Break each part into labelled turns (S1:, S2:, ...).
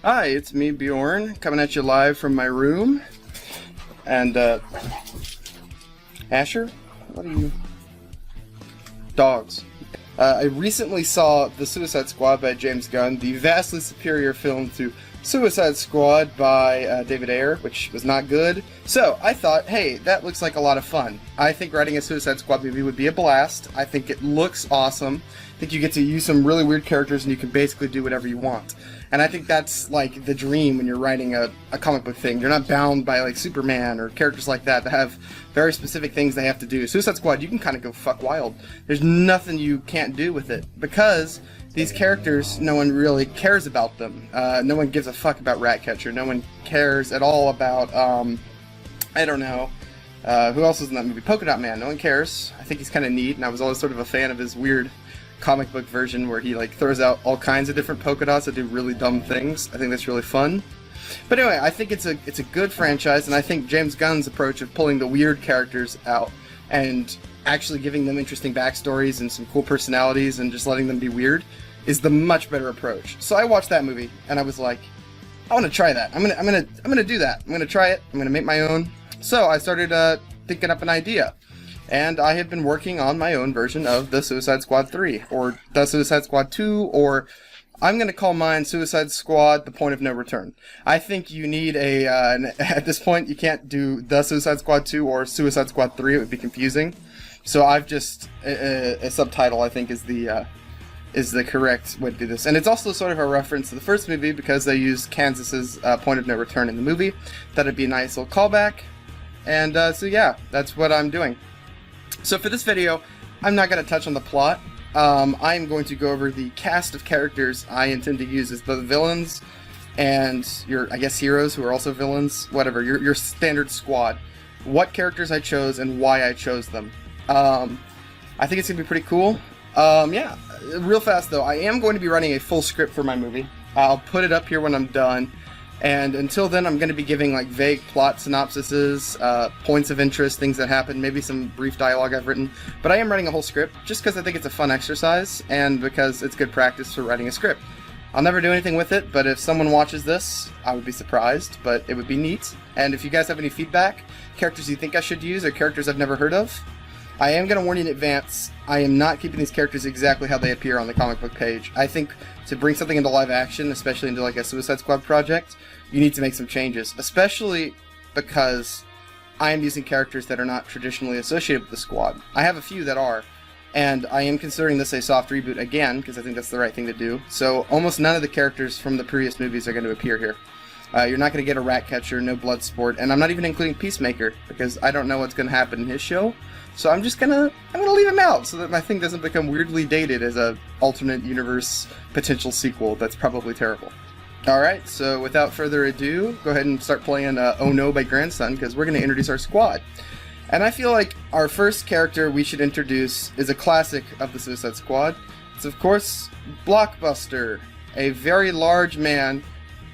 S1: Hi, it's me, Bjorn, coming at you live from my room. And, Asher? What are you? Dogs. I recently saw The Suicide Squad by James Gunn, the vastly superior film to Suicide Squad by David Ayer, which was not good. So, I thought, hey, that looks like a lot of fun. I think writing a Suicide Squad movie would be a blast. I think it looks awesome. I think you get to use some really weird characters and you can basically do whatever you want. And I think that's like the dream when you're writing a comic book thing. You're not bound by like Superman or characters like that have very specific things they have to do. Suicide Squad, you can kind of go fuck wild. There's nothing you can't do with it because these characters, no one really cares about them. No one gives a fuck about Ratcatcher. No one cares at all about, I don't know, who else was in that movie? Polka Dot Man. No one cares. I think he's kind of neat, and I was always sort of a fan of his weird comic book version where he like throws out all kinds of different polka dots that do really dumb things. I think that's really fun. But anyway, I think it's a good franchise, and I think James Gunn's approach of pulling the weird characters out and actually giving them interesting backstories and some cool personalities and just letting them be weird is the much better approach. So I watched that movie and I was like, I want to try that. I'm gonna do that. I'm gonna try it. I'm gonna make my own. So I started thinking up an idea. And I have been working on my own version of the Suicide Squad 3, or the Suicide Squad 2, or I'm going to call mine Suicide Squad The Point of No Return. I think you need at this point, you can't do the Suicide Squad 2 or Suicide Squad 3, it would be confusing. So I've just, a subtitle I think is the correct way to do this. And it's also sort of a reference to the first movie because they used Kansas's Point of No Return in the movie. That'd be a nice little callback. And so yeah, that's what I'm doing. So for this video, I'm not going to touch on the plot. I'm going to go over the cast of characters I intend to use as both villains and your, I guess, heroes who are also villains. Whatever, your standard squad. What characters I chose and why I chose them. I think it's going to be pretty cool. Yeah, real fast though, I am going to be running a full script for my movie. I'll put it up here when I'm done. And until then, I'm going to be giving like vague plot synopsises, points of interest, things that happen, maybe some brief dialogue I've written. But I am writing a whole script just because I think it's a fun exercise and because it's good practice for writing a script. I'll never do anything with it, but if someone watches this, I would be surprised, but it would be neat. And if you guys have any feedback, characters you think I should use or characters I've never heard of, I am going to warn you in advance, I am not keeping these characters exactly how they appear on the comic book page. I think to bring something into live action, especially into like a Suicide Squad project, you need to make some changes, especially because I am using characters that are not traditionally associated with the squad. I have a few that are, and I am considering this a soft reboot again, because I think that's the right thing to do. So almost none of the characters from the previous movies are going to appear here. You're not going to get a Ratcatcher, no Bloodsport, and I'm not even including Peacemaker, because I don't know what's going to happen in his show. So I'm gonna leave him out so that my thing doesn't become weirdly dated as a alternate universe potential sequel that's probably terrible. Alright, so without further ado, go ahead and start playing Oh No by Grandson, because we're going to introduce our squad. And I feel like our first character we should introduce is a classic of the Suicide Squad. It's of course Blockbuster, a very large man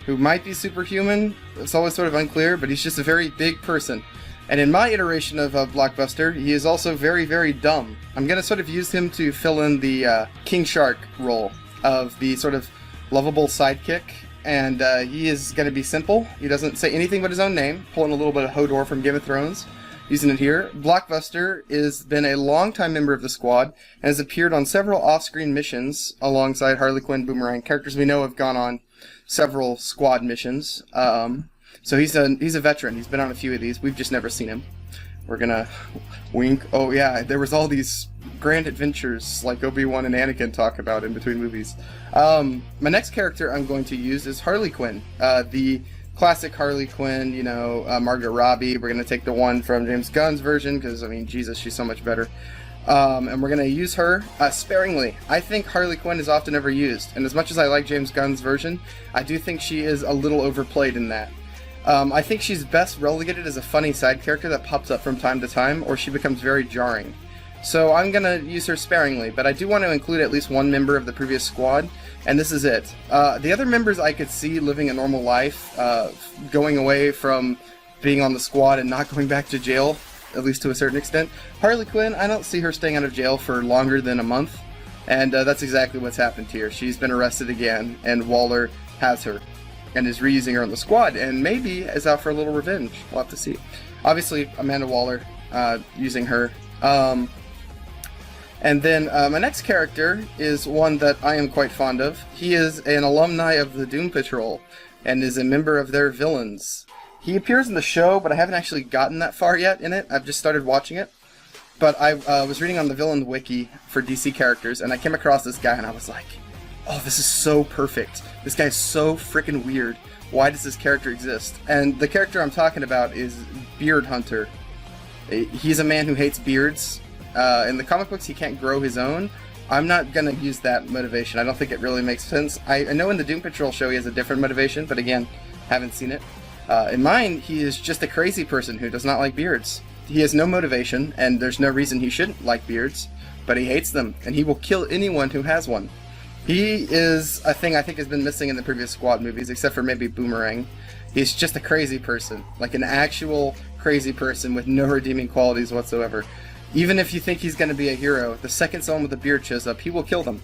S1: who might be superhuman. It's always sort of unclear, but he's just a very big person. And in my iteration of Blockbuster, he is also very, very dumb. I'm going to sort of use him to fill in the King Shark role of the sort of lovable sidekick. And he is going to be simple. He doesn't say anything but his own name, pulling a little bit of Hodor from Game of Thrones, using it here. Blockbuster has been a longtime member of the squad and has appeared on several off-screen missions alongside Harley Quinn, Boomerang. Characters we know have gone on several squad missions. So he's a veteran. He's been on a few of these. We've just never seen him. We're gonna wink. Oh yeah, there was all these grand adventures like Obi-Wan and Anakin talk about in between movies. My next character I'm going to use is Harley Quinn. The classic Harley Quinn, you know, Margot Robbie. We're gonna take the one from James Gunn's version because, I mean, Jesus, she's so much better. And we're going to use her sparingly. I think Harley Quinn is often overused, and as much as I like James Gunn's version, I do think she is a little overplayed in that. I think she's best relegated as a funny side character that pops up from time to time, or she becomes very jarring. So I'm going to use her sparingly, but I do want to include at least one member of the previous squad, and this is it. The other members I could see living a normal life, going away from being on the squad and not going back to jail, at least to a certain extent. Harley Quinn, I don't see her staying out of jail for longer than a month, and that's exactly what's happened here. She's been arrested again, and Waller has her. and is reusing her on the squad, and maybe is out for a little revenge. We'll have to see. Obviously, Amanda Waller using her. And then my next character is one that I am quite fond of. He is an alumni of the Doom Patrol and is a member of their villains. He appears in the show, but I haven't actually gotten that far yet in it. I've just started watching it. But I was reading on the villain wiki for DC characters, and I came across this guy, and I was like, oh, this is so perfect. This guy is so freaking weird. Why does this character exist? And the character I'm talking about is Beard Hunter. He's a man who hates beards. In the comic books, he can't grow his own. I'm not going to use that motivation. I don't think it really makes sense. I know in the Doom Patrol show he has a different motivation, but again, haven't seen it. In mine, he is just a crazy person who does not like beards. He has no motivation, and there's no reason he shouldn't like beards, but he hates them, and he will kill anyone who has one. He is a thing I think has been missing in the previous Squad movies, except for maybe Boomerang. He's just a crazy person, like an actual crazy person with no redeeming qualities whatsoever. Even if you think he's going to be a hero, the second someone with a beard shows up, he will kill them.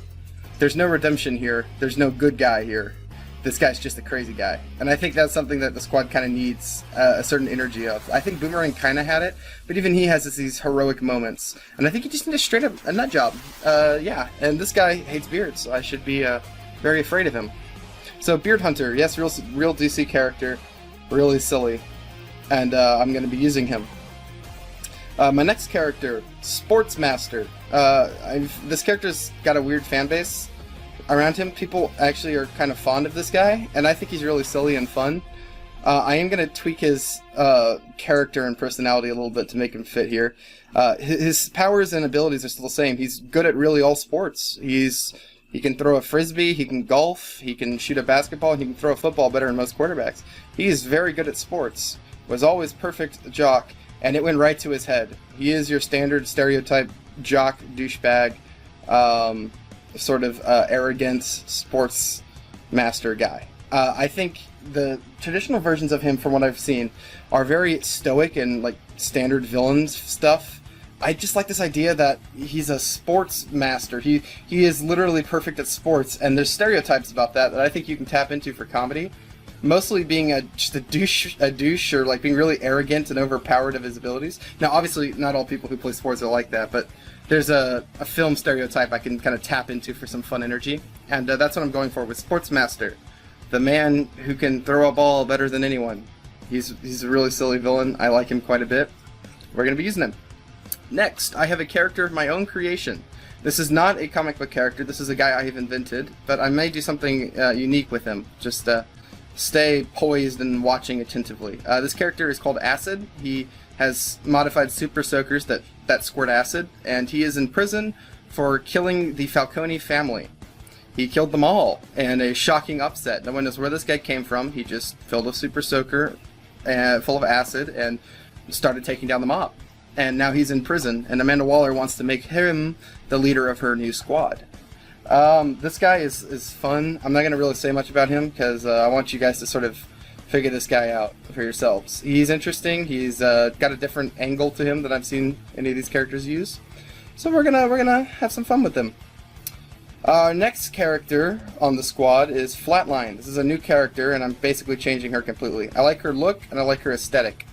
S1: There's no redemption here. There's no good guy here. This guy's just a crazy guy. And I think that's something that the Squad kind of needs a certain energy of. I think Boomerang kind of had it, but even he has these heroic moments. And I think he just needs straight up a nut job. Yeah, and this guy hates beards, so I should be very afraid of him. So Beard Hunter, yes, real DC character, really silly. And I'm going to be using him. My next character, Sportsmaster. This character's got a weird fan base around him. People actually are kind of fond of this guy, and I think he's really silly and fun. I am going to tweak his character and personality a little bit to make him fit here. His powers and abilities are still the same. He's good at really all sports. He can throw a frisbee, he can golf, he can shoot a basketball, and he can throw a football better than most quarterbacks. He is very good at sports. Was always perfect jock, and it went right to his head. He is your standard stereotype jock douchebag, sort of arrogant sports master guy. I think the traditional versions of him, from what I've seen, are very stoic and like standard villains stuff. I just like this idea that he's a sports master. He is literally perfect at sports, and there's stereotypes about that I think you can tap into for comedy. Mostly being just a douche, or like being really arrogant and overpowered of his abilities. Now, obviously, not all people who play sports are like that, but there's a film stereotype I can kind of tap into for some fun energy, and that's what I'm going for with Sportsmaster, the man who can throw a ball better than anyone. He's a really silly villain. I like him quite a bit. We're going to be using him. Next, I have a character of my own creation. This is not a comic book character. This is a guy I have invented, but I may do something unique with him. Just stay poised and watching attentively. This character is called Acid. He has modified super soakers that squirt acid, and he is in prison for killing the Falcone family. He killed them all in a shocking upset. No one knows where this guy came from. He just filled a super soaker full of acid and started taking down the mob. And now he's in prison, and Amanda Waller wants to make him the leader of her new squad. This guy is fun. I'm not going to really say much about him because I want you guys to sort of figure this guy out for yourselves. He's interesting. He's got a different angle to him than I've seen any of these characters use. So we're gonna have some fun with him. Our next character on the squad is Flatline. This is a new character, and I'm basically changing her completely. I like her look, and I like her aesthetic.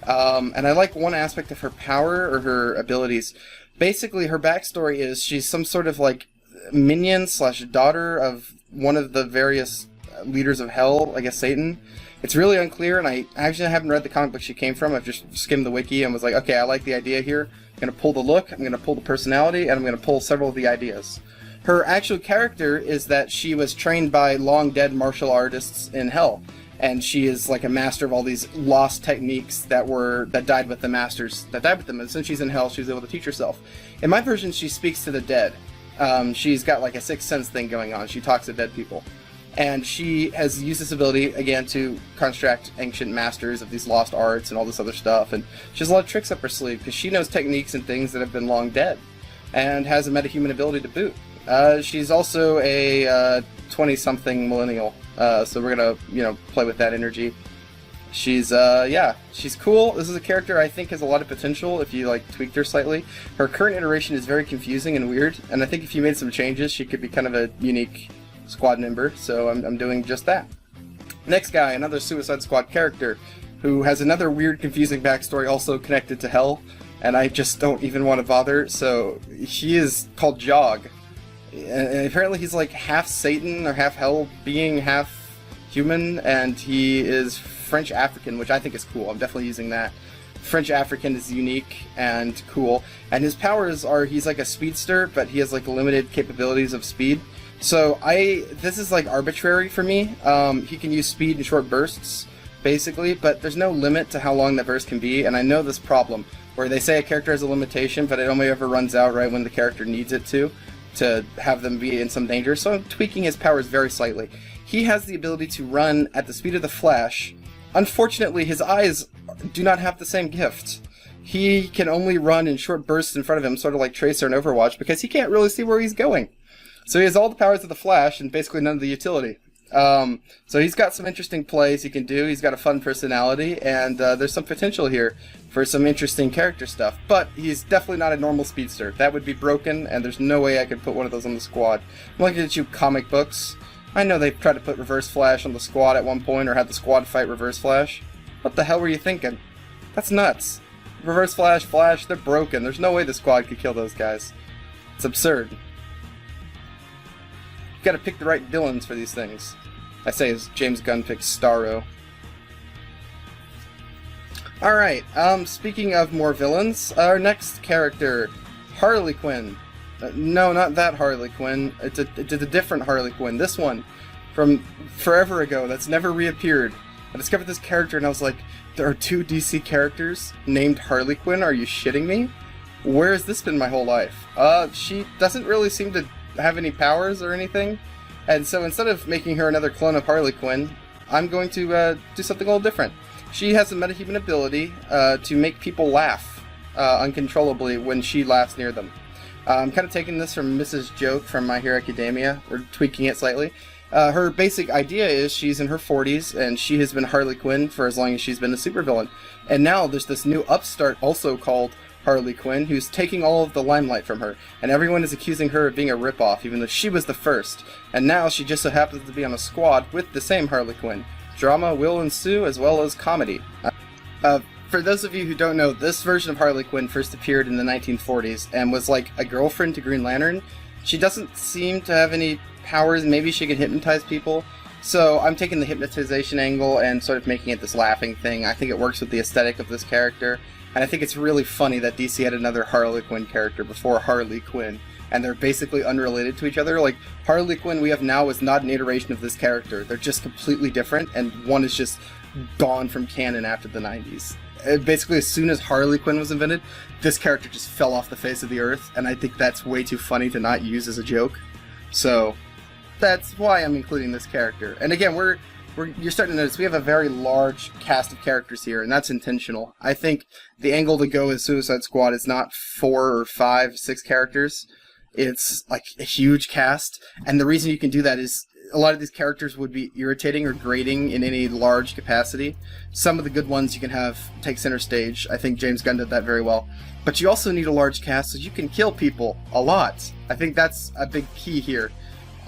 S1: And I like one aspect of her power, or her abilities. Basically, her backstory is she's some sort of like minion / daughter of one of the various leaders of hell, I guess Satan. It's really unclear, and I actually haven't read the comic book she came from. I've just skimmed the wiki and was like, okay, I like the idea here. I'm going to pull the look, I'm going to pull the personality, and I'm going to pull several of the ideas. Her actual character is that she was trained by long-dead martial artists in hell, and she is like a master of all these lost techniques that died with the masters that died with them. And since she's in hell, she's able to teach herself. In my version, she speaks to the dead. She's got like a sixth sense thing going on. She talks to dead people. And she has used this ability, again, to construct ancient masters of these lost arts and all this other stuff. And she has a lot of tricks up her sleeve, because she knows techniques and things that have been long dead, and has a metahuman ability to boot. She's also a 20-something millennial, so we're going to, play with that energy. She's, she's cool. This is a character I think has a lot of potential if you, tweaked her slightly. Her current iteration is very confusing and weird, and I think if you made some changes, she could be kind of a unique squad member, so I'm doing just that. Next guy, another Suicide Squad character, who has another weird, confusing backstory also connected to Hell, and I just don't even want to bother, so he is called Jog. And apparently he's like half Satan or half Hell being, half human, and he is French African, which I think is cool. I'm definitely using that. French African is unique and cool, and his powers are he's like a speedster, but he has like limited capabilities of speed. So this is like arbitrary for me. He can use speed in short bursts, basically, but there's no limit to how long that burst can be, and I know this problem, where they say a character has a limitation, but it only ever runs out right when the character needs it to have them be in some danger, so I'm tweaking his powers very slightly. He has the ability to run at the speed of the Flash. Unfortunately, his eyes do not have the same gift. He can only run in short bursts in front of him, sort of like Tracer in Overwatch, because he can't really see where he's going. So he has all the powers of the Flash and basically none of the utility. So he's got some interesting plays he can do, he's got a fun personality, and there's some potential here for some interesting character stuff. But he's definitely not a normal speedster. That would be broken, and there's no way I could put one of those on the squad. I'm looking at you comic books. I know they've tried to put Reverse Flash on the squad at one point, or had the squad fight Reverse Flash. What the hell were you thinking? That's nuts. Reverse Flash, Flash, they're broken. There's no way the squad could kill those guys. It's absurd. You gotta pick the right villains for these things. I say as James Gunn picks Starro. Alright, speaking of more villains, our next character, Harley Quinn. No, not that Harley Quinn. It's a different Harley Quinn. This one, from forever ago, that's never reappeared. I discovered this character and I was like, there are two DC characters named Harley Quinn? Are you shitting me? Where has this been my whole life? She doesn't really seem to have any powers or anything. And so instead of making her another clone of Harley Quinn, I'm going to do something a little different. She has a metahuman ability to make people laugh uncontrollably when she laughs near them. I'm kind of taking this from Mrs. Joke from My Hero Academia, or tweaking it slightly. Her basic idea is she's in her 40s, and she has been Harley Quinn for as long as she's been a supervillain. And now there's this new upstart also called Harley Quinn, who's taking all of the limelight from her, and everyone is accusing her of being a ripoff, even though she was the first. And now she just so happens to be on a squad with the same Harley Quinn. Drama will ensue, as well as comedy. For those of you who don't know, this version of Harley Quinn first appeared in the 1940s, and was like a girlfriend to Green Lantern. She doesn't seem to have any powers, maybe she can hypnotize people. So I'm taking the hypnotization angle and sort of making it this laughing thing. I think it works with the aesthetic of this character. And I think it's really funny that DC had another Harley Quinn character before Harley Quinn, and they're basically unrelated to each other. Like, Harley Quinn we have now is not an iteration of this character. They're just completely different, and one is just gone from canon after the 90s. Basically, as soon as Harley Quinn was invented, this character just fell off the face of the earth, and I think that's way too funny to not use as a joke. So, that's why I'm including this character. And again, you're starting to notice we have a very large cast of characters here, and that's intentional. I think the angle to go with Suicide Squad is not 4 or 5, 6 characters. It's like a huge cast, and the reason you can do that is a lot of these characters would be irritating or grating in any large capacity. Some of the good ones you can have take center stage. I think James Gunn did that very well. But you also need a large cast so you can kill people a lot. I think that's a big key here.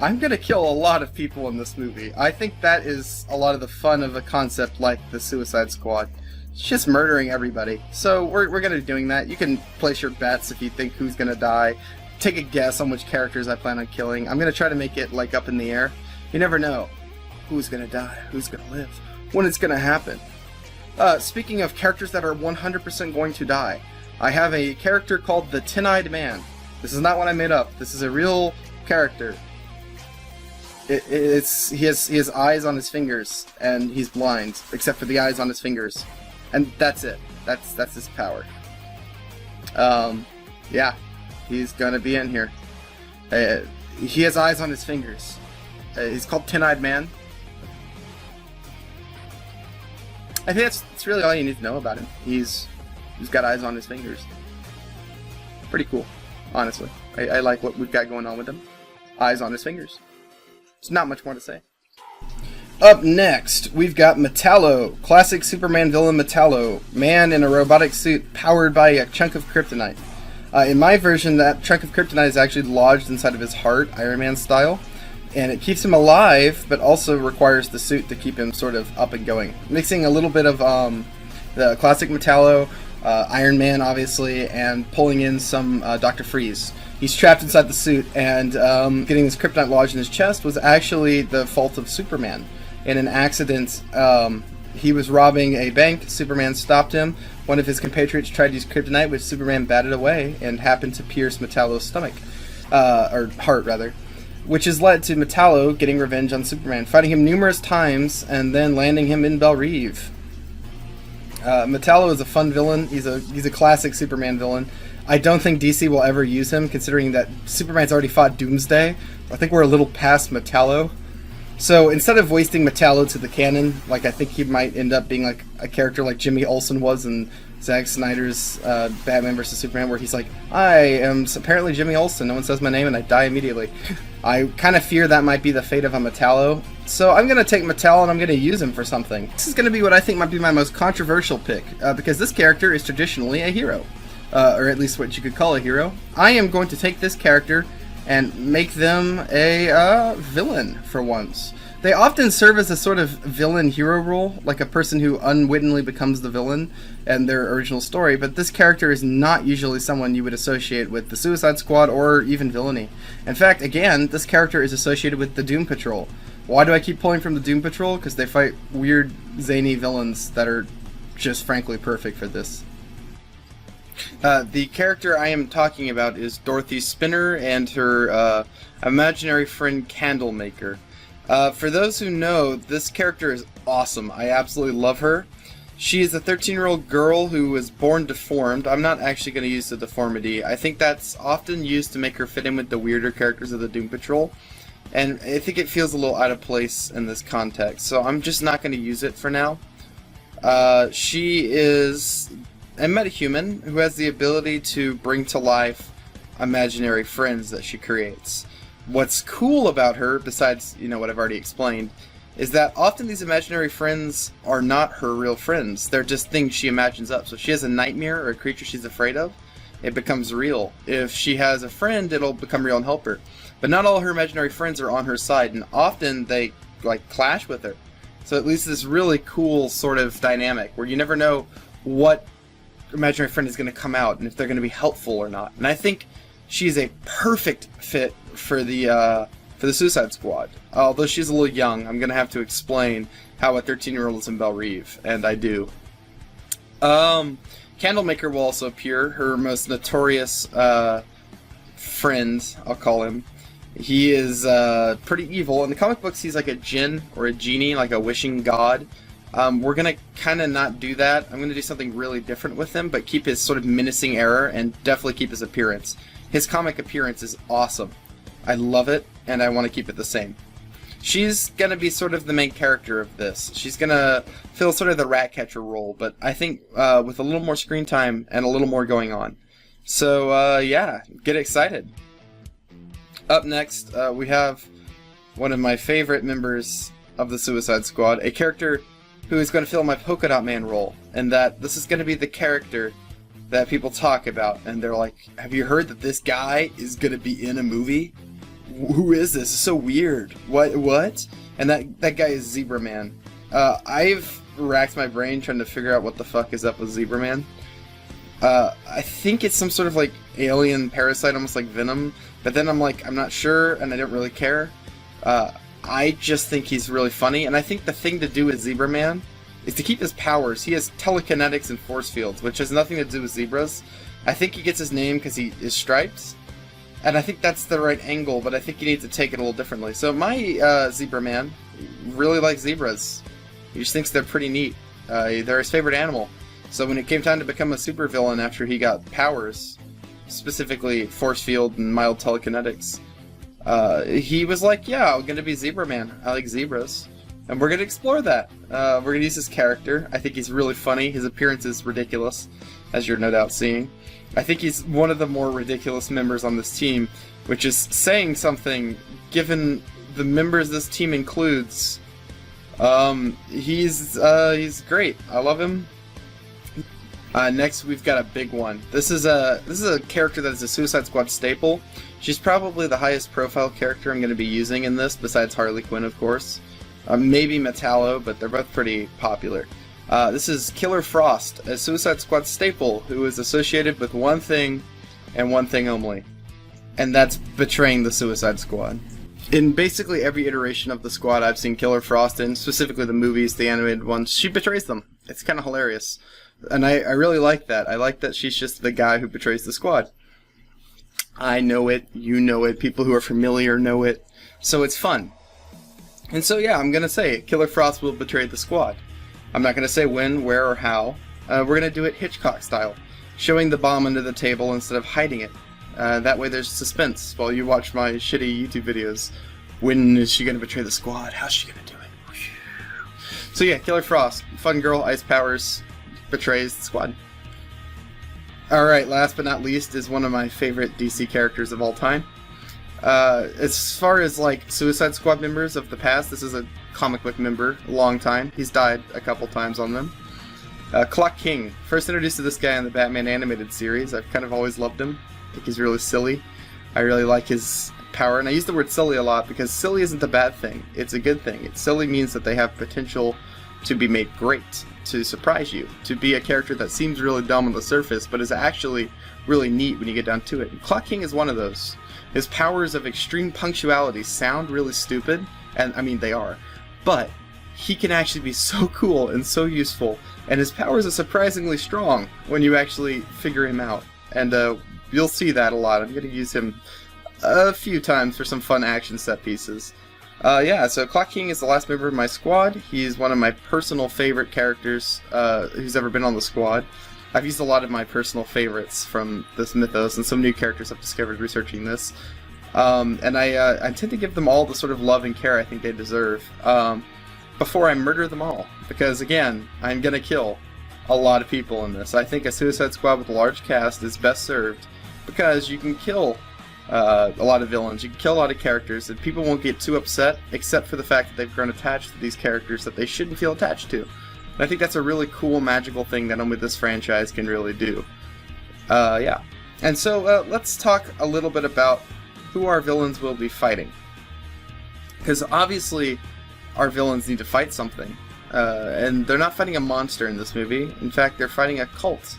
S1: I'm going to kill a lot of people in this movie. I think that is a lot of the fun of a concept like the Suicide Squad. It's just murdering everybody. So we're going to be doing that. You can place your bets if you think who's going to die. Take a guess on which characters I plan on killing. I'm going to try to make it like up in the air. You never know who's going to die, who's going to live, when it's going to happen. Speaking of characters that are 100% going to die, I have a character called the Tin-Eyed Man. This is not one I made up. This is a real character. He has eyes on his fingers, and he's blind, except for the eyes on his fingers. And that's it. That's his power. Yeah, he's gonna be in here. He has eyes on his fingers. He's called Tin-Eyed Man. I think that's really all you need to know about him. He's got eyes on his fingers. Pretty cool, honestly. I like what we've got going on with him. Eyes on his fingers. There's not much more to say. Up next, we've got Metallo, classic Superman villain Metallo, man in a robotic suit powered by a chunk of kryptonite. In my version, that chunk of kryptonite is actually lodged inside of his heart, Iron Man style. and it keeps him alive, but also requires the suit to keep him sort of up and going. Mixing a little bit of the classic Metallo, Iron Man, obviously, and pulling in some Dr. Freeze. He's trapped inside the suit, and getting this kryptonite lodged in his chest was actually the fault of Superman. In an accident, he was robbing a bank. Superman stopped him. One of his compatriots tried to use kryptonite, which Superman batted away and happened to pierce Metallo's stomach, or heart rather, which has led to Metallo getting revenge on Superman, fighting him numerous times and then landing him in Belle Reve. Metallo is a fun villain. He's a classic Superman villain. I don't think DC will ever use him, considering that Superman's already fought Doomsday. I think we're a little past Metallo. So instead of wasting Metallo to the canon, like I think he might end up being like a character like Jimmy Olsen was in Zack Snyder's Batman vs. Superman, where he's like, I am apparently Jimmy Olsen, no one says my name and I die immediately. I kind of fear that might be the fate of a Metallo. So I'm going to take Metallo and I'm going to use him for something. This is going to be what I think might be my most controversial pick, because this character is traditionally a hero. Or at least what you could call a hero. I am going to take this character and make them a villain for once. They often serve as a sort of villain-hero role, like a person who unwittingly becomes the villain in their original story, but this character is not usually someone you would associate with the Suicide Squad or even villainy. In fact, again, this character is associated with the Doom Patrol. Why do I keep pulling from the Doom Patrol? Because they fight weird, zany villains that are just frankly perfect for this. The character I am talking about is Dorothy Spinner and her imaginary friend Candlemaker. For those who know, this character is awesome. I absolutely love her. She is a 13-year-old girl who was born deformed. I'm not actually going to use the deformity. I think that's often used to make her fit in with the weirder characters of the Doom Patrol. And I think it feels a little out of place in this context. So I'm just not going to use it for now. She is a metahuman who has the ability to bring to life imaginary friends that she creates. What's cool about her, besides, what I've already explained, is that often these imaginary friends are not her real friends. They're just things she imagines up. So if she has a nightmare or a creature she's afraid of, it becomes real. If she has a friend, it'll become real and help her. But not all her imaginary friends are on her side, and often they, clash with her. So it leads to this really cool sort of dynamic where you never know what imaginary friend is going to come out and if they're going to be helpful or not. And I think she's a perfect fit for the Suicide Squad. Although she's a little young, I'm going to have to explain how a 13-year-old is in Belle Reve, and I do. Candlemaker will also appear, her most notorious friend, I'll call him. He is pretty evil. In the comic books, he's like a djinn or a genie, like a wishing god. We're going to kind of not do that. I'm going to do something really different with him, but keep his sort of menacing air and definitely keep his appearance. His comic appearance is awesome. I love it, and I want to keep it the same. She's going to be sort of the main character of this. She's going to fill sort of the Ratcatcher role, but I think with a little more screen time and a little more going on. So, yeah, get excited. Up next, we have one of my favorite members of the Suicide Squad, a character who is going to fill my Polka Dot Man role, and that this is going to be the character that people talk about, and they're like, have you heard that this guy is going to be in a movie? Who is this? It's so weird. What? And that guy is Zebra Man. I've racked my brain trying to figure out what the fuck is up with Zebra Man. I think it's some sort of alien parasite, almost like Venom, but then I'm like, I'm not sure, and I don't really care. I just think he's really funny, and I think the thing to do with Zebra Man is to keep his powers. He has telekinetics and force fields, which has nothing to do with zebras. I think he gets his name because he is striped, and I think that's the right angle, but I think you need to take it a little differently. So my Zebra Man really likes zebras. He just thinks they're pretty neat. They're his favorite animal. So when it came time to become a supervillain after he got powers, specifically force field and mild telekinetics, he was like, yeah, I'm going to be Zebra Man. I like zebras. And we're going to explore that. We're going to use his character. I think he's really funny. His appearance is ridiculous, as you're no doubt seeing. I think he's one of the more ridiculous members on this team, which is saying something, given the members this team includes. He's great. I love him. Next, we've got a big one. This is a character that is a Suicide Squad staple. She's probably the highest profile character I'm going to be using in this, besides Harley Quinn, of course. Maybe Metallo, but they're both pretty popular. This is Killer Frost, a Suicide Squad staple who is associated with one thing and one thing only, and that's betraying the Suicide Squad. In basically every iteration of the squad I've seen Killer Frost in, specifically the movies, the animated ones, she betrays them. It's kind of hilarious. And I really like that. I like that she's just the guy who betrays the squad. I know it, you know it, people who are familiar know it, so it's fun. And so yeah, I'm going to say Killer Frost will betray the squad. I'm not going to say when, where, or how. We're going to do it Hitchcock style, showing the bomb under the table instead of hiding it. That way there's suspense while you watch my shitty YouTube videos. When is she going to betray the squad? How's she going to do it? So yeah, Killer Frost, fun girl, ice powers, betrays the squad. Alright, last but not least is one of my favorite DC characters of all time. As far as like Suicide Squad members of the past, this is a comic book member, a long time. He's died a couple times on them. Clock King, first introduced to this guy in the Batman animated series. I've kind of always loved him. I think he's really silly. I really like his power, and I use the word silly a lot because silly isn't a bad thing. It's a good thing. Silly means that they have potential to be made great, to surprise you, to be a character that seems really dumb on the surface, but is actually really neat when you get down to it. And Clock King is one of those. His powers of extreme punctuality sound really stupid, and I mean they are, but he can actually be so cool and so useful, and his powers are surprisingly strong when you actually figure him out. And you'll see that a lot. I'm going to use him a few times for some fun action set pieces. Yeah, so Clock King is the last member of my squad. He's one of my personal favorite characters who's ever been on the squad. I've used a lot of my personal favorites from this mythos and some new characters I've discovered researching this. And I tend to give them all the sort of love and care I think they deserve before I murder them all. Because again, I'm going to kill a lot of people in this. I think a Suicide Squad with a large cast is best served because you can kill a lot of villains, you can kill a lot of characters, and people won't get too upset except for the fact that they've grown attached to these characters that they shouldn't feel attached to. And I think that's a really cool, magical thing that only this franchise can really do. Yeah. And so let's talk a little bit about who our villains will be fighting. Because obviously our villains need to fight something. And they're not fighting a monster in this movie. In fact, they're fighting a cult.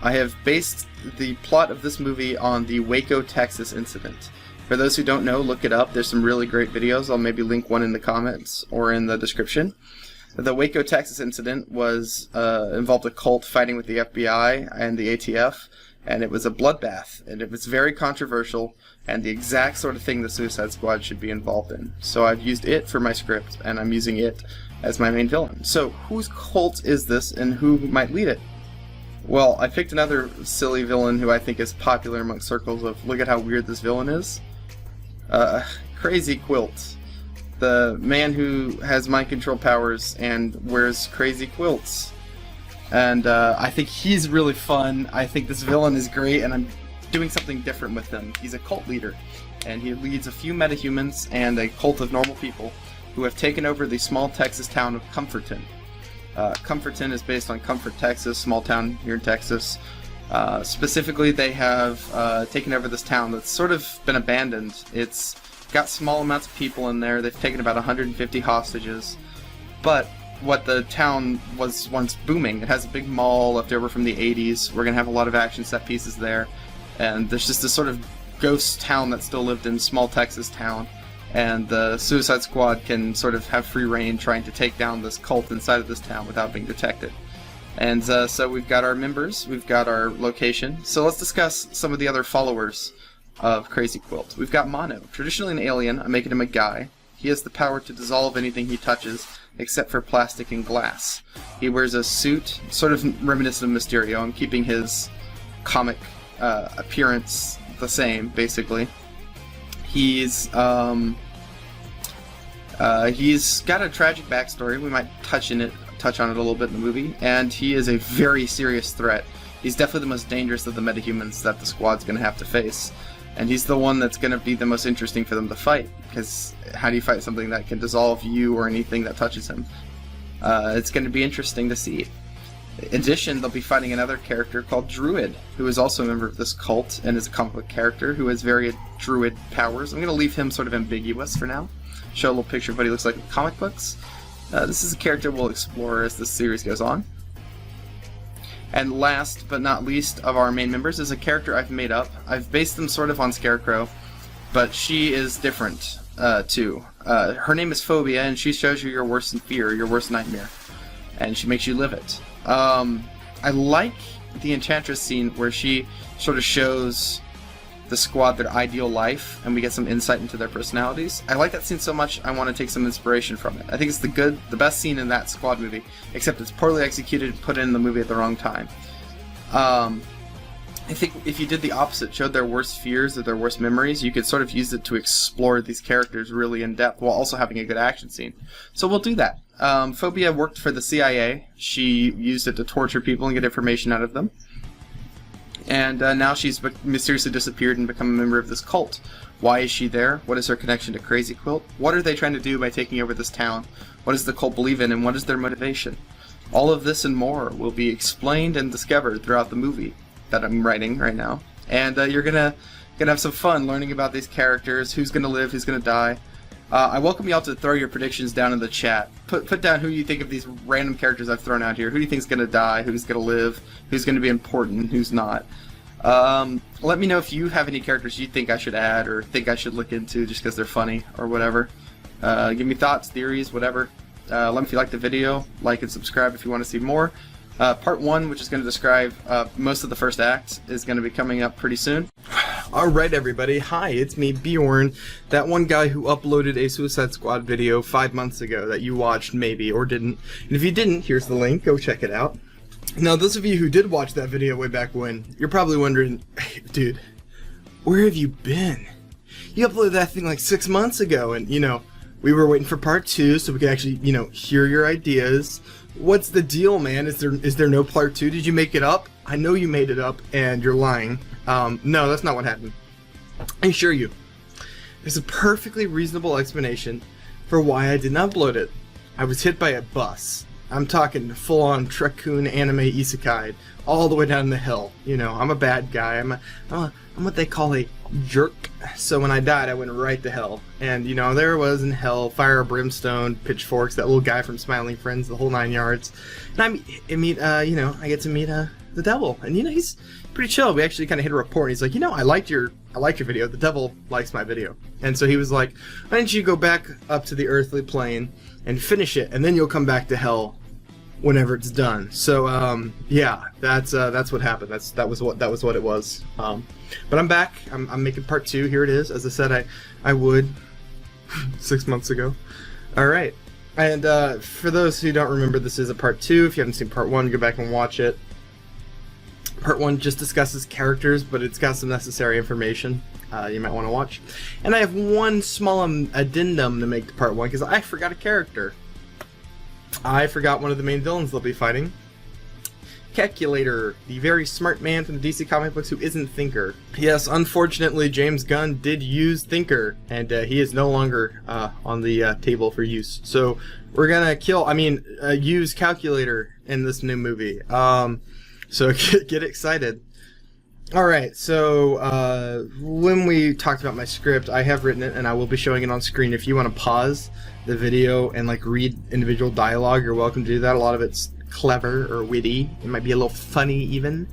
S1: I have based the plot of this movie on the Waco, Texas incident. For those who don't know, look it up. There's some really great videos. I'll maybe link one in the comments or in the description. The Waco, Texas incident was involved a cult fighting with the FBI and the ATF, and it was a bloodbath, and it was very controversial, and the exact sort of thing the Suicide Squad should be involved in. So I've used it for my script, and I'm using it as my main villain. So whose cult is this, and who might lead it? Well, I picked another silly villain who I think is popular among circles of, look at how weird this villain is. Crazy Quilt. The man who has mind control powers and wears crazy quilts. And I think he's really fun. I think this villain is great, and I'm doing something different with him. He's a cult leader, and he leads a few metahumans and a cult of normal people who have taken over the small Texas town of Comforton. Comforton is based on Comfort, Texas, small town here in Texas. Specifically, they have taken over this town that's sort of been abandoned. It's got small amounts of people in there. They've taken about 150 hostages. But what the town was once booming, it has a big mall left over from the 80s. We're going to have a lot of action set pieces there. And there's just this sort of ghost town that still lived in small Texas town. And the Suicide Squad can sort of have free reign trying to take down this cult inside of this town without being detected. And so we've got our members, we've got our location. So let's discuss some of the other followers of Crazy Quilt. We've got Mono, traditionally an alien. I'm making him a guy. He has the power to dissolve anything he touches, except for plastic and glass. He wears a suit, sort of reminiscent of Mysterio. I'm keeping his comic appearance the same, basically. He's got a tragic backstory. We might touch on it a little bit in the movie, and he is a very serious threat. He's definitely the most dangerous of the metahumans that the squad's going to have to face, and he's the one that's going to be the most interesting for them to fight, because how do you fight something that can dissolve you or anything that touches him? It's going to be interesting to see. In addition, they'll be fighting another character called Druid, who is also a member of this cult and is a comic book character who has various Druid powers. I'm going to leave him sort of ambiguous for now. Show a little picture of what he looks like in comic books. This is a character we'll explore as this series goes on. And last but not least of our main members is a character I've made up. I've based them sort of on Scarecrow, but she is different too. Her name is Phobia, and she shows you your worst fear, your worst nightmare, and she makes you live it. I like the Enchantress scene where she sort of shows the squad their ideal life, and we get some insight into their personalities. I like that scene so much, I want to take some inspiration from it. I think it's the best scene in that squad movie, except it's poorly executed and put in the movie at the wrong time. I think if you did the opposite, showed their worst fears or their worst memories, you could sort of use it to explore these characters really in depth while also having a good action scene. So we'll do that. Phobia worked for the CIA. She used it to torture people and get information out of them. And now she's mysteriously disappeared and become a member of this cult. Why is she there? What is her connection to Crazy Quilt? What are they trying to do by taking over this town? What does the cult believe in, and what is their motivation? All of this and more will be explained and discovered throughout the movie that I'm writing right now. And you're gonna have some fun learning about these characters, who's gonna live, who's gonna die. I welcome y'all to throw your predictions down in the chat. Put down who you think of these random characters I've thrown out here. Who do you think's gonna die? Who's gonna live? Who's gonna be important? Who's not? Let me know if you have any characters you think I should add or think I should look into just because they're funny or whatever. Give me thoughts, theories, whatever. Let me know if you like the video. Like and subscribe if you want to see more. Part 1, which is going to describe most of the first act, is going to be coming up pretty soon. Alright everybody, hi, it's me, Bjorn, that one guy who uploaded a Suicide Squad video 5 months ago that you watched, maybe, or didn't. And if you didn't, here's the link, go check it out. Now, those of you who did watch that video way back when, you're probably wondering, hey, dude, where have you been? You uploaded that thing like 6 months ago, and, you know, we were waiting for part 2 so we could actually, you know, hear your ideas. What's the deal, man? Is there no part 2? Did you make it up? I know you made it up, and you're lying. No, that's not what happened. I assure you, there's a perfectly reasonable explanation for why I didn't upload it. I was hit by a bus. I'm talking full-on Truck-kun anime isekai, all the way down the hill. You know, I'm a bad guy. I'm what they call a jerk. So when I died, I went right to hell. And, you know, there I was in hell, fire, brimstone, pitchforks, that little guy from Smiling Friends, the whole 9 yards. And I get to meet the devil. And, you know, he's pretty chill. We actually kind of hit a rapport. And he's like, you know, I liked your video. The devil likes my video. And so he was like, why don't you go back up to the earthly plane and finish it, and then you'll come back to hell whenever it's done. So yeah, that's what happened. That was what it was. But I'm back. I'm making part 2. Here it is. As I said, I would 6 months ago. All right. And for those who don't remember, this is a part 2. If you haven't seen part 1, go back and watch it. Part 1 just discusses characters, but it's got some necessary information you might want to watch. And I have one small addendum to make to part 1, because I forgot a character. I forgot one of the main villains they'll be fighting. Calculator, the very smart man from the DC comic books who isn't Thinker. Yes, unfortunately, James Gunn did use Thinker, and he is no longer on the table for use. So we're gonna use Calculator in this new movie. So get excited. Alright, so when we talked about my script, I have written it and I will be showing it on screen. If you want to pause the video and like read individual dialogue, you're welcome to do that. A lot of it's clever or witty. It might be a little funny even.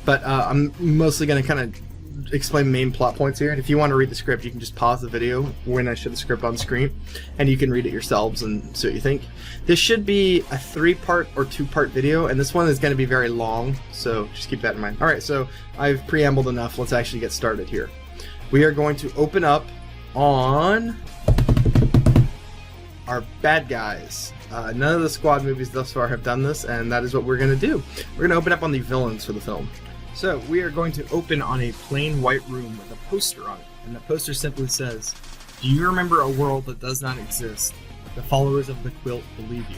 S1: But I'm mostly going to kind of explain main plot points here. And if you want to read the script, you can just pause the video when I show the script on screen, and you can read it yourselves and see what you think. This should be a 3-part or 2-part video, and this one is going to be very long, so just keep that in mind. Alright, so I've preambled enough. Let's actually get started here. We are going to open up on our bad guys. None of the squad movies thus far have done this, and that is what we're going to do. We're going to open up on the villains for the film. So, we are going to open on a plain white room with a poster on it, and the poster simply says, "Do you remember a world that does not exist? The followers of the quilt believe you."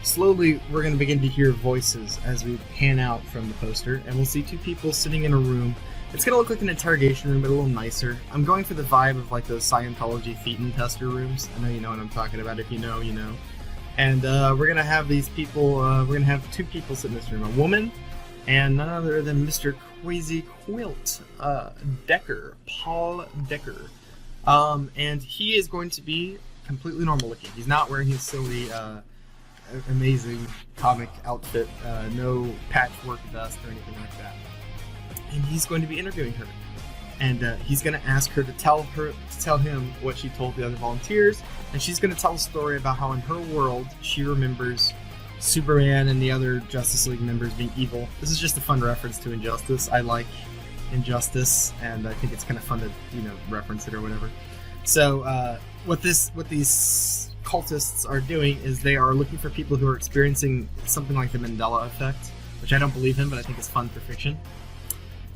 S1: Slowly, we're going to begin to hear voices as we pan out from the poster, and we'll see 2 people sitting in a room. It's going to look like an interrogation room, but a little nicer. I'm going for the vibe of like those Scientology Thetan tester rooms. I know you know what I'm talking about. If you know, you know.
S2: And we're gonna have these people. We're gonna have two people sit in this room: a woman and none other than Mr. Quasi Quilt Decker, Paul Decker. And he is going to be completely normal looking. He's not wearing his silly, amazing comic outfit, no patchwork vest or anything like that. And he's going to be interviewing her. And he's going to ask her to tell him what she told the other volunteers. And she's going to tell a story about how in her world she remembers Superman and the other Justice League members being evil. This is just a fun reference to Injustice. I like Injustice, and I think it's kind of fun to, reference it or whatever. So, what these cultists are doing is they are looking for people who are experiencing something like the Mandela effect, which I don't believe in, but I think is fun for fiction.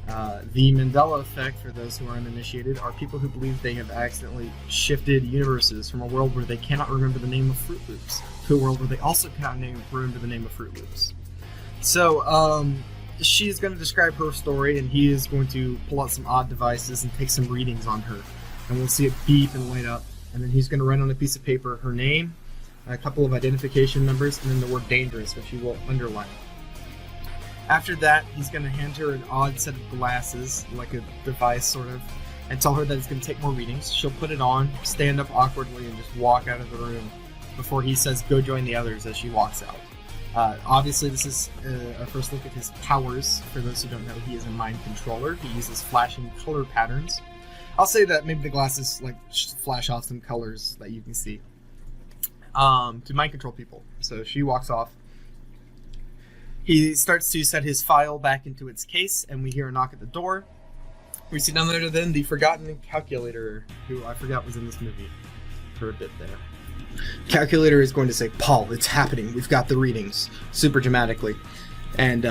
S2: The Mandela effect, for those who are uninitiated, are people who believe they have accidentally shifted universes from a world where they cannot remember the name of Fruit Loops to a world where they also cannot remember the name of Fruit Loops. So, she's going to describe her story, and he is going to pull out some odd devices and take some readings on her. And we'll see it beep and light up. And then he's going to write on a piece of paper her name, a couple of identification numbers, and then the word dangerous, which he will underline. After that, he's going to hand her an odd set of glasses, like a device sort of, and tell her that it's going to take more readings. She'll put it on, stand up awkwardly, and just walk out of the room before he says, "Go join the others," as she walks out. Obviously, this is our first look at his powers. For those who don't know, he is a mind controller. He uses flashing color patterns. I'll say that maybe the glasses flash off some colors that you can see to mind control people. So she walks off. He starts to set his file back into its case, and we hear a knock at the door. We see none other than the forgotten calculator, who I forgot was in this movie for a bit there. Calculator is going to say, "Paul, it's happening. We've got the readings," super dramatically. And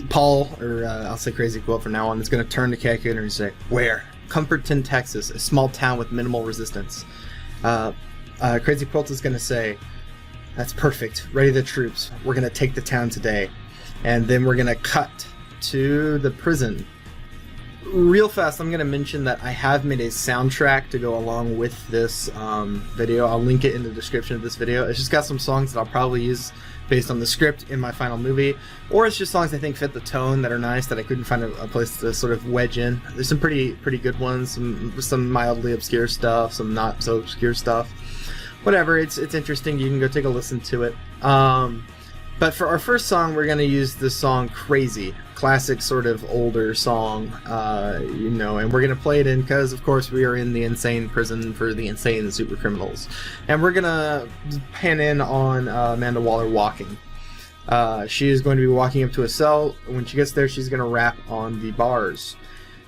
S2: Paul, or I'll say Crazy Quilt from now on, is going to turn to Calculator and say, "Where?" "Comforton, Texas, a small town with minimal resistance." Crazy Quilt is going to say, "That's perfect. Ready the troops. We're going to take the town today." And then we're going to cut to the prison. Real fast, I'm going to mention that I have made a soundtrack to go along with this video. I'll link it in the description of this video. It's just got some songs that I'll probably use based on the script in my final movie, or it's just songs I think fit the tone that are nice that I couldn't find a place to sort of wedge in. There's some pretty good ones, some mildly obscure stuff, some not so obscure stuff. Whatever, it's interesting. You can go take a listen to it. But for our first song, we're going to use the song "Crazy," classic sort of older song, and we're going to play it in because, of course, we are in the insane prison for the insane super criminals. And we're going to pan in on Amanda Waller walking. She is going to be walking up to a cell. When she gets there, she's going to rap on the bars.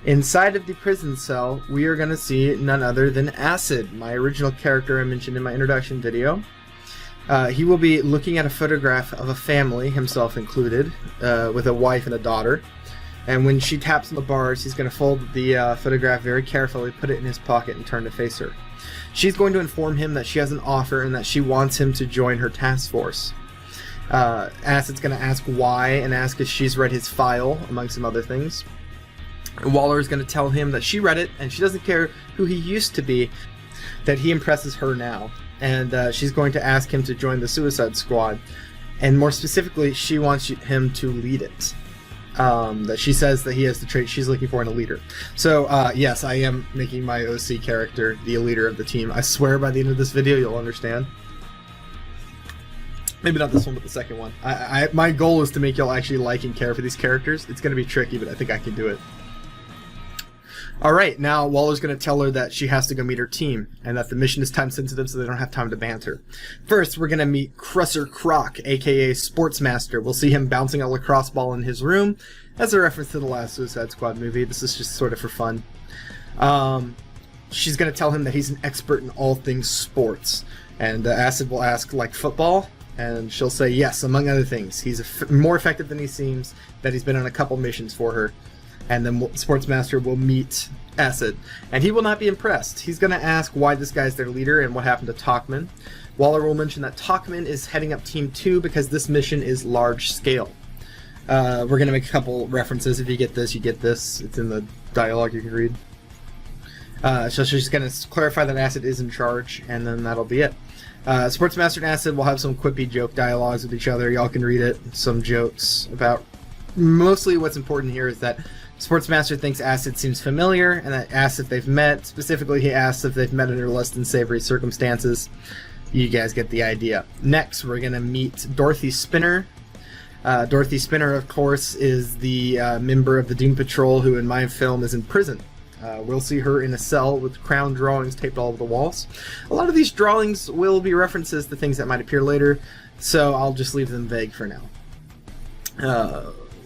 S2: Inside of the prison cell, we are going to see none other than Acid, my original character I mentioned in my introduction video. He will be looking at a photograph of a family, himself included, with a wife and a daughter. And when she taps on the bars, he's going to fold the photograph very carefully, put it in his pocket, and turn to face her. She's going to inform him that she has an offer and that she wants him to join her task force. Acid's going to ask why and ask if she's read his file, among some other things. Waller is going to tell him that she read it and she doesn't care who he used to be, that he impresses her now. And she's going to ask him to join the Suicide Squad. And more specifically, she wants him to lead it. That she says that he has the trait she's looking for in a leader. So, yes, I am making my OC character the leader of the team. I swear by the end of this video you'll understand. Maybe not this one, but the second one. My goal is to make y'all actually like and care for these characters. It's going to be tricky, but I think I can do it. Alright, now Waller's going to tell her that she has to go meet her team, and that the mission is time sensitive so they don't have time to banter. First, we're going to meet Crusser Croc, aka Sportsmaster. We'll see him bouncing a lacrosse ball in his room, as a reference to the last Suicide Squad movie. This is just sort of for fun. She's going to tell him that he's an expert in all things sports, and Acid will ask, like football? And she'll say yes, among other things. He's more effective than he seems, that he's been on a couple missions for her. And then Sportsmaster will meet Acid. And he will not be impressed. He's going to ask why this guy's their leader and what happened to Talkman. Waller will mention that Talkman is heading up Team 2 because this mission is large scale. We're going to make a couple references. If you get this, you get this. It's in the dialogue you can read. So she's going to clarify that Acid is in charge, and then that'll be it. Sportsmaster and Acid will have some quippy joke dialogues with each other. Y'all can read it. Some jokes about... Mostly what's important here is that Sportsmaster thinks Acid seems familiar, and that asks if they've met. Specifically, he asks if they've met under less than savory circumstances. You guys get the idea. Next, we're going to meet Dorothy Spinner. Dorothy Spinner, of course, is the member of the Doom Patrol who in my film is in prison. We'll see her in a cell with crown drawings taped all over the walls. A lot of these drawings will be references to things that might appear later, so I'll just leave them vague for now.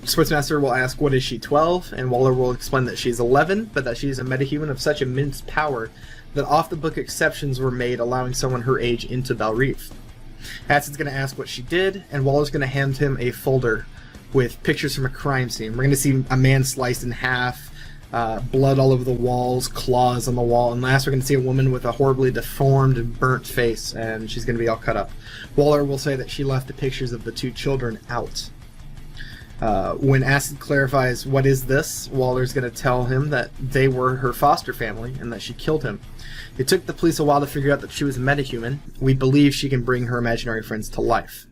S2: Sportsmaster will ask, what is she, 12? And Waller will explain that she's 11, but that she's a metahuman of such immense power that off-the-book exceptions were made allowing someone her age into Valreef. Acid's going to ask what she did, and Waller's going to hand him a folder with pictures from a crime scene. We're going to see a man sliced in half, blood all over the walls, claws on the wall, and last we're going to see a woman with a horribly deformed and burnt face, and she's going to be all cut up. Waller will say that she left the pictures of the 2 children out. When Acid clarifies what is this, Waller's going to tell him that they were her foster family and that she killed him. It took the police a while to figure out that she was a metahuman. We believe she can bring her imaginary friends to life.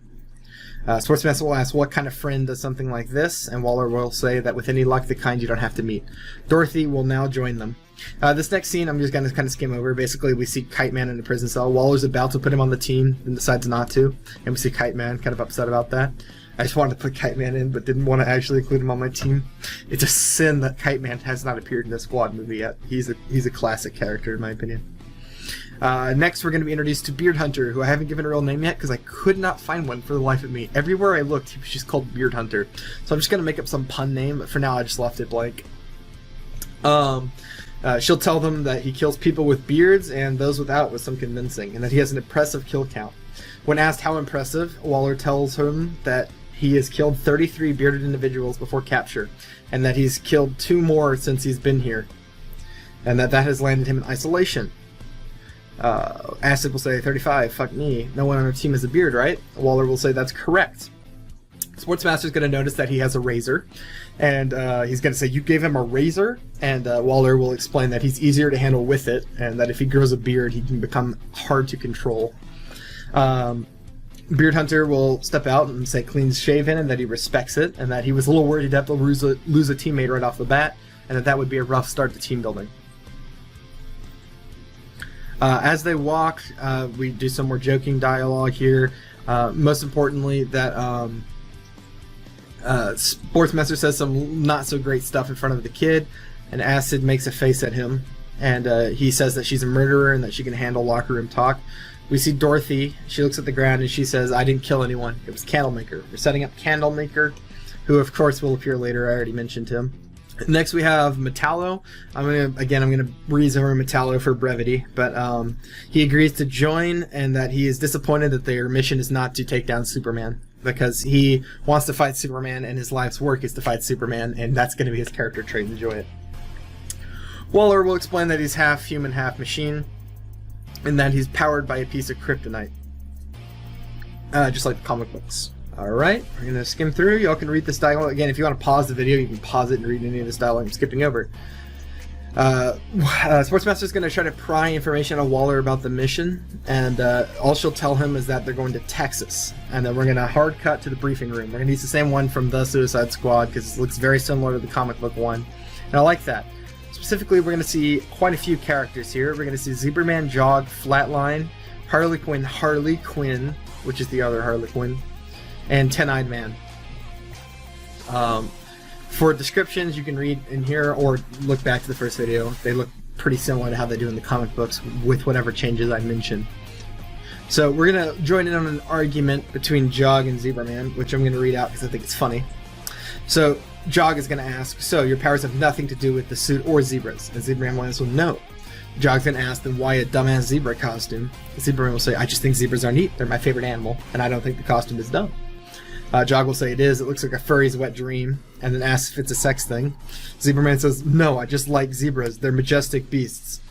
S2: Sportsmaster will ask, what kind of friend does something like this? And Waller will say that with any luck, the kind you don't have to meet. Dorothy will now join them. This next scene, I'm just going to kind of skim over. Basically, we see Kite Man in a prison cell. Waller's about to put him on the team and decides not to. And we see Kite Man kind of upset about that. I just wanted to put Kite Man in, but didn't want to actually include him on my team. It's a sin that Kite Man has not appeared in a Squad movie yet. He's a classic character, in my opinion. Next, we're going to be introduced to Beard Hunter, who I haven't given a real name yet because I could not find one for the life of me. Everywhere I looked, he was just called Beard Hunter. So I'm just going to make up some pun name, but for now I just left it blank. She'll tell them that he kills people with beards and those without with some convincing, and that he has an impressive kill count. When asked how impressive, Waller tells him that he has killed 33 bearded individuals before capture, and that he's killed 2 more since he's been here, and that has landed him in isolation. Acid will say, 35, fuck me, no one on our team has a beard, right? Waller will say that's correct. Sportsmaster's going to notice that he has a razor, and he's going to say, you gave him a razor? And Waller will explain that he's easier to handle with it, and that if he grows a beard, he can become hard to control. Beard Hunter will step out and say clean shaven, and that he respects it, and that he was a little worried he'd have to lose a teammate right off the bat, and that would be a rough start to team building. As they walk, we do some more joking dialogue here. Most importantly, that Sportsmaster says some not so great stuff in front of the kid, and Acid makes a face at him, and he says that she's a murderer and that she can handle locker room talk. We see Dorothy. She looks at the ground and she says, I didn't kill anyone. It was Candlemaker. We're setting up Candlemaker, who of course will appear later. I already mentioned him. Next we have Metallo. I'm gonna breeze over Metallo for brevity, but he agrees to join, and that he is disappointed that their mission is not to take down Superman, because he wants to fight Superman and his life's work is to fight Superman, and that's going to be his character trait. Enjoy it. Waller will explain that he's half human, half machine, and that he's powered by a piece of kryptonite, just like the comic books. Alright, we're going to skim through. Y'all can read this dialogue. Again, if you want to pause the video, you can pause it and read any of this dialogue I'm skipping over. Sportsmaster is going to try to pry information out of Waller about the mission, and all she'll tell him is that they're going to Texas, and then we're going to hard cut to the briefing room. We're going to use the same one from The Suicide Squad because it looks very similar to the comic book one, and I like that. Specifically, we're going to see quite a few characters here. We're going to see Zebraman, Jog, Flatline, Harley Quinn, which is the other Harley Quinn, and Ten-Eyed Man. For descriptions, you can read in here or look back to the first video. They look pretty similar to how they do in the comic books with whatever changes I mentioned. So we're going to join in on an argument between Jog and Zebraman, which I'm going to read out because I think it's funny. So Jog is going to ask, so your powers have nothing to do with the suit or zebras? And Zebraman will answer, no. Jog's going to ask, then why a dumbass zebra costume? Zebraman will say, I just think zebras are neat. They're my favorite animal, and I don't think the costume is dumb. Jog will say it is. It looks like a furry's wet dream, and then asks if it's a sex thing. Zebraman says, no, I just like zebras. They're majestic beasts.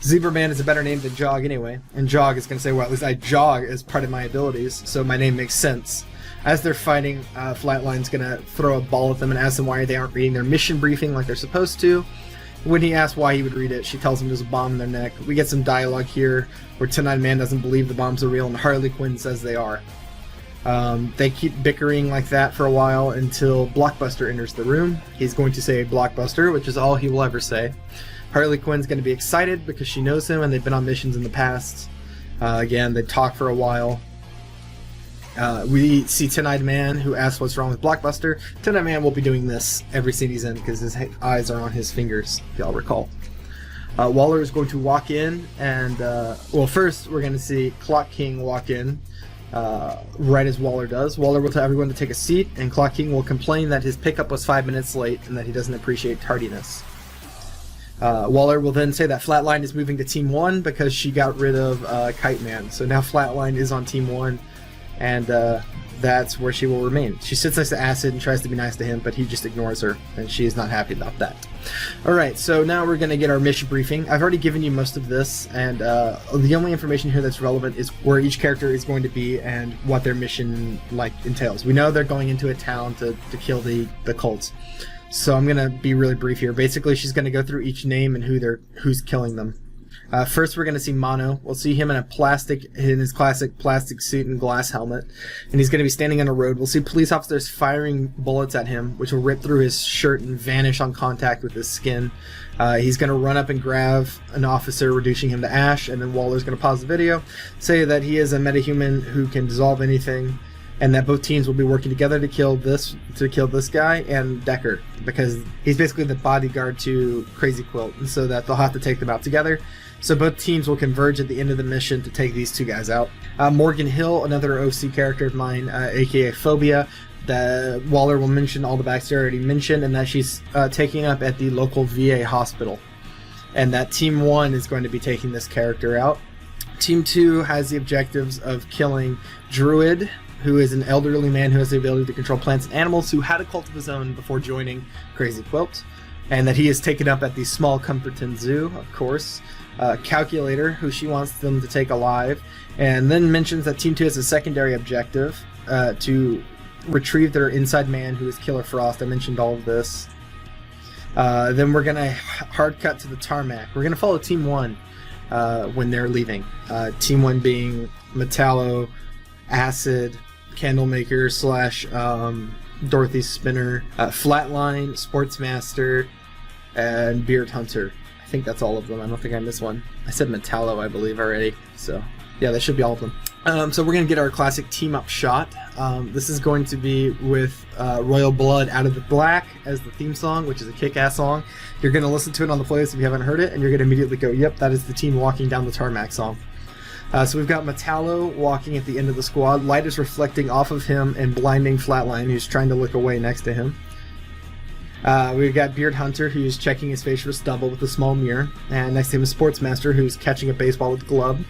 S2: Zebraman is a better name than Jog anyway, and Jog is going to say, well, at least I jog as part of my abilities, so my name makes sense. As they're fighting, Flatline's going to throw a ball at them and ask them why they aren't reading their mission briefing like they're supposed to. When he asks why he would read it, she tells him there's a bomb in their neck. We get some dialogue here where Tin-Eyed Man doesn't believe the bombs are real, and Harley Quinn says they are. They keep bickering like that for a while until Blockbuster enters the room. He's going to say Blockbuster, which is all he will ever say. Harley Quinn's going to be excited because she knows him and they've been on missions in the past. Again, they talk for a while. We see Tin-Eyed Man, who asks what's wrong with Blockbuster. Tin-Eyed Man will be doing this every scene he's in because his eyes are on his fingers, if y'all recall. Waller is going to walk in, and well, first we're going to see Clock King walk in right as Waller does. Waller will tell everyone to take a seat, and Clock King will complain that his pickup was 5 minutes late and that he doesn't appreciate tardiness. Waller will then say that Flatline is moving to Team 1 because she got rid of Kite Man. So now Flatline is on Team 1, and that's where she will remain. She sits next to Acid and tries to be nice to him, but he just ignores her, and she is not happy about that. Alright, so now we're going to get our mission briefing. I've already given you most of this, and the only information here that's relevant is where each character is going to be and what their mission entails. We know they're going into a town to kill the cults. So I'm going to be really brief here. Basically, she's going to go through each name and who's killing them. First, we're going to see Mono. We'll see him in his classic plastic suit and glass helmet, and he's going to be standing on a road. We'll see police officers firing bullets at him, which will rip through his shirt and vanish on contact with his skin. He's going to run up and grab an officer, reducing him to ash, and then Waller's going to pause the video, say that he is a metahuman who can dissolve anything, and that both teams will be working together to kill this guy and Decker, because he's basically the bodyguard to Crazy Quilt, and so that they'll have to take them out together. So both teams will converge at the end of the mission to take these two guys out. Morgan Hill, another OC character of mine, aka Phobia, that Waller will mention all the backstory already mentioned, and that she's taking up at the local VA hospital, and that Team 1 is going to be taking this character out. Team 2 has the objectives of killing Druid, who is an elderly man who has the ability to control plants and animals, who had a cult of his own before joining Crazy Quilt, and that he is taken up at the small Comforton Zoo, of course. Calculator, who she wants them to take alive, and then mentions that Team 2 has a secondary objective to retrieve their inside man, who is Killer Frost. I mentioned all of this. Then we're going to hard cut to the tarmac. We're going to follow Team 1 when they're leaving. Team 1 being Metallo, Acid, Candlemaker / Dorothy Spinner, Flatline, Sportsmaster, and Beard Hunter. I think that's all of them. I don't think I missed one. I said Metallo, I believe, already. So, yeah, that should be all of them. So we're going to get our classic team-up shot. This is going to be with Royal Blood Out of the Black as the theme song, which is a kick-ass song. You're going to listen to it on the playlist if you haven't heard it, and you're going to immediately go, yep, that is the team walking down the tarmac song. So we've got Metallo walking at the end of the squad. Light is reflecting off of him and blinding Flatline, who's trying to look away next to him. We've got Beard Hunter, who's checking his face for stubble with a small mirror. And next to him is Sportsmaster, who's catching a baseball with a glove.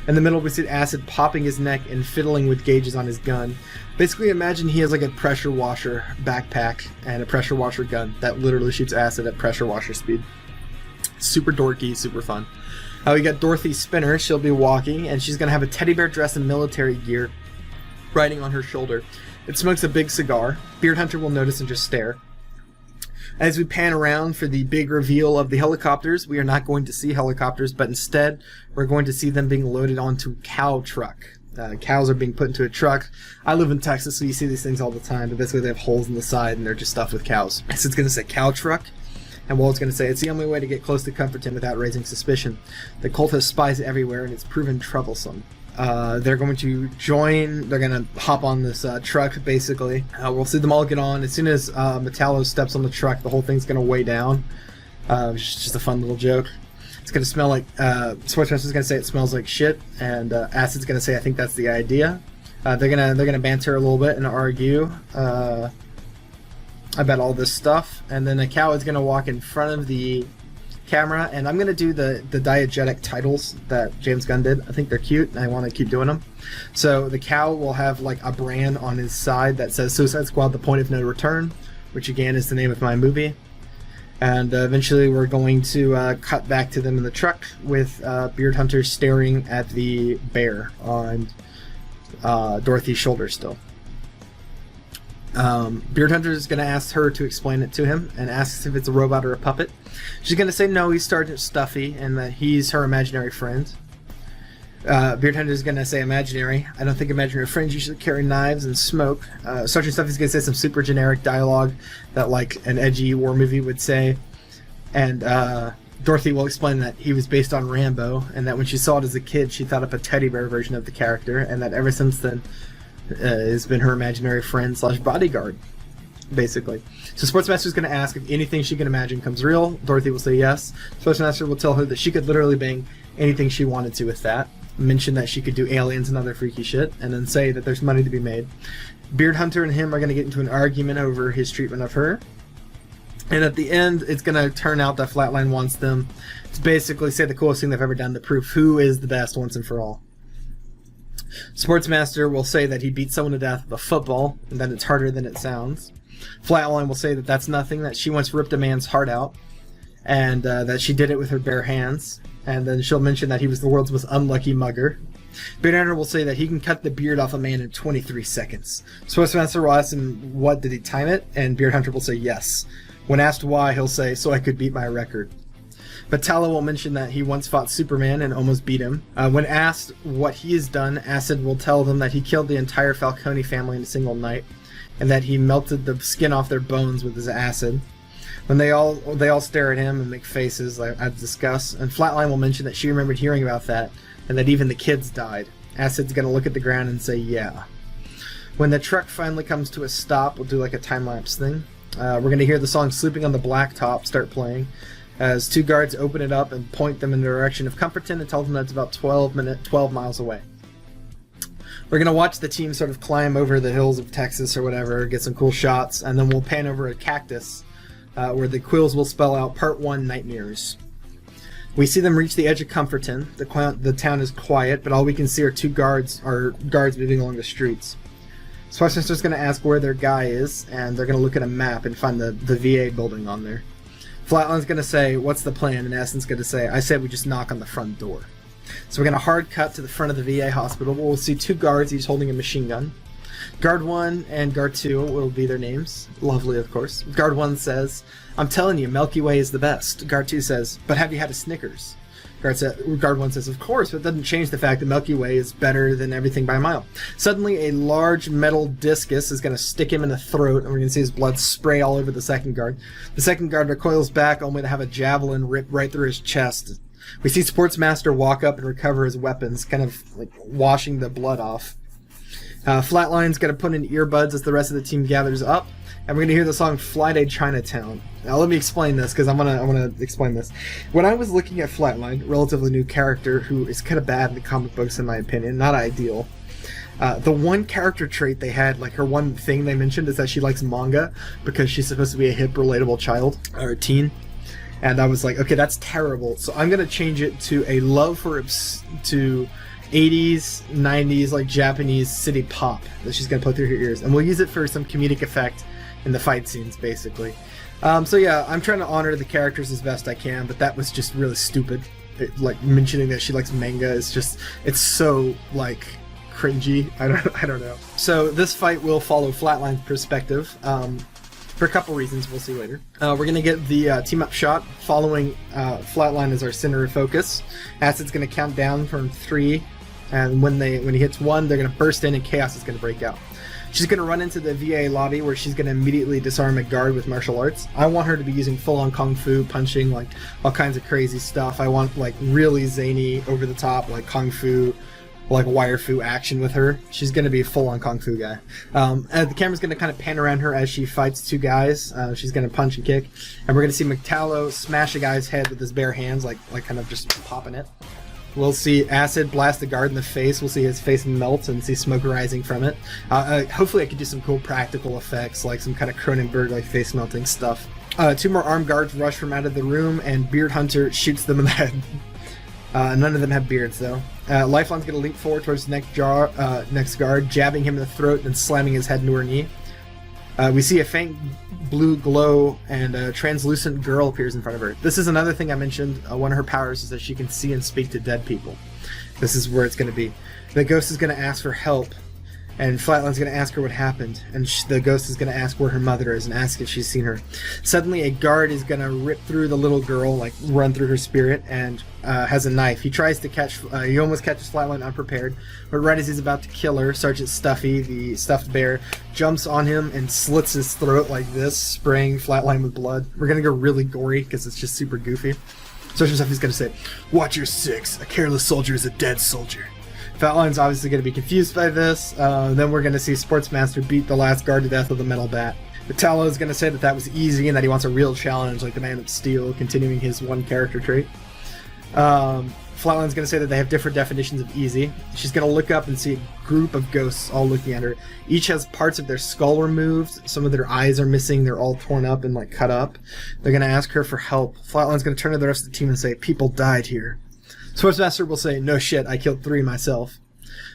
S2: In the middle, we see Acid popping his neck and fiddling with gauges on his gun. Basically, imagine he has like a pressure washer backpack and a pressure washer gun that literally shoots acid at pressure washer speed. Super dorky, super fun. We got Dorothy Spinner. She'll be walking, and she's going to have a teddy bear dress in military gear riding on her shoulder. It smokes a big cigar. Beard Hunter will notice and just stare. As we pan around for the big reveal of the helicopters, we are not going to see helicopters, but instead we're going to see them being loaded onto a cow truck. Cows are being put into a truck. I live in Texas, so you see these things all the time, but basically they have holes in the side and they're just stuffed with cows. So it's going to say cow truck, and Walt's going to say it's the only way to get close to Comforton without raising suspicion. The cult has spies everywhere, and it's proven troublesome. They're going to join, they're going to hop on this truck, basically. We'll see them all get on. As soon as Metallo steps on the truck, the whole thing's going to weigh down. It's just a fun little joke. It's going to smell like, Sportsmaster's going to say it smells like shit, and Acid's going to say I think that's the idea. They're gonna banter a little bit and argue about all this stuff, and then a cow is going to walk in front of the camera, and I'm going to do the diegetic titles that James Gunn did. I think they're cute, and I want to keep doing them. So the cow will have like a brand on his side that says Suicide Squad: The Point of No Return, which again is the name of my movie. And eventually we're going to cut back to them in the truck with Beard Hunter staring at the bear on Dorothy's shoulder still. Beard Hunter is going to ask her to explain it to him and asks if it's a robot or a puppet. She's going to say no, he's Sergeant Stuffy, and that he's her imaginary friend. Beard Hunter is going to say imaginary. I don't think imaginary friends usually carry knives and smoke. Sergeant Stuffy's going to say some super generic dialogue that like an edgy war movie would say. And Dorothy will explain that he was based on Rambo, and that when she saw it as a kid, she thought up a teddy bear version of the character, and that ever since then has been her imaginary friend / bodyguard, basically. So Sportsmaster's going to ask if anything she can imagine comes real. Dorothy will say yes. Sportsmaster will tell her that she could literally bang anything she wanted to with that. Mention that she could do aliens and other freaky shit, and then say that there's money to be made. Beard Hunter and him are going to get into an argument over his treatment of her. And at the end, it's going to turn out that Flatline wants them to basically say the coolest thing they've ever done to prove who is the best once and for all. Sportsmaster will say that he beat someone to death with a football, and that it's harder than it sounds. Flatline will say that that's nothing, that she once ripped a man's heart out, and that she did it with her bare hands. And then she'll mention that he was the world's most unlucky mugger. Beard Hunter will say that he can cut the beard off a man in 23 seconds. Sportsmaster will ask him, what, did he time it? And Beard Hunter will say yes. When asked why, he'll say, so I could beat my record. Battella will mention that he once fought Superman and almost beat him. When asked what he has done, Acid will tell them that he killed the entire Falcone family in a single night, and that he melted the skin off their bones with his acid. When they all stare at him and make faces, like I discuss, and Flatline will mention that she remembered hearing about that, and that even the kids died. Acid's gonna look at the ground and say, yeah. When the truck finally comes to a stop, we'll do like a time-lapse thing. We're gonna hear the song Sleeping on the Blacktop start playing, as two guards open it up and point them in the direction of Comforton and tell them that it's about 12 miles away. We're going to watch the team sort of climb over the hills of Texas or whatever, get some cool shots, and then we'll pan over a cactus where the quills will spell out Part 1 Nightmares. We see them reach the edge of Comforton. The town is quiet, but all we can see are two guards moving along the streets. Sportsmaster's going to ask where their guy is, and they're going to look at a map and find the VA building on there. Flatline's going to say, what's the plan? And Aston's going to say, I said we just knock on the front door. So we're going to hard cut to the front of the VA hospital. We'll see two guards, each holding a machine gun. Guard 1 and Guard 2 will be their names. Lovely, of course. Guard 1 says, I'm telling you, Milky Way is the best. Guard 2 says, but have you had a Snickers? Guard 1 says, of course, but it doesn't change the fact that Milky Way is better than everything by a mile. Suddenly, a large metal discus is going to stick him in the throat, and we're going to see his blood spray all over the second guard. The second guard recoils back, only to have a javelin rip right through his chest. We see Sportsmaster walk up and recover his weapons, kind of like washing the blood off. Flatline's going to put in earbuds as the rest of the team gathers up, and we're going to hear the song Fly Day Chinatown. Now let me explain this, because I'm gonna explain this. When I was looking at Flatline, relatively new character who is kind of bad in the comic books in my opinion, not ideal. The one character trait they had, like her one thing they mentioned, is that she likes manga because she's supposed to be a hip, relatable child or teen. And I was like, okay, that's terrible. So I'm gonna change it to a love for to 80s, 90s, like Japanese city pop that she's gonna put through her ears, and we'll use it for some comedic effect in the fight scenes, basically. So yeah, I'm trying to honor the characters as best I can, but that was just really stupid. Like mentioning that she likes manga is just, it's so like cringy. I don't know. So this fight will follow Flatline's perspective for a couple reasons we'll see later. We're gonna get the team up shot following Flatline as our center of focus. Acid's gonna count down from 3, and when he hits 1, they're gonna burst in and chaos is gonna break out. She's going to run into the VA lobby where she's going to immediately disarm a guard with martial arts. I want her to be using full-on kung fu, punching, like, all kinds of crazy stuff. I want, like, really zany, over-the-top, like, kung fu, like, wire fu action with her. She's going to be a full-on kung fu guy. And the camera's going to kind of pan around her as she fights two guys. She's going to punch and kick. And we're going to see McTallow smash a guy's head with his bare hands, like kind of just popping it. We'll see Acid blast the guard in the face. We'll see his face melt and see smoke rising from it. Hopefully I could do some cool practical effects, like some kind of Cronenberg, like face melting stuff. 2 more armed guards rush from out of the room, and Beard Hunter shoots them in the head. None of them have beards, though. Lifeline's going to leap forward towards the next guard, jabbing him in the throat and slamming his head into her knee. We see a faint blue glow, and a translucent girl appears in front of her. This is another thing I mentioned. One of her powers is that she can see and speak to dead people. This is where it's going to be. The ghost is going to ask for help, And Flatline's going to ask her what happened, and the ghost is going to ask where her mother is and ask if she's seen her. Suddenly, a guard is going to rip through the little girl, like run through her spirit, and has a knife. He tries to catch, he almost catches Flatline unprepared, but right as he's about to kill her, Sergeant Stuffy, the stuffed bear, jumps on him and slits his throat like this, spraying Flatline with blood. We're going to go really gory because it's just super goofy. Sergeant Stuffy's going to say, "Watch your six. A careless soldier is a dead soldier." Flatline's obviously going to be confused by this. Then we're going to see Sportsmaster beat the last guard to death with a metal bat. Metallo is going to say that that was easy and that he wants a real challenge like the Man of Steel, continuing his one character trait. Flatline's going to say that they have different definitions of easy. She's going to look up and see a group of ghosts all looking at her. Each has parts of their skull removed. Some of their eyes are missing. They're all torn up and like cut up. They're going to ask her for help. Flatline's going to turn to the rest of the team and say, "People died here." Sportsmaster will say, "No shit, I killed 3 myself."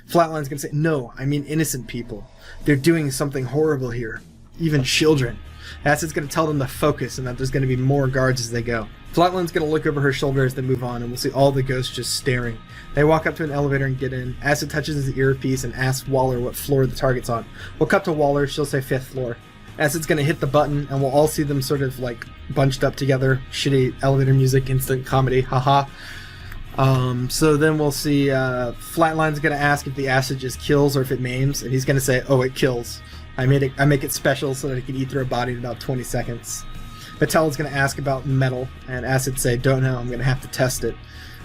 S2: Flatline's going to say, "No, I mean innocent people. They're doing something horrible here. Even children." Acid's going to tell them to focus and that there's going to be more guards as they go. Flatline's going to look over her shoulder as they move on, and we'll see all the ghosts just staring. They walk up to an elevator and get in. Acid touches his earpiece and asks Waller what floor the target's on. We'll cut to Waller. She'll say 5th floor. Acid's going to hit the button, and we'll all see them sort of like bunched up together. Shitty elevator music, instant comedy, haha. So then we'll see Flatline's going to ask if the acid just kills or if it maims, and he's going to say, "Oh, it kills. I make it special so that it can eat through a body in about 20 seconds. Metallo's going to ask about metal, and Acid say, "Don't know, I'm going to have to test it."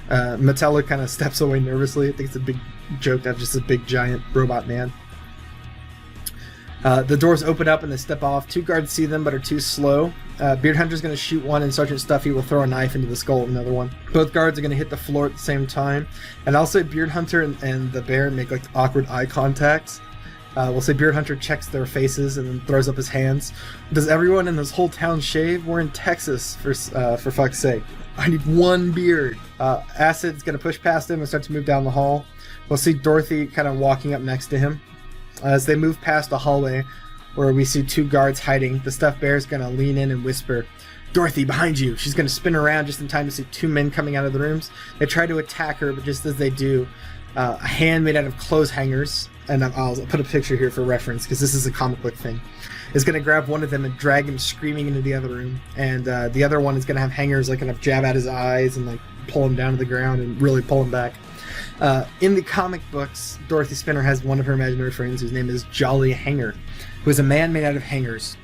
S2: Metallo kind of steps away nervously. I think it's a big joke that just a big giant robot man. The doors open up and they step off. 2 guards see them but are too slow. Beard Hunter's going to shoot one, and Sergeant Stuffy will throw a knife into the skull of another one. Both guards are going to hit the floor at the same time. And I'll say Beard Hunter and the bear make like awkward eye contact. We'll say Beard Hunter checks their faces and then throws up his hands. "Does everyone in this whole town shave? We're in Texas, for fuck's sake. I need one beard." Acid's going to push past him and start to move down the hall. We'll see Dorothy kind of walking up next to him. As they move past a hallway where we see 2 guards hiding, the stuffed bear is going to lean in and whisper, "Dorothy, behind you." She's going to spin around just in time to see 2 men coming out of the rooms. They try to attack her, but just as they do, a hand made out of clothes hangers, and I'll put a picture here for reference because this is a comic book thing, is going to grab one of them and drag him screaming into the other room. And the other one is going to have hangers like kind of jab at his eyes and like pull him down to the ground and really pull him back. In the comic books, Dorothy Spinner has one of her imaginary friends whose name is Jolly Hanger, who is a man made out of hangers.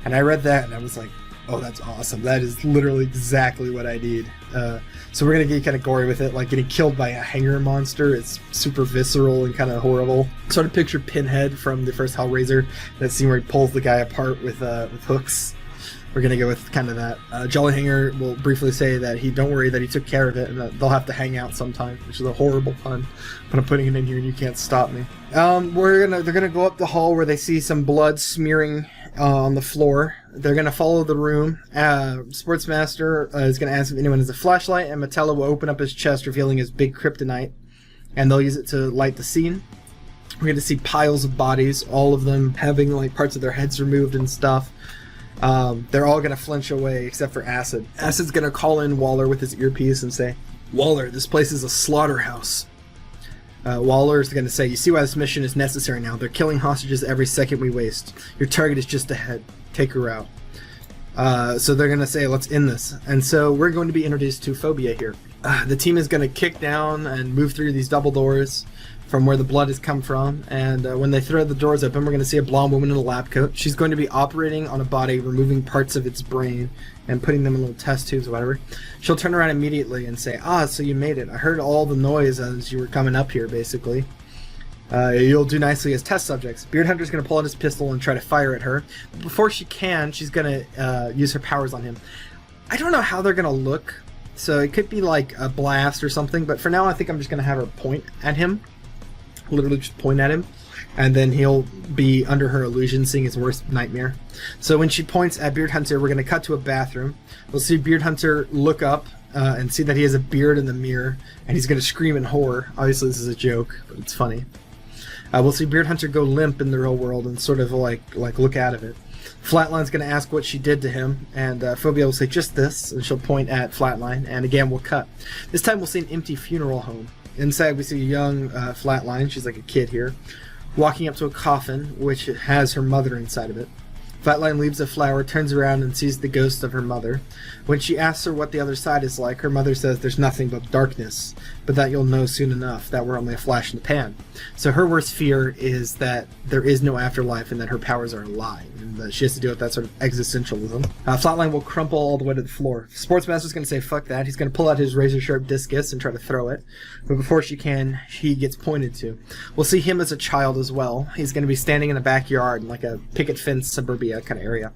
S2: And I read that and I was like, oh, that's awesome. That is literally exactly what I need. So we're going to get kind of gory with it, like getting killed by a hanger monster. It's super visceral and kind of horrible. Sort of picture Pinhead from the first Hellraiser, that scene where he pulls the guy apart with hooks. We're going to go with kind of that. Jolly Hanger will briefly say that don't worry, that he took care of it, and that they'll have to hang out sometime, which is a horrible pun, but I'm putting it in here and you can't stop me. They're gonna go up the hall where they see some blood smearing on the floor. They're gonna follow the room. Sportsmaster is gonna ask if anyone has a flashlight, and Metallo will open up his chest, revealing his big kryptonite, and they'll use it to light the scene. We're gonna see piles of bodies, all of them having like parts of their heads removed and stuff. They're all going to flinch away except for Acid. Acid's going to call in Waller with his earpiece and say, "Waller, this place is a slaughterhouse." Waller's going to say, "You see why this mission is necessary now. They're killing hostages every second we waste. Your target is just ahead. Take her out." So they're going to say, "Let's end this." And so we're going to be introduced to Phobia here. The team is going to kick down and move through these double doors from where the blood has come from, and when they throw the doors open, we're going to see a blonde woman in a lab coat. She's going to be operating on a body, removing parts of its brain and putting them in little test tubes or whatever. She'll turn around immediately and say, so you made it. I heard all the noise as you were coming up here, basically. You'll do nicely as test subjects. Beard Hunter's going to pull out his pistol and try to fire at her. But before she can, she's going to use her powers on him. I don't know how they're going to look, so it could be like a blast or something, but for now I think I'm just going to have her point at him. Literally just point at him, and then he'll be under her illusion, seeing his worst nightmare. So when she points at Beard Hunter, we're going to cut to a bathroom. We'll see Beard Hunter look up and see that he has a beard in the mirror, and he's going to scream in horror. Obviously this is a joke, but it's funny. We'll see Beard Hunter go limp in the real world and sort of like look out of it. Flatline's going to ask what she did to him, and Phobia will say just this, and she'll point at Flatline, and again we'll cut. This time we'll see an empty funeral home. Inside we see a young Flatline, she's like a kid here, walking up to a coffin, which has her mother inside of it. Flatline leaves a flower, turns around, and sees the ghost of her mother. When she asks her what the other side is like, her mother says there's nothing but darkness, but that you'll know soon enough, that we're only a flash in the pan. So her worst fear is that there is no afterlife and that her powers are a lie, and that she has to deal with that sort of existentialism. Flatline will crumple all the way to the floor. Sportsmaster's going to say fuck that. He's going to pull out his razor-sharp discus and try to throw it, but before she can, he gets pointed to. We'll see him as a child as well. He's going to be standing in the backyard in like a picket fence suburbia kind of area.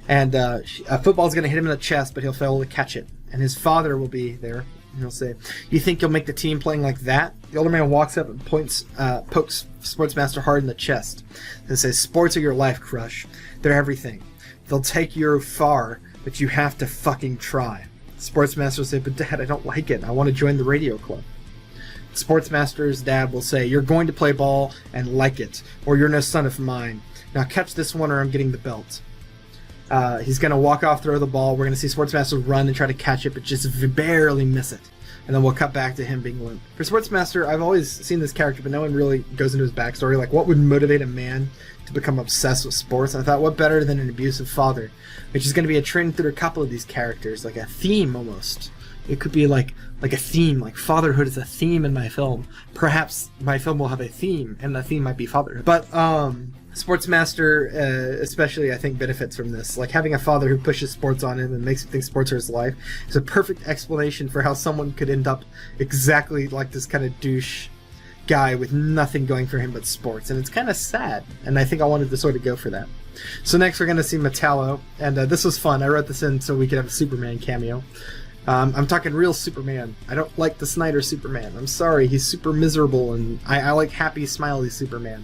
S2: And a football's going to hit him in the chest, but he'll fail to catch it. And his father will be there. And he'll say, "You think you'll make the team playing like that?" The older man walks up and pokes Sportsmaster hard in the chest. And says, "Sports are your life, Crush. They're everything. They'll take you far, but you have to fucking try." Sportsmaster will say, "But Dad, I don't like it. I want to join the radio club." Sportsmaster's dad will say, "You're going to play ball and like it, or you're no son of mine. Now catch this one or I'm getting the belt." He's going to walk off, throw the ball. We're going to see Sportsmaster run and try to catch it, but just barely miss it. And then we'll cut back to him being limp. For Sportsmaster, I've always seen this character, but no one really goes into his backstory. Like, what would motivate a man to become obsessed with sports? And I thought, what better than an abusive father? Which is going to be a trend through a couple of these characters, like a theme almost. It could be like a theme, like fatherhood is a theme in my film. Perhaps my film will have a theme, and the theme might be fatherhood. But, Sportsmaster, especially, I think, benefits from this. Like, having a father who pushes sports on him and makes him think sports are his life is a perfect explanation for how someone could end up exactly like this kind of douche guy with nothing going for him but sports. And it's kind of sad, and I think I wanted to sort of go for that. So next we're going to see Metallo, and this was fun. I wrote this in so we could have a Superman cameo. I'm talking real Superman. I don't like the Snyder Superman. I'm sorry, he's super miserable, and I like happy, smiley Superman.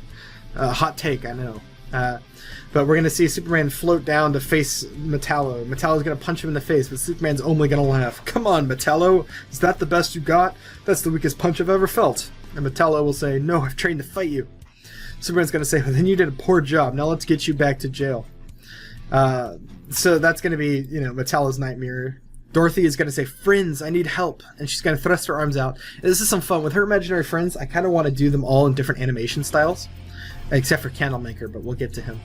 S2: Hot take, I know. But we're going to see Superman float down to face Metallo. Metallo's going to punch him in the face, but Superman's only going to laugh. "Come on, Metallo. Is that the best you got? That's the weakest punch I've ever felt." And Metallo will say, "No, I've trained to fight you." Superman's going to say, "Well, then you did a poor job. Now let's get you back to jail." So that's going to be, Metallo's nightmare. Dorothy is going to say, "Friends, I need help." And she's going to thrust her arms out. And this is some fun. With her imaginary friends, I kind of want to do them all in different animation styles. Except for Candlemaker, but we'll get to him.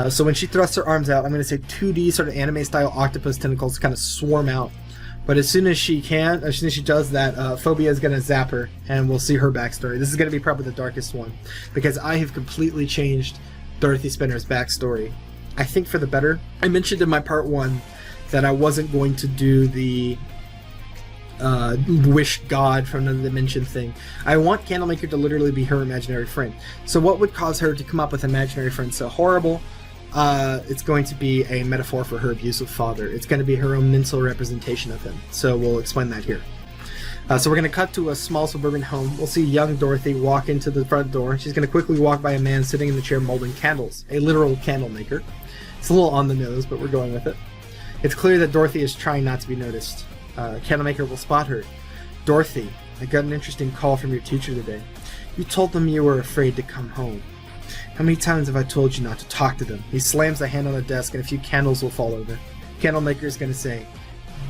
S2: So when she thrusts her arms out, I'm going to say 2D sort of anime-style octopus tentacles kind of swarm out. But as soon as she does that, Phobia is going to zap her, and we'll see her backstory. This is going to be probably the darkest one, because I have completely changed Dorothy Spinner's backstory. I think for the better. I mentioned in my part 1 that I wasn't going to do the wish God from the dimension thing. I want Candlemaker to literally be her imaginary friend. So what would cause her to come up with imaginary friends so horrible? It's going to be a metaphor for her abusive father. It's going to be her own mental representation of him. So we'll explain that here. So we're going to cut to a small suburban home. We'll see young Dorothy walk into the front door. She's going to quickly walk by a man sitting in the chair molding candles. A literal candle maker. It's a little on the nose, but we're going with it. It's clear that Dorothy is trying not to be noticed. Candlemaker will spot her. "Dorothy, I got an interesting call from your teacher today. You told them you were afraid to come home. How many times have I told you not to talk to them?" He slams a hand on the desk and a few candles will fall over. Candlemaker is going to say,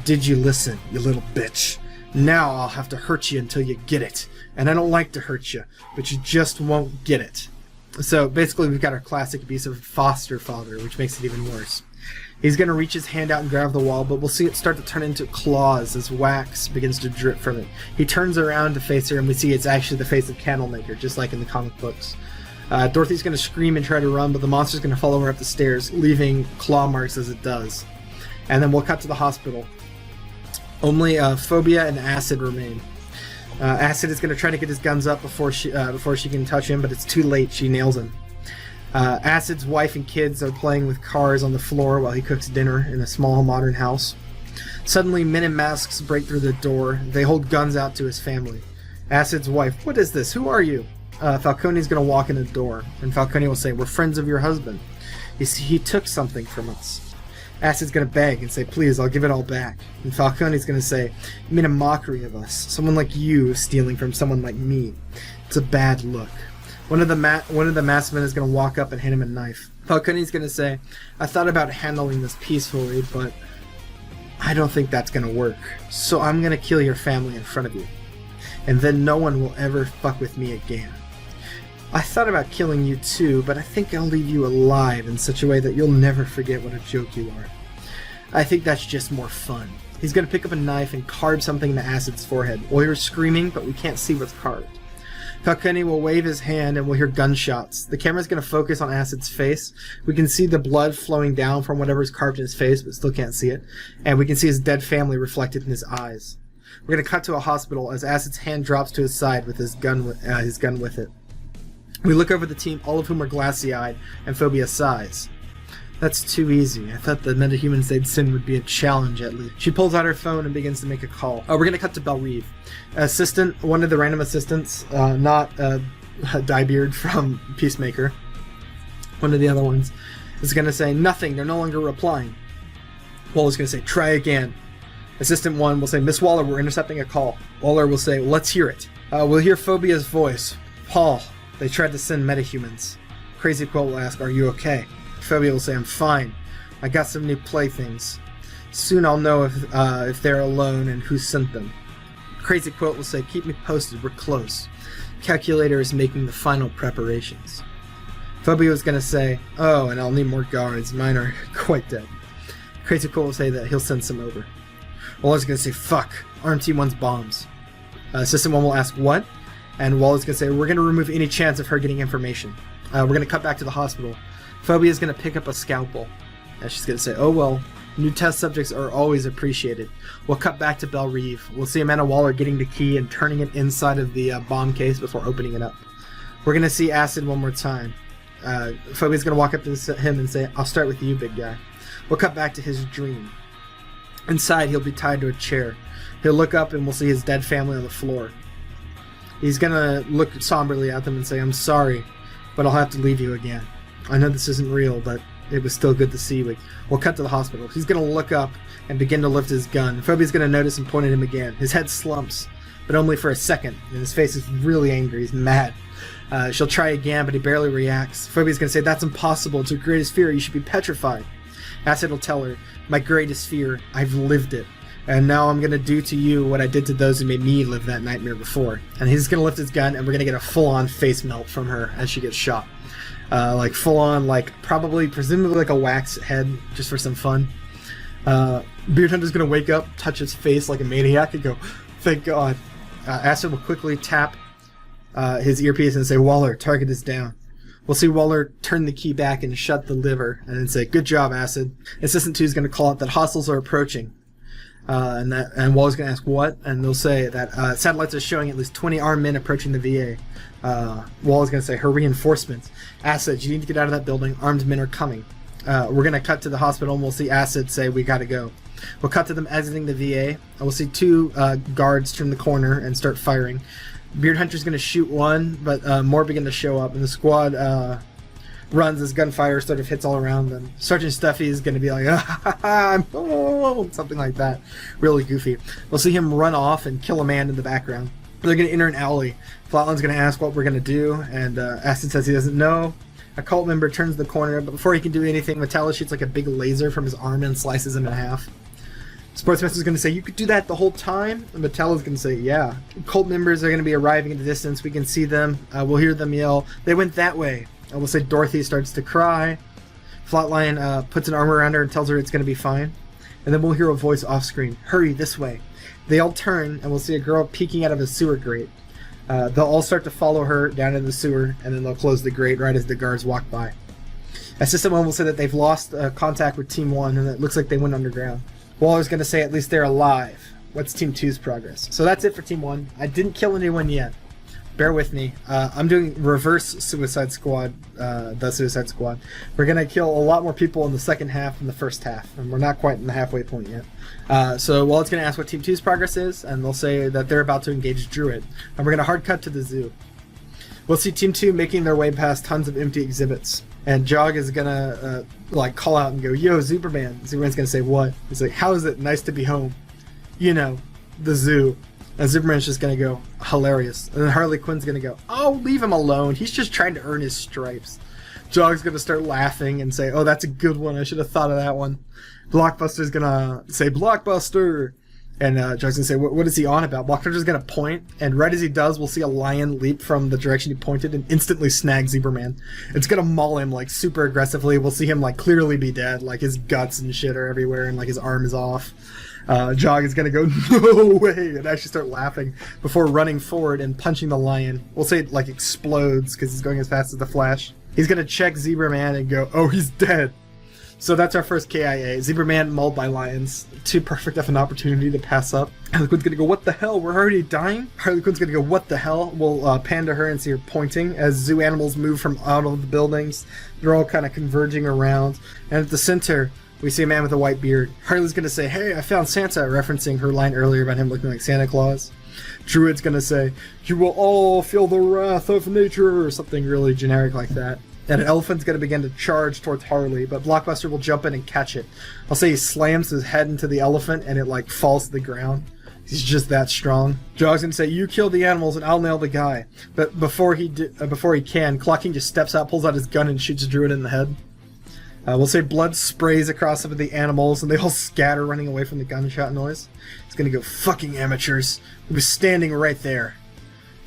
S2: "Did you listen, you little bitch? Now I'll have to hurt you until you get it. And I don't like to hurt you, but you just won't get it." So basically we've got our classic abusive foster father, which makes it even worse. He's going to reach his hand out and grab the wall, but we'll see it start to turn into claws as wax begins to drip from it. He turns around to face her, and we see it's actually the face of Candlemaker, just like in the comic books. Dorothy's going to scream and try to run, but the monster's going to follow her up the stairs, leaving claw marks as it does. And then we'll cut to the hospital. Only Phobia and Acid remain. Acid is going to try to get his guns up before she can touch him, but it's too late. She nails him. Acid's wife and kids are playing with cars on the floor while he cooks dinner in a small modern house. Suddenly, men in masks break through the door. They hold guns out to his family. Acid's wife, "What is this? Who are you?" Falcone's going to walk in the door, and Falcone will say, "We're friends of your husband. You see, he took something from us." Acid's going to beg and say, "Please, I'll give it all back." And Falcone's going to say, "You made a mockery of us. Someone like you stealing from someone like me. It's a bad look." One of the masked men is going to walk up and hand him a knife. Falcone's going to say, "I thought about handling this peacefully, but I don't think that's going to work. So I'm going to kill your family in front of you. And then no one will ever fuck with me again." I thought about killing you too, but I think I'll leave you alive in such a way that you'll never forget what a joke you are. I think that's just more fun. He's going to pick up a knife and carve something into Acid's forehead. We'll hear screaming, but we can't see what's carved. Falcone will wave his hand and we'll hear gunshots. The camera's going to focus on Acid's face. We can see the blood flowing down from whatever's carved in his face, but still can't see it. And we can see his dead family reflected in his eyes. We're going to cut to a hospital as Acid's hand drops to his side with his gun with it. We look over the team, all of whom are glassy-eyed and phobia sighs. That's too easy. I thought the metahumans they'd send would be a challenge at least. She pulls out her phone and begins to make a call. We're going to cut to Belle Reeve. Assistant, one of the random assistants, not Diebeard from Peacemaker, one of the other ones, is going to say, nothing, they're no longer replying. Waller's going to say, try again. Assistant 1 will say, Miss Waller, we're intercepting a call. Waller will say, let's hear it. We'll hear Phobia's voice. Paul, they tried to send metahumans. Crazy Quill will ask, are you okay? Phobia will say, I'm fine. I got some new playthings. Soon I'll know if they're alone and who sent them. Crazy Quilt will say, keep me posted, we're close. Calculator is making the final preparations. Phobia was going to say, oh, and I'll need more guards. Mine are quite dead. Crazy Quilt will say that he'll send some over. Waller's going to say, fuck, RMT-1's bombs. System 1 will ask, what? And Waller's going to say, we're going to remove any chance of her getting information. We're going to cut back to the hospital. Phobia's going to pick up a scalpel. And she's going to say, oh well, new test subjects are always appreciated. We'll cut back to Belle Reeve. We'll see Amanda Waller getting the key and turning it inside of the bomb case before opening it up. We're going to see Acid one more time. Phobia's going to walk up to him and say, I'll start with you, big guy. We'll cut back to his dream. Inside, he'll be tied to a chair. He'll look up and we'll see his dead family on the floor. He's going to look somberly at them and say, I'm sorry, but I'll have to leave you again. I know this isn't real, but it was still good to see you. We'll cut to the hospital. He's going to look up and begin to lift his gun. Phobia's going to notice and point at him again. His head slumps, but only for a second, and his face is really angry. He's mad. She'll try again, but he barely reacts. Phobia's going to say, that's impossible. It's your greatest fear. You should be petrified. Acid will tell her, my greatest fear, I've lived it. And now I'm going to do to you what I did to those who made me live that nightmare before. And he's going to lift his gun, and we're going to get a full-on face melt from her as she gets shot. Like full-on, like presumably like a wax head, just for some fun. Beard Hunter's going to wake up, touch his face like a maniac, and go, thank God. Acid will quickly tap his earpiece and say, Waller, target is down. We'll see Waller turn the key back and shut the lever, and then say, good job, Acid. Assistant 2 is going to call out that hostiles are approaching. And Waller's going to ask what, and they'll say that satellites are showing at least 20 armed men approaching the VA. Waller's going to say, her reinforcements. Acid, you need to get out of that building. Armed men are coming. We're going to cut to the hospital, and we'll see Acid say, we got to go. We'll cut to them exiting the VA, and we'll see 2 guards turn the corner and start firing. Beard Hunter's going to shoot one, but more begin to show up, and the squad runs as gunfire sort of hits all around them. Sergeant Stuffy is going to be like, something like that. Really goofy. We'll see him run off and kill a man in the background. They're going to enter an alley. Flatland's going to ask what we're going to do, and Acid says he doesn't know. A cult member turns the corner, but before he can do anything, Metallo shoots like a big laser from his arm and slices him in half. Sportsmaster's going to say, you could do that the whole time? And Metallo's going to say, yeah. Cult members are going to be arriving in the distance. We can see them. We'll hear them yell, they went that way. I will say Dorothy starts to cry. Flatline puts an arm around her and tells her it's going to be fine. And then we'll hear a voice off screen, hurry, this way. They all turn, and we'll see a girl peeking out of a sewer grate. They'll all start to follow her down into the sewer, and then they'll close the grate right as the guards walk by. Assistant 1 will say that they've lost contact with Team 1, and it looks like they went underground. Waller's going to say at least they're alive. What's Team 2's progress? So that's it for Team 1. I didn't kill anyone yet. Bear with me. I'm doing reverse Suicide Squad, the Suicide Squad. We're going to kill a lot more people in the second half than the first half, and we're not quite in the halfway point yet. So Wallet's going to ask what Team 2's progress is, and they'll say that they're about to engage Druid. And we're going to hard cut to the zoo. We'll see Team 2 making their way past tons of empty exhibits. And Jog is going to call out and go, yo, Superman. Superman's going to say, what? He's like, how is it nice to be home? You know, the zoo. And Superman's just going to go, hilarious. And then Harley Quinn's going to go, oh, leave him alone. He's just trying to earn his stripes. Jog's going to start laughing and say, oh, that's a good one. I should have thought of that one. Blockbuster's going to say, Blockbuster. And Jug's gonna say, what is he on about? Blockdodger's just gonna point, and right as he does, we'll see a lion leap from the direction he pointed and instantly snag Zebraman. It's gonna maul him, like, super aggressively. We'll see him, like, clearly be dead. Like, his guts and shit are everywhere, and, like, his arm is off. Jog is gonna go, no way, and actually start laughing before running forward and punching the lion. We'll say it, like, explodes, because he's going as fast as the Flash. He's gonna check Zebraman and go, oh, he's dead. So that's our first KIA. Zebraman mauled by lions. Too perfect of an opportunity to pass up. Harley Quinn's gonna go, what the hell? We're already dying? Harley Quinn's gonna go, what the hell? We'll pan to her and see her pointing as zoo animals move from out of the buildings. They're all kind of converging around. And at the center, we see a man with a white beard. Harley's gonna say, hey, I found Santa, referencing her line earlier about him looking like Santa Claus. Druid's gonna say, you will all feel the wrath of nature, or something really generic like that. And an elephant's going to begin to charge towards Harley, but Blockbuster will jump in and catch it. I'll say he slams his head into the elephant, and it, like, falls to the ground. He's just that strong. Jog's going to say, you kill the animals, and I'll nail the guy. But before he can, Clocking just steps out, pulls out his gun, and shoots Druid in the head. We'll say blood sprays across some of the animals, and they all scatter, running away from the gunshot noise. He's going to go, fucking amateurs. He was standing right there.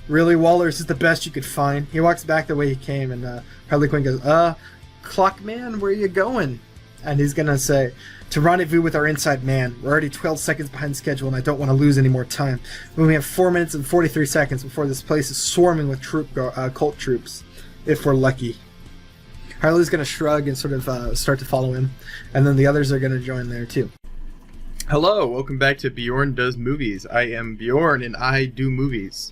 S2: Really, Waller, is this the best you could find? He walks back the way he came, and Harley Quinn goes, Clockman, where are you going? And he's gonna say, to rendezvous with our inside man. We're already 12 seconds behind schedule, and I don't want to lose any more time. We only have 4 minutes and 43 seconds before this place is swarming with cult troops, if we're lucky. Harley's gonna shrug and sort of start to follow him, and then the others are gonna join there too.
S3: Hello, welcome back to Bjorn Does Movies. I am Bjorn, and I do movies.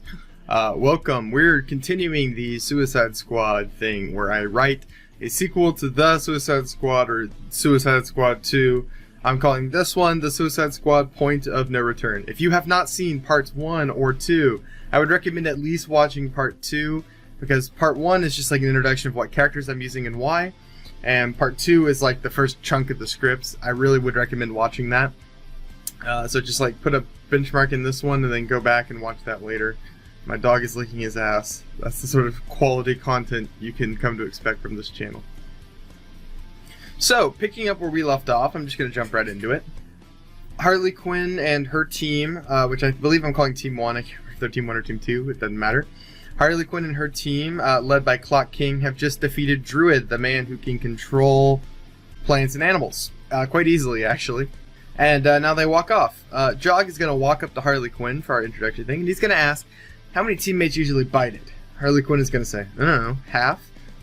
S3: Welcome. We're continuing the Suicide Squad thing where I write a sequel to The Suicide Squad or Suicide Squad 2. I'm calling this one The Suicide Squad Point of No Return. If you have not seen parts 1 or 2, I would recommend at least watching part 2 because part 1 is just like an introduction of what characters I'm using and why, and part 2 is like the first chunk of the scripts. I really would recommend watching that. So just like put a benchmark in this one and then go back and watch that later. My dog is licking his ass. That's the sort of quality content you can come to expect from this channel. So, picking up where we left off, I'm just going to jump right into it. Harley Quinn and her team, which I believe I'm calling Team 1, I can't remember if they're Team 1 or Team 2, it doesn't matter. Harley Quinn and her team, led by Clock King, have just defeated Druid, the man who can control plants and animals. Quite easily, actually. And now they walk off. Jog is going to walk up to Harley Quinn for our introductory thing, and he's going to ask, how many teammates usually bite it? Harley Quinn is going to say, I don't know, half.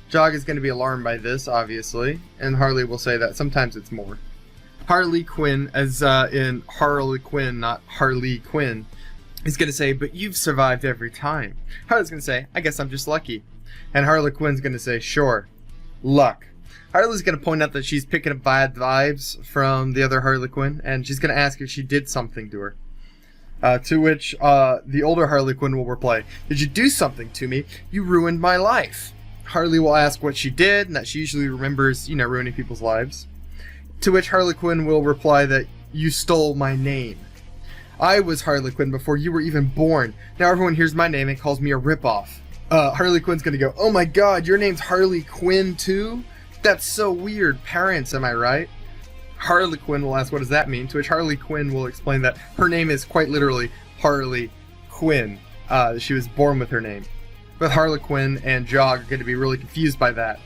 S3: Jog is going to be alarmed by this, obviously, and Harley will say that sometimes it's more. Harley Quinn, as in Harley Quinn, not Harley Quinn, is going to say, but you've survived every time. Harley's going to say, I guess I'm just lucky. And Harley Quinn's going to say, sure, luck. Harley's going to point out that she's picking up bad vibes from the other Harley Quinn, and she's going to ask if she did something to her. To which the older Harley Quinn will reply, did you do something to me? You ruined my life. Harley will ask what she did, and that she usually remembers, ruining people's lives. To which Harley Quinn will reply that you stole my name. I was Harley Quinn before you were even born. Now everyone hears my name and calls me a ripoff. Harley Quinn's gonna go, oh my god, your name's Harley Quinn too? That's so weird. Parents, am I right? Harley Quinn will ask, what does that mean? To which Harley Quinn will explain that her name is quite literally Harley Quinn. She was born with her name. But Harley Quinn and Jog are going to be really confused by that.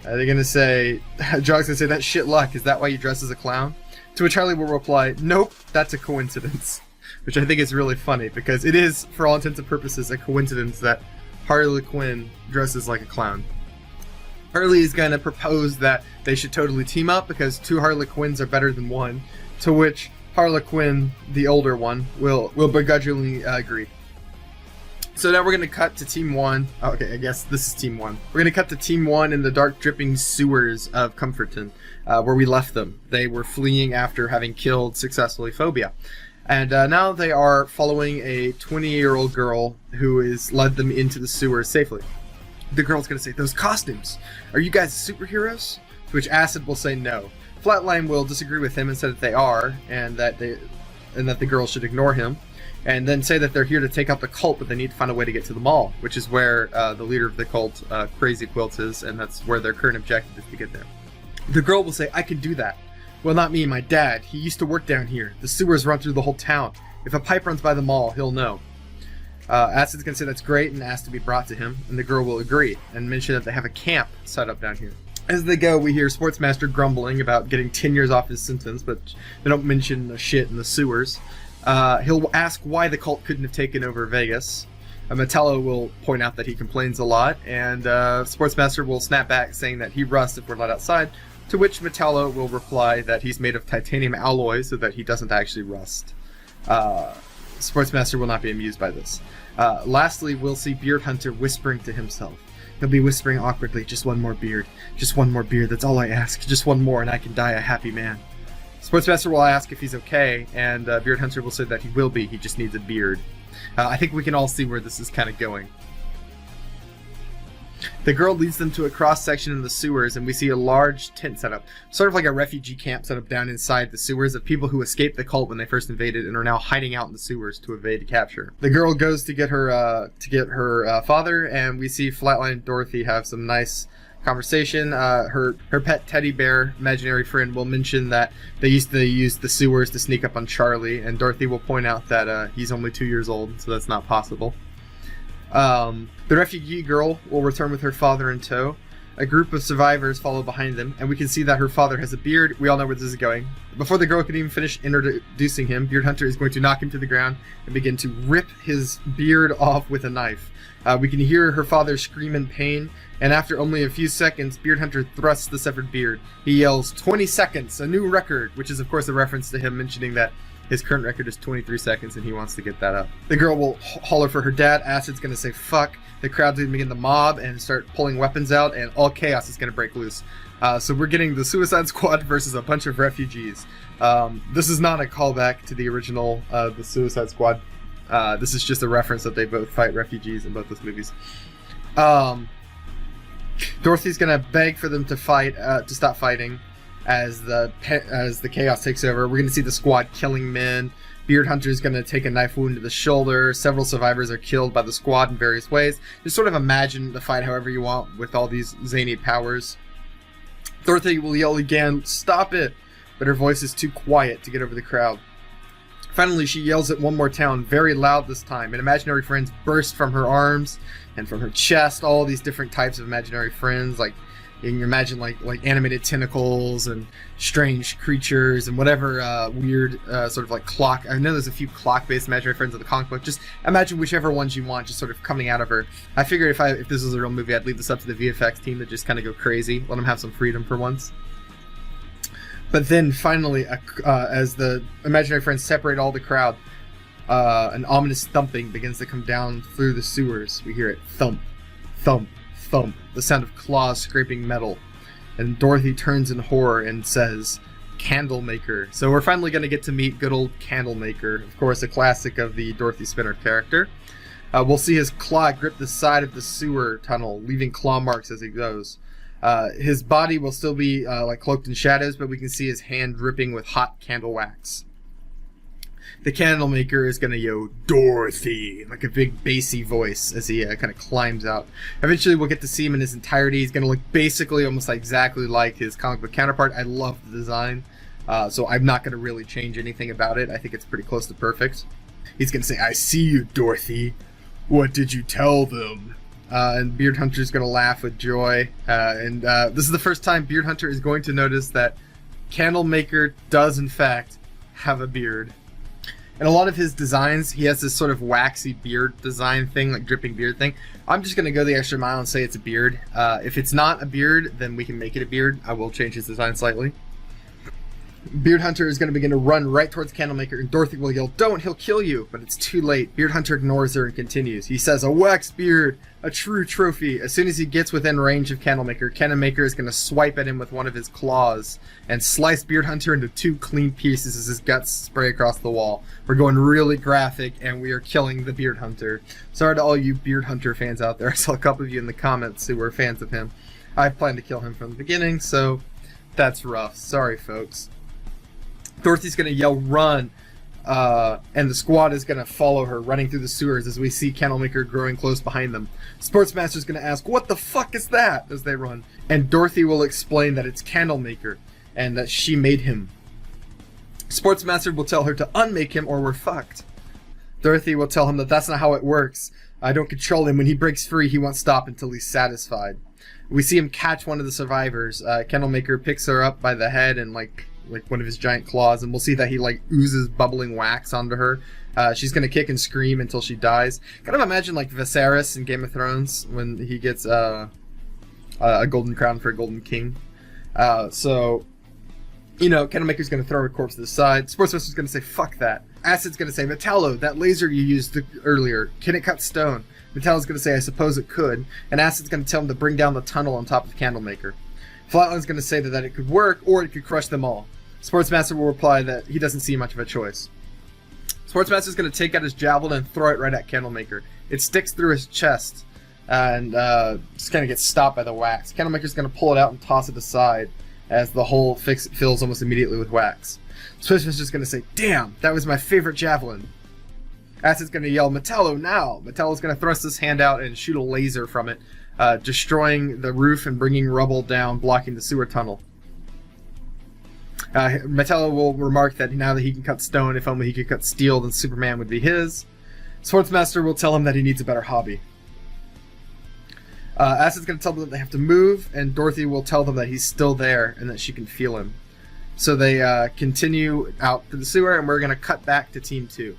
S3: They're going to say, Jog's going to say, that's shit luck. Is that why you dress as a clown? To which Harley will reply, nope, that's a coincidence. Which I think is really funny because it is, for all intents and purposes, a coincidence that Harley Quinn dresses like a clown. Harley is going to propose that they should totally team up because 2 Harley Quinns are better than 1, to which Harley Quinn, the older one, will begrudgingly agree. So now we're going to cut to Team 1. Okay, I guess this is Team 1. We're going to cut to Team 1 in the dark dripping sewers of Comforton, where we left them. They were fleeing after having killed successfully Phobia. And now they are following a 20-year-old girl who has led them into the sewers safely. The girl's going to say, those costumes, are you guys superheroes? To which Acid will say no. Flatline will disagree with him and say that they are, and that the girl should ignore him, and then say that they're here to take out the cult, but they need to find a way to get to the mall, which is where the leader of the cult, Crazy Quilt, is, and that's where their current objective is to get there. The girl will say, I can do that. Well, not me, my dad. He used to work down here. The sewers run through the whole town. If a pipe runs by the mall, he'll know. Acid's going to say that's great and ask to be brought to him, and the girl will agree and mention that they have a camp set up down here. As they go, we hear Sportsmaster grumbling about getting 10 years off his sentence, but they don't mention the shit in the sewers. He'll ask why the cult couldn't have taken over Vegas. Metallo will point out that he complains a lot, and Sportsmaster will snap back saying that he rusts if we're let outside, to which Metallo will reply that he's made of titanium alloy so that he doesn't actually rust. Sportsmaster will not be amused by this. Lastly, we'll see Beard Hunter whispering to himself. He'll be whispering awkwardly, just one more beard. Just one more beard, that's all I ask. Just one more and I can die a happy man. Sportsmaster will ask if he's okay, and Beard Hunter will say that he will be, he just needs a beard. I think we can all see where this is kind of going. The girl leads them to a cross-section in the sewers, and we see a large tent set up, sort of like a refugee camp set up down inside the sewers of people who escaped the cult when they first invaded and are now hiding out in the sewers to evade capture. The girl goes to get her father, and we see Flatline Dorothy have some nice conversation. Her pet teddy bear imaginary friend will mention that they used to use the sewers to sneak up on Charlie, and Dorothy will point out that he's only 2 years old, so that's not possible. The refugee girl will return with her father in tow. A group of survivors follow behind them, and we can see that her father has a beard. We all know where this is going. Before the girl can even finish introducing him, Beard Hunter is going to knock him to the ground and begin to rip his beard off with a knife. We can hear her father scream in pain, and after only a few seconds, Beard Hunter thrusts the severed beard. He yells, 20 seconds, a new record, which is of course a reference to him mentioning that his current record is 23 seconds and he wants to get that up. The girl will holler for her dad. Acid's going to say fuck. The crowd's going to begin to mob and start pulling weapons out, and all chaos is going to break loose. So we're getting the Suicide Squad versus a bunch of refugees. This is not a callback to the original The Suicide Squad. This is just a reference that they both fight refugees in both those movies. Dorothy's going to beg for them to fight, to stop fighting. As the chaos takes over, we're going to see the squad killing men. Beard Hunter is going to take a knife wound to the shoulder. Several survivors are killed by the squad in various ways. Just sort of imagine the fight however you want with all these zany powers. Dorothy will yell again, "Stop it!" but her voice is too quiet to get over the crowd. Finally, she yells it one more time, very loud this time, and imaginary friends burst from her arms and from her chest. All these different types of imaginary friends, like you can imagine like animated tentacles and strange creatures and whatever weird sort of like clock. I know there's a few clock-based imaginary friends of the comic book. Just imagine whichever ones you want, just sort of coming out of her. I figured if this was a real movie, I'd leave this up to the VFX team to just kind of go crazy, let them have some freedom for once. But then finally, as the imaginary friends separate all the crowd, an ominous thumping begins to come down through the sewers. We hear it thump, thump, thump, the sound of claws scraping metal, and Dorothy turns in horror and says, "Candlemaker." So we're finally going to get to meet good old Candlemaker, of course a classic of the Dorothy Spinner character. We'll see his claw grip the side of the sewer tunnel, leaving claw marks as he goes. His body will still be like cloaked in shadows, but we can see his hand dripping with hot candle wax. The Candlemaker is going to yell, "Dorothy," like a big bassy voice as he kind of climbs out. Eventually we'll get to see him in his entirety. He's going to look basically almost like exactly like his comic book counterpart. I love the design, so I'm not going to really change anything about it. I think it's pretty close to perfect. He's going to say, "I see you, Dorothy. What did you tell them?" And Beard Hunter's going to laugh with joy. This is the first time Beard Hunter is going to notice that Candlemaker does in fact have a beard. In a lot of his designs, he has this sort of waxy beard design thing, like dripping beard thing. I'm just going to go the extra mile and say it's a beard. If it's not a beard, then we can make it a beard. I will change his design slightly. Beard Hunter is going to begin to run right towards Candlemaker, and Dorothy will yell, "Don't, he'll kill you!" But it's too late. Beard Hunter ignores her and continues. He says, "A wax beard, a true trophy." As soon as he gets within range of Candlemaker, Candlemaker is going to swipe at him with one of his claws and slice Beard Hunter into 2 clean pieces as his guts spray across the wall. We're going really graphic, and we are killing the Beard Hunter. Sorry to all you Beard Hunter fans out there. I saw a couple of you in the comments who were fans of him. I planned to kill him from the beginning, so that's rough. Sorry, folks. Dorothy's going to yell, "Run!" And the squad is going to follow her, running through the sewers as we see Candlemaker growing close behind them. Sportsmaster's going to ask, "What the fuck is that?" as they run. And Dorothy will explain that it's Candlemaker, and that she made him. Sportsmaster will tell her to unmake him or we're fucked. Dorothy will tell him that that's not how it works. I don't control him. When he breaks free, he won't stop until he's satisfied. We see him catch one of the survivors. Candlemaker picks her up by the head and like one of his giant claws, and we'll see that he like oozes bubbling wax onto her. She's gonna kick and scream until she dies. Kind of imagine like Viserys in Game of Thrones when he gets a golden crown for a golden king. So, you know, Candlemaker's gonna throw her corpse to the side. Sportsmaster's gonna say, fuck that. Acid's gonna say, Metallo, that laser you used earlier, can it cut stone? Metallo's gonna say, I suppose it could. And Acid's gonna tell him to bring down the tunnel on top of Candlemaker. Flatline's gonna say that it could work, or it could crush them all. Sportsmaster will reply that he doesn't see much of a choice. Sportsmaster's gonna take out his javelin and throw it right at Candlemaker. It sticks through his chest, and just kind of gets stopped by the wax. Candlemaker's gonna pull it out and toss it aside, as the hole fills almost immediately with wax. Sportsmaster's gonna say, damn, that was my favorite javelin. Acid's gonna yell, Metallo, now! Metallo's gonna thrust his hand out and shoot a laser from it, destroying the roof and bringing rubble down, blocking the sewer tunnel. Metallo will remark that now that he can cut stone, if only he could cut steel, then Superman would be his. Sportsmaster will tell him that he needs a better hobby. Acid's going to tell them that they have to move, and Dorothy will tell them that he's still there and that she can feel him. So they continue out to the sewer, and we're going to cut back to Team 2.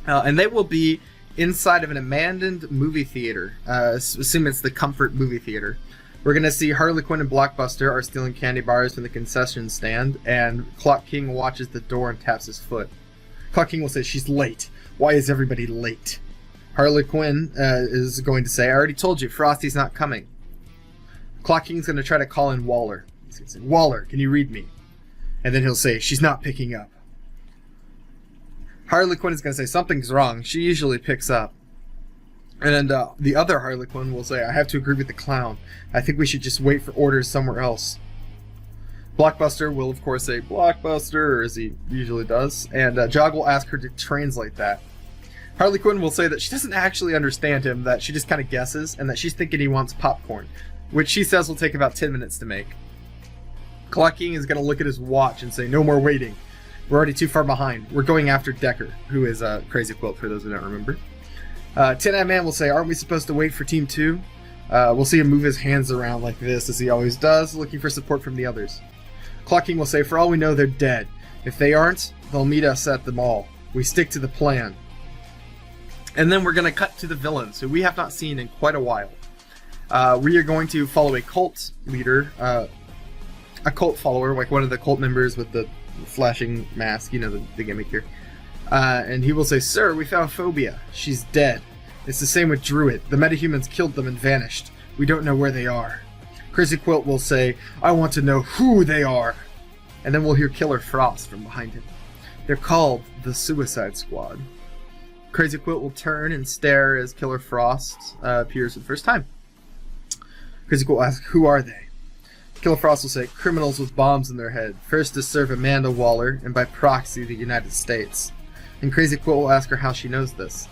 S3: And they will be inside of an abandoned movie theater. Assume it's the Comfort Movie Theater. We're going to see Harley Quinn and Blockbuster are stealing candy bars from the concession stand, and Clock King watches the door and taps his foot. Clock King will say, she's late. Why is everybody late? Harley Quinn is going to say, I already told you, Frosty's not coming. Clock King's going to try to call in Waller. He's going to say, Waller, can you read me? And then he'll say, she's not picking up. Harley Quinn is going to say, something's wrong. She usually picks up. And then the other Harley Quinn will say, I have to agree with the clown. I think we should just wait for orders somewhere else. Blockbuster will, of course, say, Blockbuster, as he usually does. And Jog will ask her to translate that. Harley Quinn will say that she doesn't actually understand him, that she just kind of guesses, and that she's thinking he wants popcorn, which she says will take about 10 minutes to make. Clock King is going to look at his watch and say, no more waiting. We're already too far behind. We're going after Decker, who is Crazy Quilt, for those who don't remember. Tin-Eye Man will say, aren't we supposed to wait for Team 2? We'll see him move his hands around like this, as he always does, looking for support from the others. Clock King will say, for all we know, they're dead. If they aren't, they'll meet us at the mall. We stick to the plan. And then we're going to cut to the villains, who we have not seen in quite a while. We are going to follow a cult leader, a cult follower, like one of the cult members with the flashing mask, you know, the gimmick here. And he will say, sir, we found Phobia. She's dead. It's the same with Druid. The metahumans killed them and vanished. We don't know where they are. Crazy Quilt will say, I want to know who they are. And then we'll hear Killer Frost from behind him. They're called the Suicide Squad. Crazy Quilt will turn and stare as Killer Frost appears for the first time. Crazy Quilt will ask, who are they? Killer Frost will say, criminals with bombs in their head, first to serve Amanda Waller, and by proxy the United States. And Crazy Quilt will ask her how she knows this.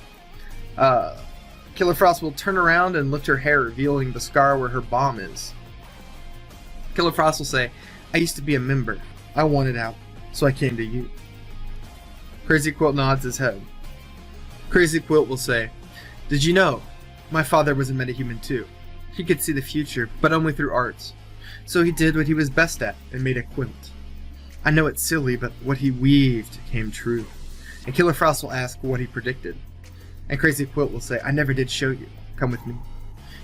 S3: Killer Frost will turn around and lift her hair, revealing the scar where her bomb is. Killer Frost will say, I used to be a member. I wanted out, so I came to you. Crazy Quilt nods his head. Crazy Quilt will say, did you know? My father was a metahuman too. He could see the future, but only through arts. So he did what he was best at and made a quilt. I know it's silly, but what he weaved came true. And Killer Frost will ask what he predicted. And Crazy Quilt will say, I never did show you. Come with me.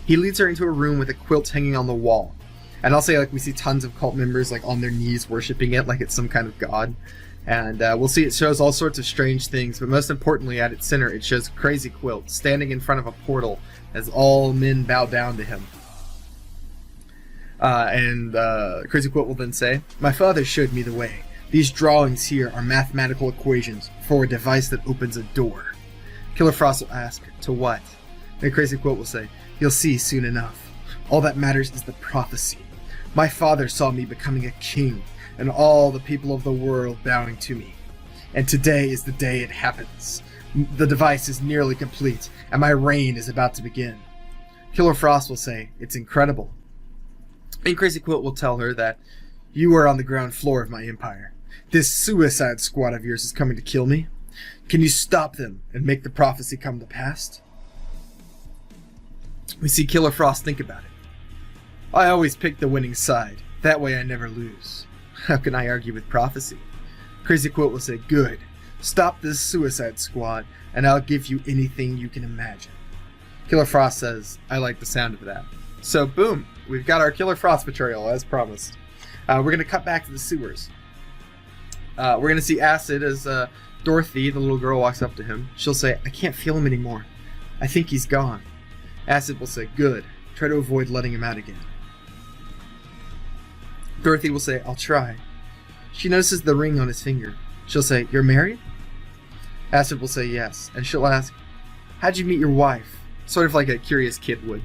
S3: He leads her into a room with a quilt hanging on the wall. And I'll say, like, we see tons of cult members, like, on their knees worshipping it like it's some kind of god. And we'll see it shows all sorts of strange things, but most importantly, at its center, it shows Crazy Quilt standing in front of a portal as all men bow down to him. Crazy Quilt will then say, my father showed me the way. These drawings here are mathematical equations for a device that opens a door. Killer Frost will ask, to what? And Crazy Quilt will say, you'll see soon enough. All that matters is the prophecy. My father saw me becoming a king, and all the people of the world bowing to me. And today is the day it happens. The device is nearly complete, and my reign is about to begin. Killer Frost will say, it's incredible. And Crazy Quilt will tell her that you are on the ground floor of my empire. This Suicide Squad of yours is coming to kill me. Can you stop them and make the prophecy come to pass? We see Killer Frost think about it. I always pick the winning side. That way I never lose. How can I argue with prophecy? Crazy Quilt will say, good. Stop this Suicide Squad, and I'll give you anything you can imagine. Killer Frost says, I like the sound of that. So boom, we've got our Killer Frost betrayal, as promised. We're going to cut back to the sewers. We're going to see Acid as Dorothy, the little girl, walks up to him. She'll say, I can't feel him anymore. I think he's gone. Acid will say, good. Try to avoid letting him out again. Dorothy will say, I'll try. She notices the ring on his finger. She'll say, you're married? Acid will say yes, and she'll ask, how'd you meet your wife? Sort of like a curious kid would.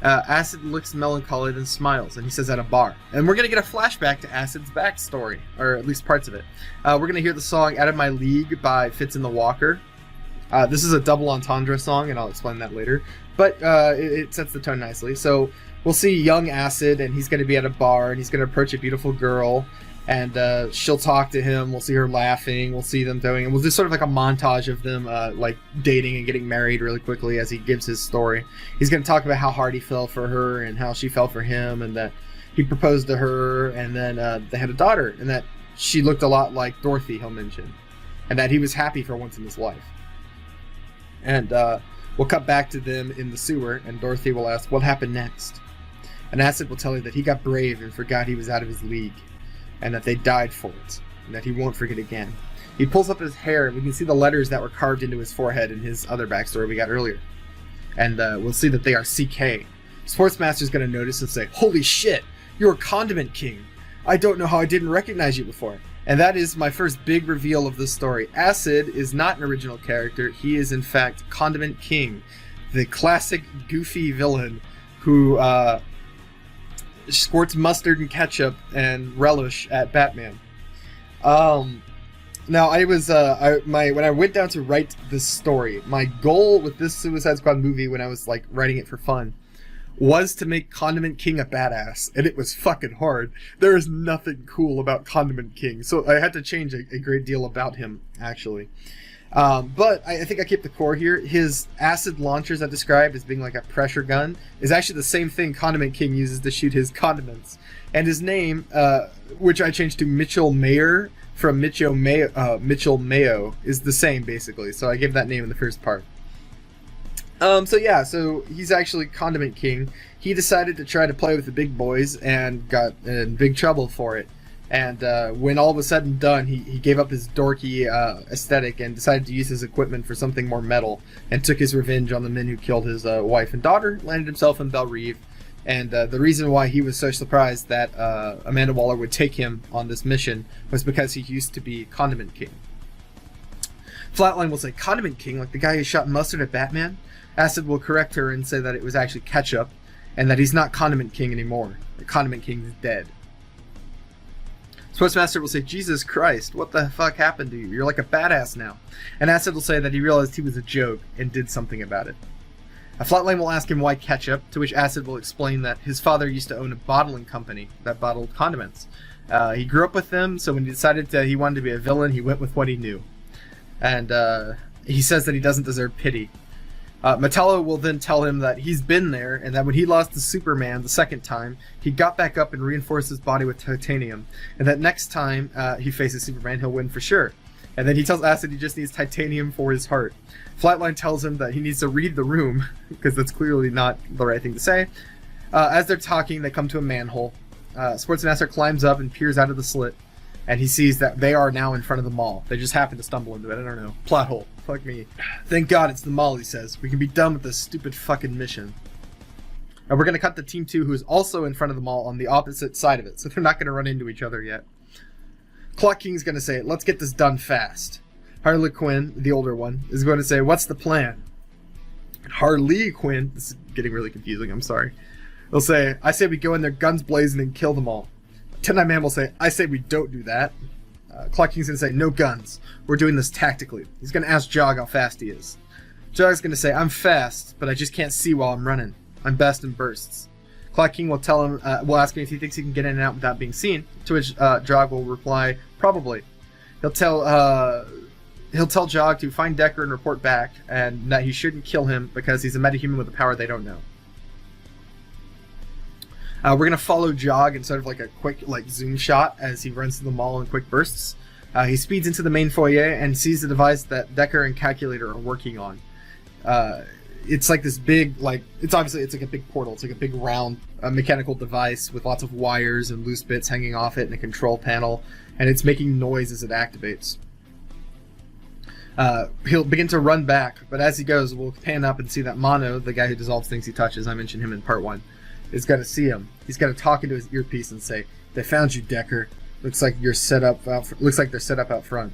S3: Acid looks melancholy, then smiles, and he says at a bar. And we're going to get a flashback to Acid's backstory, or at least parts of it. We're going to hear the song Out of My League by Fitz and the Walker. This is a double entendre song, and I'll explain that later. But it sets the tone nicely. So we'll see young Acid, and he's going to be at a bar, and he's going to approach a beautiful girl, and she'll talk to him. We'll see her laughing. We'll see them doing, and we'll do sort of like a montage of them like dating and getting married really quickly as he gives his story. He's going to talk about how hard he fell for her and how she fell for him, and that he proposed to her, and then they had a daughter, and that she looked a lot like Dorothy, he'll mention, and that he was happy for once in his life. And we'll cut back to them in the sewer, and Dorothy will ask, what happened next? And Acid will tell you that he got brave and forgot he was out of his league, and that they died for it, and that he won't forget again. He pulls up his hair, and we can see the letters that were carved into his forehead in his other backstory we got earlier. And we'll see that they are CK. Sportsmaster's going to notice and say, holy shit, you're a Condiment King. I don't know how I didn't recognize you before. And that is my first big reveal of this story. Acid is not an original character. He is, in fact, Condiment King, the classic goofy villain who squirts mustard and ketchup and relish at Batman. Now, I was when I went down to write this story, my goal with this Suicide Squad movie, when I was like writing it for fun, was to make Condiment King a badass, and it was fucking hard. There is nothing cool about Condiment King, so I had to change a great deal about him, actually. But I think I kept the core here. His acid launchers I described as being like a pressure gun is actually the same thing Condiment King uses to shoot his condiments. And his name, which I changed to Mitchell Mayer from Mitchell Mayo, is the same, basically. So I gave that name in the first part. So he's actually Condiment King. He decided to try to play with the big boys and got in big trouble for it. And when all was said and done, he gave up his dorky aesthetic and decided to use his equipment for something more metal, and took his revenge on the men who killed his wife and daughter, landed himself in Belle Reve. And the reason why he was so surprised that Amanda Waller would take him on this mission was because he used to be Condiment King. Flatline will say, Condiment King, like the guy who shot mustard at Batman? Acid will correct her and say that it was actually ketchup, and that he's not Condiment King anymore. The Condiment King is dead. Sportsmaster will say, Jesus Christ, what the fuck happened to you? You're like a badass now. And Acid will say that he realized he was a joke and did something about it. A Flatline will ask him why ketchup, to which Acid will explain that his father used to own a bottling company that bottled condiments. He grew up with them, so when he decided he wanted to be a villain, he went with what he knew. And he says that he doesn't deserve pity. Metallo will then tell him that he's been there, and that when he lost to Superman the second time, he got back up and reinforced his body with titanium, and that next time he faces Superman, he'll win for sure. And then he tells Acid he just needs titanium for his heart. Flatline tells him that he needs to read the room, because that's clearly not the right thing to say. As they're talking, they come to a manhole. Sportsmaster climbs up and peers out of the slit, and he sees that they are now in front of the mall. They just happen to stumble into it, I don't know. Plot hole. Fuck me. Thank God it's the mall, he says. We can be done with this stupid fucking mission. And we're going to cut to Team 2, who is also in front of the mall on the opposite side of it, so they're not going to run into each other yet. Clock King's going to say, let's get this done fast. Harley Quinn, the older one, is going to say, what's the plan? And Harley Quinn, this is getting really confusing, I'm sorry. They'll say, I say we go in there guns blazing and kill them all. Ten Eye Man will say, I say we don't do that. Clock King's going to say, no guns. We're doing this tactically. He's going to ask Jog how fast he is. Jog's going to say, I'm fast, but I just can't see while I'm running. I'm best in bursts. Clock King will tell him, will ask him if he thinks he can get in and out without being seen, to which Jog will reply, probably. He'll tell he'll tell Jog to find Decker and report back, and that he shouldn't kill him because he's a metahuman with a power they don't know. We're going to follow Jog in sort of like a quick zoom shot as he runs through the mall in quick bursts. He speeds into the main foyer and sees the device that Decker and Calculator are working on. It's like this big, it's like a big portal. It's like a big round mechanical device with lots of wires and loose bits hanging off it and a control panel, and it's making noise as it activates. He'll begin to run back, but as he goes, we'll pan up and see that Mono, the guy who dissolves things he touches, I mentioned him in part 1, is going to see him. He's going to talk into his earpiece and say, "They found you, Decker. Looks like they're set up out front."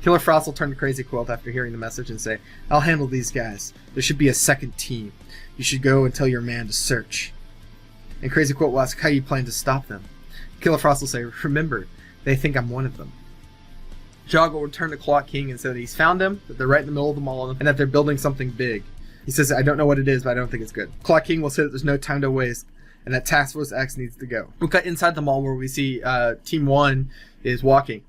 S3: Killer Frost will turn to Crazy Quilt after hearing the message and say, "I'll handle these guys. There should be a second team. You should go and tell your man to search." And Crazy Quilt will ask how you plan to stop them. Killer Frost will say, "Remember, they think I'm one of them." Jog will return to Clock King and say that he's found them, that they're right in the middle of the mall, and that they're building something big. He says, "I don't know what it is, but I don't think it's good." Clock King will say that there's no time to waste, and that Task Force X needs to go. We'll cut inside the mall where we see Team 1 is walking,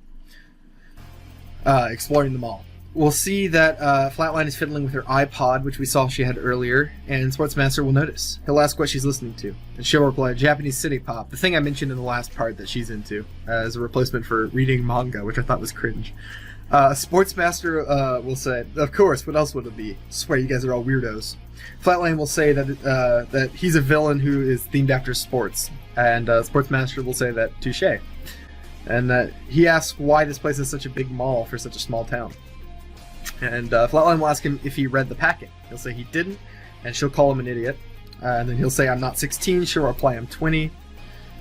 S3: exploring the mall. We'll see that Flatline is fiddling with her iPod, which we saw she had earlier, and Sportsmaster will notice. He'll ask what she's listening to, and she'll reply, "Japanese city pop," the thing I mentioned in the last part that she's into, as a replacement for reading manga, which I thought was cringe. Sportsmaster will say, "Of course, what else would it be? I swear you guys are all weirdos." Flatline will say that he's a villain who is themed after sports, and Sportsmaster will say that touche. And that he asks why this place is such a big mall for such a small town. And Flatline will ask him if he read the packet. He'll say he didn't, and she'll call him an idiot. And then he'll say, "I'm not 16, she'll reply, "I'm 20.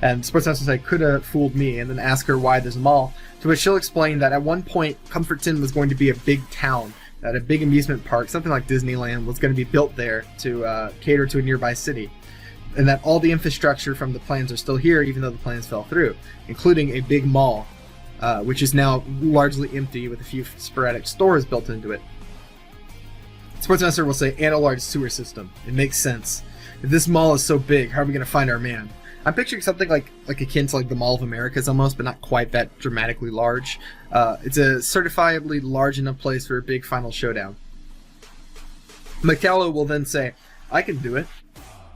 S3: And Sportsmaster will say, "Coulda fooled me," and then ask her why there's a mall. To which she'll explain that at one point, Comforton was going to be a big town, that a big amusement park, something like Disneyland, was going to be built there to cater to a nearby city. And that all the infrastructure from the plans are still here, even though the plans fell through, including a big mall, which is now largely empty with a few sporadic stores built into it. Sportsmaster will say, "And a large sewer system. It makes sense. If this mall is so big, how are we going to find our man?" I'm picturing something like akin to the Mall of Americas almost, but not quite that dramatically large. It's a certifiably large enough place for a big final showdown. Metallo will then say, "I can do it."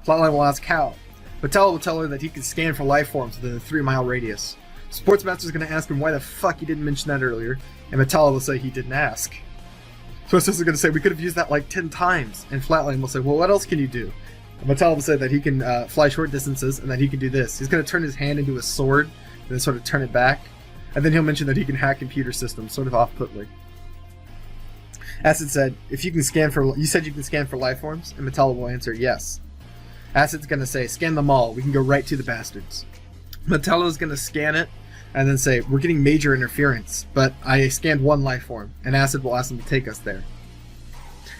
S3: Flatline will ask how. Metallo will tell her that he can scan for life forms within a 3-mile radius. Sportsmaster's going to ask him why the fuck he didn't mention that earlier, and Metallo will say he didn't ask. Sportsmaster's going to say, "We could have used that 10 times, and Flatline will say, "Well, what else can you do?" And Metallo will say that he can fly short distances, and that he can do this. He's going to turn his hand into a sword, and then sort of turn it back, and then he'll mention that he can hack computer systems, sort of off-putly. Acid said, you said you can scan for life forms?" And Metallo will answer, "Yes." Acid's going to say, "Scan them all. We can go right to the bastards." Metallo's going to scan it, and then say, "We're getting major interference, but I scanned one life form," and Acid will ask them to take us there.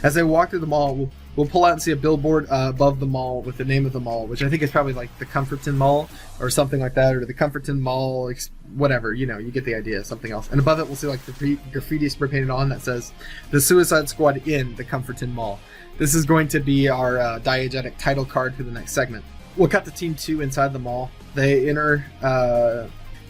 S3: As they walk through the mall, we'll pull out and see a billboard above the mall with the name of the mall, which I think is probably the Comforton Mall, or something like that, or the Comforton Mall, whatever, you get the idea, something else. And above it, we'll see the graffiti spray painted on that says, "The Suicide Squad in the Comforton Mall." This is going to be our diegetic title card for the next segment. We'll cut to Team 2 inside the mall. They enter,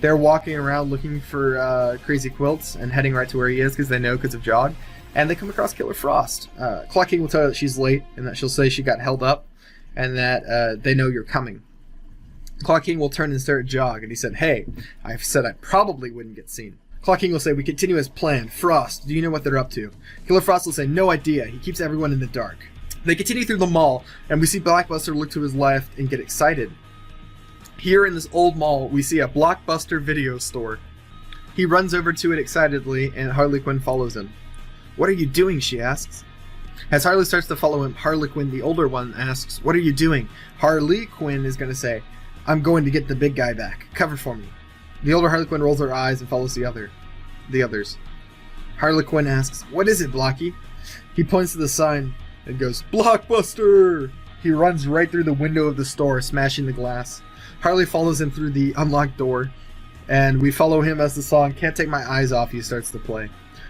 S3: they're walking around looking for Crazy Quilts and heading right to where he is because they know because of Jog. And they come across Killer Frost. Clock King will tell her that she's late and that she'll say she got held up and that they know you're coming. Clock King will turn and stare at Jog, and he said, "Hey, I said I probably wouldn't get seen." Clock King will say, "We continue as planned. Frost, do you know what they're up to?" Killer Frost will say, "No idea. He keeps everyone in the dark." They continue through the mall, and we see Blockbuster look to his left and get excited. Here in this old mall, we see a Blockbuster video store. He runs over to it excitedly, and Harley Quinn follows him. "What are you doing?" she asks. As Harley starts to follow him, Harley Quinn, the older one, asks, "What are you doing?" Harley Quinn is going to say, "I'm going to get the big guy back. Cover for me." The older Harley Quinn rolls her eyes and follows the others. Harley Quinn asks, "What is it, Blocky?" He points to the sign and goes, "Blockbuster!" He runs right through the window of the store, smashing the glass. Harley follows him through the unlocked door, and we follow him as the song "Can't Take My Eyes Off You" starts to play.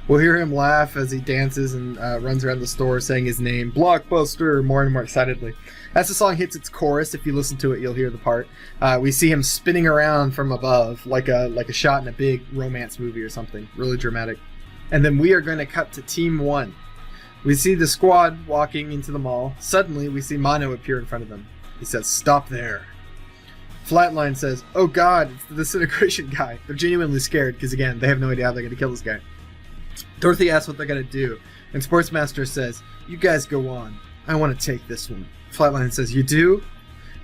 S3: We'll hear him laugh as he dances and runs around the store saying his name, Blockbuster, more and more excitedly. As the song hits its chorus, if you listen to it, you'll hear the part. We see him spinning around from above like a shot in a big romance movie or something. Really dramatic.
S2: And then we are going to cut to Team 1. We see the squad walking into the mall. Suddenly, we see Mono appear in front of them. He says, "Stop there." Flatline says, "Oh god, it's the disintegration guy." They're genuinely scared because, again, they have no idea how they're going to kill this guy. Dorothy asks what they're going to do, and Sportsmaster says, "You guys go on. I want to take this one." Flatline says, "You do?"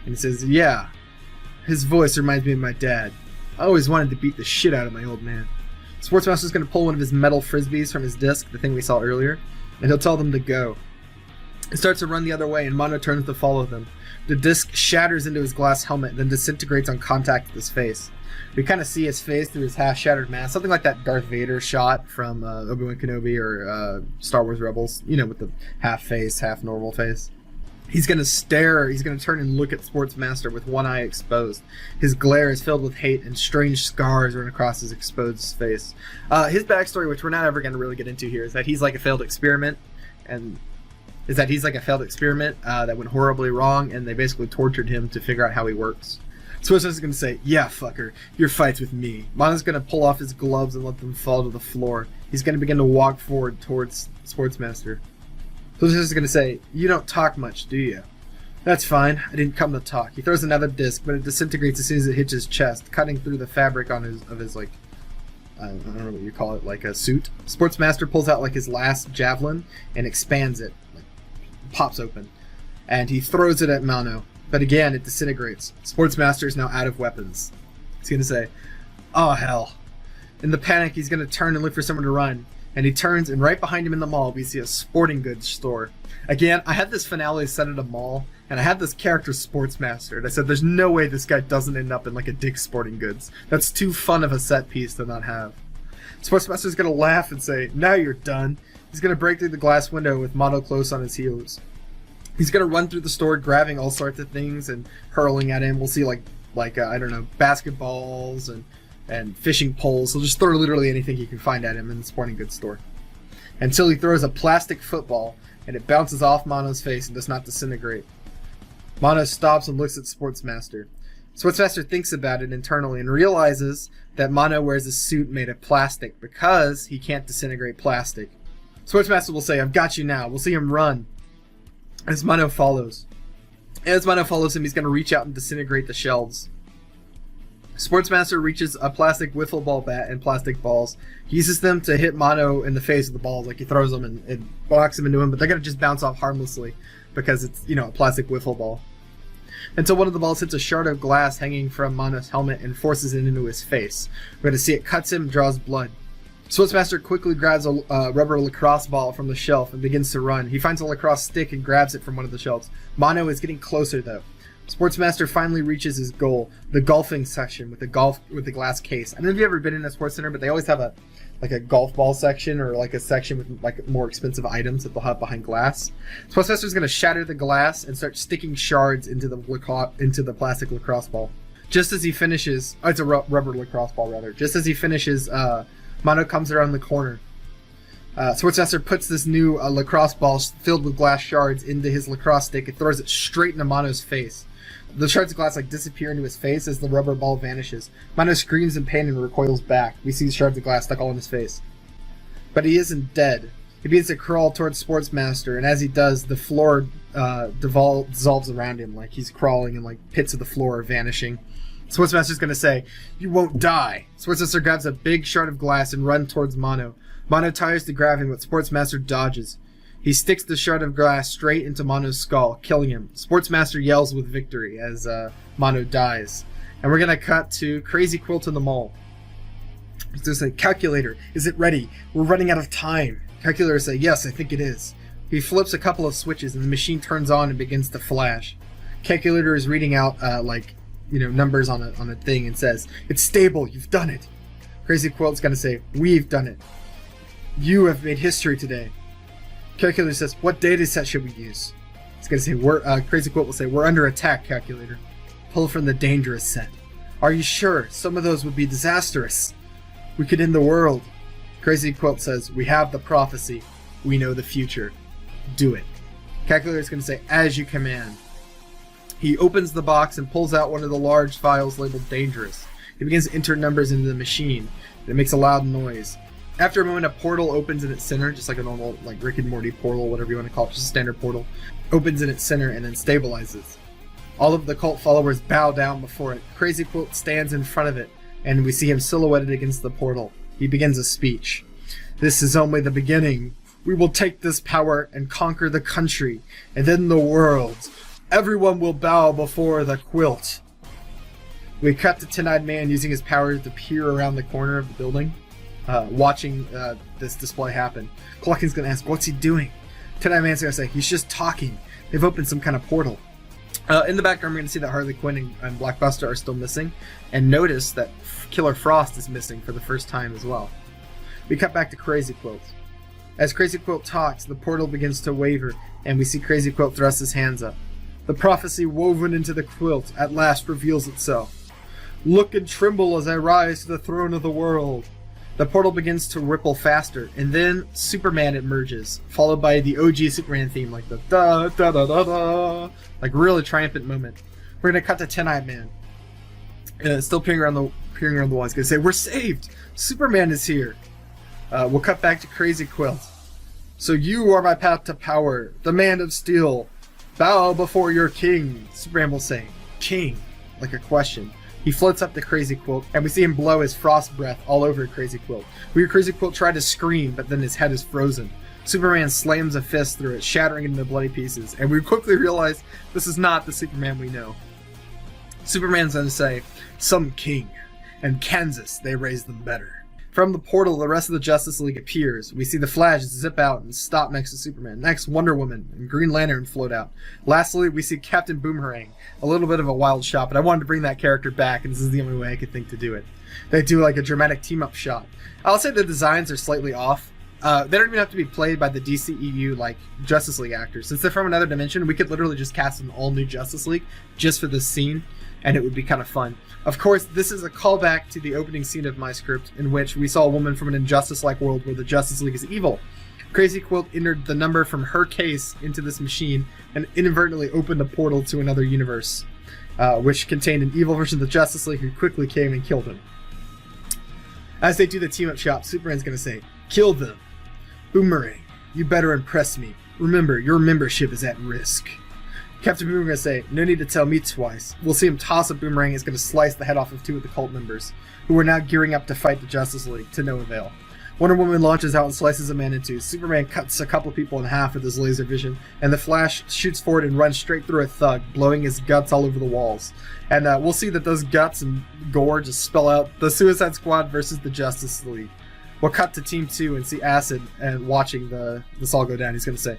S2: And he says, "Yeah. His voice reminds me of my dad. I always wanted to beat the shit out of my old man." Sportsmaster's going to pull one of his metal frisbees from his disc, the thing we saw earlier, and he'll tell them to go. He starts to run the other way, and Mono turns to follow them. The disc shatters into his glass helmet, then disintegrates on contact with his face. We kind of see his face through his half-shattered mask, something like that Darth Vader shot from Obi-Wan Kenobi or Star Wars Rebels, you know, with the half face, half normal face. He's going to stare, he's going to turn and look at Sportsmaster with one eye exposed. His glare is filled with hate, and strange scars run across his exposed face. His backstory, which we're not ever going to really get into here, is that he's like a failed experiment, that went horribly wrong, and they basically tortured him to figure out how he works. Sportsmaster's going to say, "Yeah, fucker, your fight's with me." Mono's going to pull off his gloves and let them fall to the floor. He's going to begin to walk forward towards Sportsmaster. Sportsmaster's going to say, "You don't talk much, do you?" "That's fine, I didn't come to talk." He throws another disc, but it disintegrates as soon as it hits his chest, cutting through the fabric on his like, I don't know what you call it, like a suit. Sportsmaster pulls out like his last javelin and expands it, like pops open, and he throws it at Mono. But again, it disintegrates. Sportsmaster is now out of weapons. He's going to say, "Oh, hell." In the panic, he's going to turn and look for someone to run. And he turns, and right behind him in the mall, we see a sporting goods store. Again, I had this finale set at a mall, and I had this character Sportsmaster. And I said, there's no way this guy doesn't end up in like a Dick's Sporting Goods. That's too fun of a set piece to not have. Sportsmaster's going to laugh and say, "Now you're done." He's going to break through the glass window with Mono close on his heels. He's going to run through the store, grabbing all sorts of things and hurling at him. We'll see like I don't know, basketballs and fishing poles. He'll just throw literally anything he can find at him in the sporting goods store. Until he throws a plastic football, and it bounces off Mono's face and does not disintegrate. Mono stops and looks at Sportsmaster. Sportsmaster thinks about it internally and realizes that Mono wears a suit made of plastic because he can't disintegrate plastic. Sportsmaster will say, "I've got you now." We'll see him run as Mono follows. As Mono follows him, he's going to reach out and disintegrate the shelves. Sportsmaster reaches a plastic wiffle ball bat and plastic balls. He uses them to hit Mono in the face with the balls, like he throws them and blocks them into him, but they're going to just bounce off harmlessly because it's, you know, a plastic wiffle ball. Until one of the balls hits a shard of glass hanging from Mono's helmet and forces it into his face. We're going to see it cuts him and draws blood. Sportsmaster quickly grabs a rubber lacrosse ball from the shelf and begins to run. He finds a lacrosse stick and grabs it from one of the shelves. Mono is getting closer though. Sportsmaster finally reaches his goal, the golfing section with the glass case. I don't know if you've ever been in a sports center, but they always have a golf ball section or like a section with like more expensive items that they'll have behind glass. Sportsmaster's going to shatter the glass and start sticking shards into the plastic lacrosse ball. Just as he finishes, it's a rubber lacrosse ball rather. Just as he finishes, Mono comes around the corner. Sportsmaster puts this new lacrosse ball filled with glass shards into his lacrosse stick and throws it straight into Mono's face. The shards of glass disappear into his face as the rubber ball vanishes. Mono screams in pain and recoils back. We see the shards of glass stuck all in his face. But he isn't dead. He begins to crawl towards Sportsmaster, and as he does, the floor dissolves around him, like he's crawling and like pits of the floor are vanishing. Sportsmaster's going to say, "You won't die." Sportsmaster grabs a big shard of glass and runs towards Mono. Mono tries to grab him, but Sportsmaster dodges. He sticks the shard of glass straight into Mono's skull, killing him. Sportsmaster yells with victory as Mono dies. And we're going to cut to Crazy Quilt in the mall. He's going to say, "Calculator, is it ready? We're running out of time." Calculator says, "Yes, I think it is." He flips a couple of switches and the machine turns on and begins to flash. Calculator is reading out numbers on a thing and says, "It's stable, you've done it." Crazy Quilt's going to say, "We've done it. You have made history today." Calculator says, "What data set should we use?" It's going to say, Crazy Quilt will say, "We're under attack, Calculator. Pull from the dangerous set." "Are you sure? Some of those would be disastrous. We could end the world." Crazy Quilt says, "We have the prophecy. We know the future. Do it." Calculator's going to say, "As you command." He opens the box and pulls out one of the large files labeled dangerous. He begins to enter numbers into the machine. It makes a loud noise.
S3: After a moment, a portal opens in its center, just like a normal, like Rick and Morty portal, whatever you want to call it, just a standard portal. Opens in its center and then stabilizes. All of the cult followers bow down before it. Crazy Quilt stands in front of it, and we see him silhouetted against the portal. He begins a speech. "This is only the beginning. We will take this power and conquer the country, and then the world. Everyone will bow before the quilt." We cut to Tin-Eyed Man using his powers to peer around the corner of the building, watching this display happen. Clucken's gonna ask, "What's he doing?" Tin-Eyed Man's gonna say, "He's just talking. They've opened some kind of portal." In the background, we're going to see that Harley Quinn and Black Buster are still missing, and notice that Killer Frost is missing for the first time as well. We cut back to Crazy Quilt. As Crazy Quilt talks, the portal begins to waver, and we see Crazy Quilt thrust his hands up. The prophecy woven into the quilt at last reveals itself. "Look and tremble as I rise to the throne of the world." The portal begins to ripple faster, and then Superman emerges, followed by the OG Superman theme, like the da da da da da, like really triumphant moment. We're gonna cut to Tin-Eyed Man, still peering around the wall. He's gonna say, "We're saved! Superman is here." We'll cut back to Crazy Quilt. "So you are my path to power, the man of steel. Bow before your king." Superman will say, "King," like a question. He floats up to Crazy Quilt, and we see him blow his frost breath all over Crazy Quilt. We hear Crazy Quilt try to scream, but then his head is frozen. Superman slams a fist through it, shattering it into bloody pieces, and we quickly realize this is not the Superman we know. Superman's going to say, "Some king, and Kansas, they raised them better." From the portal, the rest of the Justice League appears. We see the Flash zip out and stop next to Superman. Next, Wonder Woman and Green Lantern float out. Lastly, we see Captain Boomerang. A little bit of a wild shot, but I wanted to bring that character back, and this is the only way I could think to do it. They do like a dramatic team-up shot. I'll say the designs are slightly off. They don't even have to be played by the DCEU like Justice League actors. Since they're from another dimension, we could literally just cast an all-new Justice League just for this scene, and it would be kind of fun. Of course, this is a callback to the opening scene of my script, in which we saw a woman from an Injustice-like world where the Justice League is evil. Crazy Quilt entered the number from her case into this machine and inadvertently opened a portal to another universe, which contained an evil version of the Justice League who quickly came and killed him. As they do the team-up shot, Superman's going to say, "Kill them. Boomerang, you better impress me. Remember, your membership is at risk." Captain Boomerang going to say, "No need to tell me twice." We'll see him toss a boomerang. It's going to slice the head off of two of the cult members, who are now gearing up to fight the Justice League, to no avail. Wonder Woman launches out and slices a man in two. Superman cuts a couple people in half with his laser vision, and the Flash shoots forward and runs straight through a thug, blowing his guts all over the walls. And we'll see that those guts and gore just spell out the Suicide Squad versus the Justice League. We'll cut to Team 2 and see Acid and watching this all go down. He's going to say,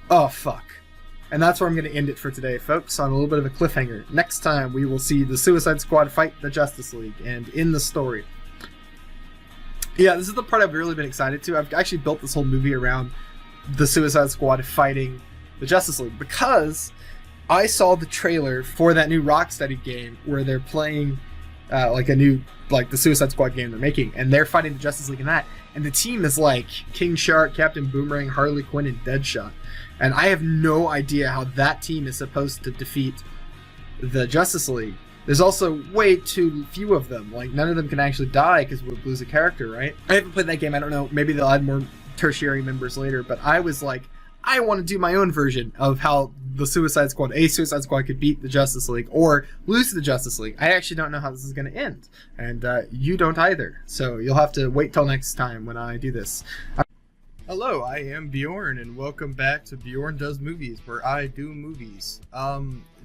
S3: "Oh, fuck." And that's where I'm going to end it for today, folks, on a little bit of a cliffhanger. Next time, we will see the Suicide Squad fight the Justice League and end the story. Yeah, this is the part I've really been excited to. I've actually built this whole movie around the Suicide Squad fighting the Justice League, because I saw the trailer for that new Rocksteady game where they're playing the Suicide Squad game they're making, and they're fighting the Justice League in that. And the team is like King Shark, Captain Boomerang, Harley Quinn, and Deadshot. And I have no idea how that team is supposed to defeat the Justice League. There's also way too few of them. Like, none of them can actually die because we'll lose a character, right? I haven't played that game. I don't know. Maybe they'll add more tertiary members later. But I was like, I want to do my own version of how the Suicide Squad could beat the Justice League or lose to the Justice League. I actually don't know how this is going to end. And you don't either. So you'll have to wait till next time when I do this. Hello, I am Bjorn, and welcome back to Bjorn Does Movies, where I do movies.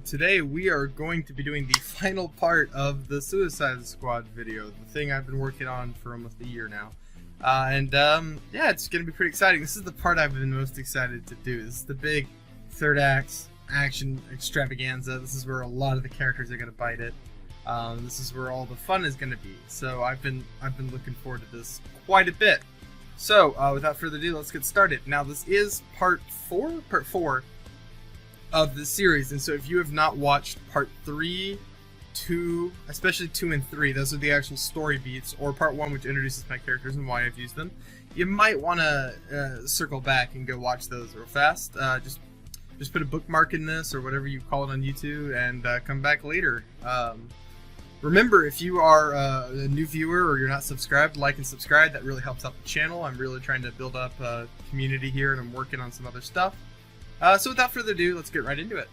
S3: Today we are going to be doing the final part of the Suicide Squad video, the thing I've been working on for almost a year now. Yeah, it's going to be pretty exciting. This is the part I've been most excited to do. This is the big third act action extravaganza. This is where a lot of the characters are going to bite it. This is where all the fun is going to be. So I've been looking forward to this quite a bit. So, without further ado, let's get started. Now, this is part 4 of the series, and so if you have not watched part 3, 2, especially 2 and 3, those are the actual story beats, or part 1, which introduces my characters and why I've used them, you might want to circle back and go watch those real fast. Just put a bookmark in this, or whatever you call it on YouTube, and come back later. Remember, if you are a new viewer or you're not subscribed, like and subscribe. That really helps out the channel. I'm really trying to build up a community here, and I'm working on some other stuff. So without further ado, let's get right into it.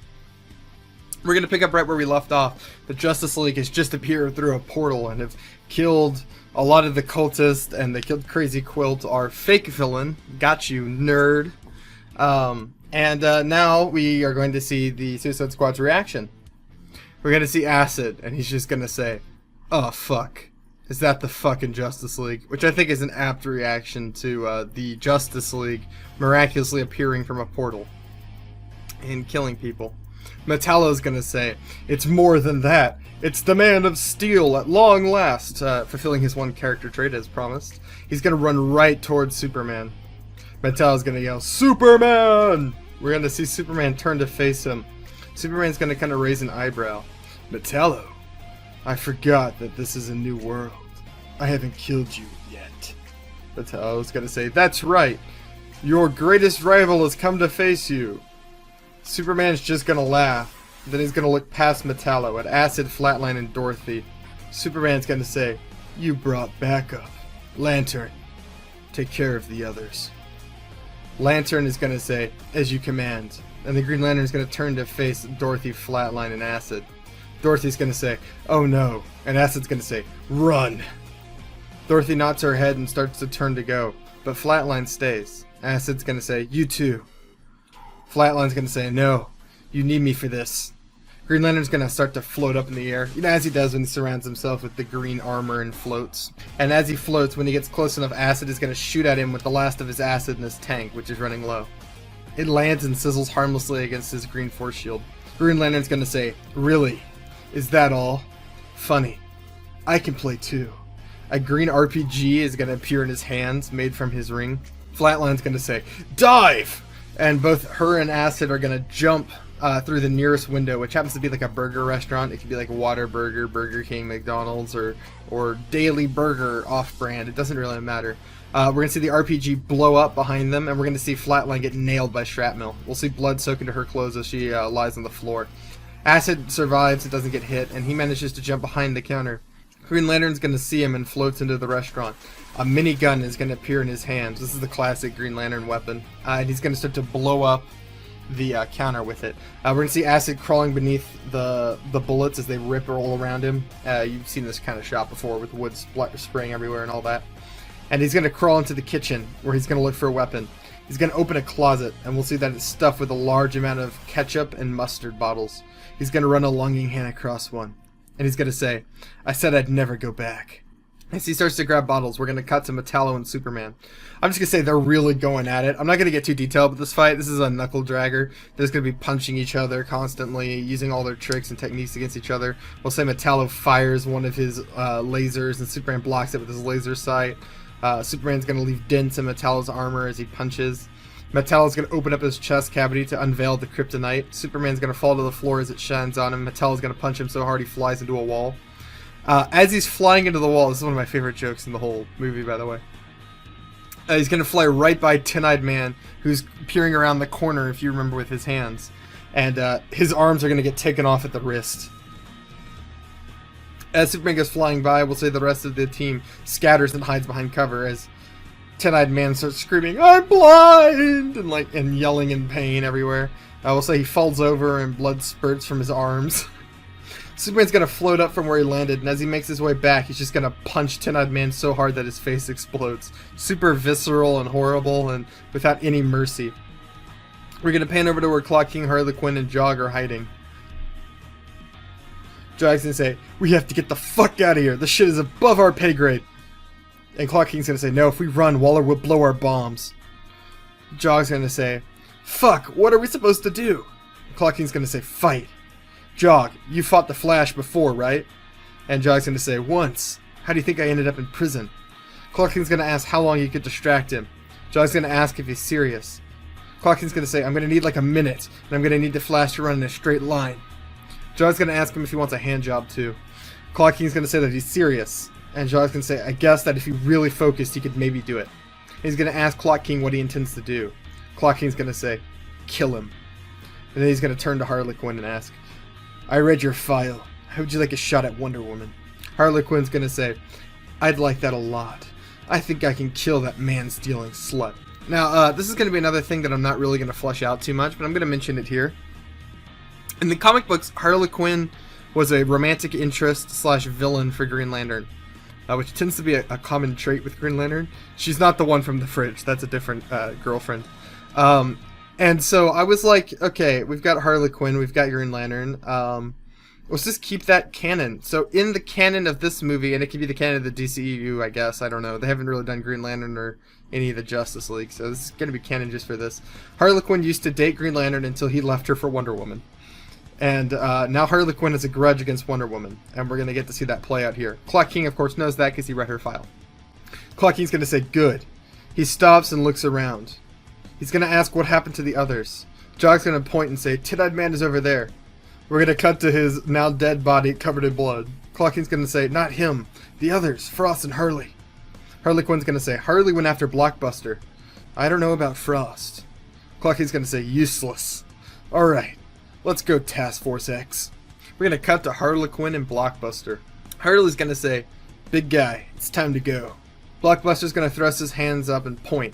S3: We're going to pick up right where we left off. The Justice League has just appeared through a portal and have killed a lot of the cultists, and they killed Crazy Quilt, our fake villain. Got you, nerd. Now we are going to see the Suicide Squad's reaction. We're going to see Acid, and he's just going to say, "Oh, fuck. Is that the fucking Justice League?" Which I think is an apt reaction to the Justice League miraculously appearing from a portal and killing people. Metallo's going to say, "It's more than that. It's the Man of Steel at long last," fulfilling his one character trait as promised. He's going to run right towards Superman. Metallo's going to yell, "Superman!" We're going to see Superman turn to face him. Superman's going to kind of raise an eyebrow. "Metallo, I forgot that this is a new world. I haven't killed you yet." Metallo's going to say, "That's right. Your greatest rival has come to face you." Superman's just going to laugh. Then he's going to look past Metallo at Acid, Flatline, and Dorothy. Superman's going to say, "You brought backup. Lantern, take care of the others." Lantern is going to say, "As you command." And the Green Lantern is going to turn to face Dorothy, Flatline, and Acid. Dorothy's going to say, "Oh no." And Acid's going to say, "Run." Dorothy nods her head and starts to turn to go. But Flatline stays. Acid's going to say, "You too." Flatline's going to say, "No. You need me for this." Green Lantern's going to start to float up in the air, as he does when he surrounds himself with the green armor and floats. And as he floats, when he gets close enough, Acid is going to shoot at him with the last of his acid in his tank, which is running low. It lands and sizzles harmlessly against his green force shield. Green Lantern's going to say, "Really? Is that all? Funny. I can play too." A green RPG is going to appear in his hands, made from his ring. Flatline's going to say, "Dive!" And both her and Acid are going to jump through the nearest window, which happens to be like a burger restaurant. It could be like Whataburger, Burger King, McDonald's, or Daily Burger off-brand. It doesn't really matter. We're going to see the RPG blow up behind them, and we're going to see Flatline get nailed by shrapnel. We'll see blood soak into her clothes as she lies on the floor. Acid survives, it doesn't get hit, and he manages to jump behind the counter. Green Lantern's going to see him and floats into the restaurant. A minigun is going to appear in his hands. This is the classic Green Lantern weapon. And he's going to start to blow up the counter with it. We're going to see Acid crawling beneath the bullets as they rip all around him. You've seen this kind of shot before with wood spraying everywhere and all that. And he's going to crawl into the kitchen where he's going to look for a weapon. He's going to open a closet, and we'll see that it's stuffed with a large amount of ketchup and mustard bottles. He's going to run a longing hand across one. And he's going to say, "I said I'd never go back." As he starts to grab bottles, we're going to cut to Metallo and Superman. I'm just going to say they're really going at it. I'm not going to get too detailed with this fight. This is a knuckle dragger. They're just going to be punching each other constantly, using all their tricks and techniques against each other. We'll say Metallo fires one of his lasers, and Superman blocks it with his laser sight. Superman's going to leave dents in Metallo's armor as he punches. Metallo's going to open up his chest cavity to unveil the kryptonite. Superman's going to fall to the floor as it shines on him. Metallo's going to punch him so hard he flies into a wall. As he's flying into the wall, this is one of my favorite jokes in the whole movie, by the way. He's going to fly right by Tin-Eyed Man, who's peering around the corner, if you remember, with his hands. And his arms are going to get taken off at the wrist. As Superman goes flying by, we'll say the rest of the team scatters and hides behind cover as Tin-Eyed Man starts screaming, "I'm blind!" and yelling in pain everywhere. We'll say he falls over and blood spurts from his arms. Superman's going to float up from where he landed, and as he makes his way back, he's just going to punch Tin-Eyed Man so hard that his face explodes. Super visceral and horrible and without any mercy. We're going to pan over to where Clock King, Harley Quinn, and Jog are hiding. Jog's going to say, "We have to get the fuck out of here. This shit is above our pay grade." And Clock King's going to say, "No, if we run, Waller will blow our bombs." Jog's going to say, "Fuck, what are we supposed to do?" Clock King's going to say, "Fight." "Jog, you fought the Flash before, right?" And Jog's going to say, "Once. How do you think I ended up in prison?" Clock King's going to ask how long you could distract him. Jog's going to ask if he's serious. Clock King's going to say, "I'm going to need like a minute, and I'm going to need the Flash to run in a straight line." Jog's going to ask him if he wants a hand job too. Clock King's going to say that he's serious. And Jog's going to say, "I guess that if he really focused, he could maybe do it." He's going to ask Clock King what he intends to do. Clock King's going to say, "Kill him." And then he's going to turn to Harley Quinn and ask, "I read your file. how would you like a shot at Wonder Woman? Harley Quinn's gonna say, I'd like that a lot. I think I can kill that man-stealing slut. Now, this is gonna be another thing that I'm not really gonna flesh out too much, but I'm gonna mention it here. In the comic books, Harley Quinn was a romantic interest / villain for Green Lantern, which tends to be a common trait with Green Lantern. She's not the one from the fridge. That's a different girlfriend. And so I was like, okay, we've got Harley Quinn, we've got Green Lantern. Let's just keep that canon. So in the canon of this movie, and it could be the canon of the DCEU, I guess, I don't know. They haven't really done Green Lantern or any of the Justice League, so this is going to be canon just for this. Harley Quinn used to date Green Lantern until he left her for Wonder Woman. And now Harley Quinn has a grudge against Wonder Woman, and we're going to get to see that play out here. Clock King, of course, knows that because he read her file. Clock King's going to say, good. He stops and looks around. He's going to ask what happened to the others. Jog's going to point and say, Tit-Eyed Man is over there. We're going to cut to his now dead body covered in blood. Clock King's going to say, not him. The others, Frost and Harley. Harley Quinn's going to say, Harley went after Blockbuster. I don't know about Frost. Clock King's going to say, useless. Alright. Let's go Task Force X. We're going to cut to Harley Quinn and Blockbuster. Harley's going to say, big guy, it's time to go. Blockbuster's going to thrust his hands up and point.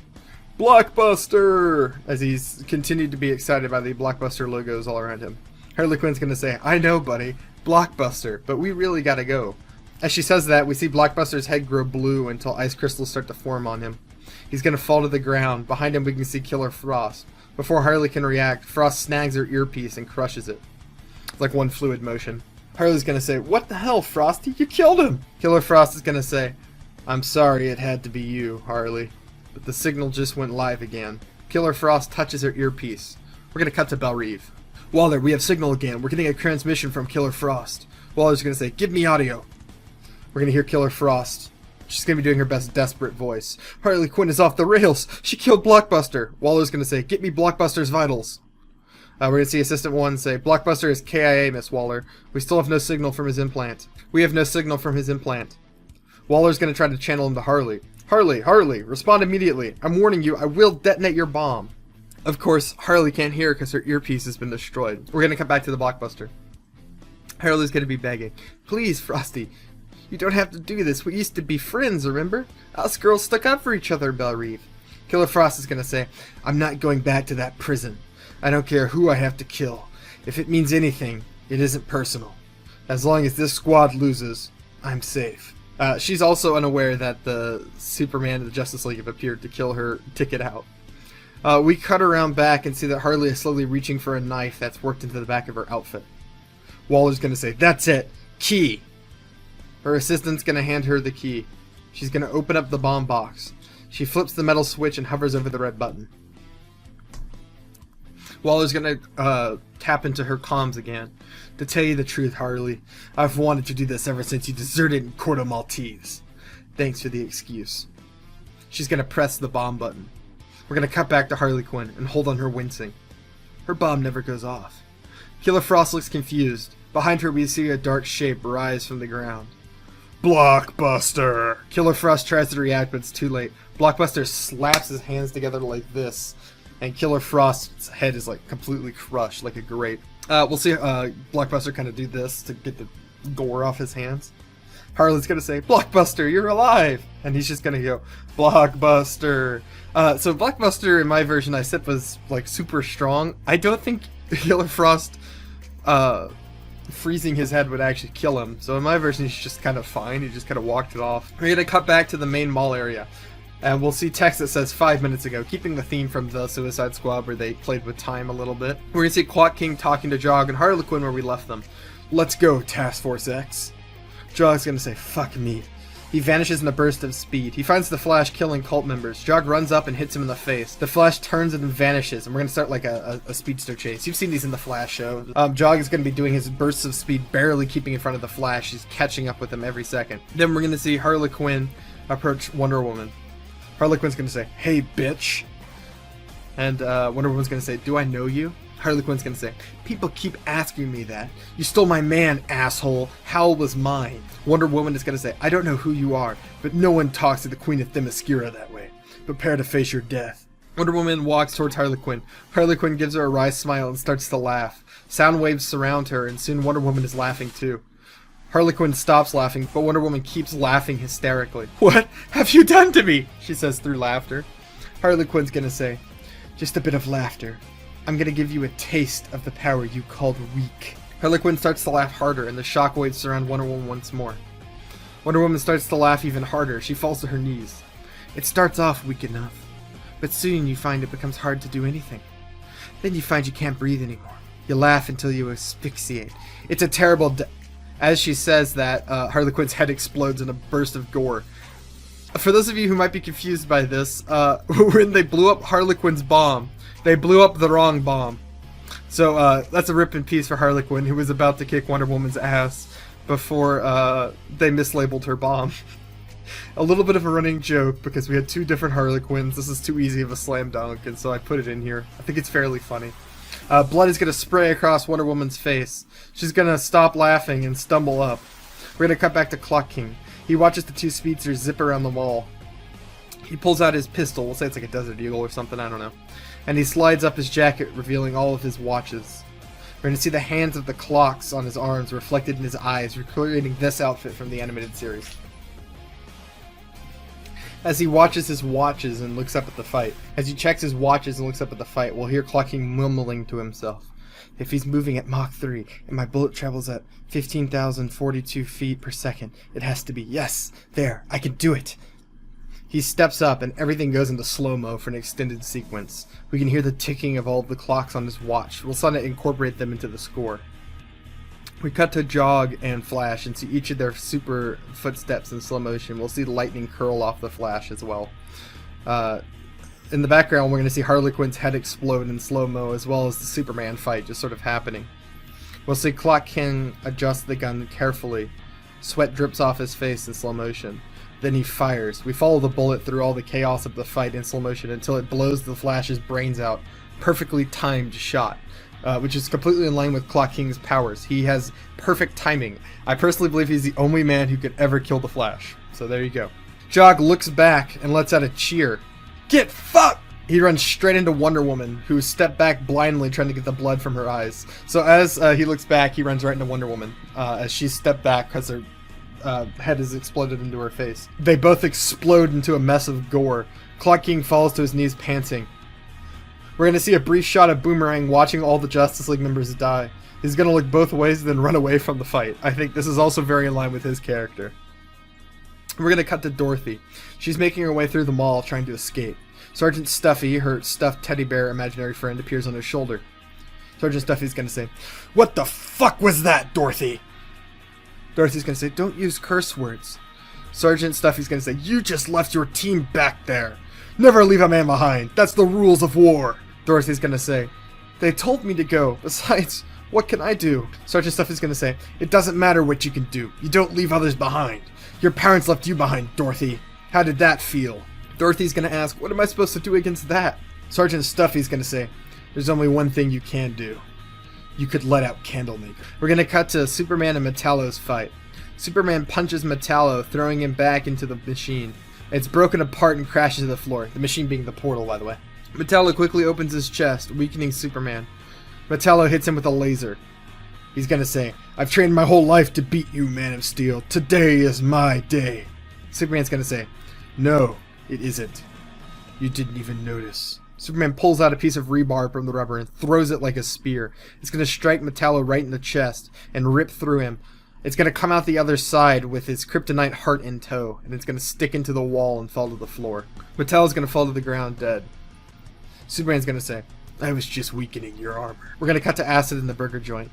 S3: Blockbuster! As he's continued to be excited by the Blockbuster logos all around him. Harley Quinn's going to say, I know, buddy, Blockbuster, but we really got to go. As she says that, we see Blockbuster's head grow blue until ice crystals start to form on him. He's going to fall to the ground. Behind him we can see Killer Frost. Before Harley can react, Frost snags her earpiece and crushes it. It's like one fluid motion. Harley's gonna say, what the hell, Frosty? You killed him! Killer Frost is gonna say, I'm sorry it had to be you, Harley. But the signal just went live again. Killer Frost touches her earpiece. We're gonna cut to Belle Reve. Waller, we have signal again. We're getting a transmission from Killer Frost. Waller's gonna say, give me audio. We're gonna hear Killer Frost. She's going to be doing her best desperate voice. Harley Quinn is off the rails. She killed Blockbuster. Waller's going to say, get me Blockbuster's vitals. We're going to see Assistant 1 say, Blockbuster is KIA, Miss Waller. We still have no signal from his implant. We have no signal from his implant. Waller's going to try to channel him to Harley. Harley, respond immediately. I'm warning you, I will detonate your bomb. Of course, Harley can't hear because her earpiece has been destroyed. We're going to cut back to the Blockbuster. Harley's going to be begging, please, Frosty. You don't have to do this. We used to be friends, remember? Us girls stuck up for each other, Belle Reve. Killer Frost is going to say, I'm not going back to that prison. I don't care who I have to kill. If it means anything, it isn't personal. As long as this squad loses, I'm safe. She's also unaware that the Superman and the Justice League have appeared to kill her ticket out. We cut around back and see that Harley is slowly reaching for a knife that's worked into the back of her outfit. Waller's going to say, that's it. Key. Her assistant's going to hand her the key. She's going to open up the bomb box. She flips the metal switch and hovers over the red button. Waller's going to tap into her comms again. To tell you the truth, Harley, I've wanted to do this ever since you deserted in Corto Maltese. Thanks for the excuse. She's going to press the bomb button. We're going to cut back to Harley Quinn and hold on her wincing. Her bomb never goes off. Killer Frost looks confused. Behind her we see a dark shape rise from the ground. Blockbuster! Killer Frost tries to react, but it's too late. Blockbuster slaps his hands together like this, and Killer Frost's head is like completely crushed, like a grape. We'll see Blockbuster kind of do this to get the gore off his hands. Harley's gonna say, Blockbuster, you're alive! And he's just gonna go, Blockbuster! So Blockbuster, in my version, I said was like super strong. I don't think Killer Frost, freezing his head would actually kill him. So in my version, he's just kind of fine. He just kind of walked it off. We're going to cut back to the main mall area. And we'll see text that says 5 minutes ago, keeping the theme from the Suicide Squad where they played with time a little bit. We're going to see Clock King talking to Jog and Harley Quinn where we left them. Let's go, Task Force X. Jog's going to say, fuck me. He vanishes in a burst of speed. He finds the Flash killing cult members. Jog runs up and hits him in the face. The Flash turns and vanishes, and we're going to start like a speedster chase. You've seen these in the Flash show. Jog is going to be doing his bursts of speed, barely keeping in front of the Flash. He's catching up with him every second. Then we're going to see Harley Quinn approach Wonder Woman. Harley Quinn's going to say, hey, bitch. And Wonder Woman's going to say, do I know you? Harley Quinn's going to say, people keep asking me that. You stole my man, asshole. Hal was mine. Wonder Woman is going to say, I don't know who you are, but no one talks to the Queen of Themyscira that way. Prepare to face your death. Wonder Woman walks towards Harley Quinn. Harley Quinn gives her a wry smile and starts to laugh. Sound waves surround her, and soon Wonder Woman is laughing too. Harley Quinn stops laughing, but Wonder Woman keeps laughing hysterically. "What have you done to me?" she says through laughter. Harley Quinn's gonna say, "Just a bit of laughter. I'm gonna give you a taste of the power you called weak." Harley Quinn starts to laugh harder, and the shockwaves surround Wonder Woman once more. Wonder Woman starts to laugh even harder. She falls to her knees. "It starts off weak enough, but soon you find it becomes hard to do anything. Then you find you can't breathe anymore. You laugh until you asphyxiate. It's a terrible As she says that, Harley Quinn's head explodes in a burst of gore. For those of you who might be confused by this, when they blew up Harley Quinn's bomb, they blew up the wrong bomb. So that's a rip in peace for Harley Quinn, who was about to kick Wonder Woman's ass before they mislabeled her bomb. A little bit of a running joke, because we had two different Harley Quinns. This is too easy of a slam dunk, and so I put it in here. I think it's fairly funny. Blood is going to spray across Wonder Woman's face. She's going to stop laughing and stumble up. We're going to cut back to Clock King. He watches the two speedsters zip around the wall. He pulls out his pistol. We'll say it's like a Desert Eagle or something, I don't know. And he slides up his jacket, revealing all of his watches. We're going to see the hands of the clocks on his arms reflected in his eyes, recreating this outfit from the animated series. As he watches his watches and looks up at the fight. As he checks his watches and looks up at the fight, we'll hear Clock King mumbling to himself. "If he's moving at Mach 3 and my bullet travels at 15,042 feet per second, it has to be, yes, there, I can do it." He steps up and everything goes into slow-mo for an extended sequence. We can hear the ticking of all the clocks on his watch. We'll sort of incorporate them into the score. We cut to Jog and Flash and see each of their super footsteps in slow motion. We'll see the lightning curl off the Flash as well. In the background, we're going to see Harley Quinn's head explode in slow-mo, as well as the Superman fight just sort of happening. We'll see Clock King adjust the gun carefully. Sweat drips off his face in slow motion. Then he fires. We follow the bullet through all the chaos of the fight in slow motion until it blows the Flash's brains out. Perfectly timed shot. Which is completely in line with Clock King's powers. He has perfect timing. I personally believe he's the only man who could ever kill the Flash. So there you go. Jog looks back and lets out a cheer. "Get fucked!" He runs straight into Wonder Woman, who stepped back blindly trying to get the blood from her eyes. So as he looks back, he runs right into Wonder Woman, as she stepped back because her head has exploded into her face. They both explode into a mess of gore. Clock King falls to his knees panting. We're going to see a brief shot of Boomerang watching all the Justice League members die. He's going to look both ways and then run away from the fight. I think this is also very in line with his character. We're going to cut to Dorothy. She's making her way through the mall trying to escape. Sergeant Stuffy, her stuffed teddy bear imaginary friend, appears on her shoulder. Sergeant Stuffy's going to say, "What the fuck was that, Dorothy?" Dorothy's going to say, "Don't use curse words." Sergeant Stuffy's going to say, "You just left your team back there. Never leave a man behind. That's the rules of war." Dorothy's gonna say, "They told me to go. Besides, what can I do?" Sergeant Stuffy's gonna say, "It doesn't matter what you can do. You don't leave others behind. Your parents left you behind, Dorothy. How did that feel?" Dorothy's gonna ask, "What am I supposed to do against that?" Sergeant Stuffy's gonna say, "There's only one thing you can do. You could let out Candlemaker." We're gonna cut to Superman and Metallo's fight. Superman punches Metallo, throwing him back into the machine. It's broken apart and crashes to the floor, the machine being the portal, by the way. Metallo quickly opens his chest, weakening Superman. Metallo hits him with a laser. He's gonna say, "I've trained my whole life to beat you, Man of Steel. Today is my day." Superman's gonna say, "No, it isn't. You didn't even notice." Superman pulls out a piece of rebar from the rubber and throws it like a spear. It's gonna strike Metallo right in the chest and rip through him. It's going to come out the other side with his kryptonite heart in tow, and it's going to stick into the wall and fall to the floor. Metallo's going to fall to the ground dead. Superman's going to say, "I was just weakening your armor." We're going to cut to Acid in the burger joint.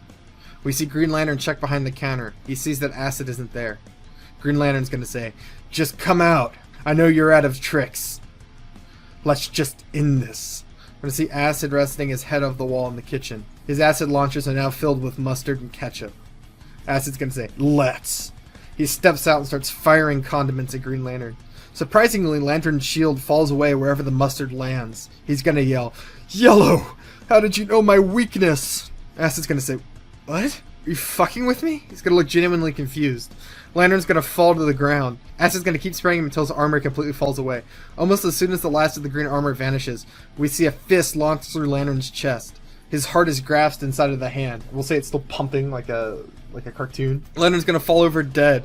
S3: We see Green Lantern check behind the counter. He sees that Acid isn't there. Green Lantern's going to say, "Just come out. I know you're out of tricks. Let's just end this." We're going to see Acid resting his head off the wall in the kitchen. His acid launchers are now filled with mustard and ketchup. Acid's gonna say, "Let's." He steps out and starts firing condiments at Green Lantern. Surprisingly, Lantern's shield falls away wherever the mustard lands. He's gonna yell, "Yellow! How did you know my weakness?" Acid's gonna say, "What? Are you fucking with me?" He's gonna look genuinely confused. Lantern's gonna fall to the ground. Acid's gonna keep spraying him until his armor completely falls away. Almost as soon as the last of the green armor vanishes, we see a fist launch through Lantern's chest. His heart is grasped inside of the hand. We'll say it's still pumping like a like a cartoon. Leonard's gonna fall over dead,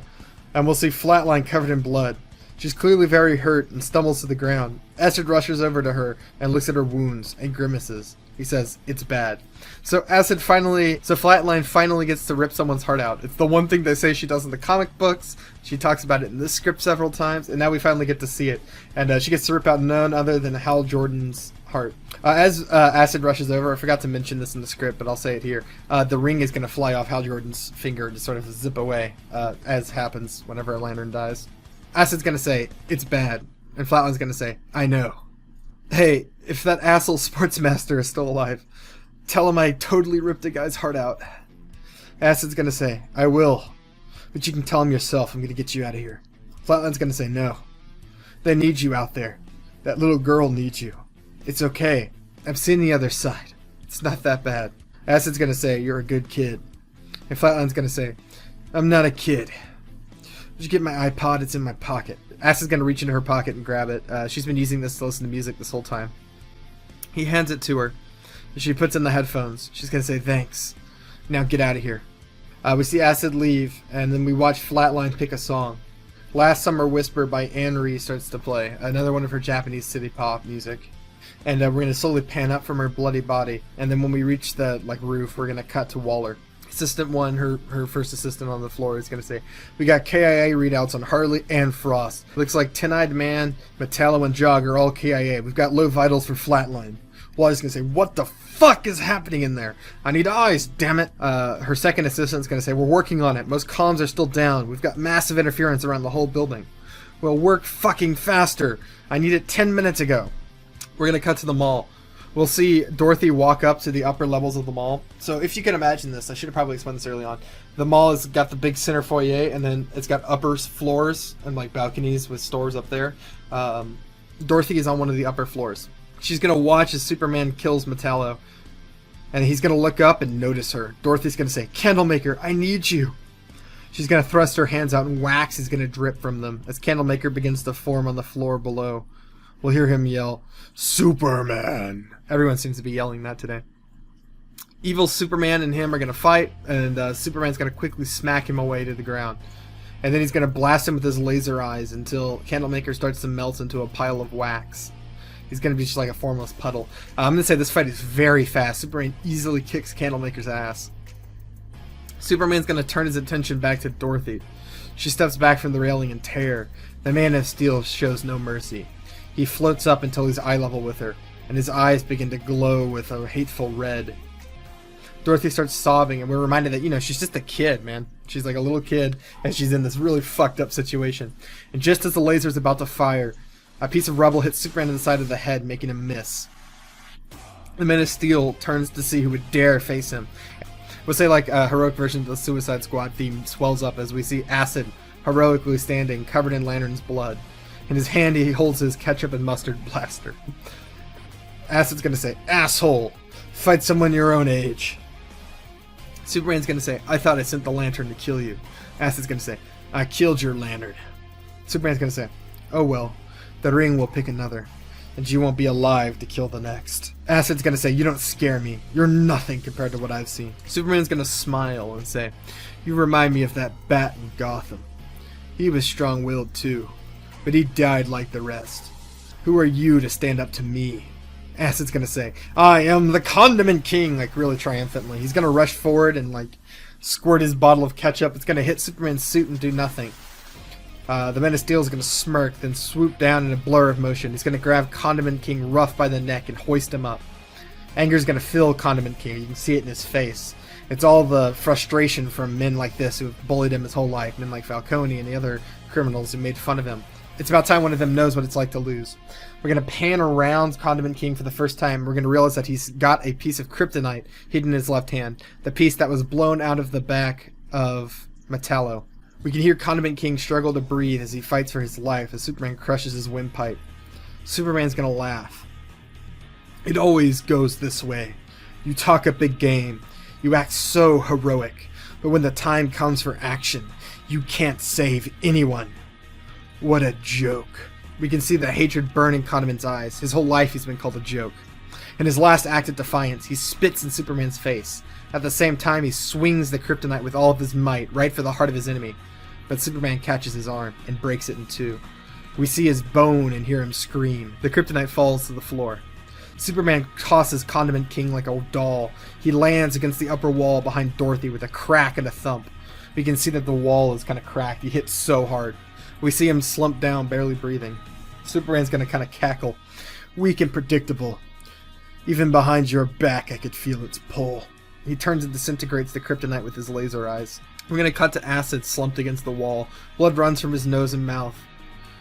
S3: and we'll see Flatline covered in blood. She's clearly very hurt and stumbles to the ground. Acid rushes over to her and looks at her wounds and grimaces. He says, "It's bad." So Flatline finally gets to rip someone's heart out. It's the one thing they say she does in the comic books. She talks about it in this script several times, and now we finally get to see it. And she gets to rip out none other than Hal Jordan's heart. As Acid rushes over, I forgot to mention this in the script, but I'll say it here. The ring is going to fly off Hal Jordan's finger and just sort of zip away, as happens whenever a lantern dies. Acid's going to say, "It's bad." And Flatline's going to say, "I know. Hey, if that asshole Sportsmaster is still alive, tell him I totally ripped a guy's heart out." Acid's gonna say, "I will. But you can tell him yourself. I'm gonna get you out of here." Flatline's gonna say, "No. They need you out there. That little girl needs you. It's okay. I've seen the other side. It's not that bad." Acid's gonna say, "You're a good kid." And Flatline's gonna say, "I'm not a kid. Did you get my iPod? It's in my pocket." Acid's gonna reach into her pocket and grab it. She's been using this to listen to music this whole time. He hands it to her. She puts in the headphones. She's gonna say, "Thanks. Now get out of here." We see Acid leave, and then we watch Flatline pick a song. "Last Summer Whisper" by Anne Ree starts to play, another one of her Japanese city pop music. And we're gonna slowly pan up from her bloody body, and then when we reach the roof, we're gonna cut to Waller. Assistant 1, her first assistant on the floor, is going to say, "We got KIA readouts on Harley and Frost. Looks like Ten-Eyed Man, Metallo, and Jog are all KIA. We've got low vitals for Flatline." Waller's going to say, "What the fuck is happening in there? I need eyes, damn it." Her second assistant's going to say, "We're working on it. Most comms are still down. We've got massive interference around the whole building." "Well, work fucking faster. I need it 10 minutes ago." We're going to cut to the mall. We'll see Dorothy walk up to the upper levels of the mall. So if you can imagine this, I should have probably explained this early on. The mall has got the big center foyer, and then it's got upper floors and balconies with stores up there. Dorothy is on one of the upper floors. She's going to watch as Superman kills Metallo, and he's going to look up and notice her. Dorothy's going to say, "Candlemaker, I need you." She's going to thrust her hands out, and wax is going to drip from them as Candlemaker begins to form on the floor below. We'll hear him yell, "Superman!" Everyone seems to be yelling that today. Evil Superman and him are going to fight, and Superman's going to quickly smack him away to the ground. And then he's going to blast him with his laser eyes until Candlemaker starts to melt into a pile of wax. He's going to be just like a formless puddle. I'm going to say this fight is very fast. Superman easily kicks Candlemaker's ass. Superman's going to turn his attention back to Dorothy. She steps back from the railing in terror. The Man of Steel shows no mercy. He floats up until he's eye level with her, and his eyes begin to glow with a hateful red. Dorothy starts sobbing, and we're reminded that, she's just a kid, man. She's like a little kid, and she's in this really fucked up situation. And just as the laser's about to fire, a piece of rubble hits Superman in the side of the head, making him miss. The Man of Steel turns to see who would dare face him. We'll say a heroic version of the Suicide Squad theme swells up as we see Acid heroically standing, covered in Lantern's blood. In his hand, he holds his ketchup and mustard blaster. Acid's gonna say, "Asshole! Fight someone your own age." Superman's gonna say, "I thought I sent the Lantern to kill you." Acid's gonna say, "I killed your Lantern." Superman's gonna say, "Oh well, the ring will pick another, and you won't be alive to kill the next." Acid's gonna say, "You don't scare me. You're nothing compared to what I've seen." Superman's gonna smile and say, "You remind me of that bat in Gotham. He was strong-willed too, but he died like the rest. Who are you to stand up to me?" Acid's gonna say, "I am the Condiment King," really triumphantly. He's gonna rush forward and squirt his bottle of ketchup. It's gonna hit Superman's suit and do nothing. The Man of Steel is gonna smirk, then swoop down in a blur of motion. He's gonna grab Condiment King rough by the neck and hoist him up. Anger's gonna fill Condiment King. You can see it in his face. It's all the frustration from men like this who have bullied him his whole life, men like Falcone and the other criminals who made fun of him. It's about time one of them knows what it's like to lose. We're going to pan around Condiment King for the first time. We're going to realize that he's got a piece of kryptonite hidden in his left hand. The piece that was blown out of the back of Metallo. We can hear Condiment King struggle to breathe as he fights for his life as Superman crushes his windpipe. Superman's going to laugh. "It always goes this way. You talk a big game. You act so heroic. But when the time comes for action, you can't save anyone. What a joke." We can see the hatred burn in Condiment's eyes. His whole life he's been called a joke. In his last act of defiance, he spits in Superman's face
S2: At the same time, he swings the kryptonite with all of his might, right for the heart of his enemy. But Superman catches his arm and breaks it in two. We see his bone and hear him scream. The kryptonite falls to the floor. Superman tosses Condiment King like a doll. He lands against the upper wall behind Dorothy with a crack and a thump. We can see that the wall is kind of cracked. He hit so hard. We see him slump down, barely breathing. Superman's going to kind of cackle. Weak and predictable. Even behind your back, I could feel its pull. He turns and disintegrates the kryptonite with his laser eyes. We're going to cut to Acid slumped against the wall. Blood runs from his nose and mouth.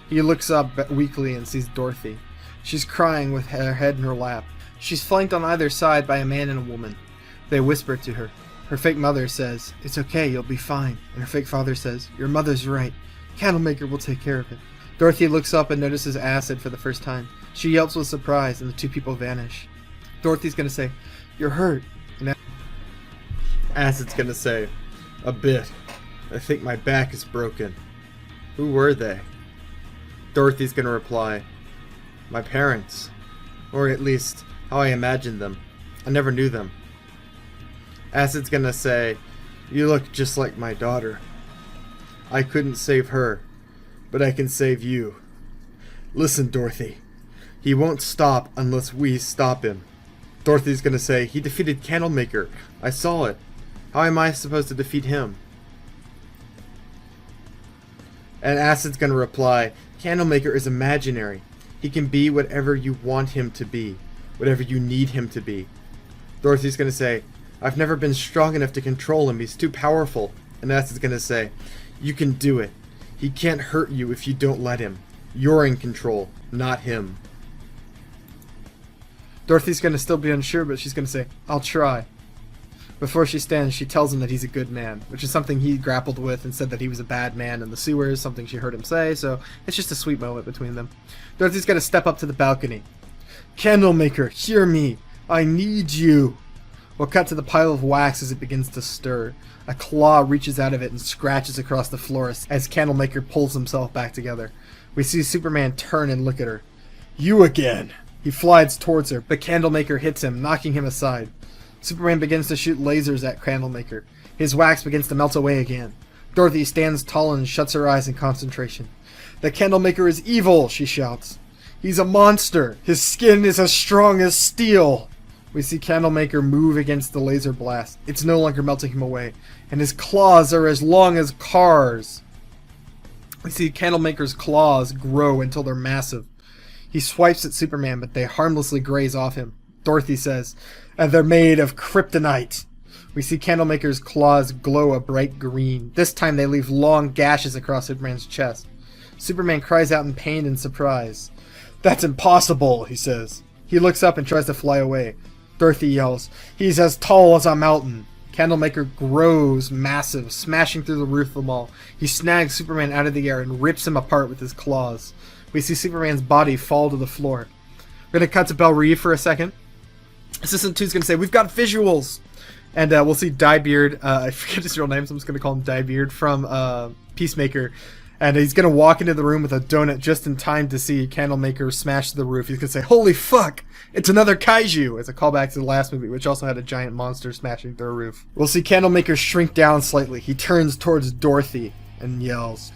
S2: He looks up weakly and sees Dorothy. She's crying with her head in her lap. She's flanked on either side by a man and a woman. They whisper to her. Her fake mother says, "It's okay, you'll be fine." And her fake father says, "Your mother's right. Candlemaker will take care of it." Dorothy looks up and notices Acid for the first time. She yelps with surprise and the two people vanish. Dorothy's going to say, "You're hurt." And Acid's going to say, "A bit. I think my back is broken." Who were they? Dorothy's going to reply, "My parents. Or at least, how I imagined them. I never knew them." Acid's going to say, "You look just like my daughter. I couldn't save her, but I can save you. Listen, Dorothy. He won't stop unless we stop him." Dorothy's going to say, "He defeated Candlemaker. I saw it. How am I supposed to defeat him?" And Acid's going to reply, "Candlemaker is imaginary. He can be whatever you want him to be, whatever you need him to be." Dorothy's going to say, "I've never been strong enough to control him. He's too powerful." And Acid's going to say, "You can do it. He can't hurt you if you don't let him. You're in control, not him." Dorothy's going to still be unsure, but she's going to say, "I'll try." Before she stands, she tells him that he's a good man, which is something he grappled with and said that he was a bad man in the sewers, something she heard him say, so it's just a sweet moment between them. Dorothy's going to step up to the balcony. "Candlemaker, hear me. I need you." We'll cut to the pile of wax as it begins to stir. A claw reaches out of it and scratches across the floor as Candlemaker pulls himself back together. We see Superman turn and look at her. "You again." He flies towards her, but Candlemaker hits him, knocking him aside. Superman begins to shoot lasers at Candlemaker. His wax begins to melt away again. Dorothy stands tall and shuts her eyes in concentration. "The Candlemaker is evil," she shouts. "He's a monster. His skin is as strong as steel." We see Candlemaker move against the laser blast. It's no longer melting him away, and his claws are as long as cars. We see Candlemaker's claws grow until they're massive. He swipes at Superman, but they harmlessly graze off him. Dorothy says, "And they're made of kryptonite." We see Candlemaker's claws glow a bright green. This time they leave long gashes across Superman's chest. Superman cries out in pain and surprise. "That's impossible," he says. He looks up and tries to fly away. Dorothy yells, "He's as tall as a mountain." Candlemaker grows massive, smashing through the roof of the mall. He snags Superman out of the air and rips him apart with his claws. We see Superman's body fall to the floor. We're going to cut to Belle Reve for a second. Assistant 2's going to say, "We've got visuals!" And we'll see Diebeard, I forget his real name, so I'm just going to call him Diebeard, from Peacemaker. And he's going to walk into the room with a donut just in time to see Candlemaker smash the roof. He's going to say, "Holy fuck! It's another kaiju!" As a callback to the last movie, which also had a giant monster smashing through a roof. We'll see Candlemaker shrink down slightly. He turns towards Dorothy and yells,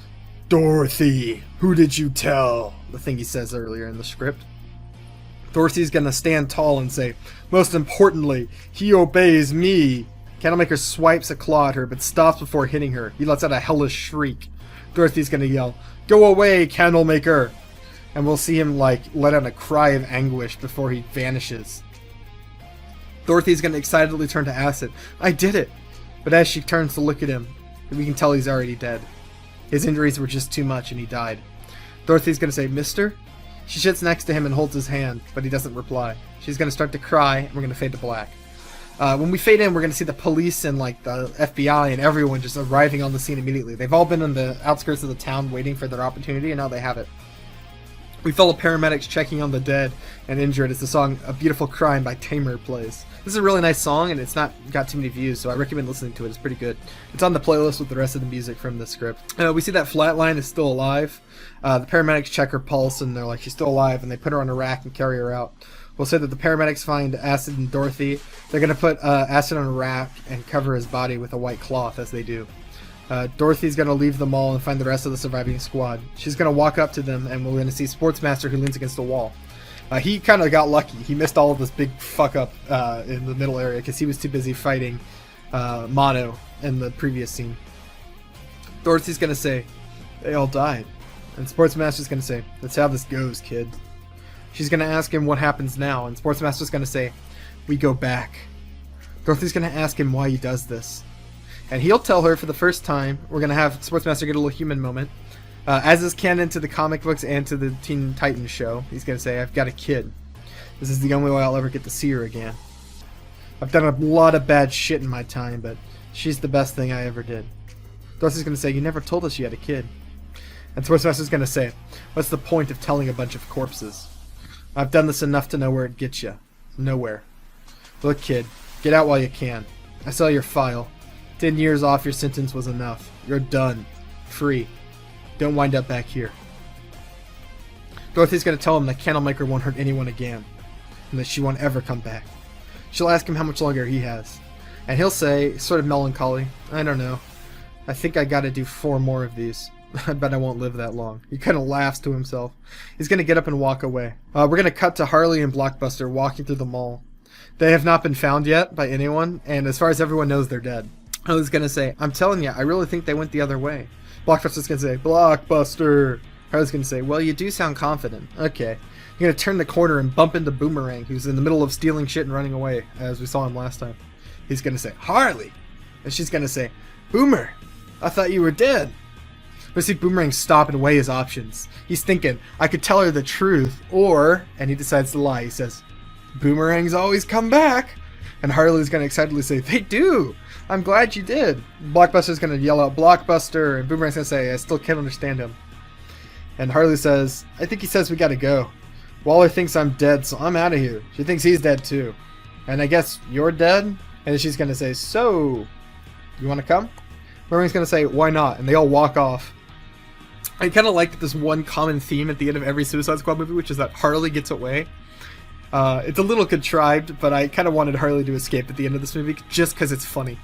S2: "Dorothy, who did you tell?" The thing he says earlier in the script. Dorothy's going to stand tall and say, "Most importantly, he obeys me." Candlemaker swipes a claw at her, but stops before hitting her. He lets out a hellish shriek. Dorothy's going to yell, "Go away, Candlemaker!" And we'll see him, let out a cry of anguish before he vanishes. Dorothy's going to excitedly turn to Acid. "I did it!" But as she turns to look at him, we can tell he's already dead. His injuries were just too much and he died. Dorothy's going to say, "Mister?" She sits next to him and holds his hand, but he doesn't reply. She's going to start to cry, and we're going to fade to black. When we fade in, we're going to see the police and the FBI and everyone just arriving on the scene immediately. They've all been on the outskirts of the town waiting for their opportunity, and now they have it. We follow paramedics checking on the dead and injured as the song "A Beautiful Crime" by Tamer plays. This is a really nice song, and it's not got too many views, so I recommend listening to it. It's pretty good. It's on the playlist with the rest of the music from the script. We see that Flatline is still alive. The paramedics check her pulse, and they're like, "She's still alive," and they put her on a rack and carry her out. We'll say that the paramedics find Acid and Dorothy. They're going to put Acid on a rack and cover his body with a white cloth, as they do. Dorothy's going to leave the mall and find the rest of the surviving squad. She's going to walk up to them, and we're going to see Sportsmaster, who leans against the wall. He kind of got lucky. He missed all of this big fuck up in the middle area because he was too busy fighting Mono in the previous scene. Dorothy's going to say, "They all died." And Sportsmaster's going to say, "That's how this goes, kid." She's going to ask him what happens now, and Sportsmaster's going to say, "We go back." Dorothy's going to ask him why he does this. And he'll tell her for the first time. We're going to have Sportsmaster get a little human moment. As is canon to the comic books and to the Teen Titans show, he's going to say, "I've got a kid. This is the only way I'll ever get to see her again. I've done a lot of bad shit in my time, but she's the best thing I ever did." Dorothy's going to say, "You never told us you had a kid." And Sportsmaster's going to say, "What's the point of telling a bunch of corpses? I've done this enough to know where it gets you. Nowhere. Look, kid, get out while you can. I saw your file. 10 years off your sentence was enough. You're done. Free. Don't wind up back here." Dorothy's going to tell him that Candlemaker won't hurt anyone again, and that she won't ever come back. She'll ask him how much longer he has. And he'll say, sort of melancholy, "I don't know. I think I gotta do 4 more of these. I bet I won't live that long." He kind of laughs to himself. He's going to get up and walk away. We're going to cut to Harley and Blockbuster walking through the mall. They have not been found yet by anyone, and as far as everyone knows, they're dead. Harley's going to say, "I'm telling you, I really think they went the other way." Blockbuster's going to say, "Blockbuster." Harley's going to say, "Well, you do sound confident." Okay. You're going to turn the corner and bump into Boomerang, who's in the middle of stealing shit and running away, as we saw him last time. He's going to say, "Harley!" And she's going to say, "Boomer, I thought you were dead." But see Boomerang stop and weigh his options. He's thinking, I could tell her the truth, or, and he decides to lie. He says, "Boomerangs always come back." And Harley's going to excitedly say, "They do. I'm glad you did." Blockbuster's going to yell out, "Blockbuster," and Boomerang's going to say, "I still can't understand him." And Harley says, "I think he says we got to go. Waller thinks I'm dead, so I'm out of here. She thinks he's dead too. And I guess you're dead?" And she's going to say, "So, you want to come?" Boomerang's going to say, "Why not?" And they all walk off. I kind of like this one common theme at the end of every Suicide Squad movie, which is that Harley gets away. It's a little contrived, but I kind of wanted Harley to escape at the end of this movie just because it's funny.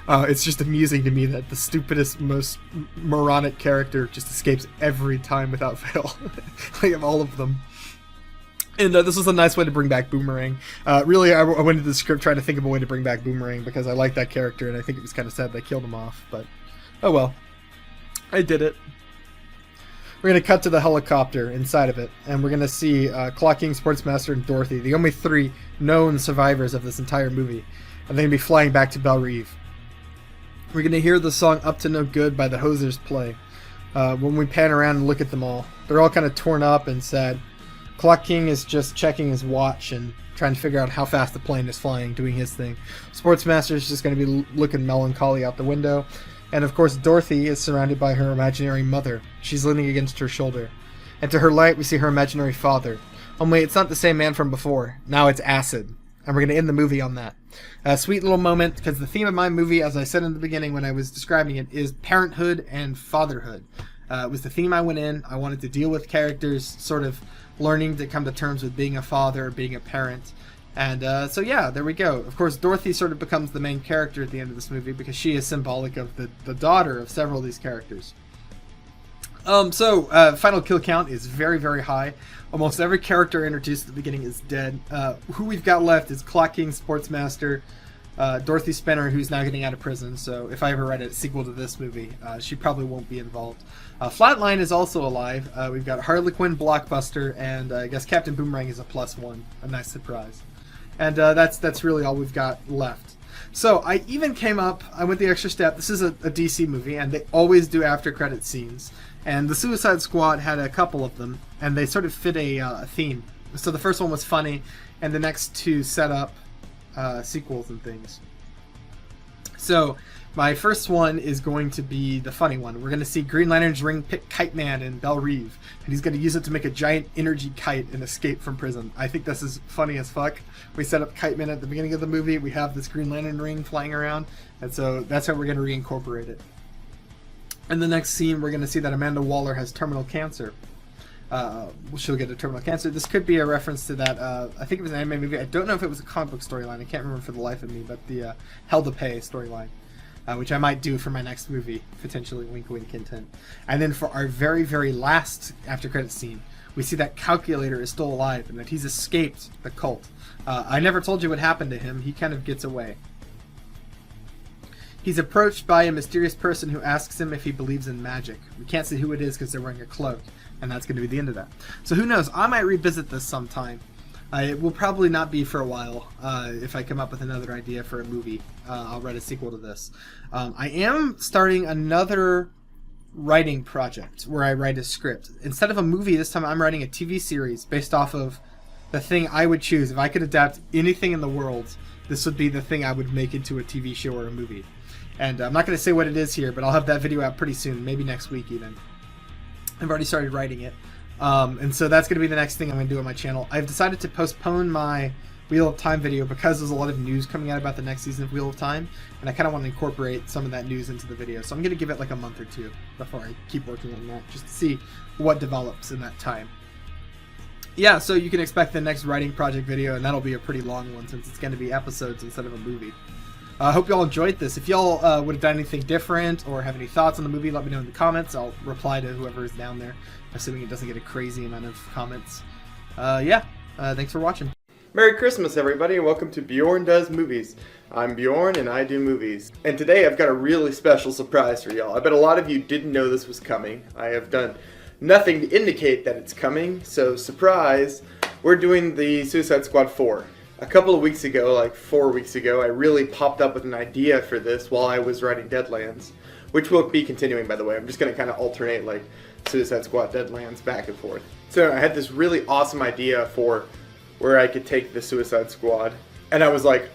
S2: It's just amusing to me that the stupidest, most moronic character just escapes every time without fail. Like, of all of them. And this was a nice way to bring back Boomerang. Really, I went into the script trying to think of a way to bring back Boomerang because I like that character, and I think it was kind of sad they killed him off. But, oh well. I did it. We're going to cut to the helicopter inside of it, and we're going to see Clock King, Sportsmaster, and Dorothy, the only 3 known survivors of this entire movie. And they're going to be flying back to Belle Reve. We're going to hear the song Up to No Good by the Hosers play. When we pan around and look at them all, they're all kind of torn up and sad. Clock King is just checking his watch and trying to figure out how fast the plane is flying, doing his thing. Sportsmaster is just going to be looking melancholy out the window. And of course, Dorothy is surrounded by her imaginary mother. She's leaning against her shoulder. And to her right, we see her imaginary father. Only it's not the same man from before. Now it's Acid. And we're going to end the movie on that. A sweet little moment, because the theme of my movie, as I said in the beginning when I was describing it, is parenthood and fatherhood. It was the theme I went in. I wanted to deal with characters sort of learning to come to terms with being a father, being a parent. And so yeah, there we go. Of course, Dorothy sort of becomes the main character at the end of this movie because she is symbolic of the daughter of several of these characters. Final kill count is very, very high. Almost every character introduced at the beginning is dead. Who we've got left is Clock King, Sportsmaster, Dorothy Spinner, who's now getting out of prison. So if I ever write a sequel to this movie, she probably won't be involved. Flatline is also alive. We've got Harley Quinn, Blockbuster, and I guess Captain Boomerang is a +1. A nice surprise. And that's really all we've got left. So I even I went the extra step. This is a DC movie, and they always do after credit scenes. And the Suicide Squad had a couple of them, and they sort of fit a theme. So the first one was funny, and the next 2 set up sequels and things. So my first one is going to be the funny one. We're going to see Green Lantern's ring pick Kite Man in Belle Reve, and he's going to use it to make a giant energy kite and escape from prison. I think this is funny as fuck. We set up Kite Man at the beginning of the movie. We have this Green Lantern ring flying around, and so that's how we're going to reincorporate it. In the next scene, we're going to see that Amanda Waller has terminal cancer. she'll get a terminal cancer. This could be a reference to that. I think it was an anime movie. I don't know if it was a comic book storyline. I can't remember for the life of me, but the Hell to Pay storyline, which I might do for my next movie, potentially. Wink, wink, hint, hint. And then for our very, very last after credits scene, we see that Calculator is still alive and that he's escaped the cult. I never told you what happened to him. He kind of gets away. He's approached by a mysterious person who asks him if he believes in magic. We can't see who it is because they're wearing a cloak, and that's going to be the end of that. So who knows? I might revisit this sometime. It will probably not be for a while. If I come up with another idea for a movie, I'll write a sequel to this. I am starting another writing project where I write a script. Instead of a movie, this time I'm writing a TV series based off of the thing I would choose. If I could adapt anything in the world, this would be the thing I would make into a TV show or a movie. And I'm not going to say what it is here, but I'll have that video out pretty soon, maybe next week even. I've already started writing it. And so that's going to be the next thing I'm going to do on my channel. I've decided to postpone my Wheel of Time video because there's a lot of news coming out about the next season of Wheel of Time, and I kind of want to incorporate some of that news into the video. So I'm going to give it like a month or two before I keep working on that, just to see what develops in that time. Yeah, so you can expect the next writing project video, and that'll be a pretty long one since it's going to be episodes instead of a movie. I hope y'all enjoyed this. If y'all would have done anything different or have any thoughts on the movie, let me know in the comments. I'll reply to whoever is down there, assuming it doesn't get a crazy amount of comments. Thanks for watching.
S3: Merry Christmas, everybody, and welcome to Bjorn Does Movies. I'm Bjorn, and I do movies. And today I've got a really special surprise for y'all. I bet a lot of you didn't know this was coming. I have done nothing to indicate that it's coming, so surprise, we're doing the Suicide Squad 4. A couple of weeks ago, like 4 weeks ago, I really popped up with an idea for this while I was writing Deadlands, which will be continuing, by the way. I'm just going to kind of alternate like Suicide Squad, Deadlands, back and forth. So I had this really awesome idea for where I could take the Suicide Squad, and I was like,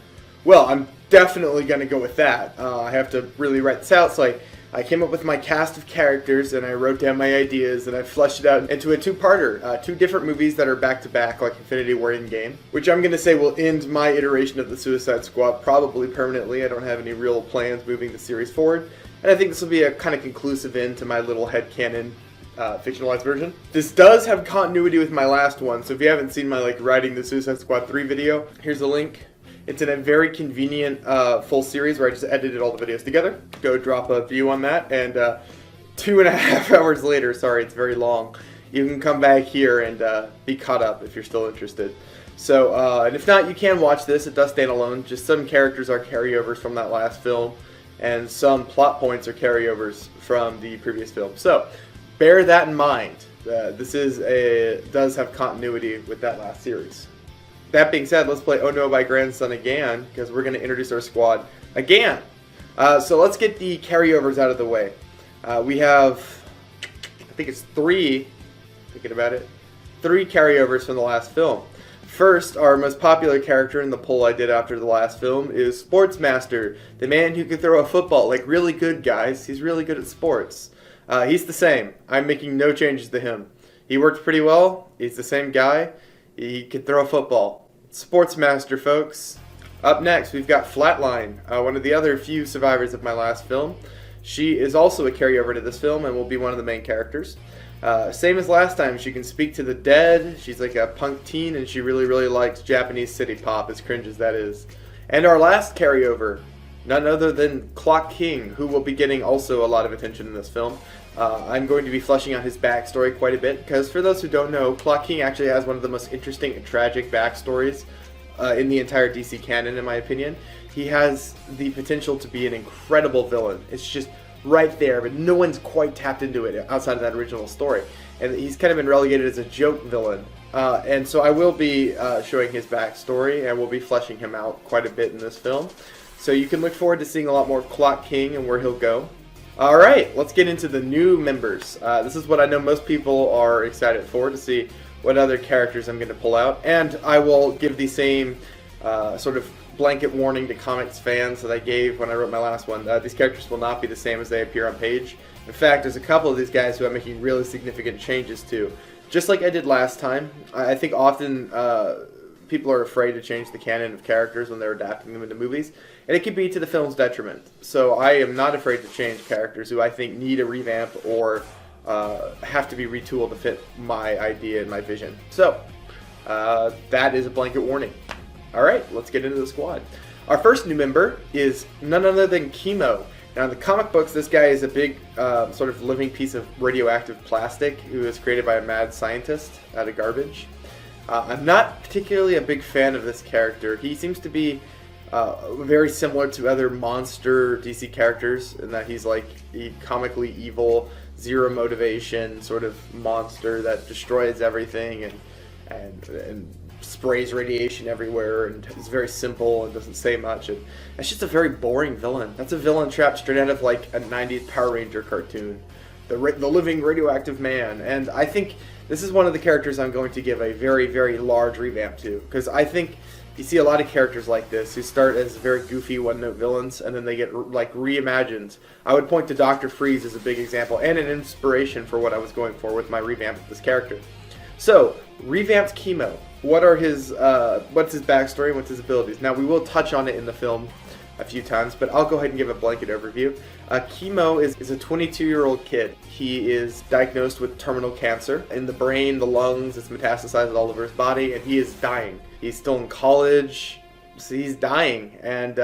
S3: well, I'm definitely going to go with that. I have to really write this out, so I came up with my cast of characters, and I wrote down my ideas, and I fleshed it out into a two-parter. Two different movies that are back-to-back, like Infinity War Endgame, which I'm going to say will end my iteration of the Suicide Squad probably permanently. I don't have any real plans moving the series forward, and I think this will be a kind of conclusive end to my little headcanon fictionalized version. This does have continuity with my last one, so if you haven't seen my writing the Suicide Squad 3 video, here's a link. It's in a very convenient full series where I just edited all the videos together. Go drop a view on that, and 2.5 hours later, sorry, it's very long, you can come back here and be caught up if you're still interested. So, and if not, you can watch this. It does stand alone. Just some characters are carryovers from that last film, and some plot points are carryovers from the previous film. So, bear that in mind. This does have continuity with that last series. That being said, let's play Oh No, My Grandson again, because we're going to introduce our squad again. So let's get the carryovers out of the way. We have, I think it's 3, thinking about it, 3 carryovers from the last film. First, our most popular character in the poll I did after the last film is Sportsmaster, the man who can throw a football. Like, really good, guys. He's really good at sports. He's the same. I'm making no changes to him. He worked pretty well. He's the same guy. He could throw a football. Sportsmaster, folks. Up next, we've got Flatline, one of the other few survivors of my last film. She is also a carryover to this film and will be one of the main characters. Same as last time, she can speak to the dead. She's like a punk teen, and she really, really likes Japanese city pop, as cringe as that is. And our last carryover, none other than Clock King, who will be getting also a lot of attention in this film. I'm going to be fleshing out his backstory quite a bit, because for those who don't know, Clock King actually has one of the most interesting and tragic backstories in the entire DC canon, in my opinion. He has the potential to be an incredible villain. It's just right there, but no one's quite tapped into it outside of that original story. And he's kind of been relegated as a joke villain. And so I will be showing his backstory, and we'll be fleshing him out quite a bit in this film. So you can look forward to seeing a lot more of Clock King and where he'll go. Alright, let's get into the new members. This is what I know most people are excited for, to see what other characters I'm going to pull out. And I will give the same sort of blanket warning to comics fans that I gave when I wrote my last one. These characters will not be the same as they appear on page. In fact, there's a couple of these guys who I'm making really significant changes to. Just like I did last time. I think often people are afraid to change the canon of characters when they're adapting them into movies, and it can be to the film's detriment. So I am not afraid to change characters who I think need a revamp or have to be retooled to fit my idea and my vision. So that is a blanket warning. All right, let's get into the squad. Our first new member is none other than Chemo. Now, in the comic books, this guy is a big sort of living piece of radioactive plastic who was created by a mad scientist out of garbage. I'm not particularly a big fan of this character. He seems to be very similar to other monster DC characters in that he's like a comically evil, zero motivation sort of monster that destroys everything and sprays radiation everywhere and is very simple and doesn't say much. And it's just a very boring villain. That's a villain trapped straight out of like a 90s Power Ranger cartoon. The living radioactive man. And I think this is one of the characters I'm going to give a very, very large revamp to. Because I think you see a lot of characters like this who start as very goofy one-note villains and then they get like reimagined. I would point to Dr. Freeze as a big example and an inspiration for what I was going for with my revamp of this character. So, revamped Chemo. What are his, what's his backstory and what's his abilities? Now, we will touch on it in the film a few times, but I'll go ahead and give a blanket overview. Chemo is a 22-year-old kid. He is diagnosed with terminal cancer in the brain, the lungs. It's metastasized all over his body, and he is dying. He's still in college, so he's dying, and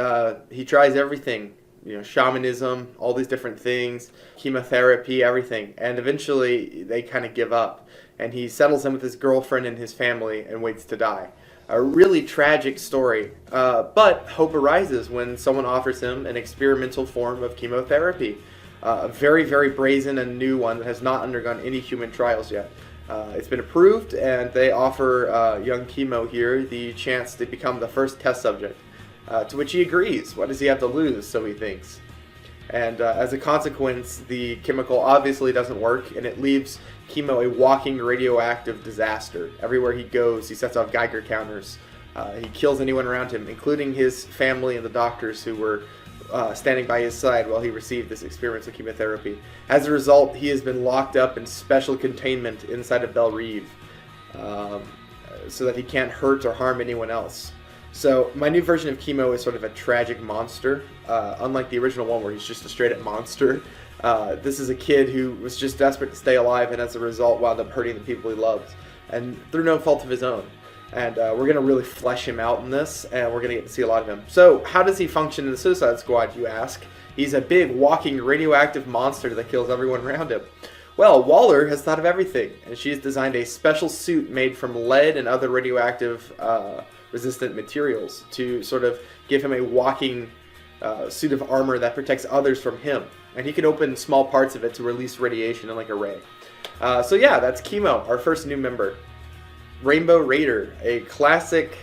S3: he tries everything. You know, shamanism, all these different things, chemotherapy, everything. And eventually, they kind of give up. And he settles in with his girlfriend and his family and waits to die. A really tragic story, but hope arises when someone offers him an experimental form of chemotherapy. A very, very brazen and new one that has not undergone any human trials yet. It's been approved, and they offer young Chemo here the chance to become the first test subject, to which he agrees. What does he have to lose, so he thinks. And as a consequence, the chemical obviously doesn't work, and it leaves Chemo a walking radioactive disaster. Everywhere he goes, he sets off Geiger counters. He kills anyone around him, including his family and the doctors who were standing by his side while he received this experimental chemotherapy. As a result, he has been locked up in special containment inside of Belle Reve, so that he can't hurt or harm anyone else. So my new version of Chemo is sort of a tragic monster, unlike the original one where he's just a straight-up monster. This is a kid who was just desperate to stay alive and as a result wound up hurting the people he loved, and through no fault of his own. And we're going to really flesh him out in this, and we're going to get to see a lot of him. So how does he function in the Suicide Squad, you ask? He's a big, walking, radioactive monster that kills everyone around him. Well, Waller has thought of everything, and she has designed a special suit made from lead and other radioactive resistant materials to sort of give him a walking suit of armor that protects others from him. And he can open small parts of it to release radiation in like a ray. So yeah, that's Chemo, our first new member. Rainbow Raider, a classic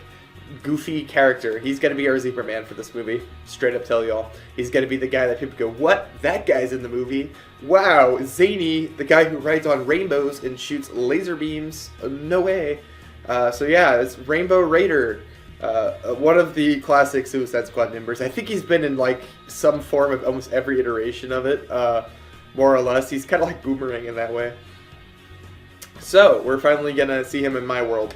S3: goofy character. He's going to be our Superman for this movie. Straight up tell y'all. He's going to be the guy that people go, what? That guy's in the movie? Wow, zany, the guy who rides on rainbows and shoots laser beams. No way. So yeah, it's Rainbow Raider. One of the classic Suicide Squad members. I think he's been in like some form of almost every iteration of it, more or less. He's kind of like Boomerang in that way. So, we're finally going to see him in my world.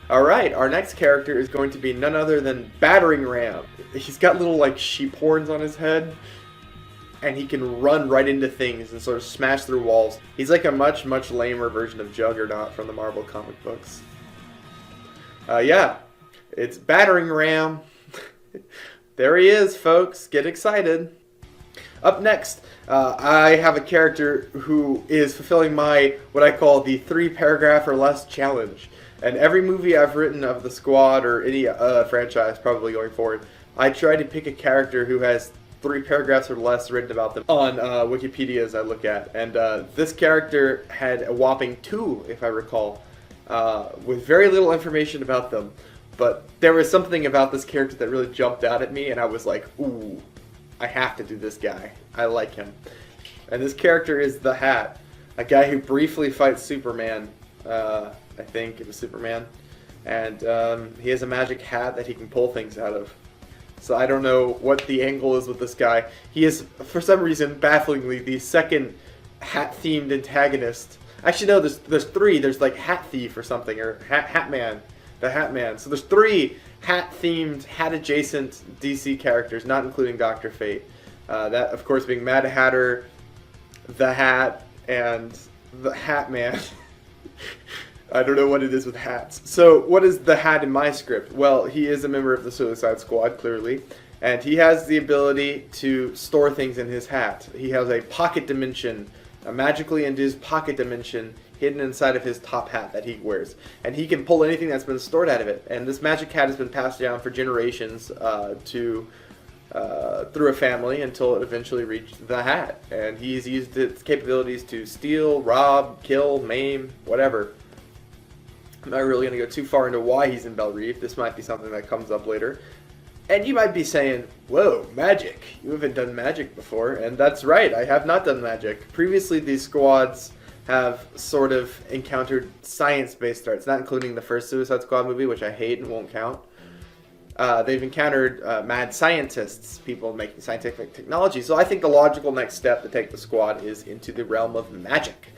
S3: Alright, our next character is going to be none other than Battering Ram. He's got little like sheep horns on his head, and he can run right into things and sort of smash through walls. He's like a much, much lamer version of Juggernaut from the Marvel comic books. Yeah. It's Battering Ram. There he is, folks. Get excited. Up next, I have a character who is fulfilling my, what I call the 3-paragraph or less challenge. And every movie I've written of the Squad or any franchise probably going forward, I try to pick a character who has 3 paragraphs or less written about them on Wikipedia as I look at. And this character had a whopping 2, if I recall, with very little information about them. But there was something about this character that really jumped out at me, and I was like, ooh, I have to do this guy. I like him. And this character is the Hat, a guy who briefly fights Superman. I think it was Superman. And he has a magic hat that he can pull things out of. So I don't know what the angle is with this guy. He is, for some reason, bafflingly, the second hat-themed antagonist. Actually, no, there's 3. There's like Hat Thief or something, or Hat Man. The Hat Man. So there's 3 hat-themed, hat-adjacent DC characters, not including Dr. Fate. That, of course, being Mad Hatter, the Hat, and the Hat Man. I don't know what it is with hats. So, what is the Hat in my script? Well, he is a member of the Suicide Squad, clearly, and he has the ability to store things in his hat. He has a pocket dimension, a magically induced pocket dimension hidden inside of his top hat that he wears, and he can pull anything that's been stored out of it. And this magic hat has been passed down for generations through a family until it eventually reached the Hat, and he's used its capabilities to steal, rob, kill, maim, whatever. I'm not really going to go too far into why he's in Belle Reve. This might be something that comes up later. And you might be saying, whoa, magic. You haven't done magic before. And that's right, I have not done magic. Previously, these squads have sort of encountered science-based threats, not including the first Suicide Squad movie, which I hate and won't count. They've encountered mad scientists, people making scientific technology. So I think the logical next step to take the squad is into the realm of magic.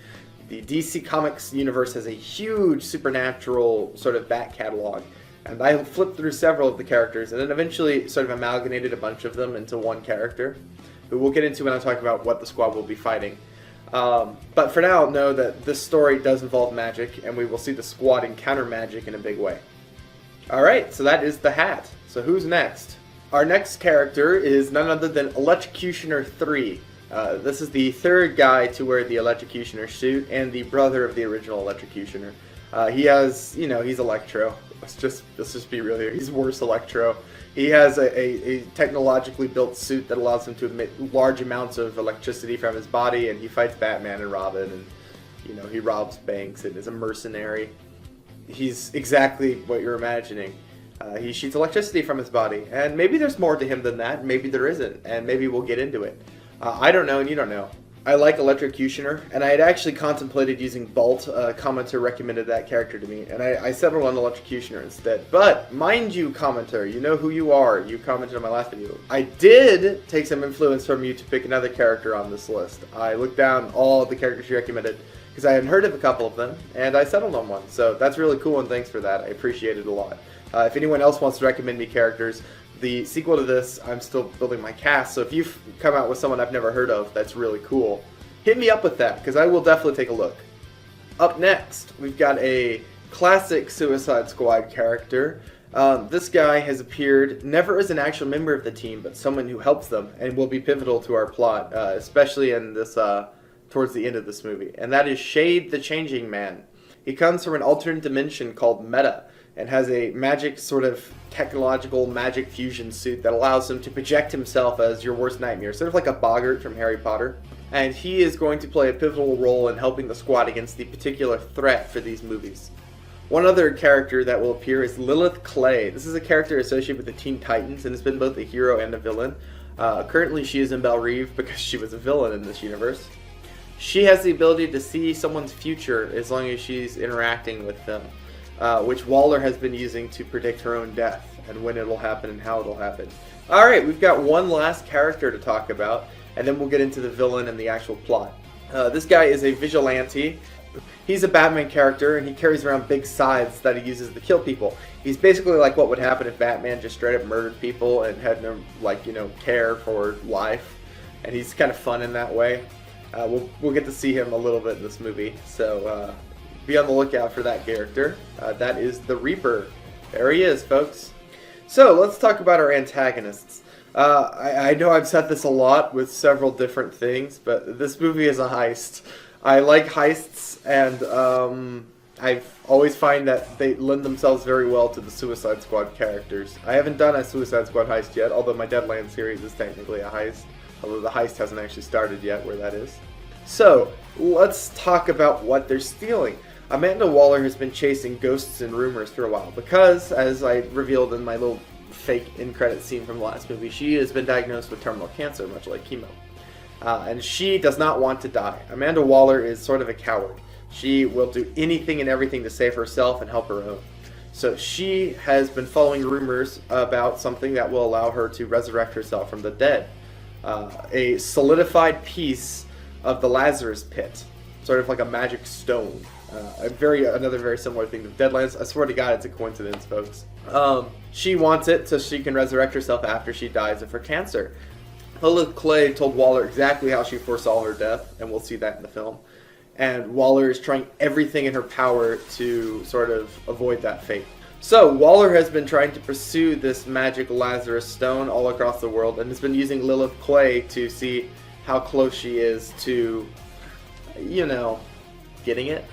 S3: The DC Comics universe has a huge supernatural sort of back catalog, and I flipped through several of the characters and then eventually sort of amalgamated a bunch of them into one character, who we'll get into when I talk about what the squad will be fighting. But for now, know that this story does involve magic, and we will see the squad encounter magic in a big way. Alright, so that is the Hat. So who's next? Our next character is none other than Electrocutioner 3. This is the third guy to wear the Electrocutioner suit, and the brother of the original Electrocutioner. He has, he's Electro. Let's just be real here. He's worse Electro. He has a technologically built suit that allows him to emit large amounts of electricity from his body, and he fights Batman and Robin, and he robs banks and is a mercenary. He's exactly what you're imagining. He shoots electricity from his body, and maybe there's more to him than that, maybe there isn't, and maybe we'll get into it. I don't know, and you don't know. I like Electrocutioner, and I had actually contemplated using Bolt. A commenter recommended that character to me, and I settled on Electrocutioner instead. But, mind you, commenter, you know who you are. You commented on my last video. I did take some influence from you to pick another character on this list. I looked down all the characters you recommended, because I hadn't heard of a couple of them, and I settled on one. So that's really cool, and thanks for that. I appreciate it a lot. If anyone else wants to recommend me characters, the sequel to this, I'm still building my cast, so if you've come out with someone I've never heard of, that's really cool. Hit me up with that, because I will definitely take a look. Up next, we've got a classic Suicide Squad character. This guy has appeared never as an actual member of the team, but someone who helps them, and will be pivotal to our plot, especially in this towards the end of this movie. And that is Shade the Changing Man. He comes from an alternate dimension called Meta, and has a magic sort of technological magic fusion suit that allows him to project himself as your worst nightmare, sort of like a Boggart from Harry Potter. And he is going to play a pivotal role in helping the squad against the particular threat for these movies. One other character that will appear is Lilith Clay. This is a character associated with the Teen Titans and has been both a hero and a villain. Currently she is in Belle Reve because she was a villain in this universe. She has the ability to see someone's future as long as she's interacting with them. Which Waller has been using to predict her own death, and when it'll happen and how it'll happen. Alright, we've got one last character to talk about, and then we'll get into the villain and the actual plot. This guy is a vigilante. He's a Batman character, and he carries around big scythes that he uses to kill people. He's basically like what would happen if Batman just straight up murdered people and had no, care for life. And he's kind of fun in that way. We'll get to see him a little bit in this movie, so be on the lookout for that character. That is the Reaper. There he is, folks. So, let's talk about our antagonists. I know I've said this a lot with several different things, but this movie is a heist. I like heists, and I always find that they lend themselves very well to the Suicide Squad characters. I haven't done a Suicide Squad heist yet, although my Deadlands series is technically a heist. Although the heist hasn't actually started yet, where that is. So, let's talk about what they're stealing. Amanda Waller has been chasing ghosts and rumors for a while because, as I revealed in my little fake in-credit scene from the last movie, she has been diagnosed with terminal cancer, much like chemo. And she does not want to die. Amanda Waller is sort of a coward. She will do anything and everything to save herself and help her own. So she has been following rumors about something that will allow her to resurrect herself from the dead. A solidified piece of the Lazarus Pit, sort of like a magic stone. Another very similar thing to Deadlands. I swear to God, it's a coincidence, folks. She wants it so she can resurrect herself after she dies of her cancer. Lilith Clay told Waller exactly how she foresaw her death, and we'll see that in the film. and Waller is trying everything in her power to sort of avoid that fate. So Waller has been trying to pursue this magic Lazarus stone all across the world, and has been using Lilith Clay to see how close she is to, you know, getting it.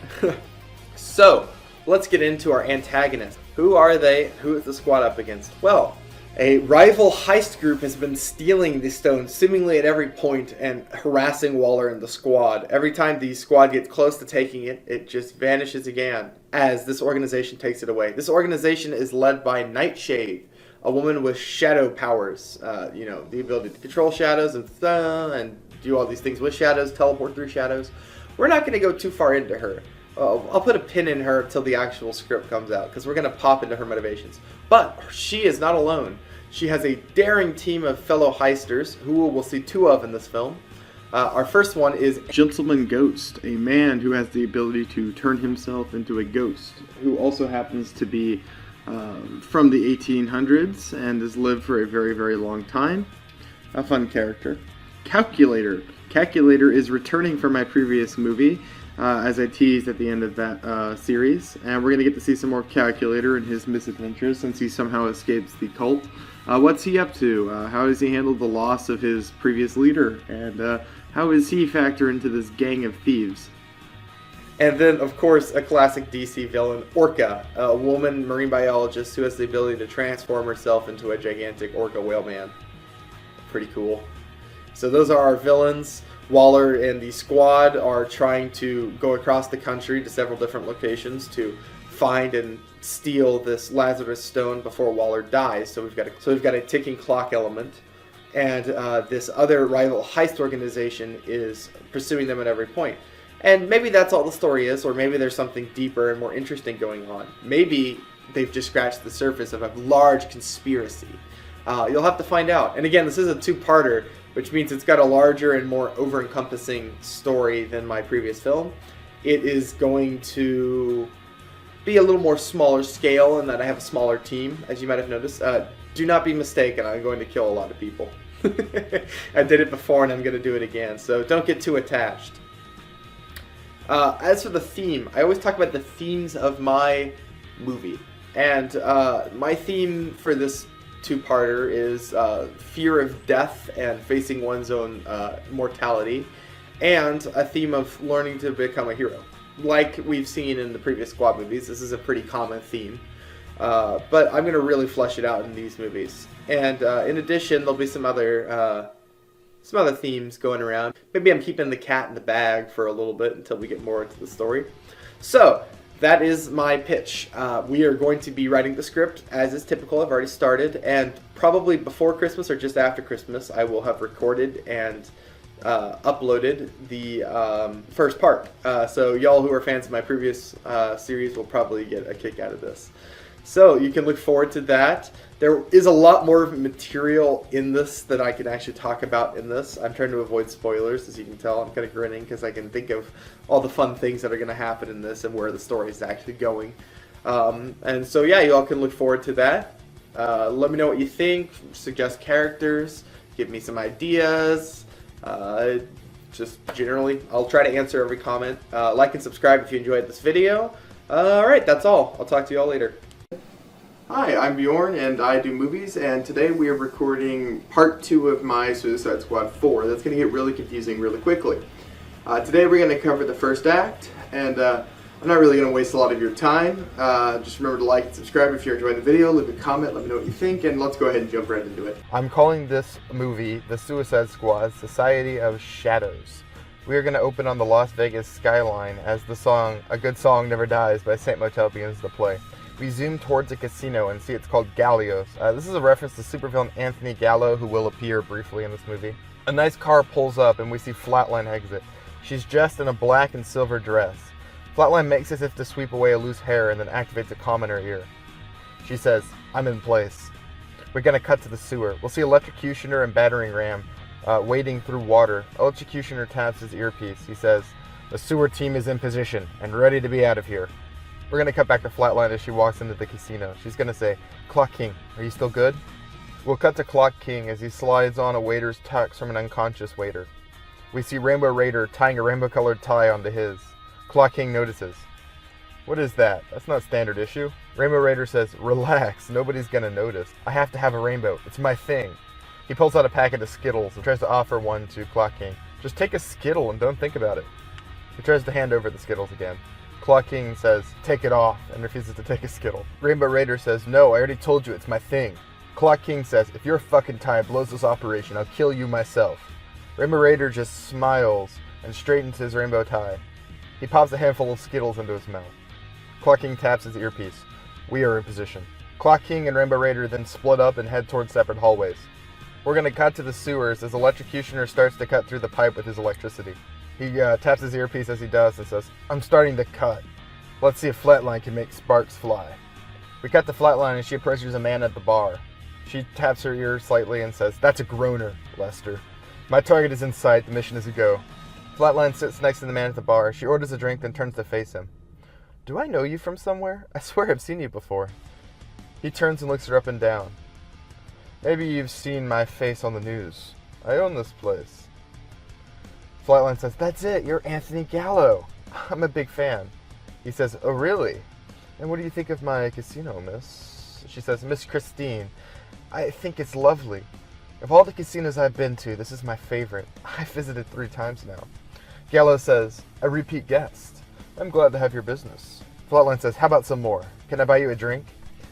S3: So let's get into our antagonists. Who are they? Who is the squad up against? Well, a rival heist group has been stealing the stone seemingly at every point and harassing Waller and the squad. Every time the squad gets close to taking it, it just vanishes again as this organization takes it away. This organization is led by Nightshade, a woman with shadow powers. You know, the ability to control shadows and do all these things with shadows, teleport through shadows. We're not going to go too far into her. I'll put a pin in her until the actual script comes out, because we're going to pop into her motivations. But she is not alone. She has a daring team of fellow heisters, who we'll see two of in this film. Our first one is
S1: Gentleman Ghost, a man who has the ability to turn himself into a ghost, who also happens to be from the 1800s and has lived for a very, very long time. A fun character. Calculator. Calculator is returning from my previous movie, as I teased at the end of that series, and we're going to get to see some more Calculator and his misadventures since he somehow escapes the cult. What's he up to? How does he handle the loss of his previous leader? And how does he factor into this gang of thieves?
S3: And then, of course, a classic DC villain, Orca, a woman marine biologist who has the ability to transform herself into a gigantic orca whale man. Pretty cool. So those are our villains. Waller and the squad are trying to go across the country to several different locations to find and steal this Lazarus stone before Waller dies. So we've got a ticking clock element, and this other rival heist organization is pursuing them at every point. And maybe that's all the story is, or maybe there's something deeper and more interesting going on. Maybe they've just scratched the surface of a large conspiracy. You'll have to find out. And again, this is a two-parter, which means it's got a larger and more over-encompassing story than my previous film. It is going to be a little more smaller scale in that I have a smaller team, as you might have noticed. Do not be mistaken, I'm going to kill a lot of people. I did it before and I'm going to do it again, so don't get too attached. As for the theme, I always talk about the themes of my movie. And my theme for this two-parter is fear of death and facing one's own mortality, and a theme of learning to become a hero. Like we've seen in the previous Squad movies, this is a pretty common theme, but I'm going to really flesh it out in these movies. And in addition, there'll be some other themes going around. Maybe I'm keeping the cat in the bag for a little bit until we get more into the story. So that is my pitch. We are going to be writing the script as is typical. I've already started, and probably before Christmas or just after Christmas, I will have recorded and uploaded the first part. So y'all who are fans of my previous series will probably get a kick out of this. So you can look forward to that. There is a lot more material in this that I can actually talk about in this. I'm trying to avoid spoilers, as you can tell. I'm kind of grinning because I can think of all the fun things that are going to happen in this and where the story is actually going. And so yeah, you all can look forward to that. Let me know what you think. Suggest characters. Give me some ideas. Just generally, I'll try to answer every comment. Like and subscribe if you enjoyed this video. Alright, that's all. I'll talk to you all later. Hi, I'm Bjorn and I do movies, and today we are recording part 2 of my Suicide Squad 4. That's going to get really confusing really quickly. Today we're going to cover the first act, and I'm not really going to waste a lot of your time. Just remember to like and subscribe if you're enjoying the video, leave a comment, let me know what you think, and let's go ahead and jump right into it.
S4: I'm calling this movie The Suicide Squad Society of Shadows. We are going to open on the Las Vegas skyline as the song A Good Song Never Dies by Saint Motel begins to play. We zoom towards a casino and see it's called Gallios. This is a reference to supervillain Anthony Gallo, who will appear briefly in this movie. A nice car pulls up and we see Flatline exit. She's dressed in a black and silver dress. Flatline makes as if to sweep away a loose hair and then activates a comm in her ear. She says, "I'm in place." We're going to cut to the sewer. We'll see Electrocutioner and Battering Ram wading through water. Electrocutioner taps his earpiece. He says, "The sewer team is in position and ready to be out of here." We're going to cut back to Flatline as she walks into the casino. She's going to say, "Clock King, are you still good?" We'll cut to Clock King as he slides on a waiter's tux from an unconscious waiter. We see Rainbow Raider tying a rainbow-colored tie onto his. Claw King notices. What is that? That's not standard issue. Rainbow Raider says, relax, nobody's gonna notice. I have to have a rainbow. It's my thing. He pulls out a packet of Skittles and tries to offer one to Claw King. Just take a Skittle and don't think about it. He tries to hand over the Skittles again. Claw King says, take it off, and refuses to take a Skittle. Rainbow Raider says, no, I already told you it's my thing. Claw King says, if your fucking tie blows this operation, I'll kill you myself. Rainbow Raider just smiles and straightens his rainbow tie. He pops a handful of Skittles into his mouth. Claw King taps his earpiece. We are in position. Claw King and Rainbow Raider then split up and head towards separate hallways. We're going to cut to the sewers as Electrocutioner starts to cut through the pipe with his electricity. He taps his earpiece as he does and says, I'm starting to cut. Let's see if Flatline can make sparks fly. We cut to Flatline and she approaches a man at the bar. She taps her ear slightly and says, that's a groaner, Lester. My target is in sight. The mission is a go. Flatline sits next to the man at the bar. She orders a drink, then turns to face him. Do I know you from somewhere? I swear I've seen you before. He turns and looks her up and down. Maybe you've seen my face on the news. I own this place. Flatline says, that's it, you're Anthony Gallo. I'm a big fan. He says, oh really? And what do you think of my casino, miss? She says, Miss Christine, I think it's lovely. Of all the casinos I've been to, this is my favorite. I've visited 3 times now. Gallo says, a repeat guest. I'm glad to have your business. Flatline says, how about some more? Can I buy you a drink?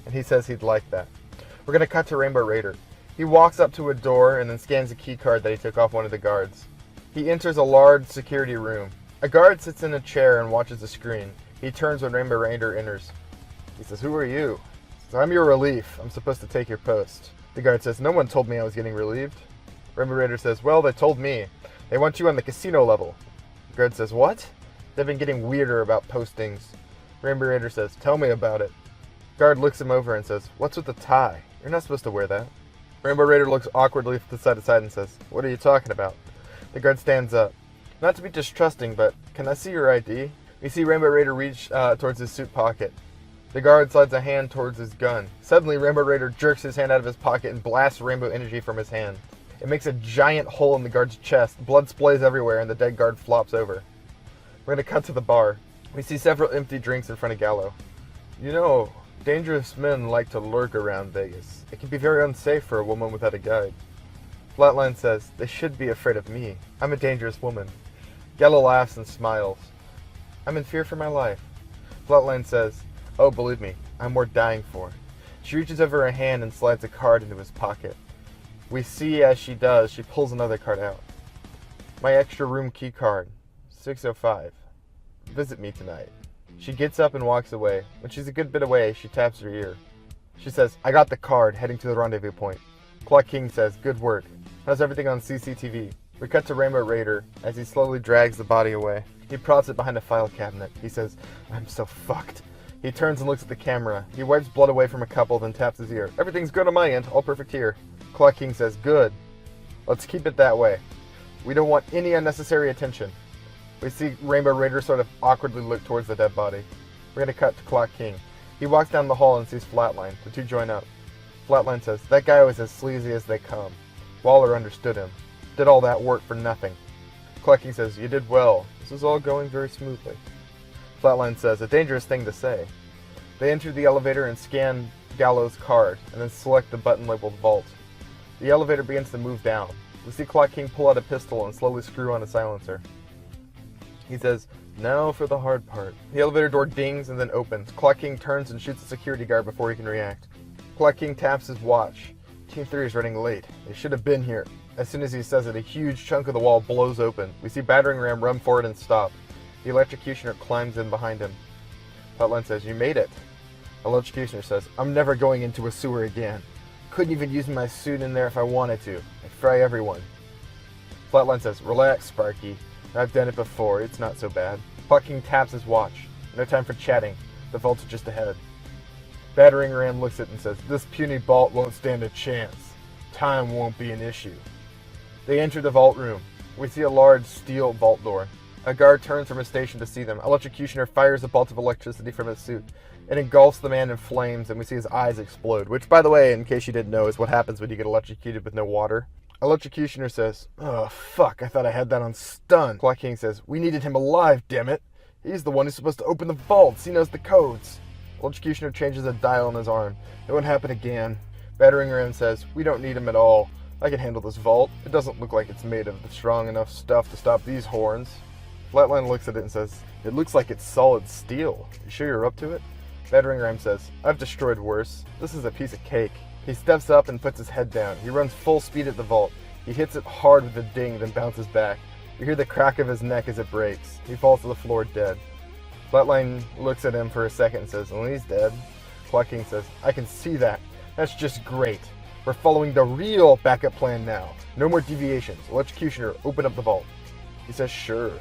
S4: And he says he'd like that. We're going to cut to Rainbow Raider. He walks up to a door and then scans a key card that he took off one of the guards. He enters a large security room. A guard sits in a chair and watches the screen. He turns when Rainbow Raider enters. He says, who are you? He says, I'm your relief. I'm supposed to take your post. The guard says, no one told me I was getting relieved. Rainbow Raider says, well, they told me. They want you on the casino level. The guard says, what? They've been getting weirder about postings. Rainbow Raider says, tell me about it. Guard looks him over and says, what's with the tie? You're not supposed to wear that. Rainbow Raider looks awkwardly to side to side and says, what are you talking about? The guard stands up. Not to be distrusting, but can I see your ID? We see Rainbow Raider reach towards his suit pocket. The guard slides a hand towards his gun. Suddenly, Rainbow Raider jerks his hand out of his pocket and blasts rainbow energy from his hand. It makes a giant hole in the guard's chest. Blood splays everywhere and the dead guard flops over. We're going to cut to the bar. We see several empty drinks in front of Gallo. You know, dangerous men like to lurk around Vegas. It can be very unsafe for a woman without a guide. Flatline says, they should be afraid of me. I'm a dangerous woman. Gallo laughs and smiles. I'm in fear for my life. Flatline says, oh, believe me, I'm worth dying for. She reaches over her hand and slides a card into his pocket. We see as she does, she pulls another card out. My extra room key card, 605. Visit me tonight. She gets up and walks away. When she's a good bit away, she taps her ear. She says, I got the card, heading to the rendezvous point. Claw King says, good work. How's everything on CCTV? We cut to Rainbow Raider as he slowly drags the body away. He props it behind a file cabinet. He says, I'm so fucked. He turns and looks at the camera. He wipes blood away from a couple, then taps his ear. Everything's good on my end. All perfect here. Claw King says, good. Let's keep it that way. We don't want any unnecessary attention. We see Rainbow Raider sort of awkwardly look towards the dead body. We're going to cut to Claw King. He walks down the hall and sees Flatline. The two join up. Flatline says, that guy was as sleazy as they come. Waller understood him. Did all that work for nothing. Claw King says, you did well. This is all going very smoothly. Flatline says, a dangerous thing to say. They enter the elevator and scan Gallo's card, and then select the button labeled Vault. The elevator begins to move down. We see Claw King pull out a pistol and slowly screw on a silencer. He says, now for the hard part. The elevator door dings and then opens. Claw King turns and shoots a security guard before he can react. Claw King taps his watch. Team 3 is running late. They should have been here. As soon as he says it, a huge chunk of the wall blows open. We see Battering Ram run forward and stop. The Electrocutioner climbs in behind him. Flatline says, you made it. Electrocutioner says, I'm never going into a sewer again. Couldn't even use my suit in there if I wanted to. I'd fry everyone. Flatline says, relax, Sparky. I've done it before. It's not so bad. Claw King taps his watch. No time for chatting. The vault's just ahead. Battering Ram looks at it and says, this puny vault won't stand a chance. Time won't be an issue. They enter the vault room. We see a large steel vault door. A guard turns from his station to see them. Electrocutioner fires a bolt of electricity from his suit. It engulfs the man in flames, and we see his eyes explode, which, by the way, in case you didn't know, is what happens when you get electrocuted with no water. Electrocutioner says, oh, fuck, I thought I had that on stun. Claw King says, we needed him alive, damn it. He's the one who's supposed to open the vaults. He knows the codes. Electrocutioner changes a dial on his arm. It won't happen again. Battering ram says, we don't need him at all. I can handle this vault. It doesn't look like it's made of the strong enough stuff to stop these horns. Flatline looks at it and says, it looks like it's solid steel. You sure you're up to it? Battering ram says, I've destroyed worse. This is a piece of cake. He steps up and puts his head down. He runs full speed at the vault. He hits it hard with a ding, then bounces back. You hear the crack of his neck as it breaks. He falls to the floor dead. Flatline looks at him for a second and says, well, he's dead. Clock King says, I can see that. That's just great. We're following the real backup plan now. No more deviations. Electrocutioner, open up the vault. He says, sure.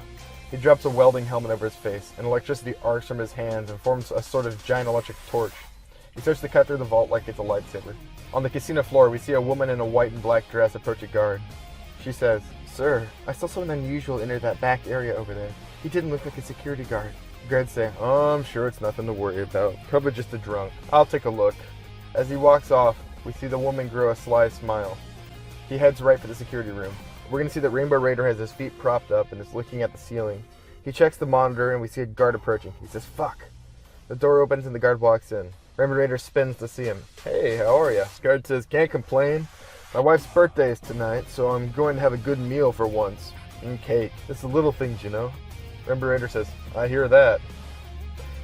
S4: He drops a welding helmet over his face, and electricity arcs from his hands and forms a sort of giant electric torch. He starts to cut through the vault like it's a lightsaber. On the casino floor, we see a woman in a white and black dress approach a guard. She says, sir, I saw someone unusual enter that back area over there. He didn't look like a security guard. Guards say, oh, I'm sure it's nothing to worry about. Probably just a drunk. I'll take a look. As he walks off, we see the woman grow a sly smile. He heads right for the security room. We're going to see that Rainbow Raider has his feet propped up and is looking at the ceiling. He checks the monitor and we see a guard approaching. He says, fuck. The door opens and the guard walks in. Rainbow Raider spins to see him. Hey, how are ya? Guard says, can't complain. My wife's birthday is tonight, so I'm going to have a good meal for once. And cake. It's the little things, you know. Rainbow Raider says, I hear that.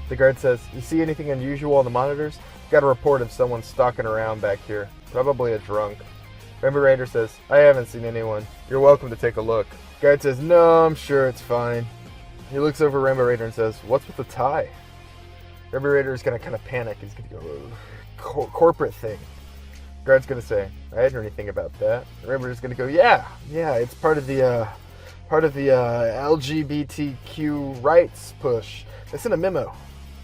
S4: The guard says, you see anything unusual on the monitors? Got a report of someone stalking around back here. Probably a drunk. Rainbow Raider says, I haven't seen anyone. You're welcome to take a look. Guard says, no, I'm sure it's fine. He looks over Rainbow Raider and says, what's with the tie? Rainbow Raider is going to kind of panic. He's going to go, corporate thing. Guard's going to say, I didn't hear anything about that. Rainbow Raider's going to go, yeah, it's part of the LGBTQ rights push. They sent a memo.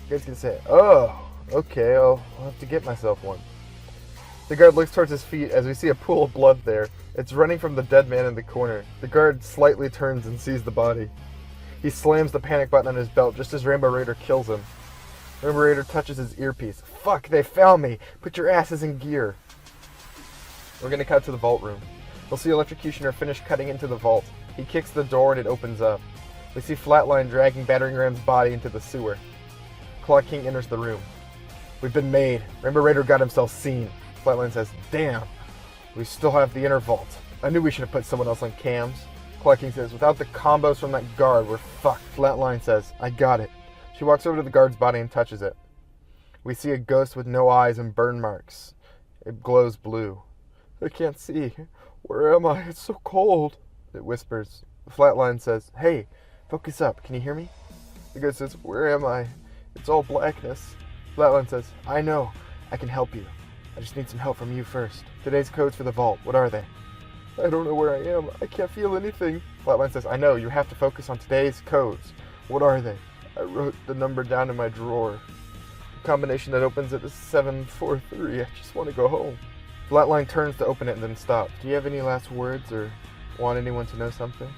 S4: Guard's going to say, oh, okay, I'll have to get myself one. The guard looks towards his feet as we see a pool of blood there. It's running from the dead man in the corner. The guard slightly turns and sees the body. He slams the panic button on his belt just as Rainbow Raider kills him. Rainbow Raider touches his earpiece. Fuck, they found me! Put your asses in gear. We're gonna cut to the vault room. We'll see Electrocutioner finish cutting into the vault. He kicks the door and it opens up. We see Flatline dragging Battering Ram's body into the sewer. Clock King enters the room. We've been made. Rainbow Raider got himself seen. Flatline says, damn, we still have the inner vault. I knew we should have put someone else on cams. Clock King says, without the combos from that guard, we're fucked. Flatline says, I got it. She walks over to the guard's body and touches it. We see a ghost with no eyes and burn marks. It glows blue. I can't see. Where am I? It's so cold. It whispers. Flatline says, hey, focus up. Can you hear me? The ghost says, where am I? It's all blackness. Flatline says, I know. I can help you. I just need some help from you first. Today's codes for the vault. What are they? I don't know where I am. I can't feel anything. Flatline says, I know. You have to focus on today's codes. What are they? I wrote the number down in my drawer. The combination that opens it is 743. I just want to go home. Flatline turns to open it and then stops. Do you have any last words or want anyone to know something?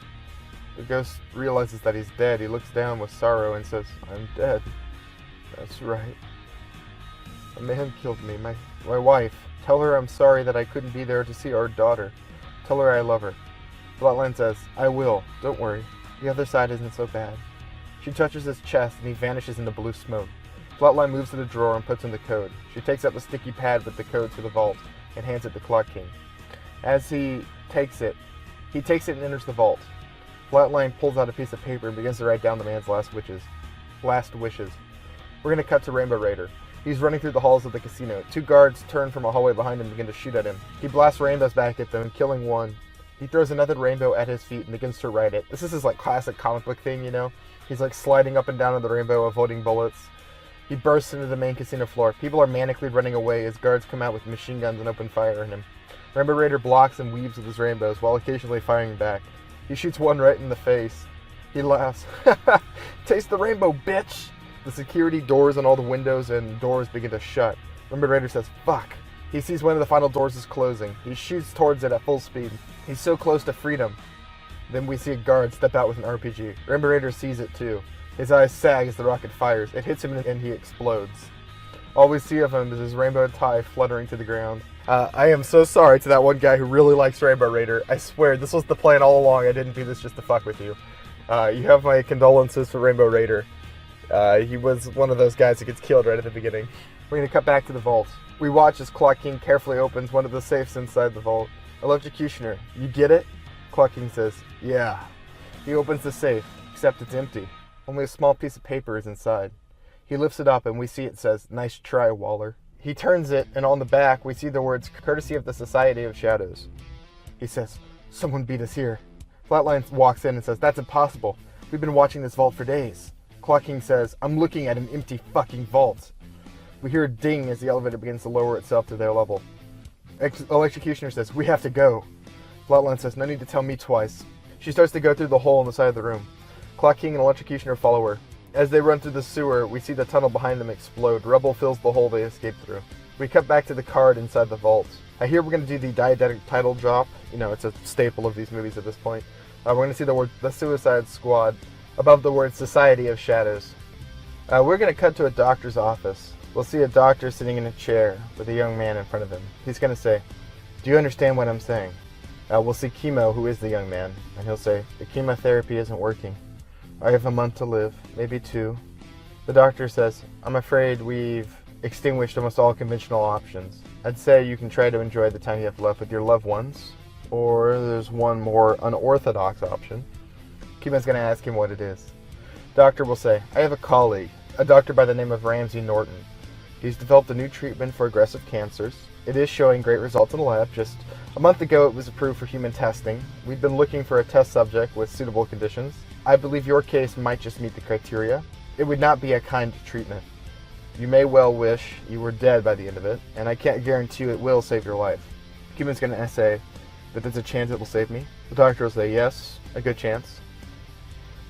S4: The ghost realizes that he's dead. He looks down with sorrow and says, I'm dead. That's right. A man killed me, my wife. Tell her I'm sorry that I couldn't be there to see our daughter. Tell her I love her. Flatline says, I will. Don't worry. The other side isn't so bad. She touches his chest and he vanishes into blue smoke. Flatline moves to the drawer and puts in the code. She takes out the sticky pad with the code to the vault and hands it to Clock King. As he takes it and enters the vault. Flatline pulls out a piece of paper and begins to write down the man's last wishes. We're going to cut to Rainbow Raider. He's running through the halls of the casino. Two guards turn from a hallway behind him and begin to shoot at him. He blasts rainbows back at them, killing one. He throws another rainbow at his feet and begins to write it. This is his classic comic book thing, you know? He's sliding up and down on the rainbow, avoiding bullets. He bursts into the main casino floor. People are manically running away as guards come out with machine guns and open fire on him. Rainbow Raider blocks and weaves with his rainbows while occasionally firing back. He shoots one right in the face. He laughs. Taste the rainbow, bitch! The security doors on all the windows and doors begin to shut. Rainbow Raider says, fuck. He sees one of the final doors is closing. He shoots towards it at full speed. He's so close to freedom. Then we see a guard step out with an RPG. Rainbow Raider sees it too. His eyes sag as the rocket fires. It hits him and he explodes. All we see of him is his rainbow tie fluttering to the ground. I am so sorry to that one guy who really likes Rainbow Raider. I swear, this was the plan all along. I didn't do this just to fuck with you. You have my condolences for Rainbow Raider. He was one of those guys who gets killed right at the beginning. We're going to cut back to the vault. We watch as Clock King carefully opens one of the safes inside the vault. Electrocutioner, you get it? Clock King says, yeah. He opens the safe, except it's empty. Only a small piece of paper is inside. He lifts it up and we see it says, nice try, Waller. He turns it and on the back we see the words, courtesy of the Society of Shadows. He says, someone beat us here. Flatline walks in and says, that's impossible. We've been watching this vault for days. Clock King says, I'm looking at an empty fucking vault. We hear a ding as the elevator begins to lower itself to their level. Electrocutioner says, we have to go. Flatline says, no need to tell me twice. She starts to go through the hole in the side of the room. Clock King and Electrocutioner follow her. As they run through the sewer, we see the tunnel behind them explode. Rubble fills the hole they escaped through. We cut back to the card inside the vault. I hear we're going to do the diegetic title drop. You know, it's a staple of these movies at this point. We're going to see the word The Suicide Squad above the word Society of Shadows. We're going to cut to a doctor's office. We'll see a doctor sitting in a chair with a young man in front of him. He's going to say, do you understand what I'm saying? We'll see Chemo, who is the young man, and he'll say, the chemotherapy isn't working. I have a month to live, maybe 2. The doctor says, I'm afraid we've extinguished almost all conventional options. I'd say you can try to enjoy the time you have left with your loved ones, or there's one more unorthodox option. Chemo's going to ask him what it is. Doctor will say, I have a colleague, a doctor by the name of Ramsey Norton. He's developed a new treatment for aggressive cancers. It is showing great results in the lab. Just a month ago it was approved for human testing. We've been looking for a test subject with suitable conditions. I believe your case might just meet the criteria. It would not be a kind treatment. You may well wish you were dead by the end of it, and I can't guarantee you it will save your life. Cuban's going to say that there's a chance it will save me. The doctor will say, yes, a good chance.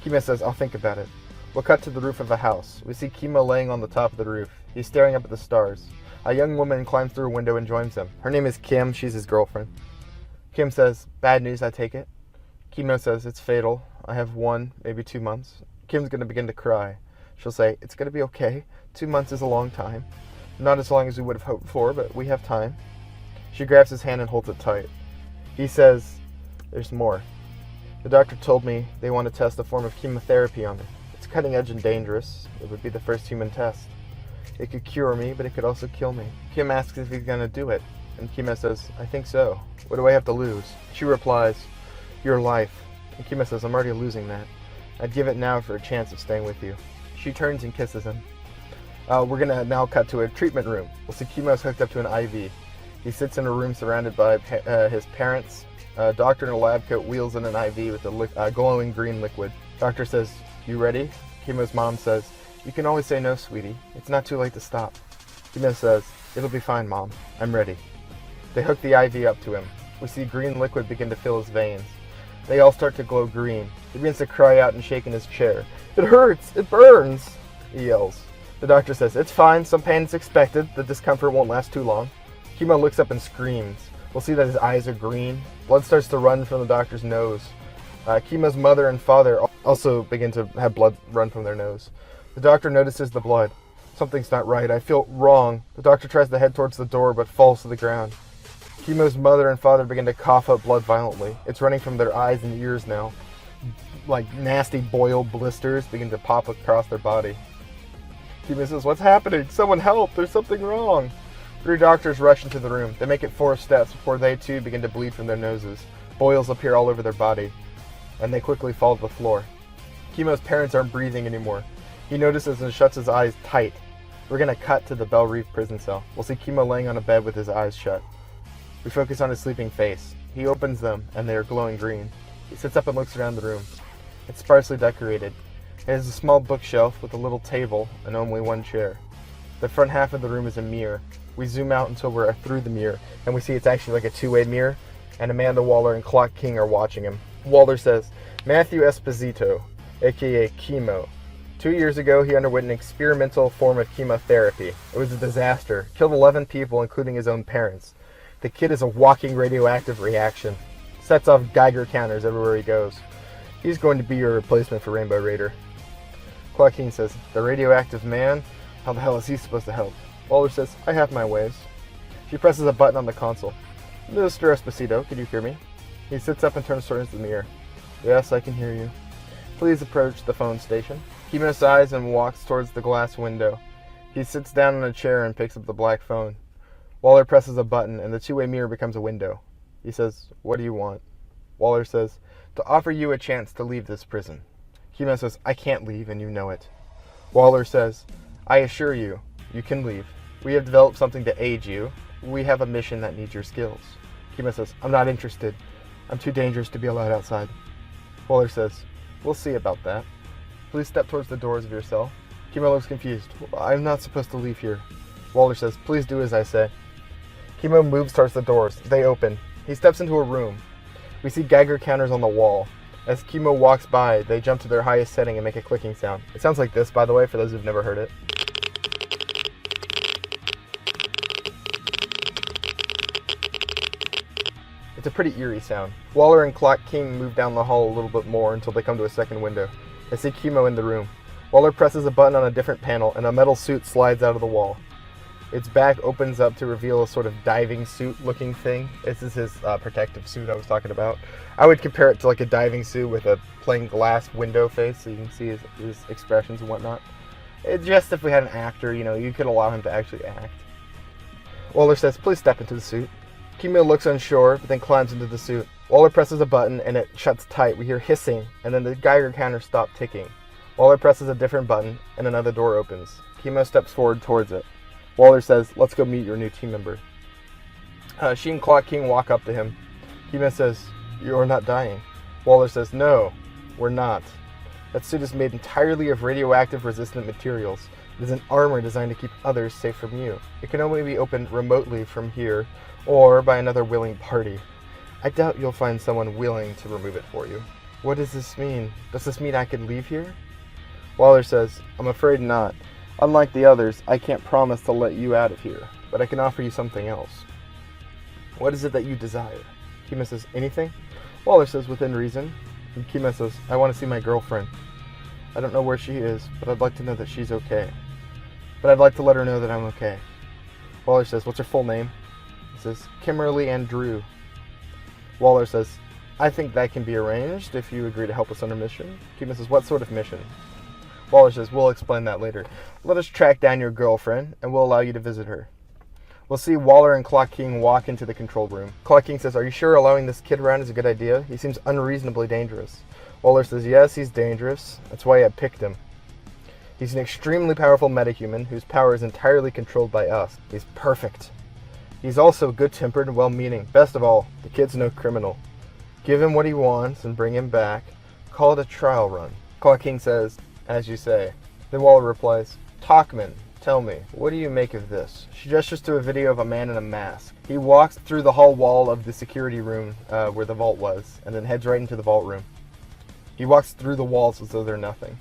S4: Chemo says, I'll think about it. We'll cut to the roof of a house. We see Chemo laying on the top of the roof. He's staring up at the stars. A young woman climbs through a window and joins him. Her name is Kim. She's his girlfriend. Kim says, bad news, I take it. Chemo says, it's fatal. I have 1, maybe 2 months. Kim's going to begin to cry. She'll say, it's going to be okay. 2 months is a long time. Not as long as we would have hoped for, but we have time. She grabs his hand and holds it tight. He says, there's more. The doctor told me they want to test a form of chemotherapy on me. It's cutting edge and dangerous. It would be the first human test. It could cure me, but it could also kill me. Kim asks if he's going to do it, and Chemo says, I think so. What do I have to lose? She replies, your life. And Chemo says, I'm already losing that. I'd give it now for a chance of staying with you. She turns and kisses him. We're going to now cut to a treatment room. We'll see Chemo's hooked up to an IV. He sits in a room surrounded by his parents. A doctor in a lab coat wheels in an IV with a glowing green liquid. Doctor says, you ready? Chemo's mom says, you can always say no, sweetie. It's not too late to stop. Chemo says, it'll be fine, Mom. I'm ready. They hook the IV up to him. We see green liquid begin to fill his veins. They all start to glow green. He begins to cry out and shake in his chair. It hurts! It burns! He yells. The doctor says, it's fine. Some pain is expected. The discomfort won't last too long. Chemo looks up and screams. We'll see that his eyes are green. Blood starts to run from the doctor's nose. Chemo's mother and father also begin to have blood run from their nose. The doctor notices the blood. Something's not right. I feel wrong. The doctor tries to head towards the door but falls to the ground. Chemo's mother and father begin to cough up blood violently. It's running from their eyes and ears now. Like nasty boiled blisters begin to pop across their body. Chemo says, what's happening? Someone help! There's something wrong! 3 doctors rush into the room. They make it 4 steps before they too begin to bleed from their noses. Boils appear all over their body, and they quickly fall to the floor. Chemo's parents aren't breathing anymore. He notices and shuts his eyes tight. We're going to cut to the Belle Reef prison cell. We'll see Chemo laying on a bed with his eyes shut. We focus on his sleeping face. He opens them, and they are glowing green. He sits up and looks around the room. It's sparsely decorated. It has a small bookshelf with a little table and only 1 chair. The front half of the room is a mirror. We zoom out until we're through the mirror, and we see it's actually like a 2-way mirror, and Amanda Waller and Clock King are watching him. Waller says, Matthew Esposito, aka Chemo. 2 years ago, he underwent an experimental form of chemotherapy. It was a disaster. Killed 11 people, including his own parents. The kid is a walking radioactive reaction. Sets off Geiger counters everywhere he goes. He's going to be your replacement for Rainbow Raider. Clock King says, the radioactive man? How the hell is he supposed to help? Waller says, I have my ways. She presses a button on the console. Mr. Esposito, can you hear me? He sits up and turns towards the mirror. Yes, I can hear you. Please approach the phone station. Kimo sighs and walks towards the glass window. He sits down in a chair and picks up the black phone. Waller presses a button and the two-way mirror becomes a window. He says, "What do you want?" Waller says, "To offer you a chance to leave this prison." Kimo says, "I can't leave and you know it." Waller says, "I assure you, you can leave. We have developed something to aid you. We have a mission that needs your skills." Kimo says, "I'm not interested. I'm too dangerous to be allowed outside." Waller says, "We'll see about that. Please step towards the doors of your cell." Kimo looks confused. "I'm not supposed to leave here." Waller says, "Please do as I say." Kimo moves towards the doors. They open. He steps into a room. We see Geiger counters on the wall. As Kimo walks by, they jump to their highest setting and make a clicking sound. It sounds like this, by the way, for those who've never heard it. It's a pretty eerie sound. Waller and Clock King move down the hall a little bit more until they come to a second window. They see Kimo in the room. Waller presses a button on a different panel and a metal suit slides out of the wall. Its back opens up to reveal a sort of diving suit looking thing. This is his protective suit I was talking about. I would compare it to like a diving suit with a plain glass window face so you can see his expressions and whatnot. Just if we had an actor, you could allow him to actually act. Waller says, "Please step into the suit." Kimo looks unsure, but then climbs into the suit. Waller presses a button and it shuts tight. We hear hissing, and then the Geiger counter stops ticking. Waller presses a different button, and another door opens. Kimo steps forward towards it. Waller says, "Let's go meet your new team member." She and Clock King walk up to him. Kimo says, "You're not dying." Waller says, "No, we're not. That suit is made entirely of radioactive resistant materials. It is an armor designed to keep others safe from you. It can only be opened remotely from here or by another willing party. I doubt you'll find someone willing to remove it for you." "What does this mean? Does this mean I can leave here?" Waller says, "I'm afraid not. Unlike the others, I can't promise to let you out of here, but I can offer you something else." "What is it that you desire?" Kimo says, "Anything?" Waller says, "Within reason." And Kimo says, "I want to see my girlfriend. I don't know where she is, but I'd like to know that she's okay. But I'd like to let her know that I'm okay." Waller says, "What's her full name?" He says, "Kimberly and Drew." Waller says, "I think that can be arranged if you agree to help us on our mission." Kimo says, "What sort of mission?" Waller says, "We'll explain that later. Let us track down your girlfriend, and we'll allow you to visit her." We'll see Waller and Clock King walk into the control room. Clock King says, "Are you sure allowing this kid around is a good idea? He seems unreasonably dangerous." Waller says, "Yes, he's dangerous. That's why I picked him. He's an extremely powerful metahuman whose power is entirely controlled by us. He's perfect. He's also good-tempered and well-meaning. Best of all, the kid's no criminal. Give him what he wants and bring him back. Call it a trial run." Clock King says, "As you say." Then Waller replies, "Talkman, tell me, what do you make of this?" She gestures to a video of a man in a mask. He walks through the hall wall of the security room where the vault was, and then heads right into the vault room. He walks through the walls as though they're nothing.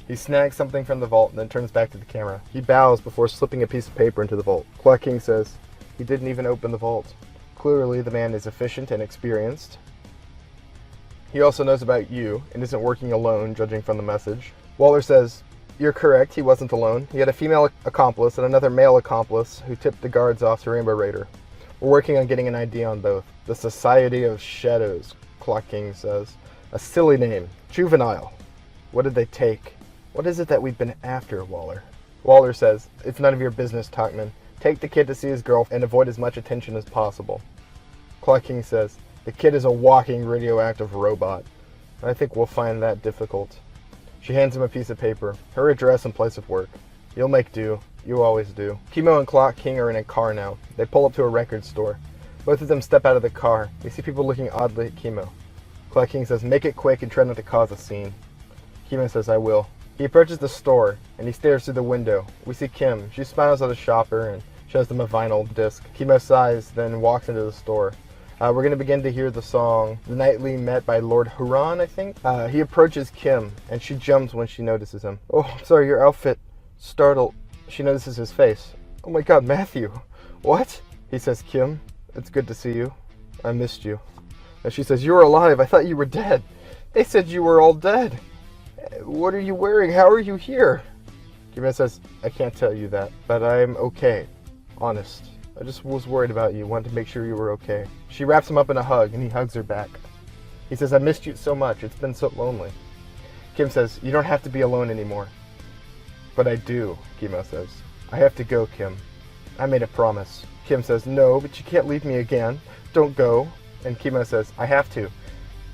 S4: He snags something from the vault and then turns back to the camera. He bows before slipping a piece of paper into the vault. Clock King says, "He didn't even open the vault. Clearly the man is efficient and experienced. He also knows about you and isn't working alone, judging from the message." Waller says, "You're correct, he wasn't alone. He had a female accomplice and another male accomplice who tipped the guards off to Rainbow Raider. We're working on getting an ID on both." "The Society of Shadows," Clock King says. "A silly name. Juvenile. What did they take? What is it that we've been after, Waller?" Waller says, "It's none of your business, Talkman. Take the kid to see his girl and avoid as much attention as possible." Clock King says, "The kid is a walking radioactive robot. I think we'll find that difficult." She hands him a piece of paper, her address and place of work. "You'll make do. You always do." Kimo and Clock King are in a car now. They pull up to a record store. Both of them step out of the car. We see people looking oddly at Kimo. Clock King says, "Make it quick and try not to cause a scene." Kimo says, "I will." He approaches the store, and he stares through the window. We see Kim. She smiles at a shopper and shows them a vinyl disc. Kimo sighs, then walks into the store. We're going to begin to hear the song "The Nightly Met" by Lord Huron, I think. He approaches Kim, and she jumps when she notices him. "Oh, I'm sorry, your outfit." Startled, she notices his face. "Oh my god, Matthew." "What?" He says, "Kim, it's good to see you. I missed you." And she says, "You were alive. I thought you were dead. They said you were all dead. What are you wearing? How are you here?" Kim says, "I can't tell you that, but I'm okay. Honest. I just was worried about you, wanted to make sure you were okay." She wraps him up in a hug, and he hugs her back. He says, "I missed you so much. It's been so lonely." Kim says, you don't have to be alone anymore. But I do, Chemo says. I have to go, Kim. I made a promise. Kim says, no, but you can't leave me again. Don't go. And Chemo says, I have to.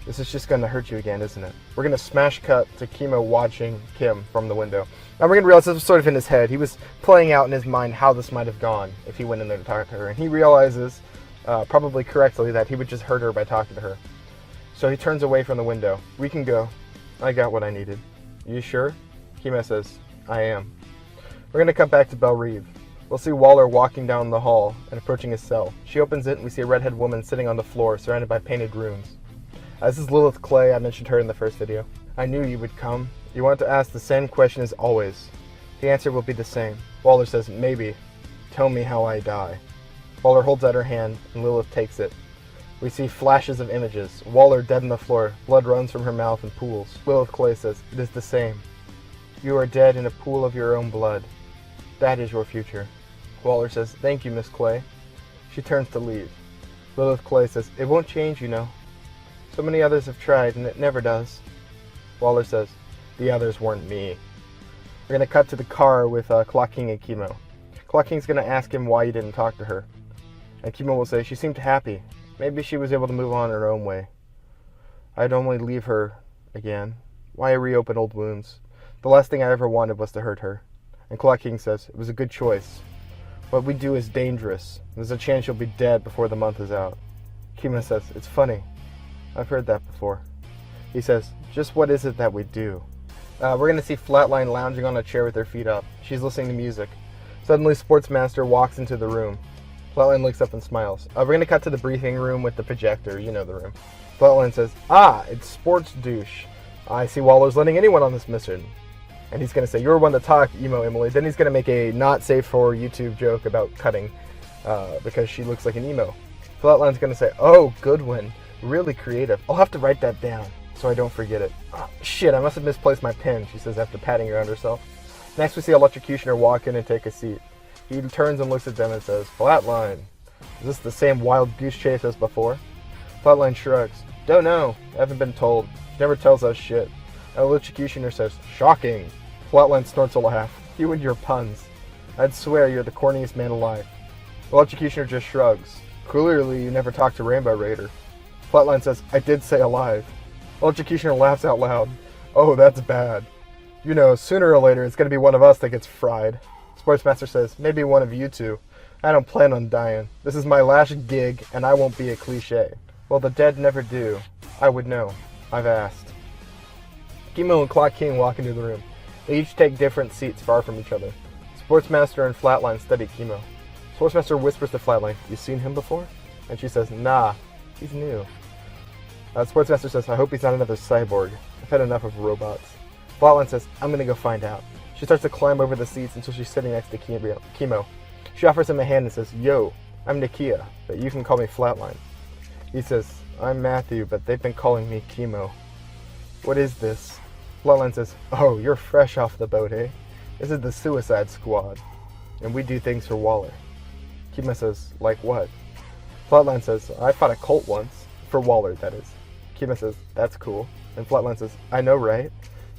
S4: This is just going to hurt you again, isn't it? We're going to smash cut to Chemo watching Kim from the window. Now we're going to realize this was sort of in his head. He was playing out in his mind how this might have gone if he went in there to talk to her. And he realizes, probably correctly, that he would just hurt her by talking to her. So he turns away from the window. We can go. I got what I needed. You sure? Chemo says, I am. We're going to cut back to Belle Reve. We'll see Waller walking down the hall and approaching his cell. She opens it and we see a redhead woman sitting on the floor surrounded by painted runes. This is Lilith Clay. I mentioned her in the first video. I knew you would come. You want to ask the same question as always. The answer will be the same. Waller says, maybe. Tell me how I die. Waller holds out her hand and Lilith takes it. We see flashes of images. Waller dead on the floor. Blood runs from her mouth in pools. Lilith Clay says, it is the same. You are dead in a pool of your own blood. That is your future. Waller says, thank you, Miss Clay. She turns to leave. Lilith Clay says, it won't change, you know. So many others have tried, and it never does. Waller says, the others weren't me. We're going to cut to the car with Clock King and Chemo. Clock King's going to ask him why he didn't talk to her. And Chemo will say, she seemed happy. Maybe she was able to move on her own way. I'd only leave her again. Why reopen old wounds? The last thing I ever wanted was to hurt her. And Clock King says, it was a good choice. What we do is dangerous. There's a chance you'll be dead before the month is out. Chemo says, it's funny. I've heard that before. He says, just what is it that we do? We're going to see Flatline lounging on a chair with her feet up. She's listening to music. Suddenly, Sportsmaster walks into the room. Flatline looks up and smiles. We're going to cut to the briefing room with the projector. You know the room. Flatline says, it's Sports Douche. I see Waller's letting anyone on this mission. And he's going to say, you're one to talk, emo Emily. Then he's going to make a not safe for YouTube joke about cutting because she looks like an emo. Flatline's going to say, oh, good one. Really creative. I'll have to write that down so I don't forget it. Oh, shit, I must have misplaced my pen, she says after patting around herself. Next we see Electrocutioner walk in and take a seat. He turns and looks at them and says, Flatline, is this the same wild goose chase as before? Flatline shrugs. Don't know. I haven't been told. She never tells us shit. Electrocutioner says, shocking. Flatline snorts a laugh. You and your puns. I'd swear you're the corniest man alive. Electrocutioner just shrugs. Clearly you never talked to Rainbow Raider. Flatline says, I did say alive. Electrocutioner laughs out loud. Oh, that's bad. You know, sooner or later it's going to be one of us that gets fried. Sportsmaster says, maybe one of you two. I don't plan on dying. This is my last gig, and I won't be a cliche. Well, the dead never do. I would know. I've asked. Chemo and Clock King walk into the room. They each take different seats far from each other. Sportsmaster and Flatline study Chemo. Sportsmaster whispers to Flatline, you seen him before? And she says, nah, he's new. Sportsmaster says, I hope he's not another cyborg. I've had enough of robots. Flatline says, I'm gonna go find out. She starts to climb over the seats until she's sitting next to Chemo. She offers him a hand and says, yo, I'm Nakia, but you can call me Flatline. He says, I'm Matthew, but they've been calling me Chemo. What is this? Flatline says, oh, you're fresh off the boat, eh? This is the Suicide Squad, and we do things for Waller. Chemo says, like what? Flatline says, I fought a cult once. For Waller, that is. Chemo says, that's cool. And Flatline says, I know, right?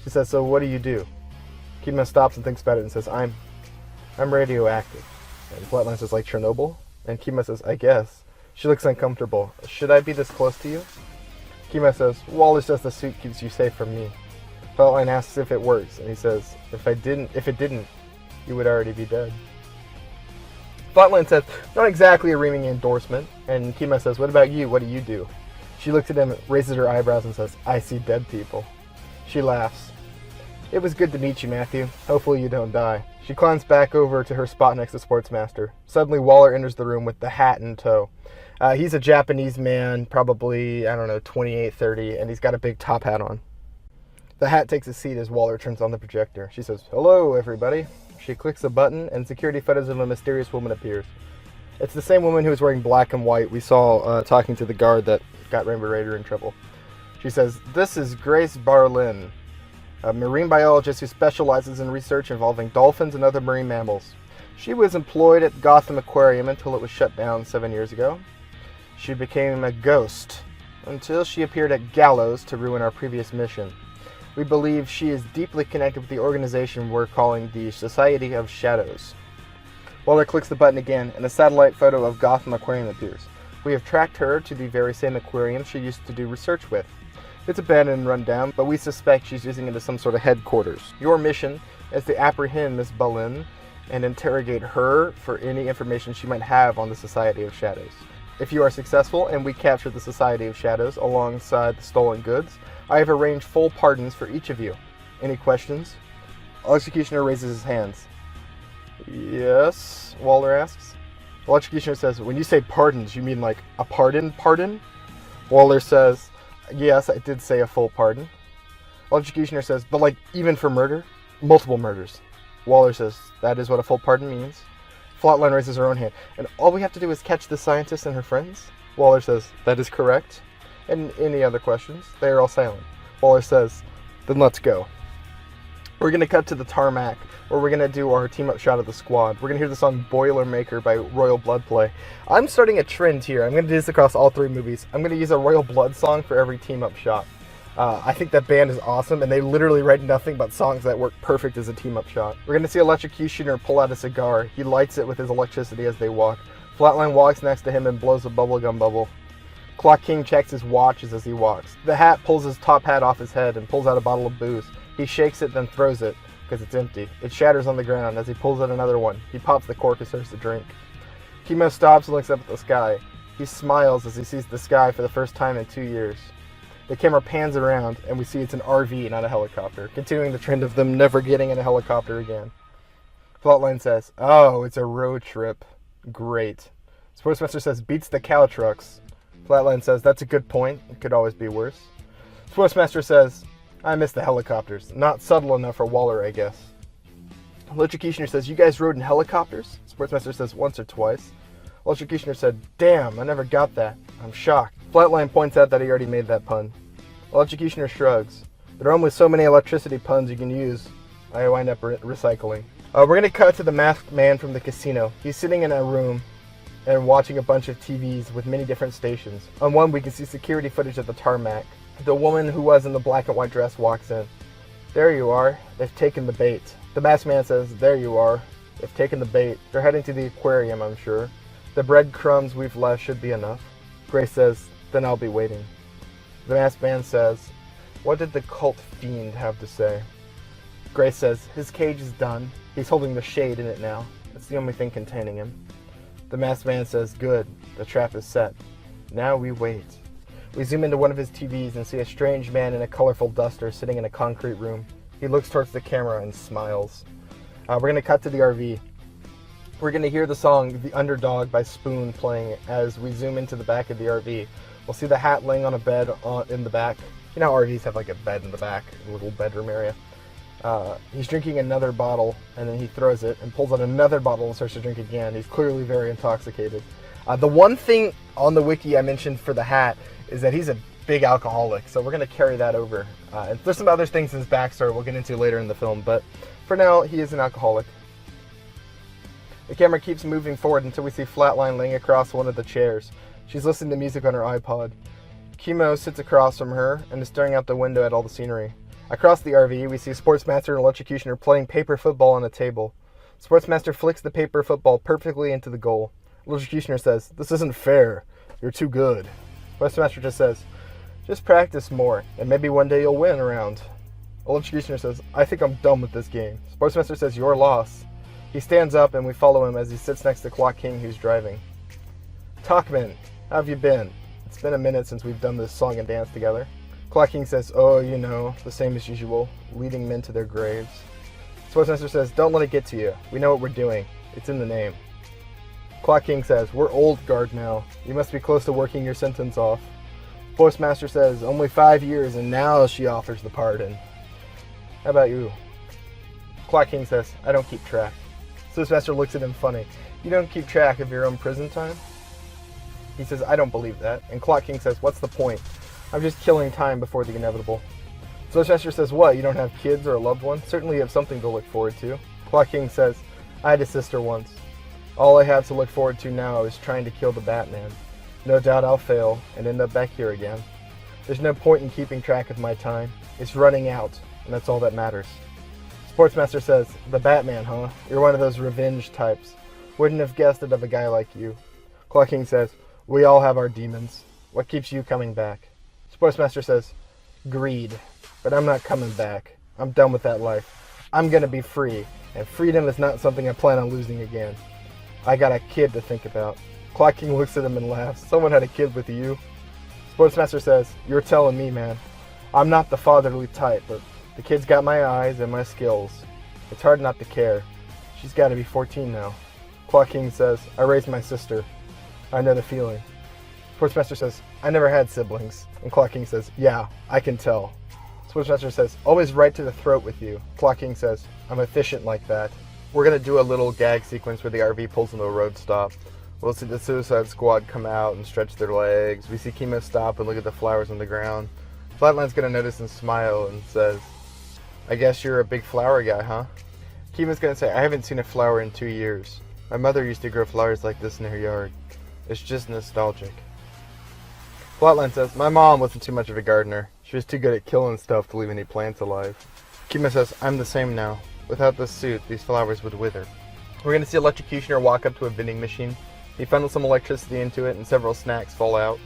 S4: She says, so what do you do? Chemo stops and thinks about it and says, I'm radioactive. And Flatline says, like Chernobyl? And Chemo says, I guess. She looks uncomfortable. Should I be this close to you? Chemo says, Waller says the suit keeps you safe from me. Flatline asks if it works, and he says, if it didn't, you would already be dead. Flatline says, not exactly a ringing endorsement, and Chemo says, what about you? What do you do? She looks at him, raises her eyebrows, and says, I see dead people. She laughs. It was good to meet you, Matthew. Hopefully you don't die. She climbs back over to her spot next to Sportsmaster. Suddenly, Waller enters the room with the hat in tow. He's a Japanese man, probably, 28, 30, and he's got a big top hat on. The hat takes a seat as Waller turns on the projector. She says, hello, everybody. She clicks a button, and security footage of a mysterious woman appears. It's the same woman who was wearing black and white we saw talking to the guard that got Rainbow Raider in trouble. She says, this is Grace Barlin, a marine biologist who specializes in research involving dolphins and other marine mammals. She was employed at Gotham Aquarium until it was shut down 7 years ago. She became a ghost until she appeared at Gallows to ruin our previous mission. We believe she is deeply connected with the organization we're calling the Society of Shadows. Waller clicks the button again, and a satellite photo of Gotham Aquarium appears. We have tracked her to the very same aquarium she used to do research with. It's abandoned and run down, but we suspect she's using it as some sort of headquarters. Your mission is to apprehend Miss Boleyn and interrogate her for any information she might have on the Society of Shadows. If you are successful and we capture the Society of Shadows alongside the stolen goods, I have arranged full pardons for each of you. Any questions? Electrocutioner raises his hands. Yes, Waller asks. Electrocutioner says, when you say pardons, you mean like a pardon? Waller says, yes, I did say a full pardon. Electrocutioner says, but like even for murder? Multiple murders. Waller says, that is what a full pardon means. Flatline raises her own hand. And all we have to do is catch the scientist and her friends? Waller says, that is correct. And any other questions? They are all silent. Waller says, then let's go. We're going to cut to the tarmac, where we're going to do our team-up shot of the squad. We're going to hear the song Boilermaker by Royal Blood play. I'm starting a trend here. I'm going to do this across all three movies. I'm going to use a Royal Blood song for every team-up shot. I think that band is awesome, and they literally write nothing but songs that work perfect as a team-up shot. We're going to see Electrocutioner pull out a cigar. He lights it with his electricity as they walk. Flatline walks next to him and blows a bubblegum bubble. Clock King checks his watches as he walks. The Hat pulls his top hat off his head and pulls out a bottle of booze. He shakes it, then throws it, because it's empty. It shatters on the ground. As he pulls out another one, he pops the cork and starts to drink. Chemo stops and looks up at the sky. He smiles as he sees the sky for the first time in 2 years. The camera pans around, and we see it's an RV, not a helicopter, continuing the trend of them never getting in a helicopter again. Flatline says, oh, it's a road trip. Great. Sportsmaster says, beats the cow trucks. Flatline says, that's a good point. It could always be worse. Sportsmaster says, I miss the helicopters. Not subtle enough for Waller, I guess. Electrocutioner says, you guys rode in helicopters? Sportsmaster says, once or twice. Electrocutioner said, damn, I never got that. I'm shocked. Flatline points out that he already made that pun. Electrocutioner shrugs. There are only so many electricity puns you can use. I wind up recycling. We're going to cut to the masked man from the casino. He's sitting in a room and watching a bunch of TVs with many different stations. On one, we can see security footage of the tarmac. The woman who was in the black and white dress walks in. There you are. They've taken the bait. The masked man says, there you are. They've taken the bait. They're heading to the aquarium, I'm sure. The breadcrumbs we've left should be enough. Grace says, then I'll be waiting. The masked man says, what did the cult fiend have to say? Grace says, his cage is done. He's holding the shade in it now. It's the only thing containing him. The masked man says, good. The trap is set. Now we wait. We zoom into one of his TVs and see a strange man in a colorful duster sitting in a concrete room. He looks towards the camera and smiles. We're going to cut to the RV. We're going to hear the song The Underdog by Spoon playing as we zoom into the back of the RV. We'll see the Hat laying on a bed in the back. You know how RVs have like a bed in the back, a little bedroom area. He's drinking another bottle, and then he throws it and pulls out another bottle and starts to drink again. He's clearly very intoxicated. The one thing on the wiki I mentioned for the Hat is that he's a big alcoholic, so we're going to carry that over. And there's some other things in his backstory we'll get into later in the film, but for now, he is an alcoholic. The camera keeps moving forward until we see Flatline laying across one of the chairs. She's listening to music on her iPod. Chemo sits across from her and is staring out the window at all the scenery. Across the RV, we see Sportsmaster and Electrocutioner playing paper football on a table. Sportsmaster flicks the paper football perfectly into the goal. Electrocutioner says, this isn't fair. You're too good. Sportsmaster just says, just practice more, and maybe one day you'll win a round. Electrocutioner says, I think I'm done with this game. Sportsmaster says, your loss. He stands up and we follow him as he sits next to Clock King, who's driving. Talkman, how have you been? It's been a minute since we've done this song and dance together. Clock King says, oh, you know, the same as usual, leading men to their graves. Sportsmaster says, don't let it get to you. We know what we're doing. It's in the name. Clock King says, we're old guard now. You must be close to working your sentence off. Sportsmaster says, only 5 years, and now she offers the pardon. How about you? Clock King says, I don't keep track. Sportsmaster looks at him funny. You don't keep track of your own prison time? He says, I don't believe that. And Clock King says, what's the point? I'm just killing time before the inevitable. Sportsmaster says, what, you don't have kids or a loved one? Certainly you have something to look forward to. Clock King says, I had a sister once. All I have to look forward to now is trying to kill the Batman. No doubt I'll fail and end up back here again. There's no point in keeping track of my time. It's running out, and that's all that matters. Sportsmaster says, the Batman, huh? You're one of those revenge types. Wouldn't have guessed it of a guy like you. Clock King says, we all have our demons. What keeps you coming back? Sportsmaster says, greed. But I'm not coming back. I'm done with that life. I'm gonna be free, and freedom is not something I plan on losing again. I got a kid to think about. Clock King looks at him and laughs. Someone had a kid with you? Sportsmaster says, you're telling me, man. I'm not the fatherly type, but the kid's got my eyes and my skills. It's hard not to care. She's got to be 14 now. Clock King says, I raised my sister. I know the feeling. Sportsmaster says, I never had siblings. And Clock King says, yeah, I can tell. Sportsmaster says, always right to the throat with you. Clock King says, I'm efficient like that. We're going to do a little gag sequence where the RV pulls into a road stop. We'll see the Suicide Squad come out and stretch their legs. We see Chemo stop and look at the flowers on the ground. Flatline's going to notice and smile and says, I guess you're a big flower guy, huh? Chemo's going to say, I haven't seen a flower in 2 years. My mother used to grow flowers like this in her yard. It's just nostalgic. Flatline says, my mom wasn't too much of a gardener. She was too good at killing stuff to leave any plants alive. Chemo says, I'm the same now. Without this suit, these flowers would wither. We're going to see Electrocutioner walk up to a vending machine. He funnels some electricity into it and several snacks fall out.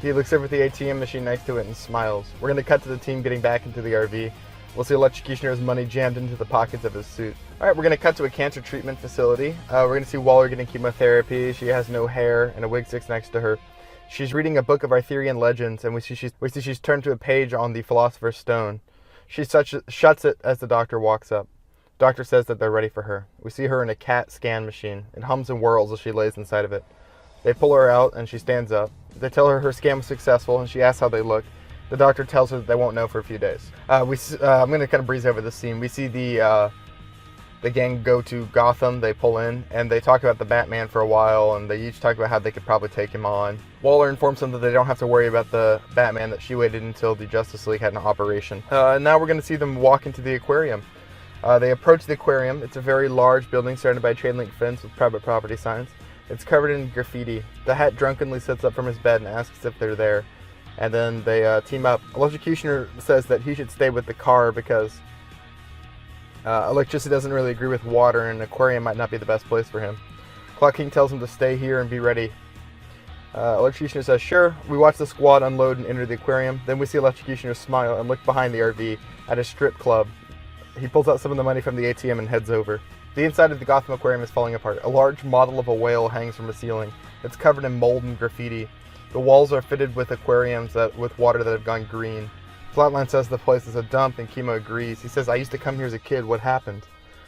S4: He looks over at the ATM machine next to it and smiles. We're going to cut to the team getting back into the RV. We'll see Electrocutioner's money jammed into the pockets of his suit. Alright, we're going to cut to a cancer treatment facility. We're going to see Waller getting chemotherapy. She has no hair and a wig sits next to her. She's reading a book of Arthurian legends, and we see she's turned to a page on the Philosopher's Stone. She shuts it as the doctor walks up. Doctor says that they're ready for her. We see her in a CAT scan machine. It hums and whirls as she lays inside of it. They pull her out and she stands up. They tell her scan was successful and she asks how they look. The doctor tells her that they won't know for a few days. I'm going to kind of breeze over this scene. We see the gang go to Gotham. They pull in and they talk about the Batman for a while, and they each talk about how they could probably take him on. Waller informs them that they don't have to worry about the Batman, that she waited until the Justice League had an operation. And now we're going to see them walk into the aquarium. They approach the aquarium. It's a very large building surrounded by a chain link fence with private property signs. It's covered in graffiti. The Hat drunkenly sits up from his bed and asks if they're there. And then they team up. Electrocutioner says that he should stay with the car because electricity doesn't really agree with water, and an aquarium might not be the best place for him. Clock King tells him to stay here and be ready. Electrocutioner says, sure. We watch the squad unload and enter the aquarium. Then we see Electrocutioner smile and look behind the RV at a strip club. He pulls out some of the money from the ATM and heads over. The inside of the Gotham Aquarium is falling apart. A large model of a whale hangs from the ceiling. It's covered in mold and graffiti. The walls are fitted with aquariums with water that have gone green. Flatline says the place is a dump, and Chemo agrees. He says, I used to come here as a kid. What happened?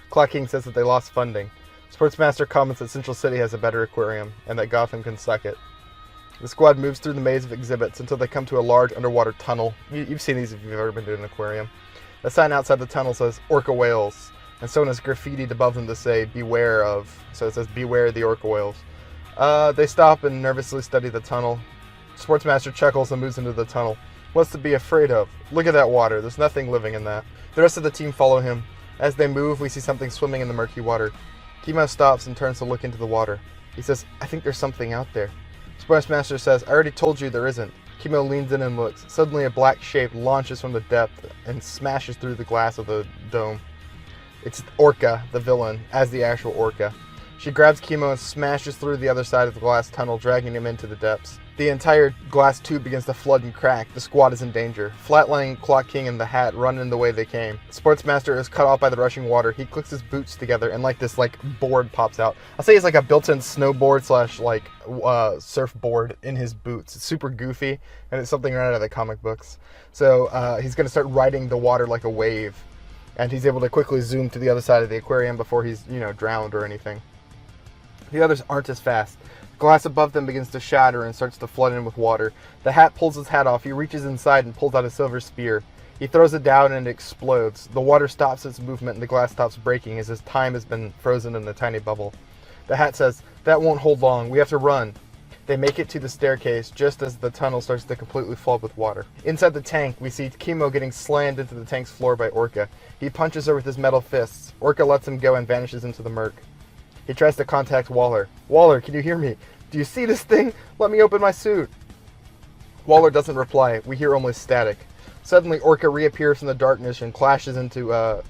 S4: Clock King says that they lost funding. Sportsmaster comments that Central City has a better aquarium, and that Gotham can suck it. The squad moves through the maze of exhibits until they come to a large underwater tunnel. You've seen these if you've ever been to an aquarium. The sign outside the tunnel says, Orca Whales. And someone has graffitied above them to say, beware of. So it says, beware the orca whales. They stop and nervously study the tunnel. Sportsmaster chuckles and moves into the tunnel. What's to be afraid of? Look at that water. There's nothing living in that. The rest of the team follow him. As they move, we see something swimming in the murky water. Chemo stops and turns to look into the water. He says, I think there's something out there. Sportsmaster says, I already told you there isn't. Chemo leans in and looks. Suddenly a black shape launches from the depth and smashes through the glass of the dome. It's Orca, the villain, as the actual Orca. She grabs Chemo and smashes through the other side of the glass tunnel, dragging him into the depths. The entire glass tube begins to flood and crack. The squad is in danger. Flatline, Clock King, and the Hat run in the way they came. Sportsmaster is cut off by the rushing water. He clicks his boots together, and this board pops out. I'll say it's like a built-in snowboard / surfboard in his boots. It's super goofy, and it's something right out of the comic books. So he's going to start riding the water like a wave, and he's able to quickly zoom to the other side of the aquarium before he's, drowned or anything. The others aren't as fast. Glass above them begins to shatter and starts to flood in with water. The Hat pulls his hat off. He reaches inside and pulls out a silver spear. He throws it down and it explodes. The water stops its movement and the glass stops breaking as his time has been frozen in a tiny bubble. The Hat says, that won't hold long. We have to run. They make it to the staircase just as the tunnel starts to completely flood with water. Inside the tank, we see Chemo getting slammed into the tank's floor by Orca. He punches her with his metal fists. Orca lets him go and vanishes into the murk. He tries to contact Waller. Waller, can you hear me? Do you see this thing? Let me open my suit. Waller doesn't reply. We hear only static. Suddenly, Orca reappears from the darkness and clashes into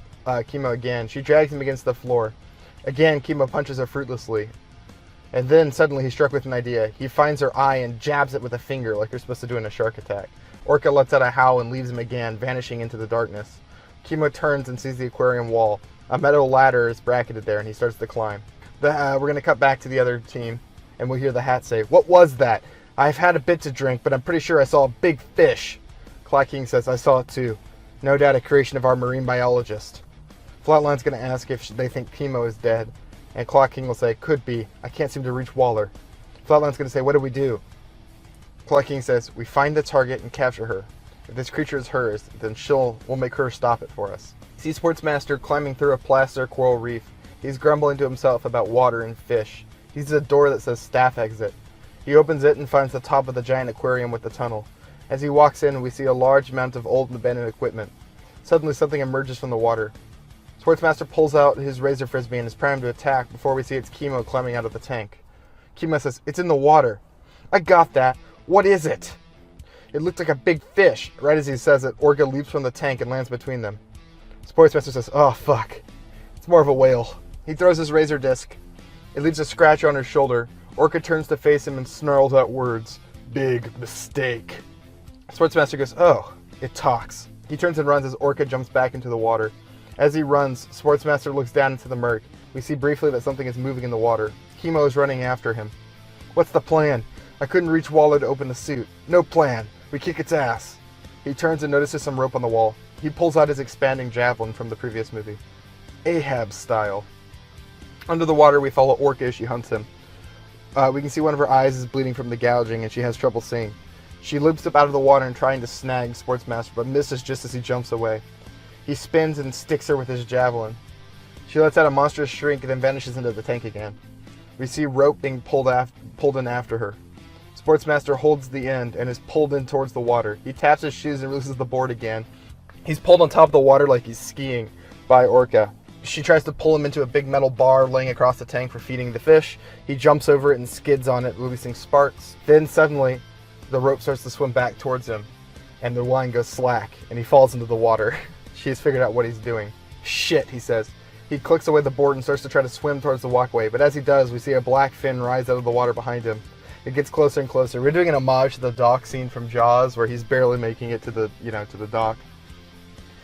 S4: Kimo again. She drags him against the floor. Again, Kimo punches her fruitlessly. And then, suddenly, he's struck with an idea. He finds her eye and jabs it with a finger like you're supposed to do in a shark attack. Orca lets out a howl and leaves him again, vanishing into the darkness. Kimo turns and sees the aquarium wall. A metal ladder is bracketed there, and he starts to climb. We're going to cut back to the other team, and we'll hear the hat say, "What was that? I've had a bit to drink, but I'm pretty sure I saw a big fish." Clock King says, "I saw it too. No doubt a creation of our marine biologist." Flatline's going to ask if they think Kimo is dead, and Clock King will say, "Could be. I can't seem to reach Waller." Flatline's going to say, "What do we do?" Clock King says, "We find the target and capture her. If this creature is hers, then we'll make her stop it for us." See Sportsmaster climbing through a plaster coral reef. He's grumbling to himself about water and fish. He sees a door that says staff exit. He opens it and finds the top of the giant aquarium with the tunnel. As he walks in, we see a large amount of old and abandoned equipment. Suddenly, something emerges from the water. Sportsmaster pulls out his razor frisbee and is primed to attack before we see it's Kimo climbing out of the tank. Kimo says, "It's in the water." "I got that. What is it?" "It looked like a big fish." Right as he says it, Orca leaps from the tank and lands between them. Sportsmaster says, "Oh, fuck. It's more of a whale." He throws his razor disc. It leaves a scratch on her shoulder. Orca turns to face him and snarls out words. "Big mistake." Sportsmaster goes, "Oh," it talks. He turns and runs as Orca jumps back into the water. As he runs, Sportsmaster looks down into the murk. We see briefly that something is moving in the water. Kimo is running after him. "What's the plan? I couldn't reach Waller to open the suit." "No plan. We kick its ass." He turns and notices some rope on the wall. He pulls out his expanding javelin from the previous movie. Ahab style. Under the water, we follow Orca as she hunts him. We can see one of her eyes is bleeding from the gouging and she has trouble seeing. She limps up out of the water and trying to snag Sportsmaster, but misses just as he jumps away. He spins and sticks her with his javelin. She lets out a monstrous shriek and then vanishes into the tank again. We see rope being pulled in after her. Sportsmaster holds the end and is pulled in towards the water. He taps his shoes and releases the board again. He's pulled on top of the water like he's skiing by Orca. She tries to pull him into a big metal bar laying across the tank for feeding the fish. He jumps over it and skids on it, releasing sparks. Then suddenly, the rope starts to swim back towards him, and the line goes slack, and he falls into the water. She has figured out what he's doing. "Shit," he says. He clicks away the board and starts to try to swim towards the walkway, but as he does, we see a black fin rise out of the water behind him. It gets closer and closer. We're doing an homage to the dock scene from Jaws, where he's barely making it to the dock.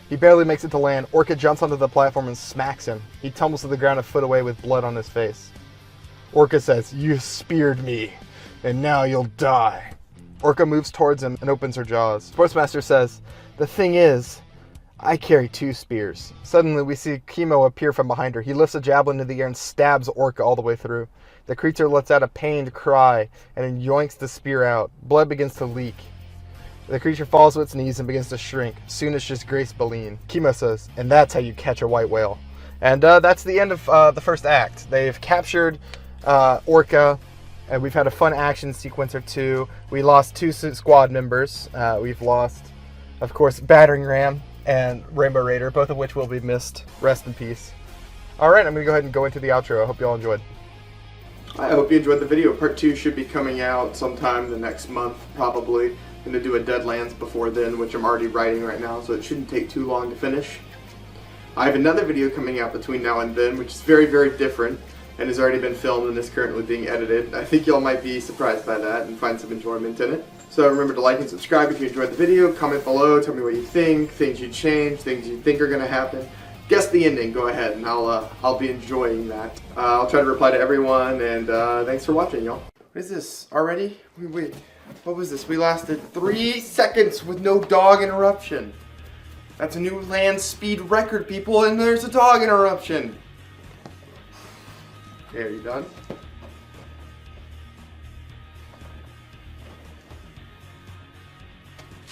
S4: He barely makes it to land. Orca jumps onto the platform and smacks him. He tumbles to the ground a foot away with blood on his face. Orca says, "You speared me, and now you'll die." Orca moves towards him and opens her jaws. Sportsmaster says, "The thing is, I carry 2 spears." Suddenly, we see Kimo appear from behind her. He lifts a javelin into the air and stabs Orca all the way through. The creature lets out a pained cry and then yoinks the spear out. Blood begins to leak. The creature falls to its knees and begins to shrink. Soon it's just Grace Baleen. Kimo says, "And that's how you catch a white whale." And that's the end of the first act. They've captured Orca, and we've had a fun action sequence or two. We lost 2 squad members. We've lost, of course, Battering Ram and Rainbow Raider, both of which will be missed. Rest in peace. Alright, I'm going to go ahead and go into the outro. I hope you all enjoyed.
S1: I hope you enjoyed the video. Part 2 should be coming out sometime the next month, probably. I'm going to do a Deadlands before then, which I'm already writing right now, so it shouldn't take too long to finish. I have another video coming out between now and then, which is very, very different, and has already been filmed and is currently being edited. I think y'all might be surprised by that and find some enjoyment in it. So remember to like and subscribe if you enjoyed the video. Comment below, tell me what you think, things you'd change, things you think are going to happen. Guess the ending, go ahead, and I'll be enjoying that. I'll try to reply to everyone, and thanks for watching, y'all. What is this, already? Wait, what was this? We lasted 3 seconds with no dog interruption. That's a new land speed record, people, and there's a dog interruption. Okay, are you done?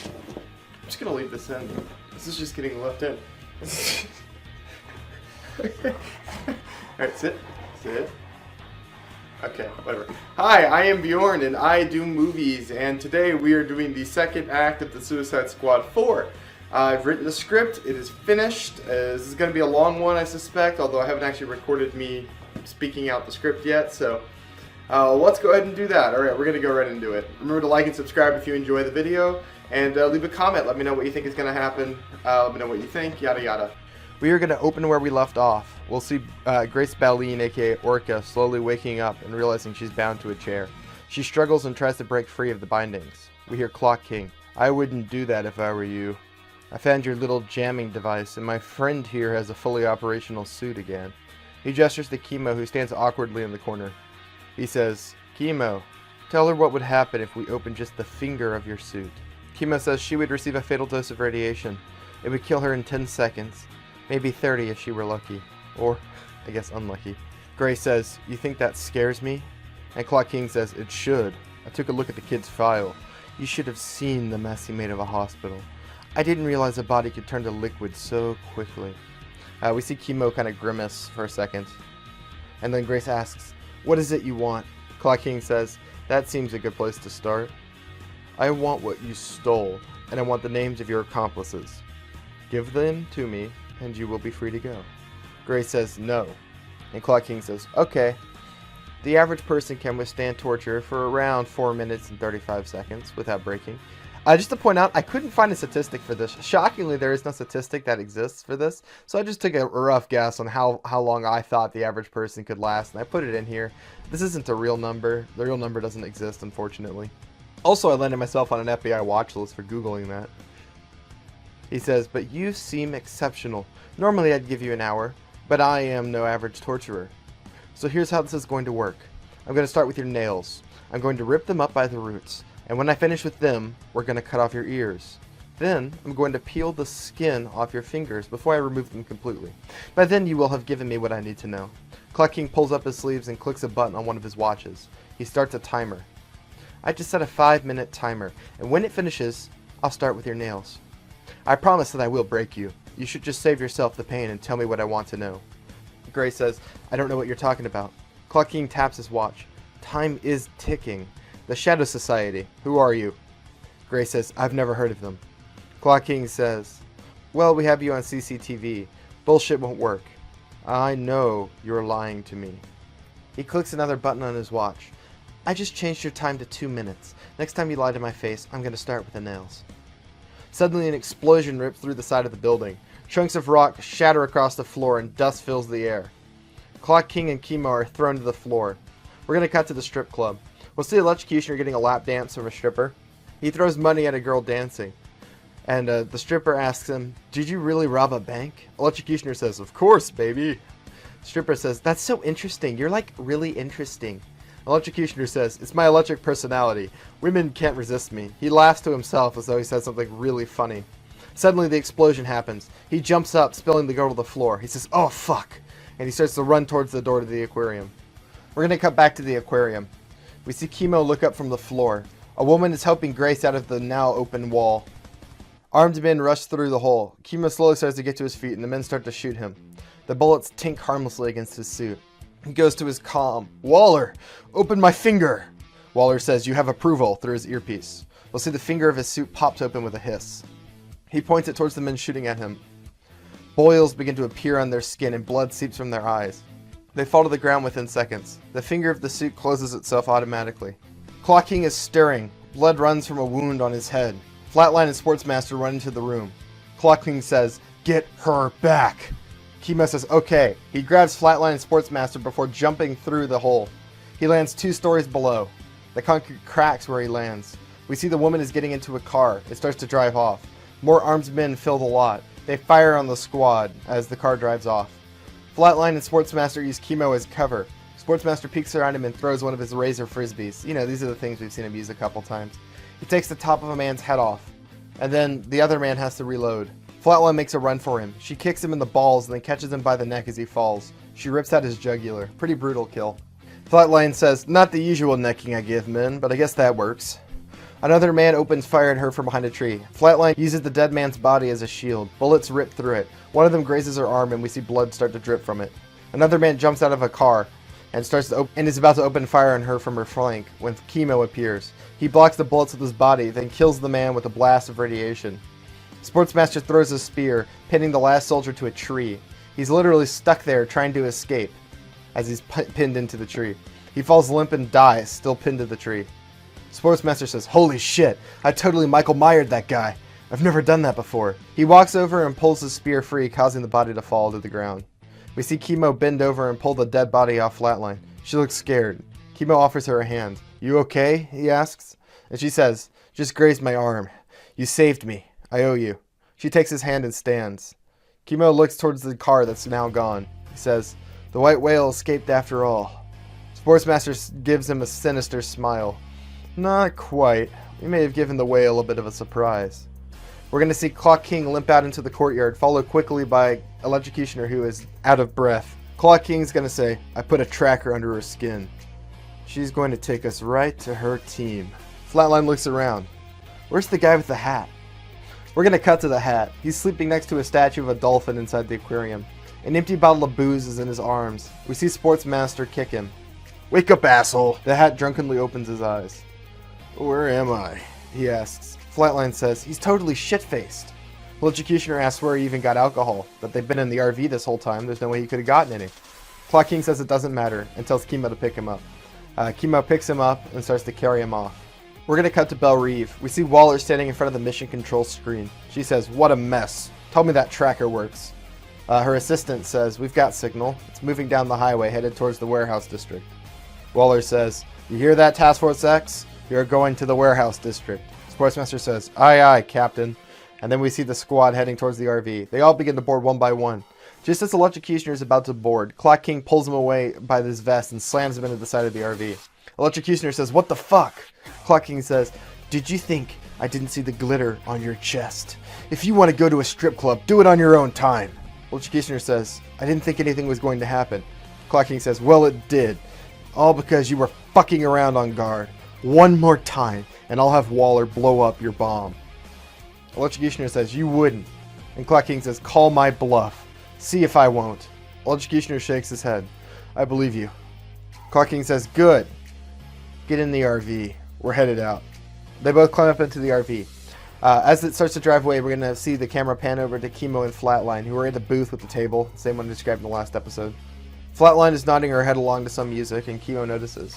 S1: I'm just gonna leave this in. This is just getting left in. Alright, sit. Okay, whatever. Hi, I am Bjorn and I do movies, and today we are doing the second act of the Suicide Squad 4. I've written the script, it is finished. This is going to be a long one, I suspect, although I haven't actually recorded me speaking out the script yet, so let's go ahead and do that. Alright, we're going to go right into it. Remember to like and subscribe if you enjoy the video,
S3: And leave a comment. Let me know what you think is going to happen. Let me know what you think, yada yada. We are going to open where we left off. We'll see Grace Balleen, aka Orca, slowly waking up and realizing she's bound to a chair. She struggles and tries to break free of the bindings. We hear Clock King. I wouldn't do that if I were you. I found your little jamming device, and my friend here has a fully operational suit again. He gestures to Chemo, who stands awkwardly in the corner. He says, Chemo, tell her what would happen if we opened just the finger of your suit. Chemo says she would receive a fatal dose of radiation. It would kill her in 10 seconds. Maybe 30 if she were lucky. Or, I guess, unlucky. Gray says, you think that scares me? And Clock King says, it should. I took a look at the kid's file. You should have seen the mess he made of a hospital. I didn't realize a body could turn to liquid so quickly. We see Chemo kind of grimace for a second. And then Grace asks, what is it you want? Clock King says, that seems a good place to start. I want what you stole, and I want the names of your accomplices. Give them to me, and you will be free to go. Grace says, no. And Clock King says, okay. The average person can withstand torture for around 4 minutes and 35 seconds without breaking. Just to point out, I couldn't find a statistic for this. Shockingly, there is no statistic that exists for this. So I just took a rough guess on how long I thought the average person could last, and I put it in here. This isn't a real number. The real number doesn't exist, unfortunately. Also, I landed myself on an FBI watch list for Googling that. He says, but you seem exceptional. Normally I'd give you an hour, but I am no average torturer. So here's how this is going to work. I'm going to start with your nails. I'm going to rip them up by the roots. And when I finish with them, we're going to cut off your ears. Then, I'm going to peel the skin off your fingers before I remove them completely. By then, you will have given me what I need to know. Clock King pulls up his sleeves and clicks a button on one of his watches. He starts a timer. I just set a 5-minute timer, and when it finishes, I'll start with your nails. I promise that I will break you. You should just save yourself the pain and tell me what I want to know. Gray says, I don't know what you're talking about. Clock King taps his watch. Time is ticking. The Shadow Society. Who are you? Gray says, I've never heard of them. Clock King says, well, we have you on CCTV. Bullshit won't work. I know you're lying to me. He clicks another button on his watch. I just changed your time to 2 minutes. Next time you lie to my face, I'm going to start with the nails. Suddenly an explosion rips through the side of the building. Chunks of rock shatter across the floor and dust fills the air. Clock King and Chemo are thrown to the floor. We're going to cut to the strip club. We'll see the electrocutioner getting a lap dance from a stripper. He throws money at a girl dancing. And the stripper asks him, did you really rob a bank? Electrocutioner says, of course, baby. Stripper says, that's so interesting. You're like really interesting. Electrocutioner says, it's my electric personality. Women can't resist me. He laughs to himself as though he said something really funny. Suddenly the explosion happens. He jumps up, spilling the girl to the floor. He says, oh fuck. And he starts to run towards the door to the aquarium. We're going to cut back to the aquarium. We see Chemo look up from the floor. A woman is helping Grace out of the now open wall. Armed men rush through the hole. Chemo slowly starts to get to his feet and the men start to shoot him. The bullets tink harmlessly against his suit. He goes to his comm. Waller, open my finger. Waller says, you have approval, through his earpiece. We'll see the finger of his suit pops open with a hiss. He points it towards the men shooting at him. Boils begin to appear on their skin and blood seeps from their eyes. They fall to the ground within seconds. The finger of the suit closes itself automatically. Clock King is stirring. Blood runs from a wound on his head. Flatline and Sportsmaster run into the room. Clock King says, get her back. Chemo says, okay. He grabs Flatline and Sportsmaster before jumping through the hole. He lands 2 stories below. The concrete cracks where he lands. We see the woman is getting into a car. It starts to drive off. More armed men fill the lot. They fire on the squad as the car drives off. Flatline and Sportsmaster use Chemo as cover. Sportsmaster peeks around him and throws one of his razor frisbees. You know, these are the things we've seen him use a couple times. He takes the top of a man's head off, and then the other man has to reload. Flatline makes a run for him. She kicks him in the balls and then catches him by the neck as he falls. She rips out his jugular. Pretty brutal kill. Flatline says, not the usual necking I give men, but I guess that works. Another man opens fire at her from behind a tree. Flatline uses the dead man's body as a shield. Bullets rip through it. One of them grazes her arm and we see blood start to drip from it. Another man jumps out of a car and is about to open fire on her from her flank when Chemo appears. He blocks the bullets with his body, then kills the man with a blast of radiation. Sportsmaster throws a spear, pinning the last soldier to a tree. He's literally stuck there trying to escape as he's pinned into the tree. He falls limp and dies, still pinned to the tree.
S4: Sportsmaster says, "Holy shit, I totally Michael Myered that guy. I've never done that before." He walks over and pulls his spear free, causing the body to fall to the ground. We see Chemo bend over and pull the dead body off Flatline. She looks scared. Chemo offers her a hand. "You okay?" he asks. And she says, "Just grazed my arm. You saved me. I owe you." She takes his hand and stands. Chemo looks towards the car that's now gone. He says, "The white whale escaped after all." Sportsmaster gives him a sinister smile. "Not quite. We may have given the whale a bit of a surprise." We're going to see Clock King limp out into the courtyard, followed quickly by Electrocutioner, who is out of breath. Clock King's going to say, "I put a tracker under her skin. She's going to take us right to her team." Flatline looks around. Where's the guy with the hat? We're going to cut to the hat. He's sleeping next to a statue of a dolphin inside the aquarium. An empty bottle of booze is in his arms. We see Sportsmaster kick him. "Wake up, asshole!" The hat drunkenly opens his eyes. "Where am I?" he asks. Flatline says, "He's totally shit-faced." Electrocutioner asks where he even got alcohol. That they've been in the RV this whole time. There's no way he could have gotten any. Clock King says it doesn't matter and tells Chemo to pick him up. Chemo picks him up and starts to carry him off. We're going to cut to Belle Reeve. We see Waller standing in front of the mission control screen. She says, "What a mess. Tell me that tracker works." Her assistant says, "We've got signal. It's moving down the highway headed towards the warehouse district." Waller says, "You hear that, Task Force X? You're going to the warehouse district." Sportsmaster says, "Aye, aye, Captain." And then we see the squad heading towards the RV. They all begin to board one by one. Just as Electrocutioner is about to board, Clock King pulls him away by his vest and slams him into the side of the RV. Electrocutioner says, "What the fuck?" Clock King says, "Did you think I didn't see the glitter on your chest? If you want to go to a strip club, do it on your own time." Electrocutioner says, "I didn't think anything was going to happen." Clock King says, "Well, it did. All because you were fucking around on guard. One more time, and I'll have Waller blow up your bomb." Electrocutioner says, "You wouldn't." And Clock King says, "Call my bluff. See if I won't." Electrocutioner shakes his head. "I believe you." Clock King says, "Good. Get in the RV. We're headed out." They both climb up into the RV. As it starts to drive away, we're going to see the camera pan over to Chemo and Flatline, who are in the booth with the table, same one described in the last episode. Flatline is nodding her head along to some music, and Chemo notices.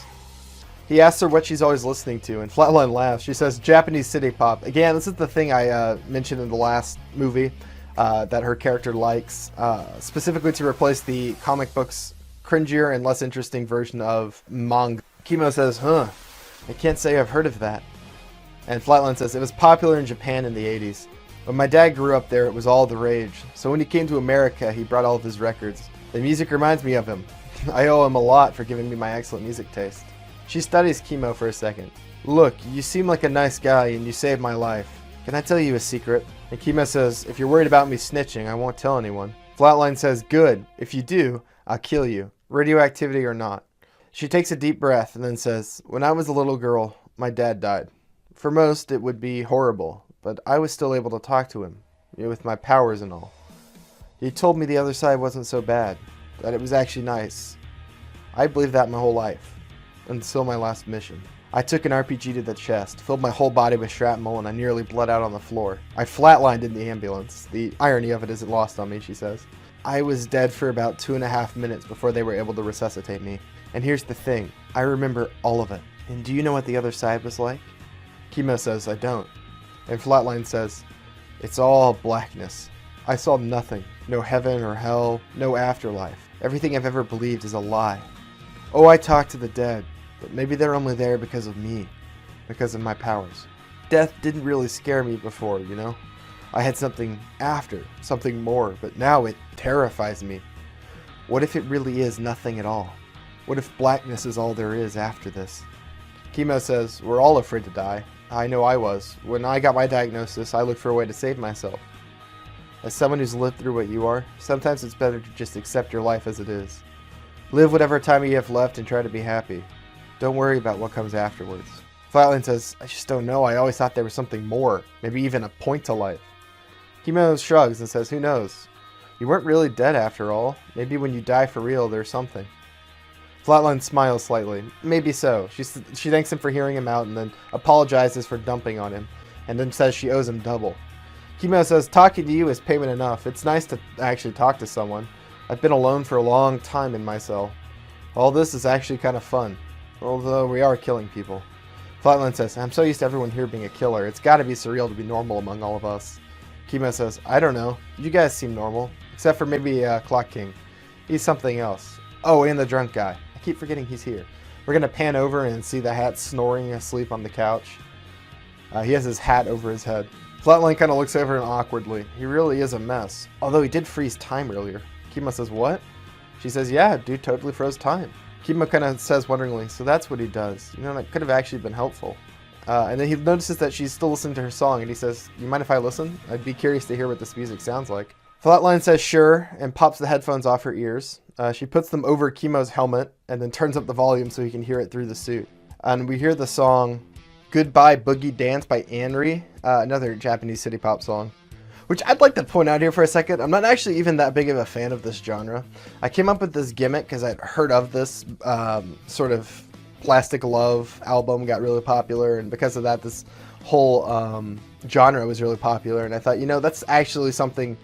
S4: He asks her what she's always listening to, and Flatline laughs. She says, "Japanese city pop." Again, this is the thing I mentioned in the last movie that her character likes, specifically to replace the comic book's cringier and less interesting version of manga. Chemo says, "Huh, I can't say I've heard of that." And Flatline says, "It was popular in Japan in the 80s. When my dad grew up there, it was all the rage. So when he came to America, he brought all of his records. The music reminds me of him. I owe him a lot for giving me my excellent music taste." She studies Chemo for a second. "Look, you seem like a nice guy and you saved my life. Can I tell you a secret?" And Chemo says, "If you're worried about me snitching, I won't tell anyone." Flatline says, "Good. If you do, I'll kill you. Radioactivity or not." She takes a deep breath and then says, "When I was a little girl, my dad died. For most, it would be horrible, but I was still able to talk to him, with my powers and all. He told me the other side wasn't so bad, that it was actually nice. I believed that my whole life, until my last mission. I took an RPG to the chest, filled my whole body with shrapnel, and I nearly bled out on the floor. I flatlined in the ambulance. The irony of it isn't lost on me," she says. "I was dead for about 2.5 minutes before they were able to resuscitate me. And here's the thing, I remember all of it. And do you know what the other side was like?" Chemo says, "I don't." And Flatline says, "It's all blackness. I saw nothing. No heaven or hell, no afterlife. Everything I've ever believed is a lie. Oh, I talk to the dead, but maybe they're only there because of me, because of my powers. Death didn't really scare me before, you know? I had something after, something more, but now it terrifies me. What if it really is nothing at all? What if blackness is all there is after this?" Chemo says, "We're all afraid to die. I know I was. When I got my diagnosis, I looked for a way to save myself. As someone who's lived through what you are, sometimes it's better to just accept your life as it is. Live whatever time you have left and try to be happy. Don't worry about what comes afterwards." Flatline says, "I just don't know. I always thought there was something more, maybe even a point to life." Chemo shrugs and says, "Who knows? You weren't really dead after all. Maybe when you die for real, there's something." Flatline smiles slightly. Maybe so. She thanks him for hearing him out and then apologizes for dumping on him, and then says she owes him double. Chemo says, "Talking to you is payment enough. It's nice to actually talk to someone. I've been alone for a long time in my cell. All this is actually kind of fun, although we are killing people." Flatline says, I'm so used to everyone here being a killer. It's gotta be surreal to be normal among all of us. Chemo says, I don't know. You guys seem normal. Except for maybe Clock King. He's something else. Oh, and the drunk guy. I keep forgetting he's here. We're gonna pan over and see the hat snoring asleep on the couch. He has his hat over his head. Flatline kind of looks over him awkwardly. He really is a mess. Although he did freeze time earlier. Chemo says, what? She says, yeah, dude totally froze time. Chemo kind of says wonderingly, so that's what he does. You know, that could have actually been helpful. And then he notices that she's still listening to her song, and he says, you mind if I listen? I'd be curious to hear what this music sounds like. Flatline says sure, and pops the headphones off her ears. She puts them over Chemo's helmet, and then turns up the volume so he can hear it through the suit. And we hear the song Goodbye Boogie Dance by Anri, another Japanese city pop song. Which I'd like to point out here for a second. I'm not actually even that big of a fan of this genre. I came up with this gimmick because I'd heard of this sort of Plastic Love album got really popular, and because of that, this whole genre was really popular. And I thought, you know, that's actually something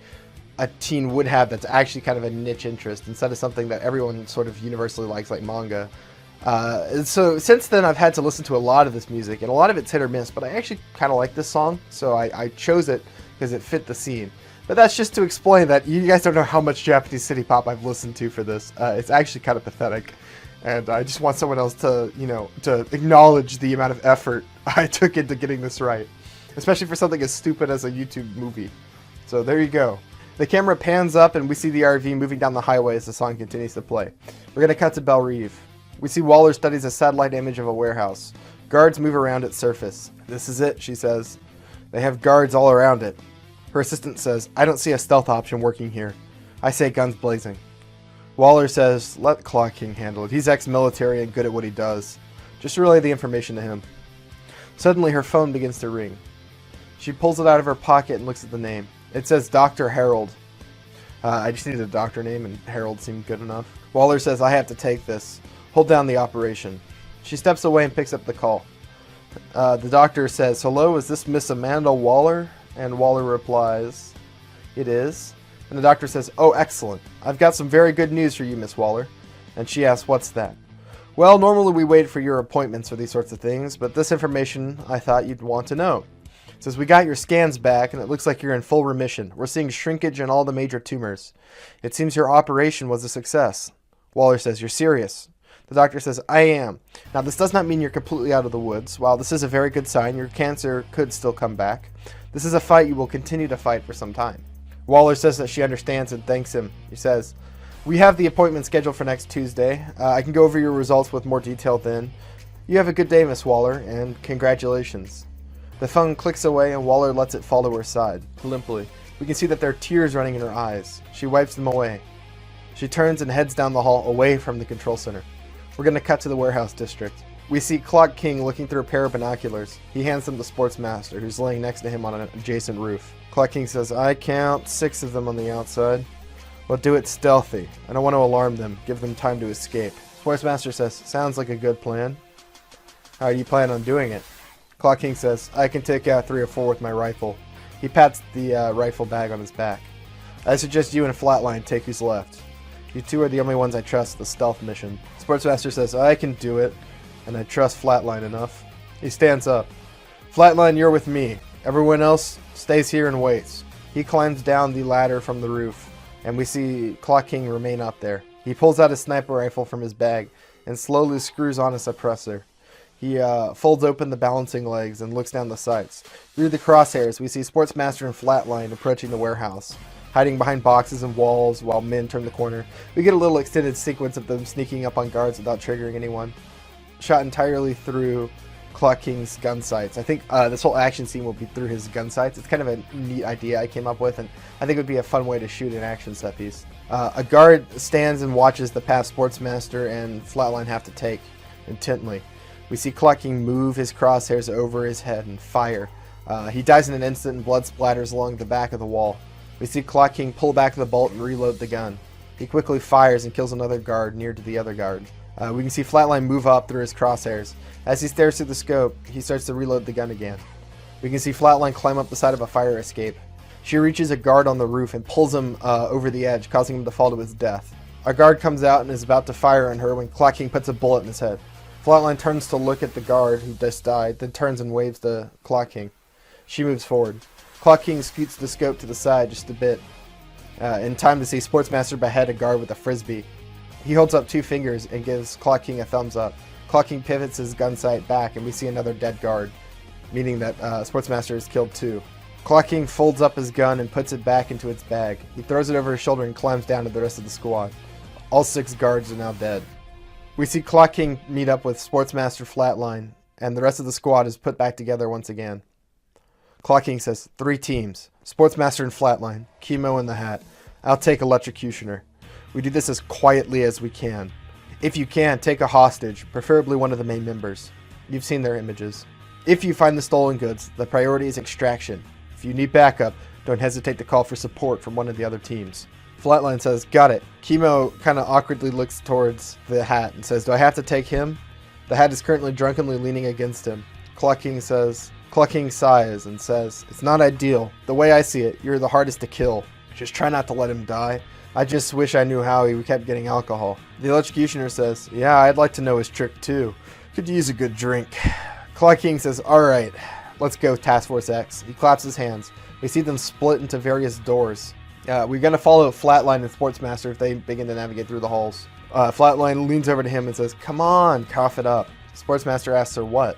S4: a teen would have that's actually kind of a niche interest instead of something that everyone sort of universally likes, like manga. And so since then, I've had to listen to a lot of this music, and a lot of it's hit or miss, but I actually kind of like this song, so I chose it because it fit the scene. But that's just to explain that you guys don't know how much Japanese city pop I've listened to for this. It's actually kind of pathetic. And I just want someone else to, you know, to acknowledge the amount of effort I took into getting this right. Especially for something as stupid as a YouTube movie. So there you go. The camera pans up and we see the RV moving down the highway as the song continues to play. We're going to cut to Belle Reve. We see Waller studies a satellite image of a warehouse. Guards move around its surface. This is it, she says. They have guards all around it. Her assistant says, I don't see a stealth option working here. I say guns blazing. Waller says, let Clock King handle it. He's ex-military and good at what he does. Just relay the information to him. Suddenly her phone begins to ring. She pulls it out of her pocket and looks at the name. It says Dr. Harold. I just needed a doctor name and Harold seemed good enough. Waller says, I have to take this. Hold down the operation. She steps away and picks up the call. The doctor says, hello, is this Miss Amanda Waller? And Waller replies, it is. And the doctor says, oh, excellent. I've got some very good news for you, Miss Waller. And she asks, what's that? Well, normally we wait for your appointments for these sorts of things, but this information I thought you'd want to know. It says, we got your scans back, and it looks like you're in full remission. We're seeing shrinkage in all the major tumors. It seems your operation was a success. Waller says, you're serious. The doctor says, I am. Now, this does not mean you're completely out of the woods. While this is a very good sign, your cancer could still come back. This is a fight you will continue to fight for some time. Waller says that she understands and thanks him. He says, we have the appointment scheduled for next Tuesday. I can go over your results with more detail then. You have a good day, Miss Waller, and congratulations. The phone clicks away and Waller lets it fall to her side, limply. We can see that there are tears running in her eyes. She wipes them away. She turns and heads down the hall away from the control center. We're going to cut to the warehouse district. We see Clock King looking through a pair of binoculars. He hands them to Sportsmaster, who's laying next to him on an adjacent roof. Clock King says, I count 6 of them on the outside. We'll do it stealthy. I don't want to alarm them, give them time to escape. Sportsmaster says, sounds like a good plan. How do you plan on doing it? Clock King says, I can take out 3 or 4 with my rifle. He pats the rifle bag on his back. I suggest you and Flatline take who's left. You two are the only ones I trust the stealth mission. Sportsmaster says, I can do it. And I trust Flatline enough. He stands up. Flatline, you're with me. Everyone else stays here and waits. He climbs down the ladder from the roof, and we see Clock King remain up there. He pulls out his sniper rifle from his bag and slowly screws on a suppressor. He folds open the balancing legs and looks down the sights. Through the crosshairs, we see Sportsmaster and Flatline approaching the warehouse, hiding behind boxes and walls while men turn the corner. We get a little extended sequence of them sneaking up on guards without triggering anyone. Shot entirely through Clock King's gun sights. I think this whole action scene will be through his gun sights. It's kind of a neat idea I came up with, and I think it would be a fun way to shoot an action set piece. A guard stands and watches the path Sportsmaster and Flatline have to take intently. We see Clock King move his crosshairs over his head and fire. He dies in an instant and blood splatters along the back of the wall. We see Clock King pull back the bolt and reload the gun. He quickly fires and kills another guard near to the other guard. We can see Flatline move up through his crosshairs. As he stares through the scope, he starts to reload the gun again. We can see Flatline climb up the side of a fire escape. She reaches a guard on the roof and pulls him over the edge, causing him to fall to his death. A guard comes out and is about to fire on her when Clock King puts a bullet in his head. Flatline turns to look at the guard who just died, then turns and waves the Clock King. She moves forward. Clock King scoots the scope to the side just a bit, in time to see Sportsmaster behead a guard with a frisbee. He holds up 2 fingers and gives Clock King a thumbs up. Clock King pivots his gun sight back, and we see another dead guard, meaning that Sportsmaster has killed 2. Clock King folds up his gun and puts it back into its bag. He throws it over his shoulder and climbs down to the rest of the squad. All 6 guards are now dead. We see Clock King meet up with Sportsmaster Flatline, and the rest of the squad is put back together once again. Clock King says, 3 teams, Sportsmaster and Flatline, Chemo in the hat. I'll take Electrocutioner. We do this as quietly as we can. If you can, take a hostage, preferably one of the main members. You've seen their images. If you find the stolen goods, the priority is extraction. If you need backup, don't hesitate to call for support from one of the other teams. Flatline says, got it. Chemo kind of awkwardly looks towards the hat and says, do I have to take him? The hat is currently drunkenly leaning against him. Clock King sighs and says, it's not ideal. The way I see it, you're the hardest to kill. Just try not to let him die. I just wish I knew how he kept getting alcohol. The Electrocutioner says, yeah, I'd like to know his trick too. Could use a good drink. Clock King says, alright, let's go, Task Force X. He claps his hands. We see them split into various doors. We're going to follow Flatline and Sportsmaster if they begin to navigate through the halls. Flatline leans over to him and says, come on, cough it up. Sportsmaster asks her what?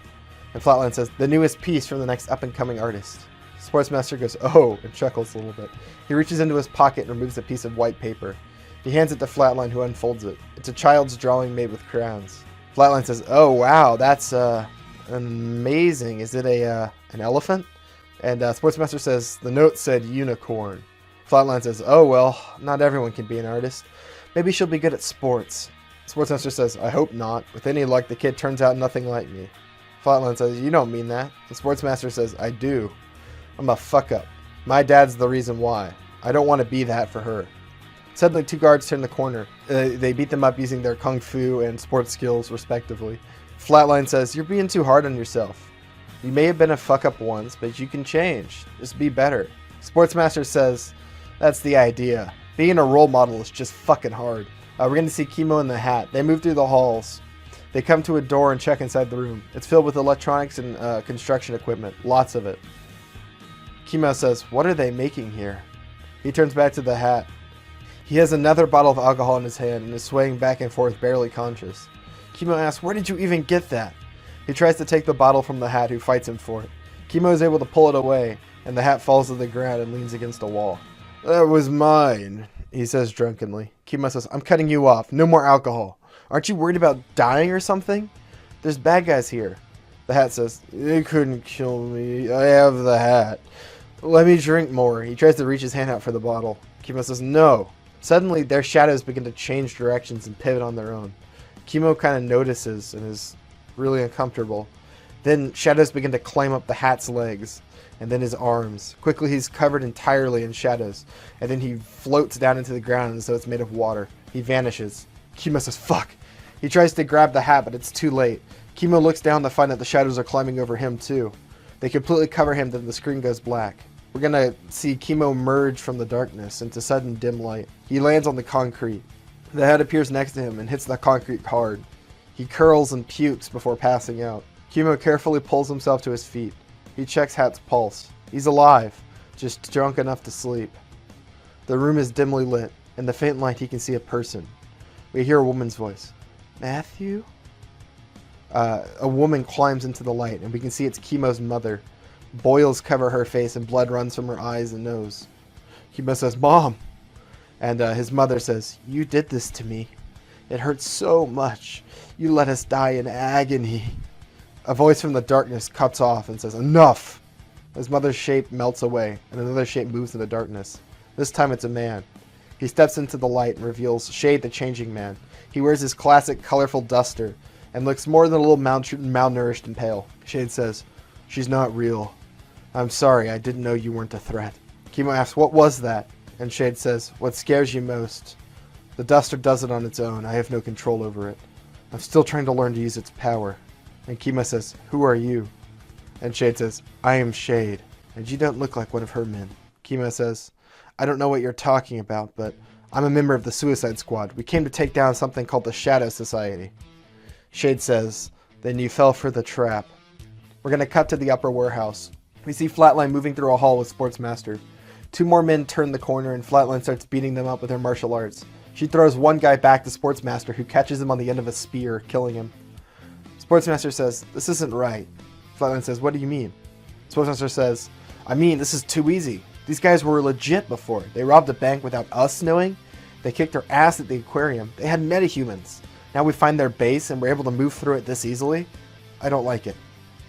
S4: And Flatline says, the newest piece from the next up-and-coming artist. Sportsmaster goes, oh, and chuckles a little bit. He reaches into his pocket and removes a piece of white paper. He hands it to Flatline, who unfolds it. It's a child's drawing made with crayons. Flatline says, oh, wow, that's amazing. Is it an elephant? And Sportsmaster says, the note said unicorn. Flatline says, oh, well, not everyone can be an artist. Maybe she'll be good at sports. Sportsmaster says, I hope not. With any luck, the kid turns out nothing like me. Flatline says, you don't mean that. The Sportsmaster says, I do. I'm a fuck up. My dad's the reason why. I don't want to be that for her. Suddenly, 2 guards turn the corner. They beat them up using their kung fu and sports skills, respectively. Flatline says, you're being too hard on yourself. You may have been a fuck up once, but you can change. Just be better. Sportsmaster says, that's the idea. Being a role model is just fucking hard. We're going to see Chemo in the hat. They move through the halls. They come to a door and check inside the room. It's filled with electronics and construction equipment. Lots of it. Chemo says, what are they making here? He turns back to the hat. He has another bottle of alcohol in his hand and is swaying back and forth, barely conscious. Chemo asks, where did you even get that? He tries to take the bottle from the hat, who fights him for it. Chemo is able to pull it away, and the hat falls to the ground and leans against a wall. That was mine, he says drunkenly. Chemo says, I'm cutting you off. No more alcohol. Aren't you worried about dying or something? There's bad guys here. The hat says, they couldn't kill me. I have the hat. Let me drink more. He tries to reach his hand out for the bottle. Chemo says, no. Suddenly, their shadows begin to change directions and pivot on their own. Chemo kind of notices and is really uncomfortable. Then shadows begin to climb up the hat's legs and then his arms. Quickly, he's covered entirely in shadows, and then he floats down into the ground as though it's made of water. He vanishes. Chemo says, fuck. He tries to grab the hat, but it's too late. Chemo looks down to find that the shadows are climbing over him too. They completely cover him, then the screen goes black. We're gonna see Chemo merge from the darkness into sudden dim light. He lands on the concrete. The hat appears next to him and hits the concrete hard. He curls and pukes before passing out. Chemo carefully pulls himself to his feet. He checks Hat's pulse. He's alive, just drunk enough to sleep. The room is dimly lit. In the faint light, he can see a person. We hear a woman's voice. Matthew? A woman climbs into the light, and we can see it's Chemo's mother. Boils cover her face, and blood runs from her eyes and nose. Chemo says, Mom! And his mother says, you did this to me. It hurts so much. You let us die in agony. A voice from the darkness cuts off and says, enough! His mother's shape melts away, and another shape moves in the darkness. This time it's a man. He steps into the light and reveals Shade the Changing Man. He wears his classic colorful duster and looks more than a little malnourished and pale. Shade says, she's not real. I'm sorry, I didn't know you weren't a threat. Chemo asks, what was that? And Shade says, what scares you most? The duster does it on its own. I have no control over it. I'm still trying to learn to use its power. And Chemo says, who are you? And Shade says, I am Shade, and you don't look like one of her men. Chemo says, I don't know what you're talking about, but I'm a member of the Suicide Squad. We came to take down something called the Shadow Society.
S5: Shade says, then you fell for the trap. We're going to cut to the upper warehouse. We see Flatline moving through a hall with Sportsmaster. 2 more men turn the corner and Flatline starts beating them up with her martial arts. She throws one guy back to Sportsmaster, who catches him on the end of a spear, killing him. Sportsmaster says, this isn't right. Flatline says, what do you mean? Sportsmaster says, I mean, this is too easy. These guys were legit before. They robbed a bank without us knowing. They kicked our ass at the aquarium. They had metahumans. Now we find their base and we're able to move through it this easily? I don't like it.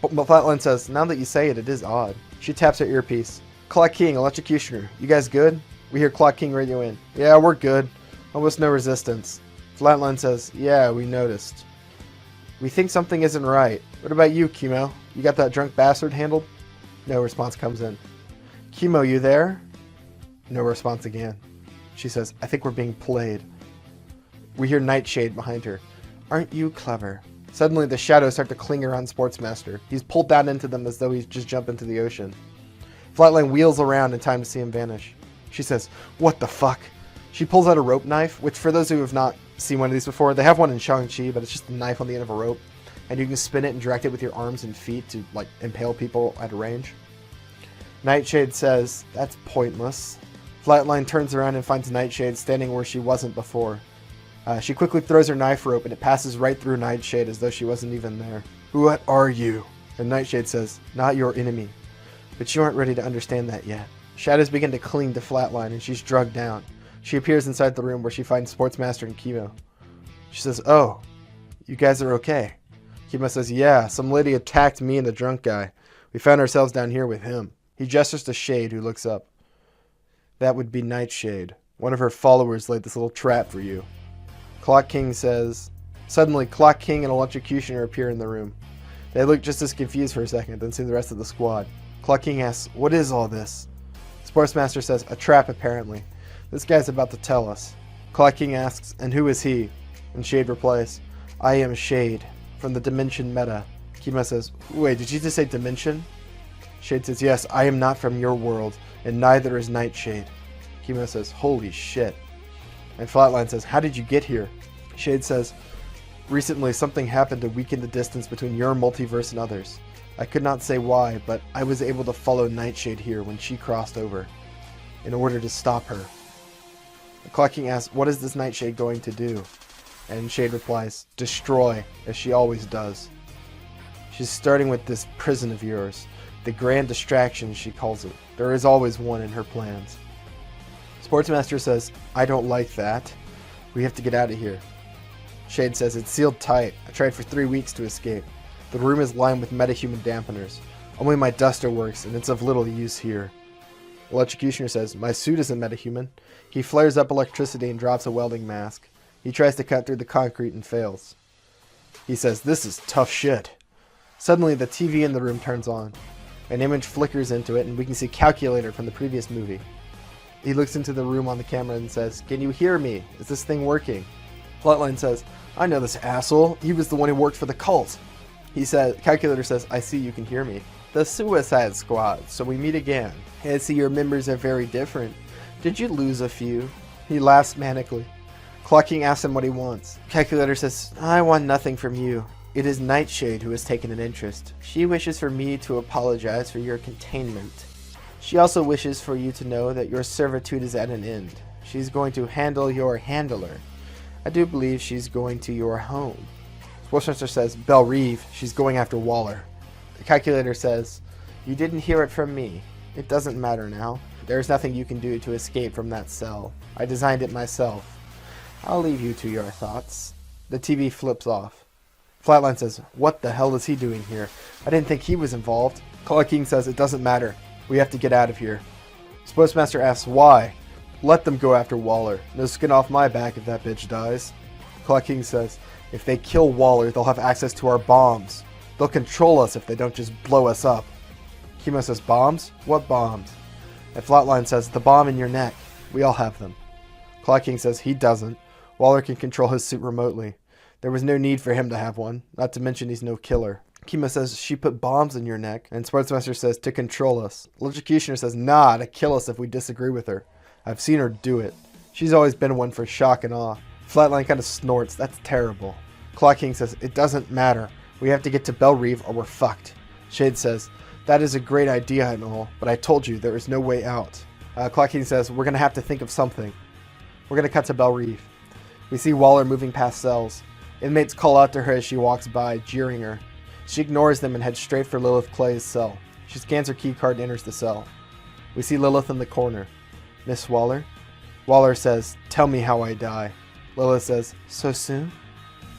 S5: But Flatline says, now that you say it, it is odd. She taps her earpiece. Clock King, Electrocutioner, you guys good? We hear Clock King radio in. Yeah, we're good. Almost no resistance. Flatline says, yeah, we noticed. We think something isn't right. What about you, Chemo? You got that drunk bastard handled? No response comes in. Chemo, you there? No response again. She says, I think we're being played. We hear Nightshade behind her. Aren't you clever? Suddenly the shadows start to cling around Sportsmaster. He's pulled down into them as though he's just jumped into the ocean. Flatline wheels around in time to see him vanish. She says, what the fuck? She pulls out a rope knife, which for those who have not seen one of these before, they have one in Shang-Chi, but it's just a knife on the end of a rope. And you can spin it and direct it with your arms and feet to, like, impale people at a range. Nightshade says, that's pointless. Flatline turns around and finds Nightshade standing where she wasn't before. She quickly throws her knife rope and it passes right through Nightshade as though she wasn't even there. What are you? And Nightshade says, not your enemy. But you aren't ready to understand that yet. Shadows begin to cling to Flatline and she's drugged down. She appears inside the room where she finds Sportsmaster and Chemo. She says, oh, you guys are okay. Chemo says, yeah, some lady attacked me and the drunk guy. We found ourselves down here with him. He gestures to Shade, who looks up. That would be Nightshade. One of her followers laid this little trap for you. Clock King says... Suddenly, Clock King and Electrocutioner appear in the room. They look just as confused for a second, then see the rest of the squad. Clock King asks, what is all this? Sportsmaster says, a trap apparently. This guy's about to tell us. Clock King asks, and who is he? And Shade replies, I am Shade, from the Dimension Meta. Kima says, wait, did you just say Dimension? Shade says, yes, I am not from your world, and neither is Nightshade. Kima says, holy shit. And Flatline says, how did you get here? Shade says, recently something happened to weaken the distance between your multiverse and others. I could not say why, but I was able to follow Nightshade here when she crossed over, in order to stop her. The Clock King asks, what is this Nightshade going to do? And Shade replies, destroy, as she always does. She's starting with this prison of yours. The grand distraction, she calls it. There is always one in her plans. Sportsmaster says, I don't like that. We have to get out of here. Shade says, it's sealed tight. I tried for 3 weeks to escape. The room is lined with metahuman dampeners. Only my duster works, and it's of little use here. Electrocutioner says, my suit isn't metahuman. He flares up electricity and drops a welding mask. He tries to cut through the concrete and fails. He says, this is tough shit. Suddenly, the TV in the room turns on. An image flickers into it, and we can see Calculator from the previous movie. He looks into the room on the camera and says, can you hear me? Is this thing working? Flatline says, I know this asshole. He was the one who worked for the cult. Calculator says, I see you can hear me. The Suicide Squad, so we meet again. I see your members are very different. Did you lose a few? He laughs manically. Clock King asks him what he wants. Calculator says, I want nothing from you. It is Nightshade who has taken an interest. She wishes for me to apologize for your containment. She also wishes for you to know that your servitude is at an end. She's going to handle your handler. I do believe she's going to your home. Sportsmaster says, Belle Reeve, she's going after Waller. The Calculator says, you didn't hear it from me. It doesn't matter now. There's nothing you can do to escape from that cell. I designed it myself. I'll leave you to your thoughts. The TV flips off. Flatline says, what the hell is he doing here? I didn't think he was involved. Clock King says, it doesn't matter. We have to get out of here. Sportsmaster asks, why? Let them go after Waller. No skin off my back if that bitch dies. Clock King says, if they kill Waller, they'll have access to our bombs. They'll control us if they don't just blow us up. Chemo says, bombs? What bombs? And Flatline says, the bomb in your neck. We all have them. Clock King says, he doesn't. Waller can control his suit remotely. There was no need for him to have one, not to mention he's no killer. Chemo says, she put bombs in your neck. And Sportsmaster says, to control us. Electrocutioner says, nah, to kill us if we disagree with her. I've seen her do it. She's always been one for shock and awe. Flatline kind of snorts. That's terrible. Claw King says, it doesn't matter. We have to get to Belle Reve or we're fucked. Shade says, that is a great idea and all, but I told you there is no way out. Claw King says, we're going to have to think of something. We're going to cut to Belle Reve. We see Waller moving past cells. Inmates call out to her as she walks by, jeering her. She ignores them and heads straight for Lilith Clay's cell. She scans her keycard and enters the cell. We see Lilith in the corner. Miss Waller? Waller says, tell me how I die. Lilith says, so soon?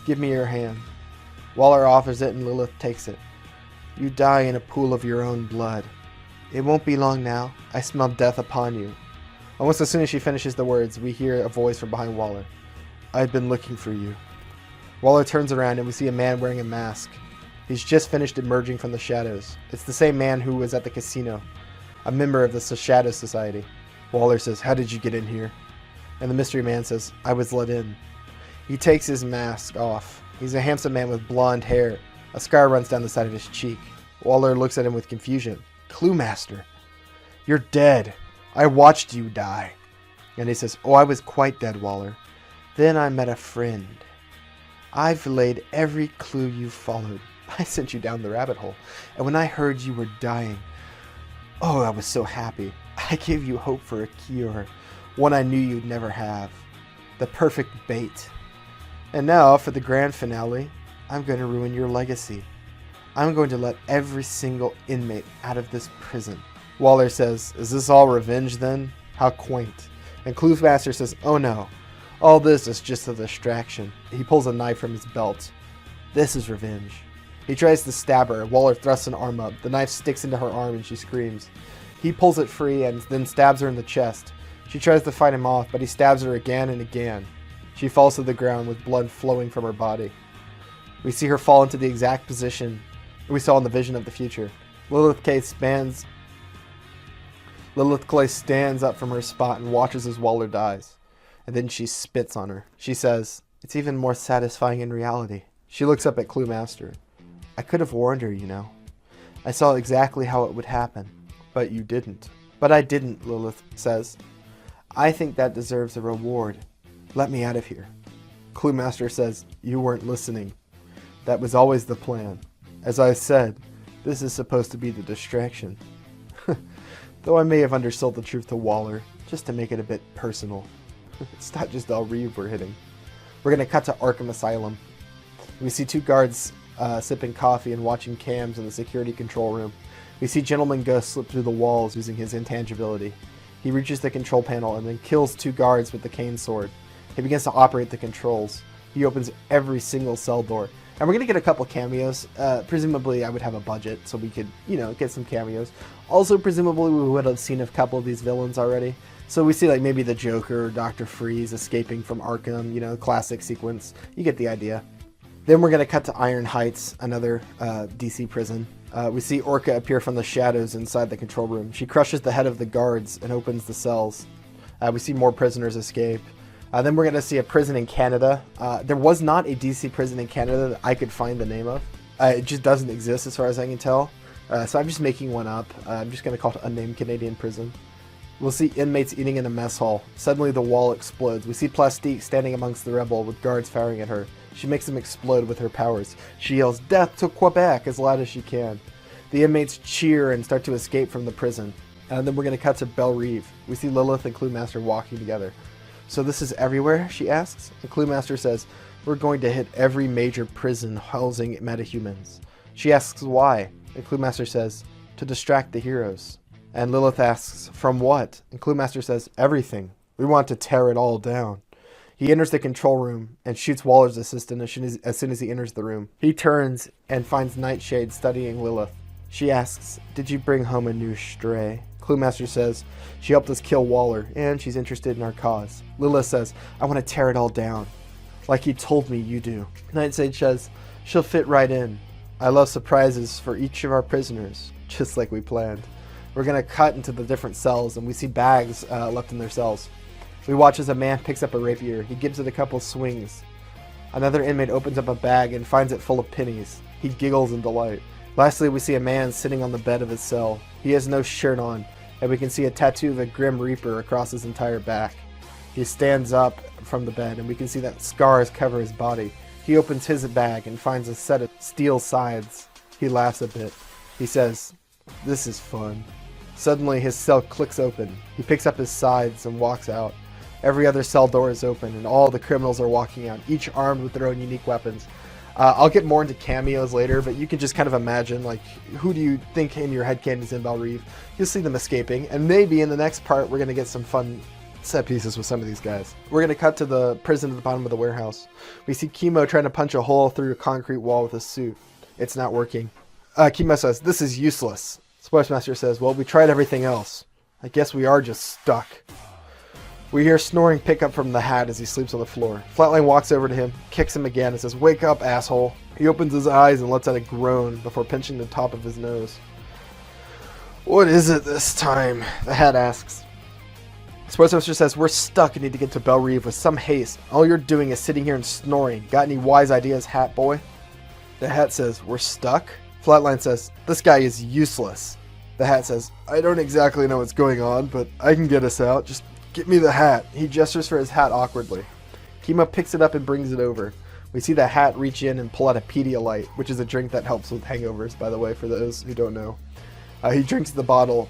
S5: Give me your hand. Waller offers it and Lilith takes it. You die in a pool of your own blood. It won't be long now. I smell death upon you. Almost as soon as she finishes the words, we hear a voice from behind Waller. I've been looking for you. Waller turns around and we see a man wearing a mask. He's just finished emerging from the shadows. It's the same man who was at the casino, a member of the Shadow Society. Waller says, how did you get in here? And the mystery man says, I was let in. He takes his mask off. He's a handsome man with blonde hair. A scar runs down the side of his cheek. Waller looks at him with confusion. Cluemaster, you're dead. I watched you die. And he says, oh, I was quite dead, Waller. Then I met a friend. I've laid every clue you followed. I sent you down the rabbit hole. And when I heard you were dying, oh, I was so happy. I gave you hope for a cure, one I knew you'd never have. The perfect bait. And now, for the grand finale, I'm going to ruin your legacy. I'm going to let every single inmate out of this prison. Waller says, is this all revenge then? How quaint. And Cluemaster says, oh no. All this is just a distraction. He pulls a knife from his belt. This is revenge. He tries to stab her. Waller thrusts an arm up. The knife sticks into her arm and she screams. He pulls it free and then stabs her in the chest. She tries to fight him off, but he stabs her again and again. She falls to the ground with blood flowing from her body. We see her fall into the exact position we saw in the vision of the future. Lilith Clay stands up from her spot and watches as Waller dies. And then she spits on her. She says, it's even more satisfying in reality. She looks up at Cluemaster. I could have warned her, you know. I saw exactly how it would happen. But you didn't. But I didn't, Lilith says. I think that deserves a reward. Let me out of here. Cluemaster says, you weren't listening. That was always the plan. As I said, this is supposed to be the distraction. Though I may have undersold the truth to Waller, just to make it a bit personal. It's not just Belle Reve we're hitting. We're going to cut to Arkham Asylum. We see two guards sipping coffee and watching cams in the security control room. We see Gentleman Ghost slip through the walls using his intangibility. He reaches the control panel and then kills two guards with the cane sword. He begins to operate the controls. He opens every single cell door. And we're going to get a couple cameos. Presumably I would have a budget so we could, get some cameos. Also, presumably we would have seen a couple of these villains already. So we see like maybe the Joker or Dr. Freeze escaping from Arkham, classic sequence. You get the idea. Then we're going to cut to Iron Heights, another DC prison. We see Orca appear from the shadows inside the control room. She crushes the head of the guards and opens the cells. We see more prisoners escape. Then we're going to see a prison in Canada. There was not a DC prison in Canada that I could find the name of. It just doesn't exist as far as I can tell. So I'm just making one up. I'm just going to call it Unnamed Canadian Prison. We'll see inmates eating in a mess hall. Suddenly the wall explodes. We see Plastique standing amongst the rebel with guards firing at her. She makes them explode with her powers. She yells, "Death to Quebec," as loud as she can. The inmates cheer and start to escape from the prison. And then we're going to cut to Belle Reve. We see Lilith and Cluemaster walking together. "So this is everywhere?" she asks. And Cluemaster says, "We're going to hit every major prison housing metahumans." She asks why. And Cluemaster says, "To distract the heroes." And Lilith asks, "From what?" And Cluemaster says, "Everything. We want to tear it all down." He enters the control room and shoots Waller's assistant as soon as he enters the room. He turns and finds Nightshade studying Lilith. She asks, "Did you bring home a new stray?" Cluemaster says, "She helped us kill Waller, and she's interested in our cause." Lilith says, "I want to tear it all down. Like you told me you do." Nightshade says, "She'll fit right in. I love surprises for each of our prisoners, just like we planned." We're going to cut into the different cells, and we see bags left in their cells. We watch as a man picks up a rapier. He gives it a couple swings. Another inmate opens up a bag and finds it full of pennies. He giggles in delight. Lastly, we see a man sitting on the bed of his cell. He has no shirt on, and we can see a tattoo of a Grim Reaper across his entire back. He stands up from the bed, and we can see that scars cover his body. He opens his bag and finds a set of steel sides. He laughs a bit. He says, "This is fun." Suddenly, his cell clicks open. He picks up his sides and walks out. Every other cell door is open, and all the criminals are walking out, each armed with their own unique weapons. I'll get more into cameos later, but you can just kind of imagine, like, who do you think in your head canon is in Belle Reve? You'll see them escaping, and maybe in the next part we're going to get some fun set pieces with some of these guys. We're going to cut to the prison at the bottom of the warehouse. We see Chemo trying to punch a hole through a concrete wall with a suit. It's not working. Chemo says, "This is useless." Sportsmaster says, "Well, we tried everything else. I guess we are just stuck." We hear snoring pick up from the Hat as he sleeps on the floor. Flatline walks over to him, kicks him again, and says, "Wake up, asshole." He opens his eyes and lets out a groan before pinching the top of his nose. "What is it this time?" the Hat asks. Sportsmaster says, "We're stuck and need to get to Belle Reve with some haste. All you're doing is sitting here and snoring. Got any wise ideas, Hat boy?" The Hat says, "We're stuck?" Flatline says, "This guy is useless." The Hat says, "I don't exactly know what's going on, but I can get us out. Just get me the hat." He gestures for his hat awkwardly. Chemo picks it up and brings it over. We see the Hat reach in and pull out a Pedialyte, which is a drink that helps with hangovers, by the way, for those who don't know. He drinks the bottle.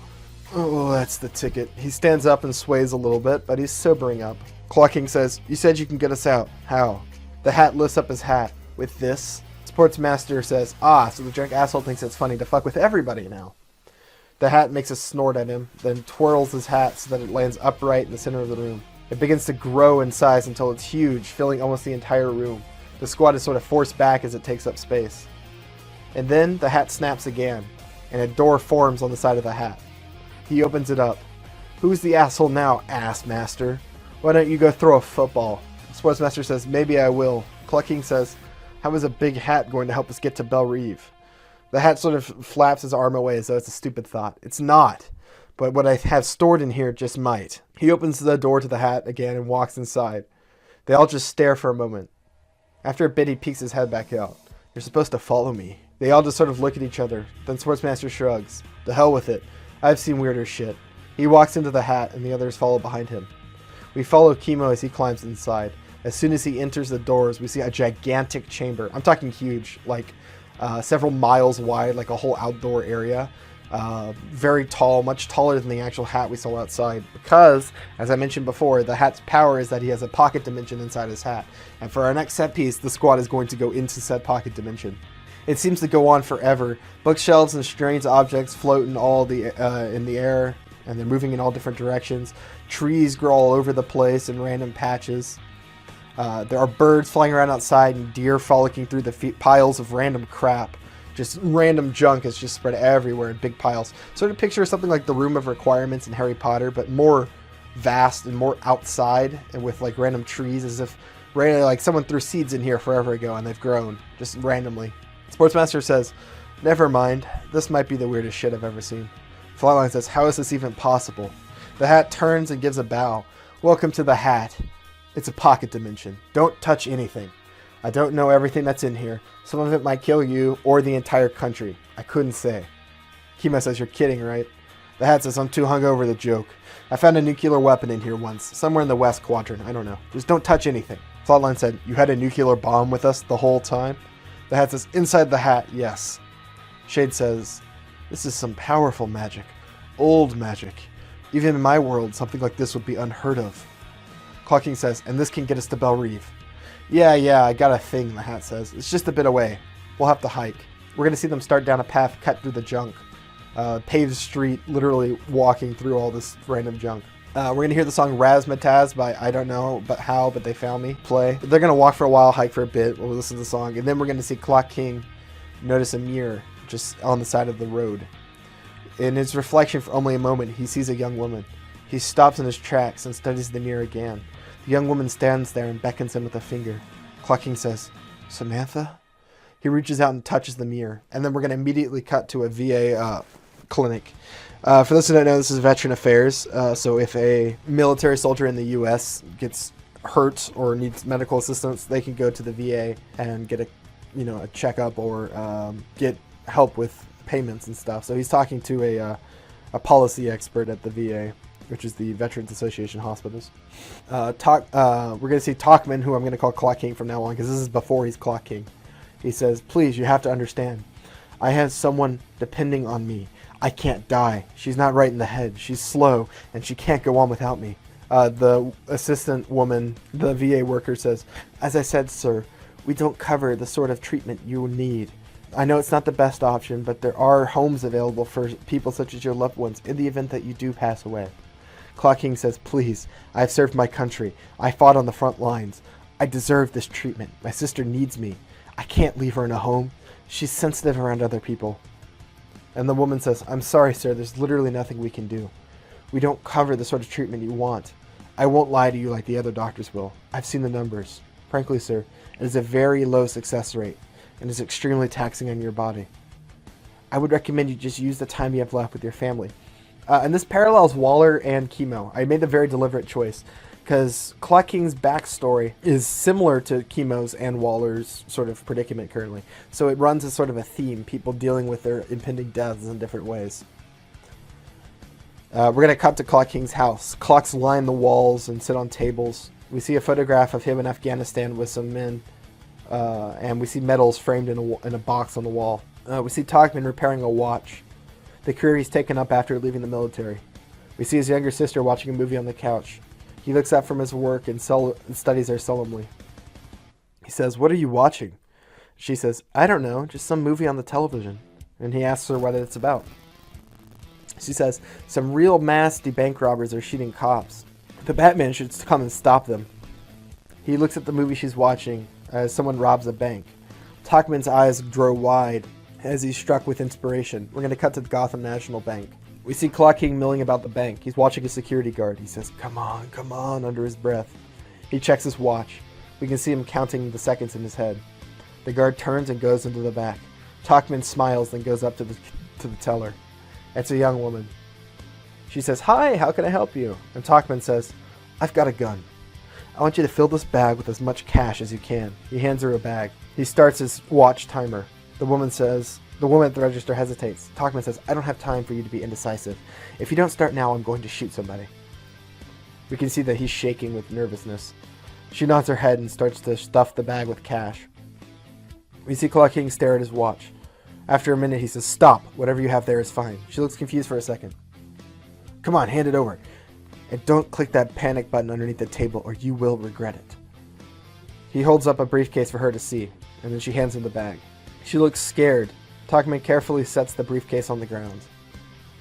S5: "Oh, that's the ticket." He stands up and sways a little bit, but he's sobering up. Clocking says, "You said you can get us out. How?" The Hat lifts up his hat. "With this?" Sportsmaster says, "Ah, so the drunk asshole thinks it's funny to fuck with everybody now." The Hat makes a snort at him, then twirls his hat so that it lands upright in the center of the room. It begins to grow in size until it's huge, filling almost the entire room. The squad is sort of forced back as it takes up space. And then the Hat snaps again, and a door forms on the side of the Hat. He opens it up. "Who's the asshole now, ass master? Why don't you go throw a football?" Sportsmaster says, "Maybe I will." Clucking says, "How is a big hat going to help us get to Belle Reve?" The Hat sort of flaps his arm away as though it's a stupid thought. "It's not, but what I have stored in here just might." He opens the door to the Hat again and walks inside. They all just stare for a moment. After a bit, he peeks his head back out. "You're supposed to follow me." They all just sort of look at each other. Then Sportsmaster shrugs. "To hell with it. I've seen weirder shit." He walks into the Hat, and the others follow behind him. We follow Chemo as he climbs inside. As soon as he enters the doors, we see a gigantic chamber. I'm talking huge, like several miles wide, like a whole outdoor area. Very tall, much taller than the actual Hat we saw outside. Because, as I mentioned before, the Hat's power is that he has a pocket dimension inside his hat. And for our next set piece, the squad is going to go into said pocket dimension. It seems to go on forever. Bookshelves and strange objects float in in the air, and they're moving in all different directions. Trees grow all over the place in random patches. There are birds flying around outside and deer frolicking through the piles of random crap. Just random junk is just spread everywhere in big piles. Sort of picture something like the Room of Requirements in Harry Potter, but more vast and more outside, and with like random trees, as if like someone threw seeds in here forever ago and they've grown just randomly. Sportsmaster says, "Never mind. This might be the weirdest shit I've ever seen." Flatline says, "How is this even possible?" The Hat turns and gives a bow. "Welcome to the Hat. It's a pocket dimension. Don't touch anything. I don't know everything that's in here. Some of it might kill you or the entire country. I couldn't say." Chemo says, "You're kidding, right?" The Hat says, "I'm too hungover to joke. I found a nuclear weapon in here once, somewhere in the west quadrant. I don't know. Just don't touch anything." Flatline said, "You had a nuclear bomb with us the whole time?" The Hat says, "Inside the hat, yes." Shade says, "This is some powerful magic. Old magic. Even in my world, something like this would be unheard of." Clocking says, "And this can get us to Belle Reve." Yeah, I got a thing," the Hat says. "It's just a bit away. We'll have to hike." We're going to see them start down a path cut through the junk. Paved street, literally walking through all this random junk. We're going to hear the song Razzmatazz by I Don't Know But How, But They Found Me play. They're going to walk for a while, hike for a bit. We'll listen to the song. And then we're going to see Clock King notice a mirror just on the side of the road. In his reflection for only a moment, he sees a young woman. He stops in his tracks and studies the mirror again. The young woman stands there and beckons him with a finger. Clock King says, "Samantha?" He reaches out and touches the mirror. And then we're going to immediately cut to a VA clinic. For those who don't know, this is Veteran Affairs. So if a military soldier in the U.S. gets hurt or needs medical assistance, they can go to the VA and get a checkup or get help with payments and stuff. So he's talking to a policy expert at the VA. which is the Veterans Association hospitals. We're going to see Talkman, who I'm going to call Clock King from now on, because this is before he's Clock King. He says, please, you have to understand. I have someone depending on me. I can't die. She's not right in the head. She's slow, and she can't go on without me. The assistant woman, the VA worker, says, as I said, sir, we don't cover the sort of treatment you need. I know it's not the best option, but there are homes available for people such as your loved ones in the event that you do pass away. Clock King says, please, I've served my country. I fought on the front lines. I deserve this treatment. My sister needs me. I can't leave her in a home. She's sensitive around other people. And the woman says, I'm sorry, sir. There's literally nothing we can do. We don't cover the sort of treatment you want. I won't lie to you like the other doctors will. I've seen the numbers. Frankly, sir, it is a very low success rate and is extremely taxing on your body. I would recommend you just use the time you have left with your family. And this parallels Waller and Chemo. I made a very deliberate choice because Clock King's backstory is similar to Chemo's and Waller's sort of predicament currently. So it runs as sort of a theme, people dealing with their impending deaths in different ways. We're going to cut to Clock King's house. Clocks line the walls and sit on tables. We see a photograph of him in Afghanistan with some men, and we see medals framed in a box on the wall. We see Talkman repairing a watch, the career he's taken up after leaving the military. We see his younger sister watching a movie on the couch. He looks up from his work and studies her solemnly. He says, what are you watching? She says, I don't know, just some movie on the television. And he asks her what it's about. She says, some real nasty bank robbers are shooting cops. The Batman should come and stop them. He looks at the movie she's watching as someone robs a bank. Talkman's eyes grow wide as he's struck with inspiration. We're going to cut to the Gotham National Bank. We see Clock King milling about the bank. He's watching a security guard. He says, come on, under his breath. He checks his watch. We can see him counting the seconds in his head. The guard turns and goes into the back. Talkman smiles, then goes up to the teller. It's a young woman. She says, hi, how can I help you? And Talkman says, I've got a gun. I want you to fill this bag with as much cash as you can. He hands her a bag. He starts his watch timer. The woman at the register hesitates. Talkman says, I don't have time for you to be indecisive. If you don't start now, I'm going to shoot somebody. We can see that he's shaking with nervousness. She nods her head and starts to stuff the bag with cash. We see Clock King stare at his watch. After a minute, he says, stop. Whatever you have there is fine. She looks confused for a second. Come on, hand it over. And don't click that panic button underneath the table or you will regret it. He holds up a briefcase for her to see, and then she hands him the bag. She looks scared. Talkman carefully sets the briefcase on the ground.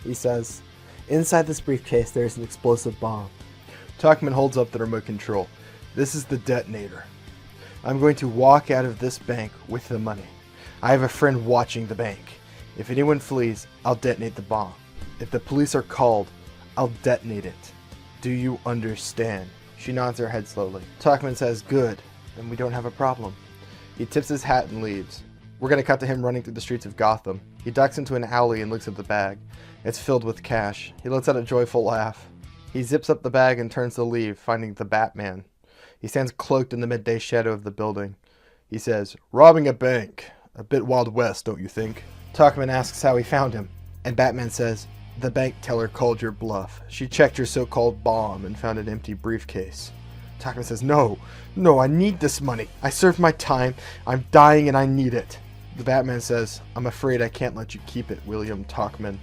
S5: He says, inside this briefcase there is an explosive bomb.
S3: Talkman holds up the remote control. This is the detonator. I'm going to walk out of this bank with the money. I have a friend watching the bank. If anyone flees, I'll detonate the bomb. If the police are called, I'll detonate it. Do you understand? She nods her head slowly. Talkman says, good, then we don't have a problem. He tips his hat and leaves. We're going to cut to him running through the streets of Gotham. He ducks into an alley and looks at the bag. It's filled with cash. He lets out a joyful laugh. He zips up the bag and turns to leave, finding the Batman. He stands cloaked in the midday shadow of the building. He says, robbing a bank. A bit Wild West, don't you think? Talkman asks how he found him, and Batman says, the bank teller called your bluff. She checked your so-called bomb and found an empty briefcase. Talkman says, no, I need this money. I served my time. I'm dying and I need it. The Batman says, I'm afraid I can't let you keep it, William Talkman.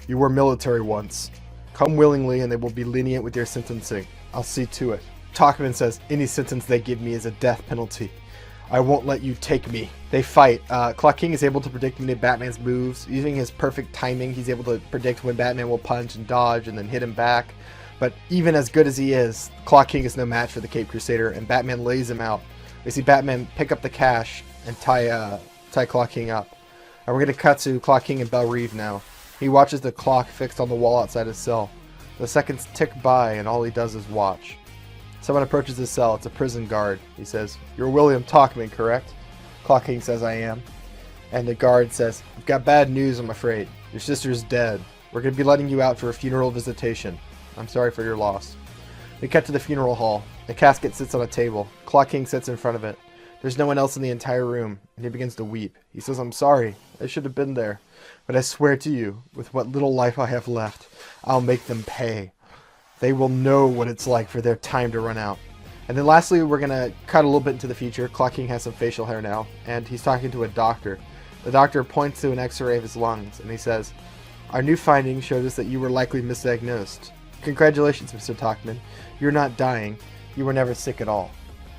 S3: You were military once. Come willingly and they will be lenient with your sentencing. I'll see to it. Talkman says, any sentence they give me is a death penalty. I won't let you take me. They fight. Clock King is able to predict many of Batman's moves. Using his perfect timing, he's able to predict when Batman will punch and dodge and then hit him back. But even as good as he is, Clock King is no match for the Caped Crusader, and Batman lays him out. We see Batman pick up the cash and tie Clock King up. And we're going to cut to Clock King and Belle Reve now. He watches the clock fixed on the wall outside his cell. The seconds tick by, and all he does is watch. Someone approaches his cell. It's a prison guard. He says, you're William Talkman, correct? Clock King says, I am. And the guard says, I've got bad news, I'm afraid. Your sister's dead. We're going to be letting you out for a funeral visitation. I'm sorry for your loss. We cut to the funeral hall. The casket sits on a table. Clock King sits in front of it. There's no one else in the entire room, and he begins to weep. He says, I'm sorry. I should have been there. But I swear to you, with what little life I have left, I'll make them pay.
S5: They will know what it's like for their time to run out. And then lastly, we're going to cut a little bit into the future. Clock King has some facial hair now, and he's talking to a doctor. The doctor points to an x-ray of his lungs, and he says, "Our new findings showed us that you were likely misdiagnosed. Congratulations, Mr. Talkman. You're not dying. You were never sick at all.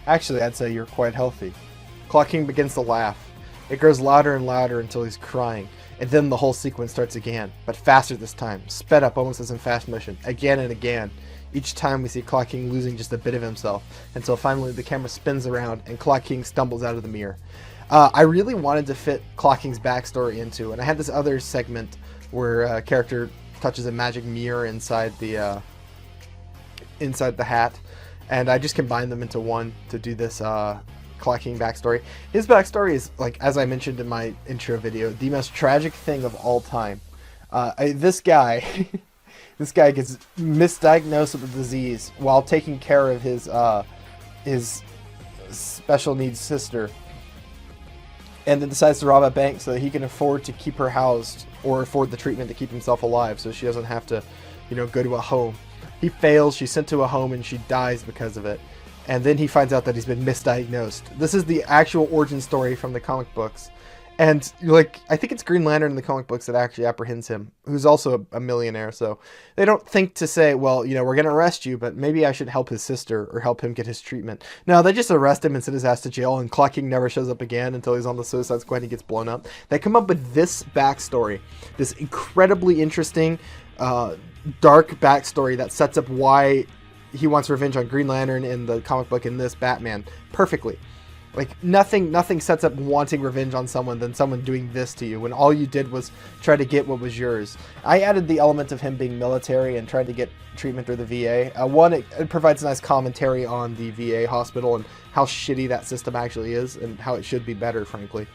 S5: Actually, I'd say you're quite healthy." Clock King begins to laugh. It grows louder and louder until he's crying, and then the whole sequence starts again, but faster this time, sped up almost as in fast motion, again and again. Each time we see Clock King losing just a bit of himself, until finally the camera spins around and Clock King stumbles out of the mirror. I really wanted to fit Clock King's backstory into, and I had this other segment where a character touches a magic mirror inside the hat, and I just combined them into one to do this Clock King backstory. His backstory is, like, as I mentioned in my intro video, the most tragic thing of all time. This guy this guy gets misdiagnosed with a disease while taking care of his special needs sister, and then decides to rob a bank so that he can afford to keep her housed or afford the treatment to keep himself alive so she doesn't have to, go to a home. He fails, she's sent to a home, and she dies because of it. And then he finds out that he's been misdiagnosed. This is the actual origin story from the comic books. And, I think it's Green Lantern in the comic books that actually apprehends him, who's also a millionaire. So they don't think to say, well, we're going to arrest you, but maybe I should help his sister or help him get his treatment. No, they just arrest him and send his ass to jail, and Clock King never shows up again until he's on the Suicide Squad and he gets blown up. They come up with this backstory, this incredibly interesting, dark backstory that sets up why he wants revenge on Green Lantern in the comic book and this Batman perfectly. Nothing sets up wanting revenge on someone than someone doing this to you when all you did was try to get what was yours. I added the element of him being military and trying to get treatment through the VA. It provides a nice commentary on the VA hospital and how shitty that system actually is and how it should be better, frankly.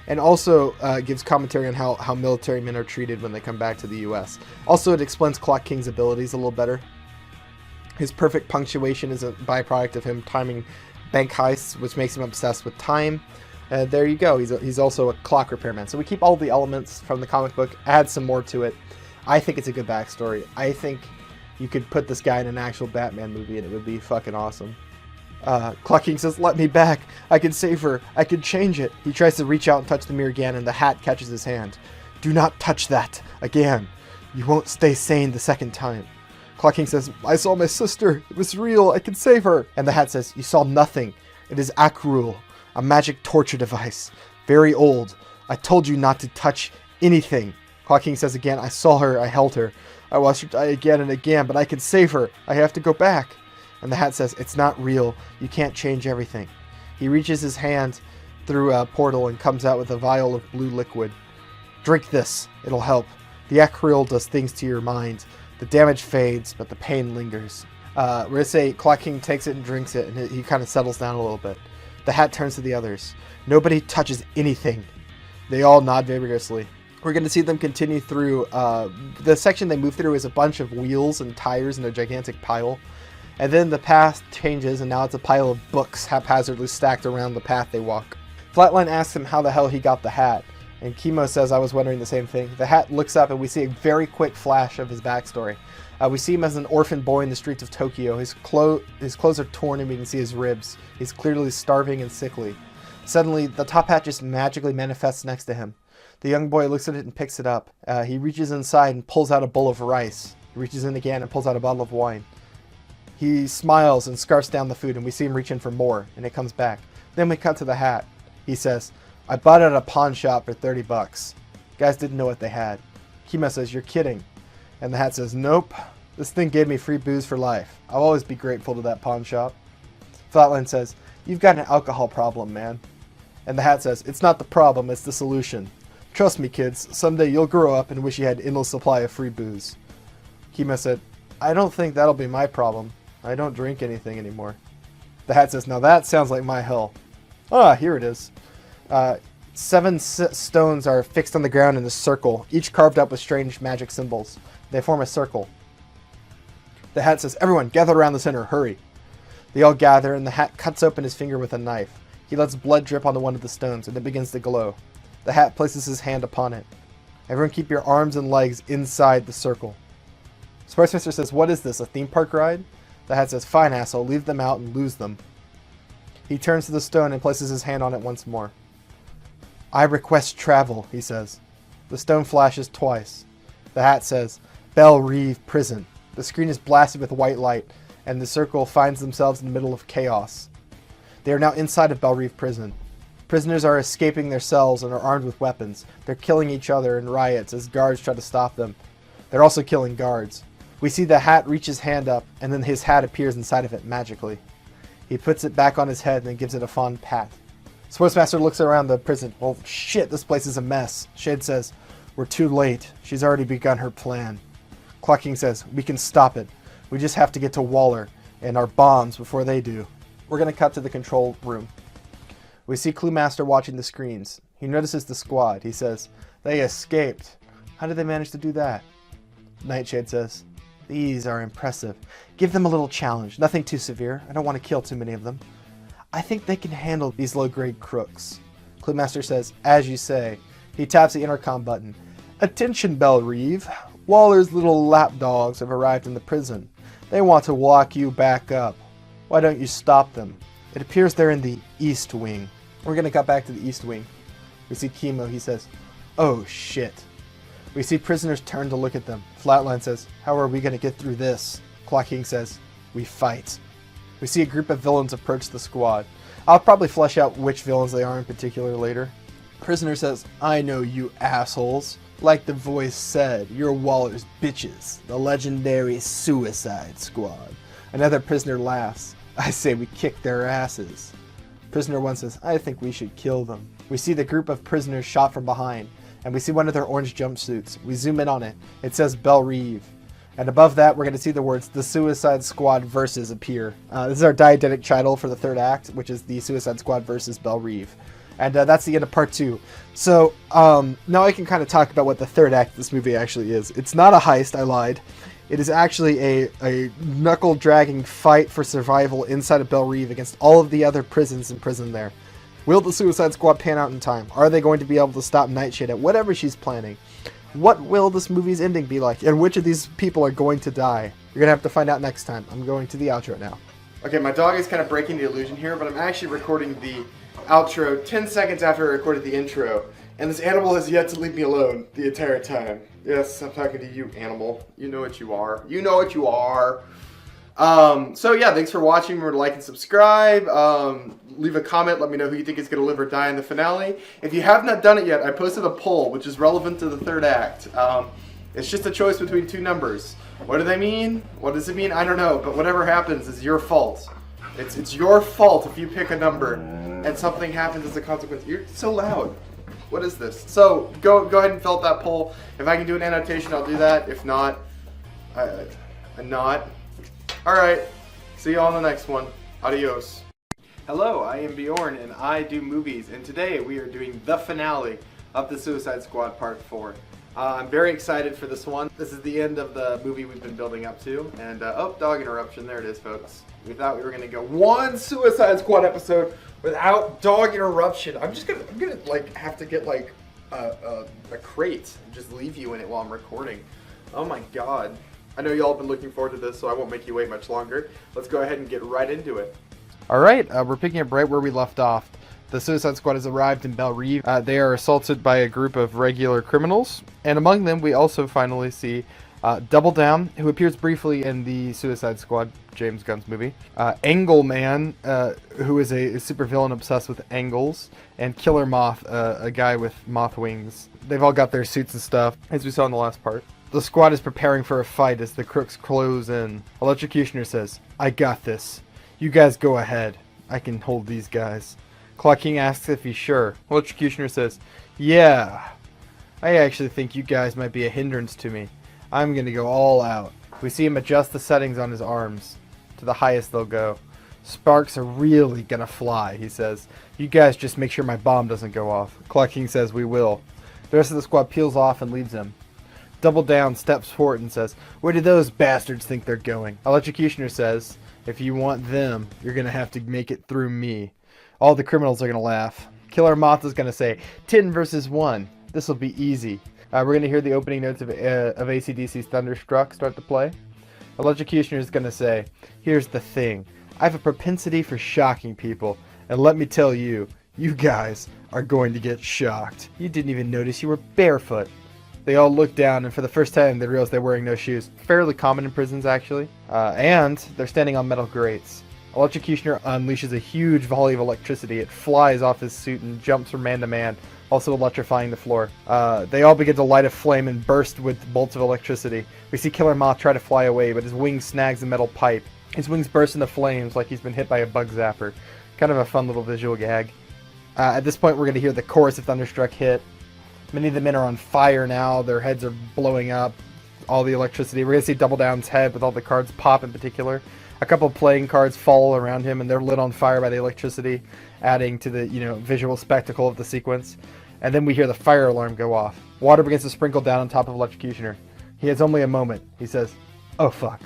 S5: And also gives commentary on how military men are treated when they come back to the US. Also, it explains Clock King's abilities a little better. His perfect punctuation is a byproduct of him timing bank heists, which makes him obsessed with time. There you go. He's also a clock repairman. So we keep all the elements from the comic book, add some more to it. I think it's a good backstory. I think you could put this guy in an actual Batman movie and it would be fucking awesome. Clock King says, "Let me back. I can save her. I can change it." He tries to reach out and touch the mirror again, and the hat catches his hand. "Do not touch that again. You won't stay sane the second time." Clock King says, "I saw my sister. It was real. I can save her." And the hat says, "You saw nothing. It is Akrul, a magic torture device. Very old. I told you not to touch anything." Clock King says again, "I saw her. I held her. I watched her die again and again, but I can save her. I have to go back." And the hat says, "It's not real. You can't change everything." He reaches his hand through a portal and comes out with a vial of blue liquid. "Drink this. It'll help. The Akril does things to your mind. The damage fades, but the pain lingers." We're going to say Clock King takes it and drinks it, and he kind of settles down a little bit. The hat turns to the others. "Nobody touches anything." They all nod vigorously. We're going to see them continue through. The section they move through is a bunch of wheels and tires in a gigantic pile. And then the path changes, and now it's a pile of books haphazardly stacked around the path they walk. Flatline asks him how the hell he got the hat. And Chemo says, "I was wondering the same thing." The hat looks up and we see a very quick flash of his backstory. We see him as an orphan boy in the streets of Tokyo. His clothes are torn and we can see his ribs. He's clearly starving and sickly. Suddenly, the top hat just magically manifests next to him. The young boy looks at it and picks it up. He reaches inside and pulls out a bowl of rice. He reaches in again and pulls out a bottle of wine. He smiles and scarfs down the food, and we see him reach in for more, and it comes back. Then we cut to the hat. He says, "I bought it at a pawn shop for $30. Guys didn't know what they had." Kima says, "You're kidding." And the hat says, "Nope. This thing gave me free booze for life. I'll always be grateful to that pawn shop." Flatline says, "You've got an alcohol problem, man." And the hat says, "It's not the problem, it's the solution. Trust me, kids, someday you'll grow up and wish you had endless supply of free booze." Kima said, "I don't think that'll be my problem. I don't drink anything anymore." The hat says, "Now that sounds like my hell." Ah, here it is. 7 stones are fixed on the ground in a circle, each carved up with strange magic symbols. They form a circle. The hat says, "Everyone, gather around the center, hurry." They all gather, and the hat cuts open his finger with a knife. He lets blood drip onto one of the stones, and it begins to glow. The hat places his hand upon it. "Everyone keep your arms and legs inside the circle." Sportsmaster says, what is this, a theme park ride? The Hat says, fine, asshole, leave them out and lose them. He turns to the stone and places his hand on it once more. I request travel, he says. The stone flashes twice. The Hat says, Belle Reve Prison. The screen is blasted with white light, and the circle finds themselves in the middle of chaos. They are now inside of Belle Reve Prison. Prisoners are escaping their cells and are armed with weapons. They're killing each other in riots as guards try to stop them. They're also killing guards. We see the Hat reach his hand up, and then his hat appears inside of it magically. He puts it back on his head and then gives it a fond pat. Sportsmaster looks around the prison. Well, shit, this place is a mess. Shade says, we're too late. She's already begun her plan. Clock King says, we can stop it. We just have to get to Waller and our bombs before they do. We're going to cut to the control room. We see Clue Master watching the screens. He notices the squad. He says, they escaped. How did they manage to do that? Nightshade says, these are impressive. Give them a little challenge. Nothing too severe. I don't want to kill too many of them. I think they can handle these low-grade crooks. Clue Master says, as you say. He taps the intercom button. Attention, Belle Reve. Waller's little lapdogs have arrived in the prison. They want to lock you back up. Why don't you stop them? It appears they're in the East Wing. We're going to cut back to the East Wing. We see Chemo. He says, oh, shit. We see prisoners turn to look at them. Flatline says, how are we going to get through this? Clock King says, we fight. We see a group of villains approach the squad. I'll probably flesh out which villains they are in particular later. Prisoner says, I know you assholes. Like the voice said, you're Waller's bitches, the legendary Suicide Squad. Another prisoner laughs. I say we kick their asses. Prisoner 1 says, I think we should kill them. We see the group of prisoners shot from behind, and we see one of their orange jumpsuits. We zoom in on it. It says Belle Reve. And above that, we're going to see the words, The Suicide Squad Versus appear. This is our diegetic title for the third act, which is The Suicide Squad Versus Belle Reve. And that's the end of part 2. So now I can kind of talk about what the third act of this movie actually is. It's not a heist, I lied. It is actually a knuckle-dragging fight for survival inside of Belle Reve against all of the other prisons in prison there. Will the Suicide Squad pan out in time? Are they going to be able to stop Nightshade at whatever she's planning? What will this movie's ending be like? And which of these people are going to die? You're going to have to find out next time. I'm going to the outro now.
S3: Okay, my dog is kind of breaking the illusion here, but I'm actually recording the outro 10 seconds after I recorded the intro. And this animal has yet to leave me alone the entire time. Yes, I'm talking to you, animal. You know what you are. You know what you are. So yeah, thanks for watching. Remember to like and subscribe. Leave a comment. Let me know who you think is going to live or die in the finale. If you have not done it yet, I posted a poll, which is relevant to the third act. It's just a choice between two numbers. What do they mean? What does it mean? I don't know. But whatever happens is your fault. It's your fault if you pick a number and something happens as a consequence. You're so loud. What is this? So go ahead and fill out that poll. If I can do an annotation, I'll do that. If not, I'm not. Alright, see you all in the next one. Adios. Hello, I am Bjorn and I do movies, and today we are doing the finale of the Suicide Squad Part 4. I'm very excited for this one. This is the end of the movie we've been building up to, and oh, dog interruption, there it is, folks. We thought we were gonna go one Suicide Squad episode without dog interruption. I'm gonna like have to get like a crate and just leave you in it while I'm recording. Oh my god. I know y'all have been looking forward to this, so I won't make you wait much longer. Let's go ahead and get right into it.
S5: Alright, we're picking up right where we left off. The Suicide Squad has arrived in Belle Reve. They are assaulted by a group of regular criminals, and among them we also finally see Double Down, who appears briefly in the Suicide Squad, James Gunn's movie, Angle Man, who is a supervillain obsessed with angles, and Killer Moth, a guy with moth wings. They've all got their suits and stuff, as we saw in the last part. The squad is preparing for a fight as the crooks close in. Electrocutioner says, I got this. You guys go ahead. I can hold these guys. Clock King asks if he's sure. Electrocutioner says, yeah. I actually think you guys might be a hindrance to me. I'm gonna go all out. We see him adjust the settings on his arms to the highest they'll go. Sparks are really gonna fly, he says. You guys just make sure my bomb doesn't go off. Clock King says we will. The rest of the squad peels off and leaves him. Double Down steps forward and says, where do those bastards think they're going? Electrocutioner says, if you want them, you're going to have to make it through me. All the criminals are going to laugh. Killer Moth is going to say, 10 versus 1. This will be easy. We're going to hear the opening notes of AC/DC's Thunderstruck start to play. Electrocutioner is going to say, here's the thing. I have a propensity for shocking people. And let me tell you, you guys are going to get shocked. You didn't even notice you were barefoot. They all look down, and for the first time, they realize they're wearing no shoes. Fairly common in prisons, actually. And they're standing on metal grates. Electrocutioner unleashes a huge volley of electricity. It flies off his suit and jumps from man to man, also electrifying the floor. They all begin to light a flame and burst with bolts of electricity. We see Killer Moth try to fly away, but his wing snags a metal pipe. His wings burst into flames like he's been hit by a bug zapper. Kind of a fun little visual gag. At this point, we're going to hear the chorus of Thunderstruck hit. Many of the men are on fire now. Their heads are blowing up. All the electricity. We're going to see Double Down's head with all the cards pop in particular. A couple of playing cards fall around him, and they're lit on fire by the electricity, adding to the visual spectacle of the sequence. And then we hear the fire alarm go off. Water begins to sprinkle down on top of Electrocutioner. He has only a moment. He says, "Oh fuck."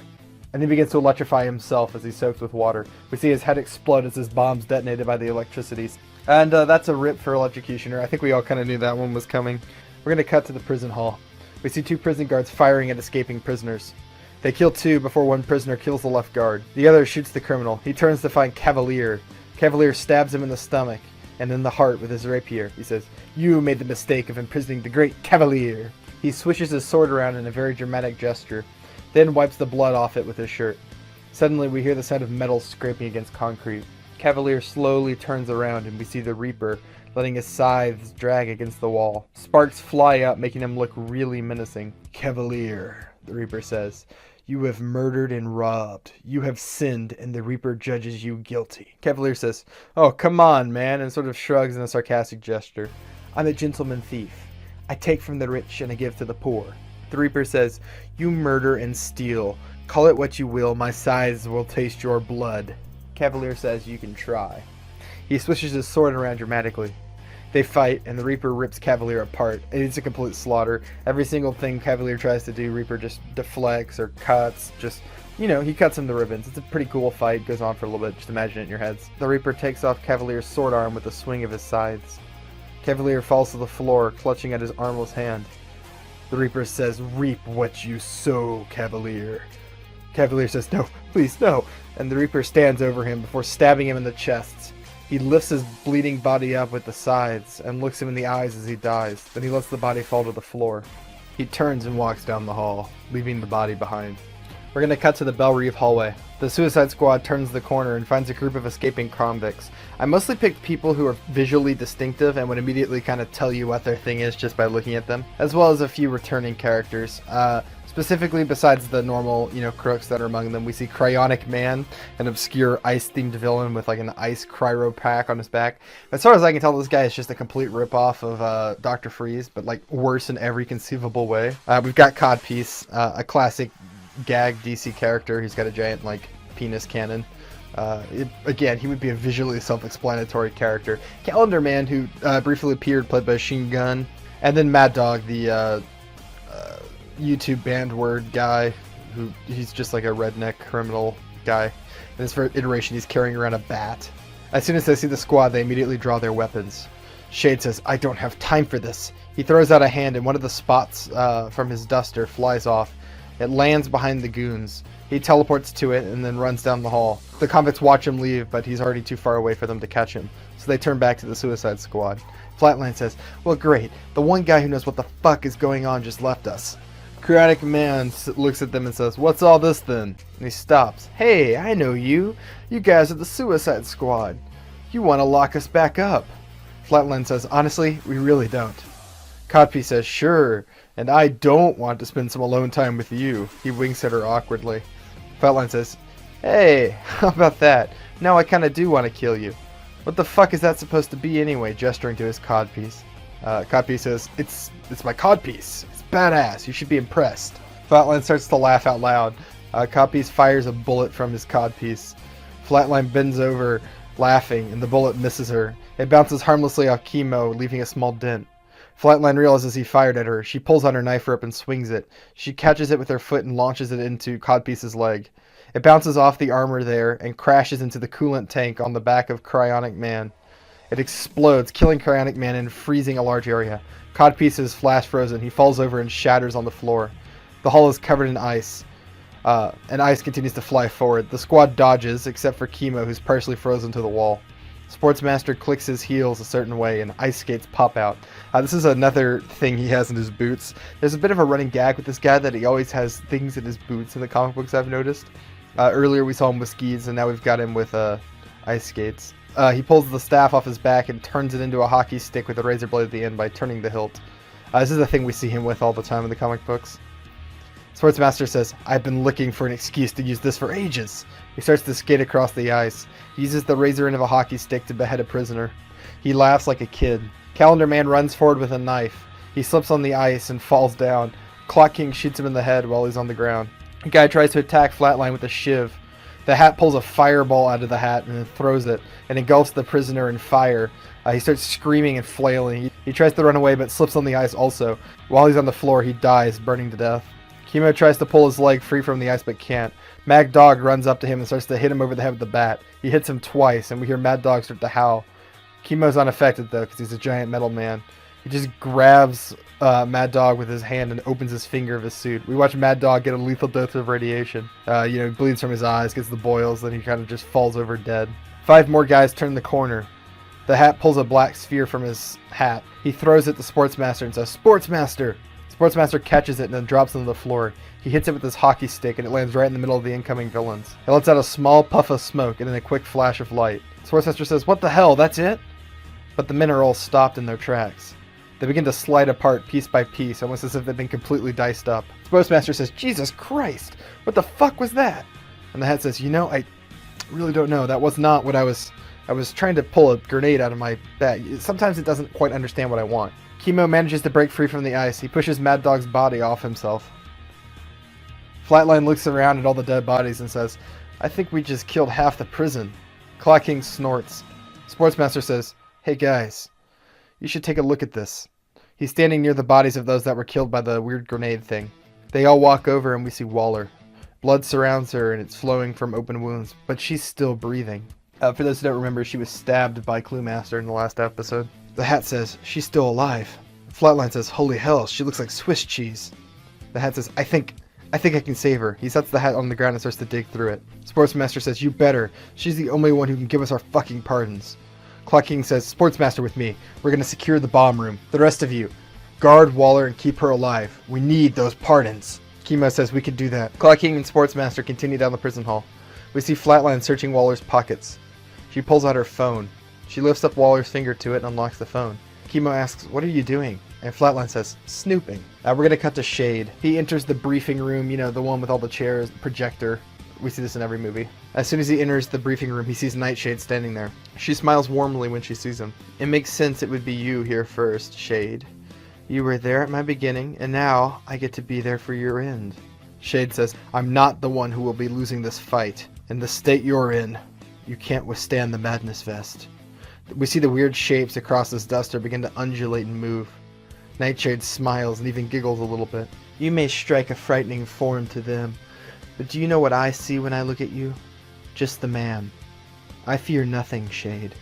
S5: And he begins to electrify himself as he soaks with water. We see his head explode as his bomb's detonated by the electricities. And that's a rip for Electrocutioner. I think we all kind of knew that one was coming. We're going to cut to the prison hall. We see two prison guards firing at escaping prisoners. They kill two before one prisoner kills the left guard. The other shoots the criminal. He turns to find Cavalier. Cavalier stabs him in the stomach and in the heart with his rapier. He says, "You made the mistake of imprisoning the great Cavalier." He swishes his sword around in a very dramatic gesture, then wipes the blood off it with his shirt. Suddenly we hear the sound of metal scraping against concrete. Cavalier slowly turns around and we see the Reaper letting his scythes drag against the wall. Sparks fly up, making him look really menacing. "Cavalier," the Reaper says, "you have murdered and robbed. You have sinned, and the Reaper judges you guilty." Cavalier says, "Oh, come on, man," and sort of shrugs in a sarcastic gesture. "I'm a gentleman thief. I take from the rich and I give to the poor." The Reaper says, "You murder and steal. Call it what you will, my scythes will taste your blood." Cavalier says, "You can try." He swishes his sword around dramatically. They fight, and the Reaper rips Cavalier apart. It's a complete slaughter. Every single thing Cavalier tries to do, Reaper just deflects or cuts. He cuts him to ribbons. It's a pretty cool fight. Goes on for a little bit. Just imagine it in your heads. The Reaper takes off Cavalier's sword arm with a swing of his scythes. Cavalier falls to the floor, clutching at his armless hand. The Reaper says, "Reap what you sow, Cavalier." Cavalier says, "No, please, no." And the Reaper stands over him before stabbing him in the chest. He lifts his bleeding body up with the scythes and looks him in the eyes as he dies. Then he lets the body fall to the floor. He turns and walks down the hall, leaving the body behind. We're going to cut to the Belle Reve hallway. The Suicide Squad turns the corner and finds a group of escaping convicts. I mostly picked people who are visually distinctive and would immediately kind of tell you what their thing is just by looking at them, as well as a few returning characters. Specifically, besides the normal, crooks that are among them, we see Cryonic Man, an obscure ice-themed villain with like an ice cryo pack on his back. As far as I can tell, this guy is just a complete ripoff of Dr. Freeze, but like worse in every conceivable way. We've got Codpiece, a classic gag DC character. He's got a giant penis cannon. Again, he would be a visually self-explanatory character. Calendar Man, who briefly appeared, played by Sheen Gunn, and then Mad Dog, the YouTube banned word guy, he's just like a redneck criminal guy. In this first iteration, he's carrying around a bat. As soon as they see the squad, they immediately draw their weapons. Shade says, "I don't have time for this." He throws out a hand, and one of the spots from his duster flies off. It lands behind the goons. He teleports to it and then runs down the hall. The convicts watch him leave, but he's already too far away for them to catch him, so they turn back to the Suicide Squad. Flatline says, "Well, great. The one guy who knows what the fuck is going on just left us." Cryonic Man looks at them and says, "What's all this then?" And he stops. "Hey, I know you. You guys are the Suicide Squad. You want to lock us back up." Flatline says, "Honestly, we really don't." Codpiece says, "Sure, and I don't want to spend some alone time with you." He winks at her awkwardly. Flatline says, "Hey, how about that? Now I kinda do want to kill you." "What the fuck is that supposed to be anyway?" gesturing to his codpiece. Codpiece says, It's my codpiece. It's badass. You should be impressed." Flatline starts to laugh out loud. Codpiece fires a bullet from his codpiece. Flatline bends over, laughing, and the bullet misses her. It bounces harmlessly off Chemo, leaving a small dent. Flatline realizes he fired at her. She pulls on her knife rope and swings it. She catches it with her foot and launches it into Codpiece's leg. It bounces off the armor there and crashes into the coolant tank on the back of Cryonic Man. It explodes, killing Cryonic Man and freezing a large area. Codpiece is flash frozen. He falls over and shatters on the floor. The hull is covered in ice, and ice continues to fly forward. The squad dodges, except for Chemo, who's partially frozen to the wall. Sportsmaster clicks his heels a certain way, and ice skates pop out. This is another thing he has in his boots. There's a bit of a running gag with this guy that he always has things in his boots in the comic books, I've noticed. Earlier we saw him with skis, and now we've got him with ice skates. He pulls the staff off his back and turns it into a hockey stick with a razor blade at the end by turning the hilt. This is a thing we see him with all the time in the comic books. Sportsmaster says, "I've been looking for an excuse to use this for ages." He starts to skate across the ice. He uses the razor end of a hockey stick to behead a prisoner. He laughs like a kid. Calendar Man runs forward with a knife. He slips on the ice and falls down. Clock King shoots him in the head while he's on the ground. The guy tries to attack Flatline with a shiv. The Hat pulls a fireball out of the hat and then throws it, and engulfs the prisoner in fire. He starts screaming and flailing. He tries to run away but slips on the ice also. While he's on the floor, he dies, burning to death. Chemo tries to pull his leg free from the ice but can't. Mad Dog runs up to him and starts to hit him over the head with the bat. He hits him twice, and we hear Mad Dog start to howl. Chemo's unaffected though, because he's a giant metal man. He just grabs Mad Dog with his hand and opens his finger of his suit. We watch Mad Dog get a lethal dose of radiation. He bleeds from his eyes, gets the boils, then he kind of just falls over dead. 5 more guys turn the corner. The Hat pulls a black sphere from his hat. He throws it to Sportsmaster and says, "Sportsmaster!" Sportsmaster catches it and then drops it on the floor. He hits it with his hockey stick and it lands right in the middle of the incoming villains. It lets out a small puff of smoke and then a quick flash of light. Sportsmaster says, "What the hell, that's it?" But the men are all stopped in their tracks. They begin to slide apart piece by piece, almost as if they've been completely diced up. Sportsmaster says, "Jesus Christ, what the fuck was that?" And the Hat says, "I really don't know. That was not what I was trying to pull a grenade out of my bag. Sometimes it doesn't quite understand what I want." Chemo manages to break free from the ice. He pushes Mad Dog's body off himself. Flatline looks around at all the dead bodies and says, "I think we just killed half the prison." Clock King snorts. Sportsmaster says, "Hey guys, you should take a look at this." He's standing near the bodies of those that were killed by the weird grenade thing. They all walk over and we see Waller. Blood surrounds her and it's flowing from open wounds, but she's still breathing. For those who don't remember, she was stabbed by Cluemaster in the last episode. The Hat says, "She's still alive." Flatline says, "Holy hell, she looks like Swiss cheese." The Hat says, I think I can save her." He sets the hat on the ground and starts to dig through it. Sportsmaster says, "You better. She's the only one who can give us our fucking pardons." Clock King says, "Sportsmaster with me. We're going to secure the bomb room. The rest of you, guard Waller and keep her alive. We need those pardons." Chemo says, "We can do that." Clock King and Sportsmaster continue down the prison hall. We see Flatline searching Waller's pockets. She pulls out her phone. She lifts up Waller's finger to it and unlocks the phone. Chemo asks, "What are you doing?" And Flatline says, "Snooping." We're going to cut to Shade. He enters the briefing room, the one with all the chairs, the projector. We see this in every movie. As soon as he enters the briefing room, he sees Nightshade standing there. She smiles warmly when she sees him. "It makes sense it would be you here first, Shade. You were there at my beginning, and now I get to be there for your end." Shade says, "I'm not the one who will be losing this fight. In the state you're in, you can't withstand the Madness Vest." We see the weird shapes across this duster begin to undulate and move. Nightshade smiles and even giggles a little bit. "You may strike a frightening form to them, but do you know what I see when I look at you? Just the man. I fear nothing, Shade."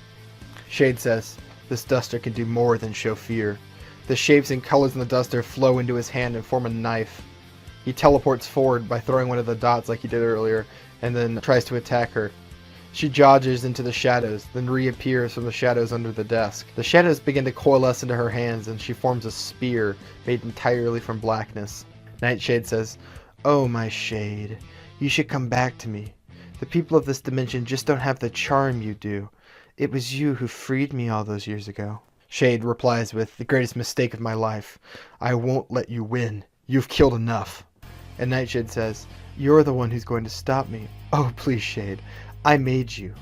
S5: Shade says, "This duster can do more than show fear." The shapes and colors in the duster flow into his hand and form a knife. He teleports forward by throwing one of the dots like he did earlier, and then tries to attack her. She dodges into the shadows, then reappears from the shadows under the desk. The shadows begin to coalesce into her hands, and she forms a spear made entirely from blackness. Nightshade says, "Oh, my Shade, you should come back to me. The people of this dimension just don't have the charm you do. It was you who freed me all those years ago." Shade replies with, "The greatest mistake of my life. I won't let you win. You've killed enough." And Nightshade says, "You're the one who's going to stop me. Oh, please, Shade. I made you.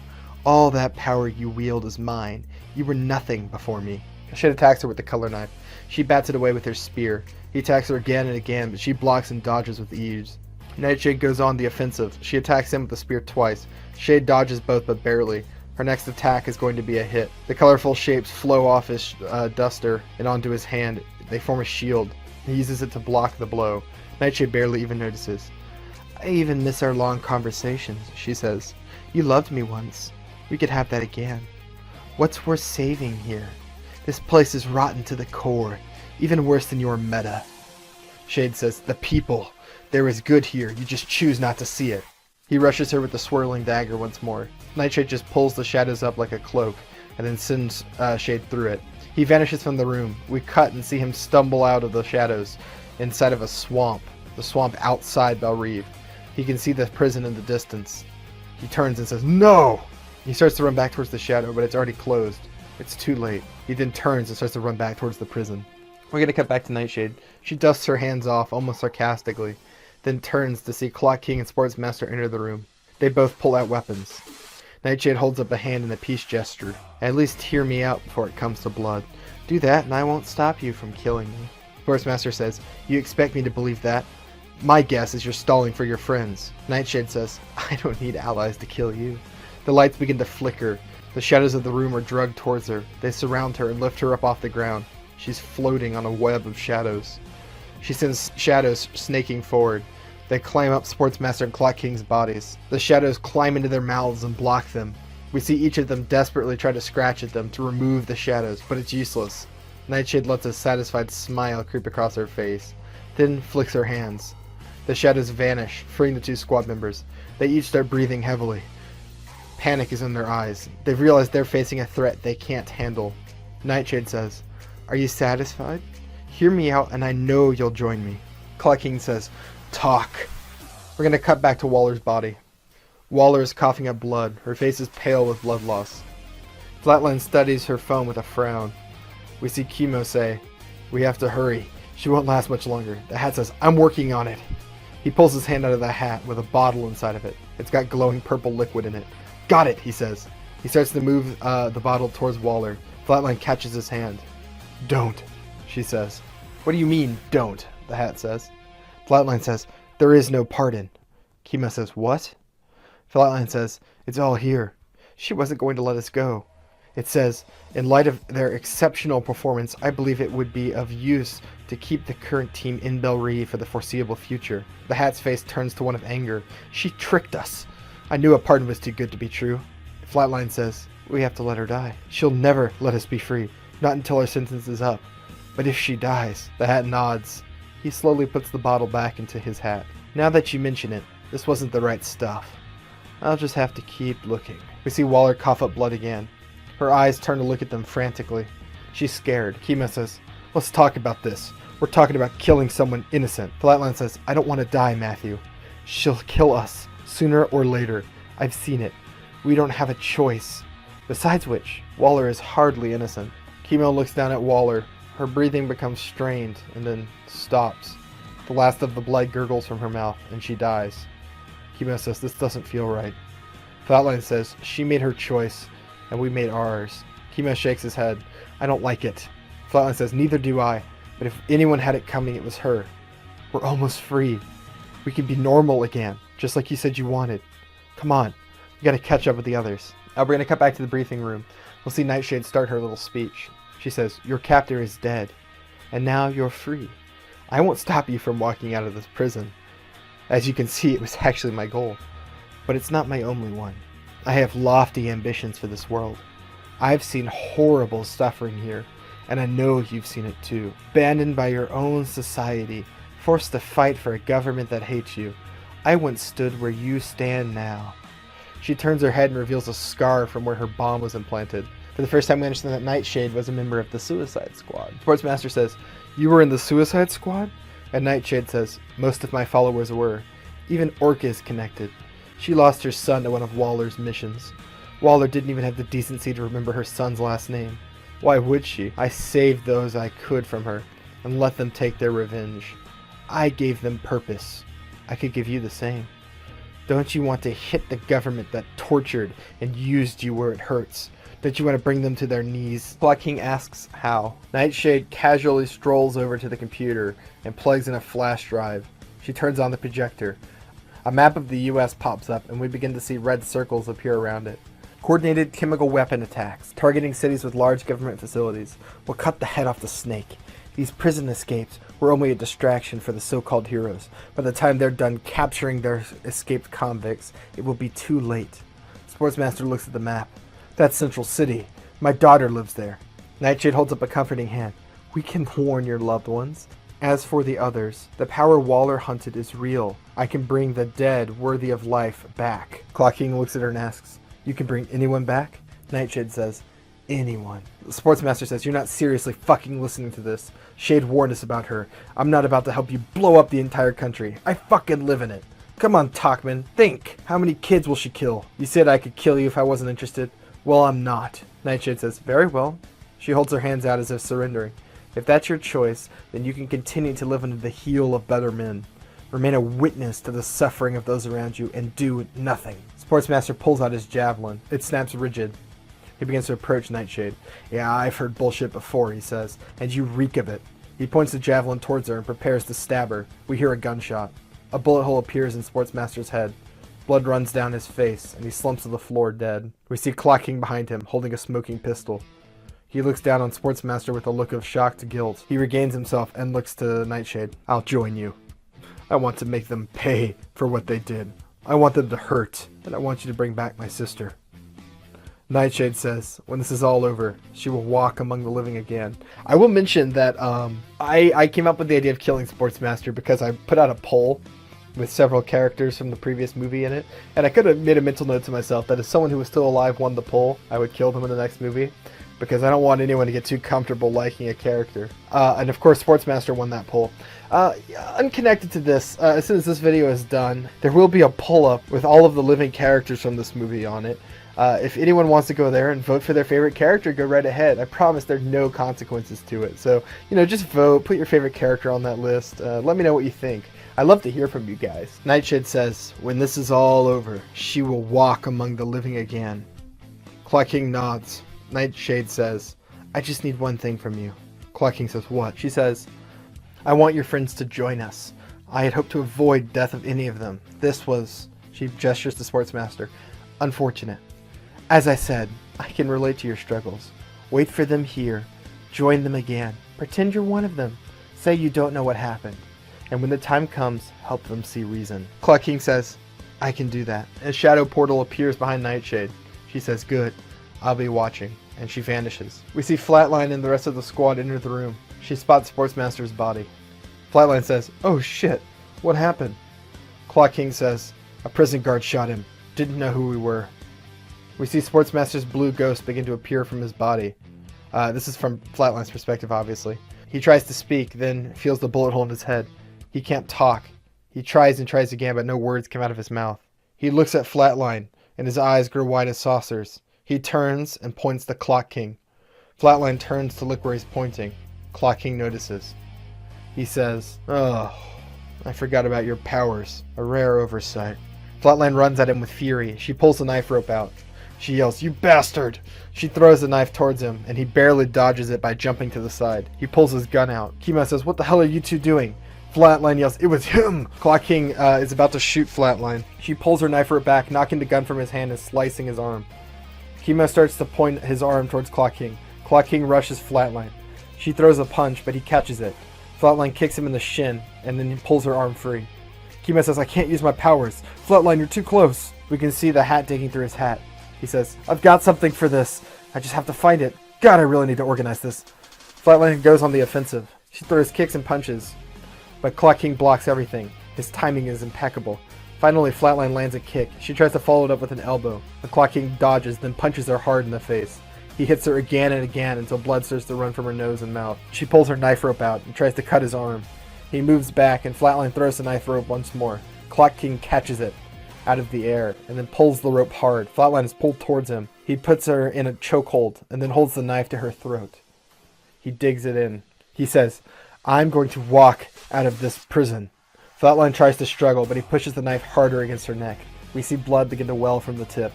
S5: All that power you wield is mine. You were nothing before me." Shade attacks her with the color knife. She bats it away with her spear. He attacks her again and again, but she blocks and dodges with ease. Nightshade goes on the offensive. She attacks him with the spear twice. Shade dodges both, but barely. Her next attack is going to be a hit. The colorful shapes flow off his duster and onto his hand. They form a shield. He uses it to block the blow. Nightshade barely even notices. "I even miss our long conversations," she says. "You loved me once. We could have that again." What's worth saving here? This place is rotten to the core, even worse than your meta. Shade says, the people. There is good here, you just choose not to see it. He rushes her with the swirling dagger once more. Nightshade just pulls the shadows up like a cloak, and then sends Shade through it. He vanishes from the room. We cut and see him stumble out of the shadows inside of a swamp. The swamp outside Belrive. He can see the prison in the distance. He turns and says, no! He starts to run back towards the shadow, but it's already closed. It's too late. He then turns and starts to run back towards the prison. We're going to cut back to Nightshade. She dusts her hands off, almost sarcastically, then turns to see Clock King and Sportsmaster enter the room. They both pull out weapons. Nightshade holds up a hand in a peace gesture. At least hear me out before it comes to blood. Do that and I won't stop you from killing me. Sportsmaster says, you expect me to believe that? My guess is you're stalling for your friends. Nightshade says, I don't need allies to kill you. The lights begin to flicker. The shadows of the room are dragged towards her. They surround her and lift her up off the ground. She's floating on a web of shadows. She sends shadows snaking forward. They climb up Sportsmaster and Clock King's bodies. The shadows climb into their mouths and block them. We see each of them desperately try to scratch at them to remove the shadows, but it's useless. Nightshade lets a satisfied smile creep across her face, then flicks her hands. The shadows vanish, freeing the two squad members. They each start breathing heavily. Panic is in their eyes. They've realized they're facing a threat they can't handle. Nightshade says, are you satisfied? Hear me out and I know you'll join me. Clock King says, talk. We're going to cut back to Waller's body. Waller is coughing up blood. Her face is pale with blood loss. Flatline studies her phone with a frown. We see Chemo say, we have to hurry. She won't last much longer. The hat says, I'm working on it. He pulls his hand out of the hat with a bottle inside of it. It's got glowing purple liquid in it. Got it, he says. He starts to move the bottle towards Waller. Flatline catches his hand. Don't, she says. What do you mean, don't? The hat says. Flatline says, there is no pardon. Kima says, what? Flatline says, it's all here. She wasn't going to let us go. It says, in light of their exceptional performance, I believe it would be of use to keep the current team in Belrive for the foreseeable future. The hat's face turns to one of anger. She tricked us. I knew a pardon was too good to be true. Flatline says, we have to let her die. She'll never let us be free. Not until our sentence is up. But if she dies, the hat nods. He slowly puts the bottle back into his hat. Now that you mention it, this wasn't the right stuff. I'll just have to keep looking. We see Waller cough up blood again. Her eyes turn to look at them frantically. She's scared. Kima says, let's talk about this. We're talking about killing someone innocent. Flatline says, I don't want to die, Matthew. She'll kill us, sooner or later. I've seen it. We don't have a choice. Besides which, Waller is hardly innocent. Kimo looks down at Waller. Her breathing becomes strained and then stops. The last of the blood gurgles from her mouth and she dies. Kimo says, this doesn't feel right. Flatline says, she made her choice and we made ours. Kimo shakes his head. I don't like it. Flatline says, neither do I. But if anyone had it coming, it was her. We're almost free. We can be normal again, just like you said you wanted. Come on. We gotta catch up with the others. Now we're gonna cut back to the briefing room. We'll see Nightshade start her little speech. She says, your captor is dead, and now you're free. I won't stop you from walking out of this prison. As you can see, it was actually my goal. But it's not my only one. I have lofty ambitions for this world. I've seen horrible suffering here, and I know you've seen it too. Abandoned by your own society, forced to fight for a government that hates you. I once stood where you stand now. She turns her head and reveals a scar from where her bomb was implanted. For the first time we understand that Nightshade was a member of the Suicide Squad. Sportsmaster says, you were in the Suicide Squad? And Nightshade says, most of my followers were. Even Orca is connected. She lost her son to one of Waller's missions. Waller didn't even have the decency to remember her son's last name. Why would she? I saved those I could from her and let them take their revenge. I gave them purpose. I could give you the same. Don't you want to hit the government that tortured and used you where it hurts? Don't you want to bring them to their knees? Clock King asks how. Nightshade casually strolls over to the computer and plugs in a flash drive. She turns on the projector. A map of the US pops up and we begin to see red circles appear around it. Coordinated chemical weapon attacks, targeting cities with large government facilities, will cut the head off the snake. These prison escapes were only a distraction for the so-called heroes. By the time they're done capturing their escaped convicts, it will be too late. Sportsmaster looks at the map. That's Central City. My daughter lives there. Nightshade holds up a comforting hand. We can warn your loved ones. As for the others, the power Waller hunted is real. I can bring the dead worthy of life back. Clock King looks at her and asks, you can bring anyone back? Nightshade says, anyone. The Sportsmaster says, you're not seriously fucking listening to this. Shade warned us about her. I'm not about to help you blow up the entire country. I fucking live in it. Come on, Talkman, think. How many kids will she kill? You said I could kill you if I wasn't interested. Well, I'm not. Nightshade says, very well. She holds her hands out as if surrendering. If that's your choice, then you can continue to live under the heel of better men. Remain a witness to the suffering of those around you and do nothing. Sportsmaster pulls out his javelin. It snaps rigid. He begins to approach Nightshade. Yeah, I've heard bullshit before, he says, and you reek of it. He points the javelin towards her and prepares to stab her. We hear a gunshot. A bullet hole appears in Sportsmaster's head. Blood runs down his face, and he slumps to the floor dead. We see Clock King behind him, holding a smoking pistol. He looks down on Sportsmaster with a look of shocked guilt. He regains himself and looks to Nightshade. I'll join you. I want to make them pay for what they did. I want them to hurt, and I want you to bring back my sister. Nightshade says, when this is all over, she will walk among the living again. I will mention that I came up with the idea of killing Sportsmaster because I put out a poll with several characters from the previous movie in it, and I could have made a mental note to myself that if someone who was still alive won the poll, I would kill them in the next movie, because I don't want anyone to get too comfortable liking a character. And of course, Sportsmaster won that poll. Unconnected to this, as soon as this video is done, there will be a pull-up with all of the living characters from this movie on it. If anyone wants to go there and vote for their favorite character, go right ahead. I promise there's no consequences to it. So, just vote, put your favorite character on that list. Let me know what you think. I'd love to hear from you guys. Nightshade says, when this is all over, she will walk among the living again. Clock King nods. Nightshade says, I just need one thing from you. Clock King says, what? She says, I want your friends to join us. I had hoped to avoid death of any of them. This was, she gestures to Sportsmaster, unfortunate. As I said, I can relate to your struggles. Wait for them here. Join them again. Pretend you're one of them. Say you don't know what happened. And when the time comes, help them see reason. Clock King says, I can do that. A shadow portal appears behind Nightshade. She says, good. I'll be watching. And she vanishes. We see Flatline and the rest of the squad enter the room. She spots Sportsmaster's body. Flatline says, oh shit, what happened? Clock King says, a prison guard shot him. Didn't know who we were. We see Sportsmaster's blue ghost begin to appear from his body. This is from Flatline's perspective, obviously. He tries to speak, then feels the bullet hole in his head. He can't talk. He tries and tries again, but no words come out of his mouth. He looks at Flatline, and his eyes grow wide as saucers. He turns and points to Clock King. Flatline turns to look where he's pointing. Clock King notices. He says, oh, I forgot about your powers. A rare oversight. Flatline runs at him with fury. She pulls the knife rope out. She yells, you bastard! She throws the knife towards him, and he barely dodges it by jumping to the side. He pulls his gun out. Kima says, what the hell are you two doing? Flatline yells, it was him! Clock King is about to shoot Flatline. She pulls her knife rope back, knocking the gun from his hand and slicing his arm. Kima starts to point his arm towards Clock King. Clock King rushes Flatline. She throws a punch, but he catches it. Flatline kicks him in the shin, and then he pulls her arm free. Kima says, I can't use my powers. Flatline, you're too close. We can see the hat digging through his hat. He says, I've got something for this. I just have to find it. God, I really need to organize this. Flatline goes on the offensive. She throws kicks and punches, but Clock King blocks everything. His timing is impeccable. Finally, Flatline lands a kick. She tries to follow it up with an elbow. The Clock King dodges, then punches her hard in the face. He hits her again and again until blood starts to run from her nose and mouth. She pulls her knife rope out and tries to cut his arm. He moves back, and Flatline throws the knife rope once more. Clock King catches it out of the air and then pulls the rope hard. Flatline is pulled towards him. He puts her in a chokehold and then holds the knife to her throat. He digs it in. He says, I'm going to walk out of this prison. Flatline tries to struggle, but he pushes the knife harder against her neck. We see blood begin to well from the tip.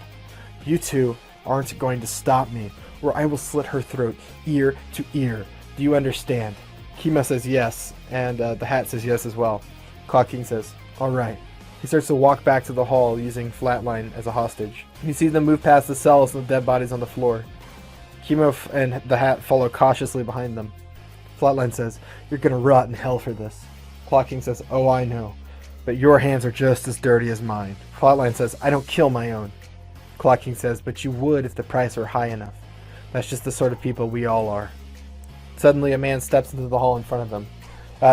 S5: You two aren't going to stop me, or I will slit her throat ear to ear. Do you understand? Kima says yes, and the hat says yes as well. Clock King says, all right. He starts to walk back to the hall using Flatline as a hostage. You see them move past the cells and the dead bodies on the floor. Kimo and the hat follow cautiously behind them. Flatline says, you're gonna rot in hell for this. Clock King says, oh, I know, but your hands are just as dirty as mine. Flatline says, I don't kill my own. Clock King says, but you would if the price were high enough. That's just the sort of people we all are. Suddenly, a man steps into the hall in front of them.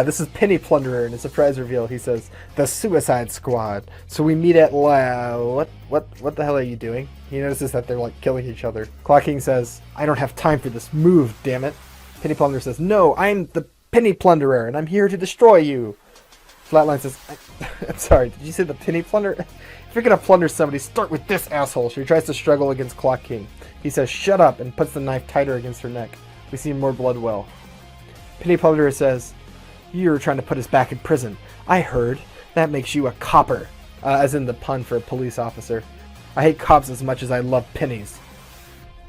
S5: This is Penny Plunderer, and a surprise reveal. He says, "The Suicide Squad." So we meet at what the hell are you doing? He notices that they're like killing each other. Clock King says, "I don't have time for this. Move, damn it." Penny Plunderer says, "No, I'm the Penny Plunderer, and I'm here to destroy you." Flatline says, I'm sorry, did you say the Penny Plunderer? If you're gonna plunder somebody, start with this asshole. She tries to struggle against Clock King. He says, "Shut up," and puts the knife tighter against her neck. We see more blood well. Penny Plunderer says, "You're trying to put us back in prison. I heard. That makes you a copper." As in the pun for a police officer. "I hate cops as much as I love pennies."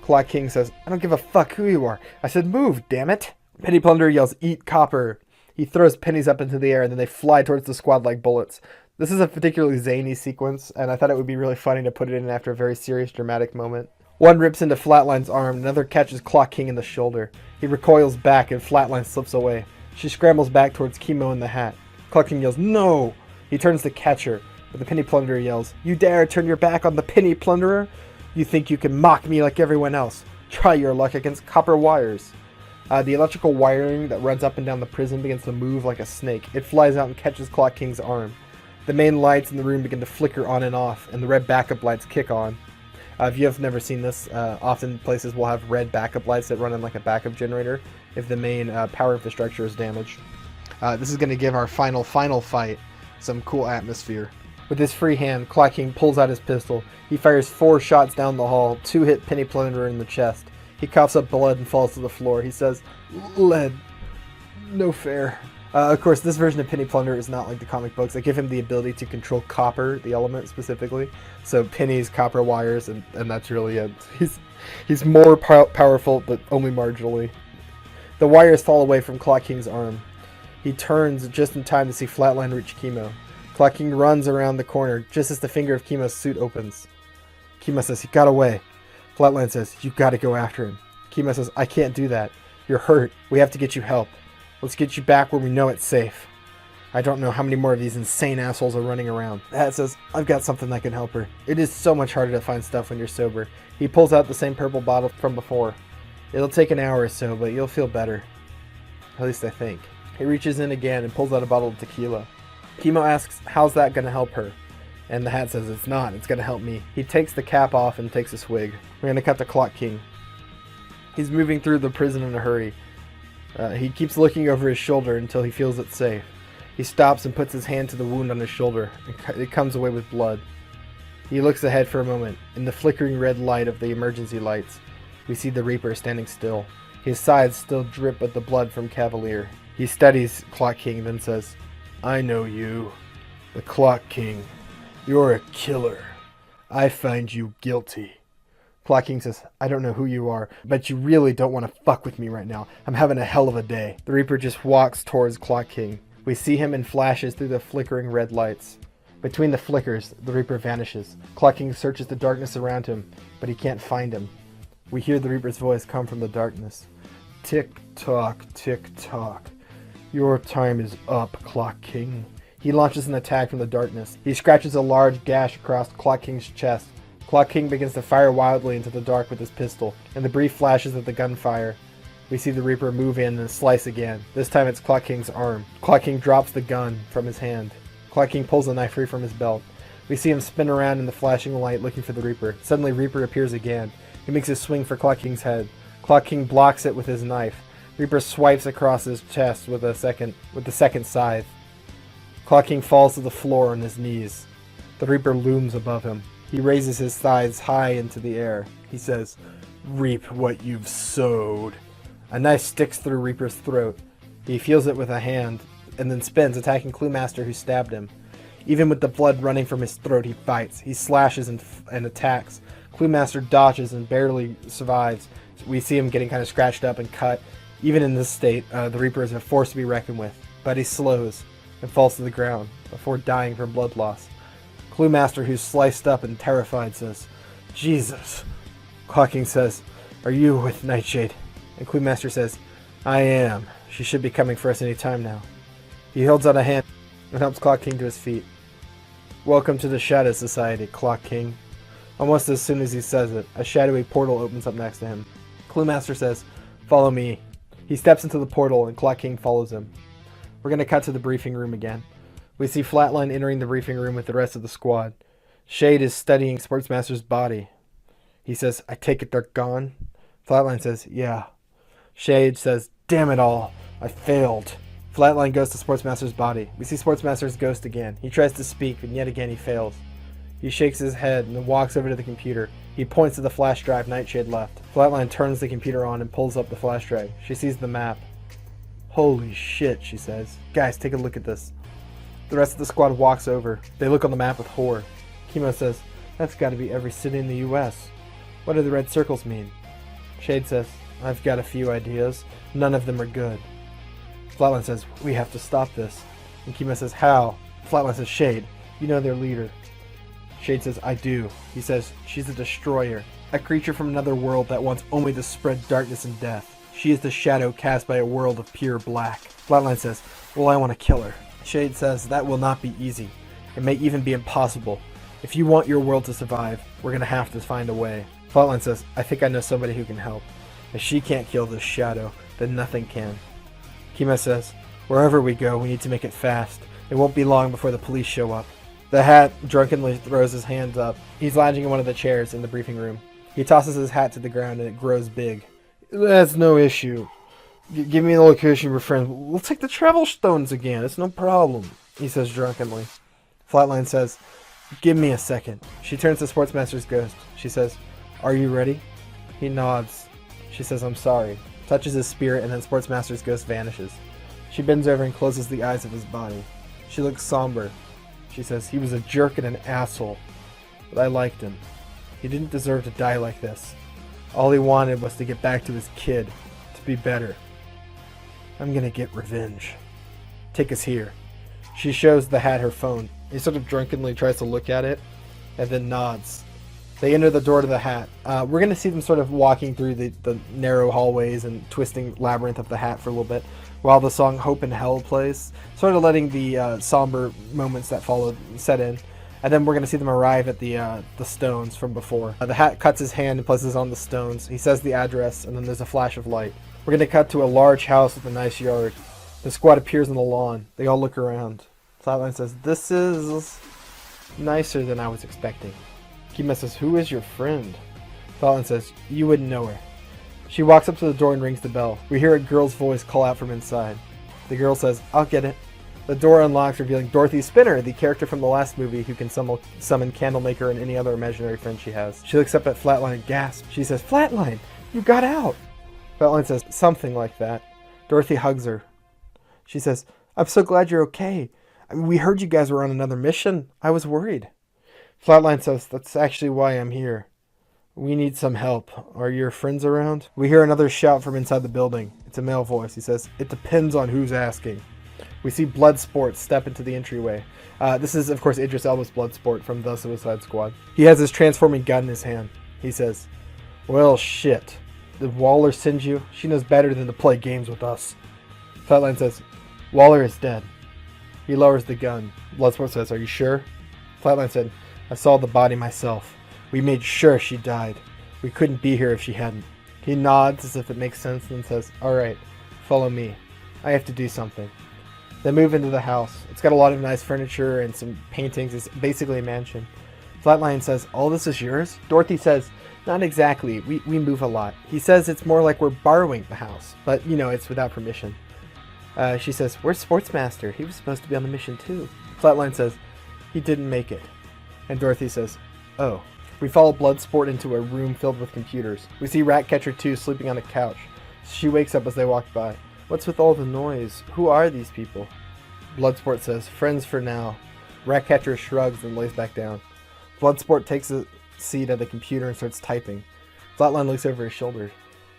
S5: Clock King says, "I don't give a fuck who you are. I said move, damn it." Penny Plunderer yells, "Eat copper." He throws pennies up into the air, and then they fly towards the squad like bullets. This is a particularly zany sequence, and I thought it would be really funny to put it in after a very serious, dramatic moment. One rips into Flatline's arm, another catches Clock King in the shoulder. He recoils back, and Flatline slips away. She scrambles back towards Chemo in the hat. Clock King yells, "No!" He turns to catch her, but the Penny Plunderer yells, "You dare turn your back on the Penny Plunderer? You think you can mock me like everyone else? Try your luck against copper wires." The electrical wiring that runs up and down the prison begins to move like a snake. It flies out and catches Clock King's arm. The main lights in the room begin to flicker on and off, and the red backup lights kick on. If you have never seen this, often places will have red backup lights that run in like a backup generator if the main power infrastructure is damaged. This is going to give our final fight some cool atmosphere. With his free hand, Clock King pulls out his pistol. He fires 4 shots down the hall. 2 hit Penny Plunderer in the chest. He coughs up blood and falls to the floor. He says, "Lead. No fair." Of course, this version of Penny Plunderer is not like the comic books. They give him the ability to control copper, the element specifically. So pennies, copper wires, and that's really it. He's more powerful, but only marginally. The wires fall away from Clock King's arm. He turns just in time to see Flatline reach Chemo. Clock King runs around the corner just as the finger of Chemo's suit opens. Chemo says, "He got away." Flatline says, "You gotta go after him." Chemo says, "I can't do that. You're hurt. We have to get you help. Let's get you back where we know it's safe. I don't know how many more of these insane assholes are running around." The Hat says, "I've got something that can help her. It is so much harder to find stuff when you're sober." He pulls out the same purple bottle from before. "It'll take an hour or so, but you'll feel better. At least I think." He reaches in again and pulls out a bottle of tequila. Chemo asks, "How's that gonna help her?" And the Hat says, "It's not. It's gonna help me." He takes the cap off and takes a swig. We're gonna cut to Clock King. He's moving through the prison in a hurry. He keeps looking over his shoulder until he feels it's safe. He stops and puts his hand to the wound on his shoulder. It comes away with blood. He looks ahead for a moment. In the flickering red light of the emergency lights, we see the Reaper standing still. His sides still drip with the blood from Cavalier. He studies Clock King, then says, "I know you. The Clock King. You're a killer. I find you guilty." Clock King says, "I don't know who you are, but you really don't want to fuck with me right now. I'm having a hell of a day." The Reaper just walks towards Clock King. We see him in flashes through the flickering red lights. Between the flickers, the Reaper vanishes. Clock King searches the darkness around him, but he can't find him. We hear the Reaper's voice come from the darkness. "Tick-tock, tick-tock. Your time is up, Clock King." He launches an attack from the darkness. He scratches a large gash across Clock King's chest. Clock King begins to fire wildly into the dark with his pistol. In the brief flashes of the gunfire, we see the Reaper move in and slice again. This time it's Clock King's arm. Clock King drops the gun from his hand. Clock King pulls the knife free from his belt. We see him spin around in the flashing light looking for the Reaper. Suddenly Reaper appears again. He makes a swing for Clock King's head. Clock King blocks it with his knife. Reaper swipes across his chest with the second scythe. Clock King falls to the floor on his knees. The Reaper looms above him. He raises his thighs high into the air. He says, "Reap what you've sowed." A knife sticks through Reaper's throat. He feels it with a hand, and then spins, attacking Cluemaster, who stabbed him. Even with the blood running from his throat, he fights. He slashes and attacks. Cluemaster dodges and barely survives. We see him getting kind of scratched up and cut. Even in this state, the Reaper is a force to be reckoned with. But he slows and falls to the ground before dying from blood loss. Cluemaster, who's sliced up and terrified, says, "Jesus." Clock King says, "Are you with Nightshade?" And Cluemaster says, "I am. She should be coming for us any time now." He holds out a hand and helps Clock King to his feet. "Welcome to the Shadow Society, Clock King." Almost as soon as he says it, a shadowy portal opens up next to him. Cluemaster says, "Follow me." He steps into the portal and Clock King follows him. We're going to cut to the briefing room again. We see Flatline entering the briefing room with the rest of the squad. Shade is studying Sportsmaster's body. He says, "I take it they're gone?" Flatline says, "Yeah." Shade says, "Damn it all. I failed." Flatline goes to Sportsmaster's body. We see Sportsmaster's ghost again. He tries to speak, and yet again he fails. He shakes his head and then walks over to the computer. He points to the flash drive Nightshade left. Flatline turns the computer on and pulls up the flash drive. She sees the map. "Holy shit," she says. "Guys, take a look at this." The rest of the squad walks over. They look on the map with horror. Chemo says, "That's got to be every city in the US. What do the red circles mean?" Shade says, "I've got a few ideas. None of them are good." Flatline says, "We have to stop this." And Chemo says, "How?" Flatline says, "Shade, you know their leader." Shade says, "I do." He says, "She's a destroyer, a creature from another world that wants only to spread darkness and death. She is the shadow cast by a world of pure black." Flatline says, "Well, I want to kill her." Shade says, "That will not be easy. It may even be impossible. If you want your world to survive, we're going to have to find a way." Flatline says, "I think I know somebody who can help. If she can't kill this shadow, then nothing can." Chemo says, "Wherever we go, we need to make it fast. It won't be long before the police show up." The hat drunkenly throws his hands up. He's lounging in one of the chairs in the briefing room. He tosses his hat to the ground and it grows big. "That's no issue. Give me the location of your friend. We'll take the travel stones again. It's no problem," he says drunkenly. Flatline says, "Give me a second." She turns to Sportsmaster's ghost. She says, "Are you ready?" He nods. She says, "I'm sorry," touches his spirit, and then Sportsmaster's ghost vanishes. She bends over and closes the eyes of his body. She looks somber. She says, "He was a jerk and an asshole, but I liked him. He didn't deserve to die like this. All he wanted was to get back to his kid, to be better. I'm gonna get revenge. Take us here." She shows the hat her phone. He sort of drunkenly tries to look at it, and then nods. They enter the door to the hat. We're going to see them sort of walking through the narrow hallways and twisting labyrinth of the hat for a little bit, while the song "Hope in Hell" plays, sort of letting the somber moments that followed set in. And then we're going to see them arrive at the stones from before. The hat cuts his hand and places on the stones. He says the address, and then there's a flash of light. We're going to cut to a large house with a nice yard. The squad appears on the lawn. They all look around. Flatline says, "This is nicer than I was expecting." Chemo says, "Who is your friend?" Flatline says, "You wouldn't know her." She walks up to the door and rings the bell. We hear a girl's voice call out from inside. The girl says, "I'll get it." The door unlocks, revealing Dorothy Spinner, the character from the last movie who can summon Candlemaker and any other imaginary friend she has. She looks up at Flatline and gasps. She says, "Flatline, you got out." Flatline says, "Something like that." Dorothy hugs her. She says, "I'm so glad you're okay. I mean, we heard you guys were on another mission. I was worried." Flatline says, "That's actually why I'm here. We need some help. Are your friends around?" We hear another shout from inside the building. It's a male voice. He says, "It depends on who's asking." We see Bloodsport step into the entryway. This is, of course, Idris Elba's Bloodsport from The Suicide Squad. He has his transforming gun in his hand. He says, "Well, shit. Did Waller send you? She knows better than to play games with us." Flatline says, "Waller is dead." He lowers the gun. Bloodsport says, "Are you sure?" Flatline said, "I saw the body myself. We made sure she died. We couldn't be here if she hadn't." He nods as if it makes sense and says, "All right, follow me. I have to do something." They move into the house. It's got a lot of nice furniture and some paintings. It's basically a mansion. Flatline says, "All this is yours?" Dorothy says, "Not exactly. We move a lot." He says it's more like we're borrowing the house, but, it's without permission. She says, "Where's Sportsmaster? He was supposed to be on the mission too." Flatline says, "He didn't make it." And Dorothy says, "Oh." We follow Bloodsport into a room filled with computers. We see Ratcatcher 2 sleeping on a couch. She wakes up as they walk by. "What's with all the noise? Who are these people?" Bloodsport says, "Friends for now." Ratcatcher shrugs and lays back down. Bloodsport takes a seat at the computer and starts typing. Flatline looks over his shoulder.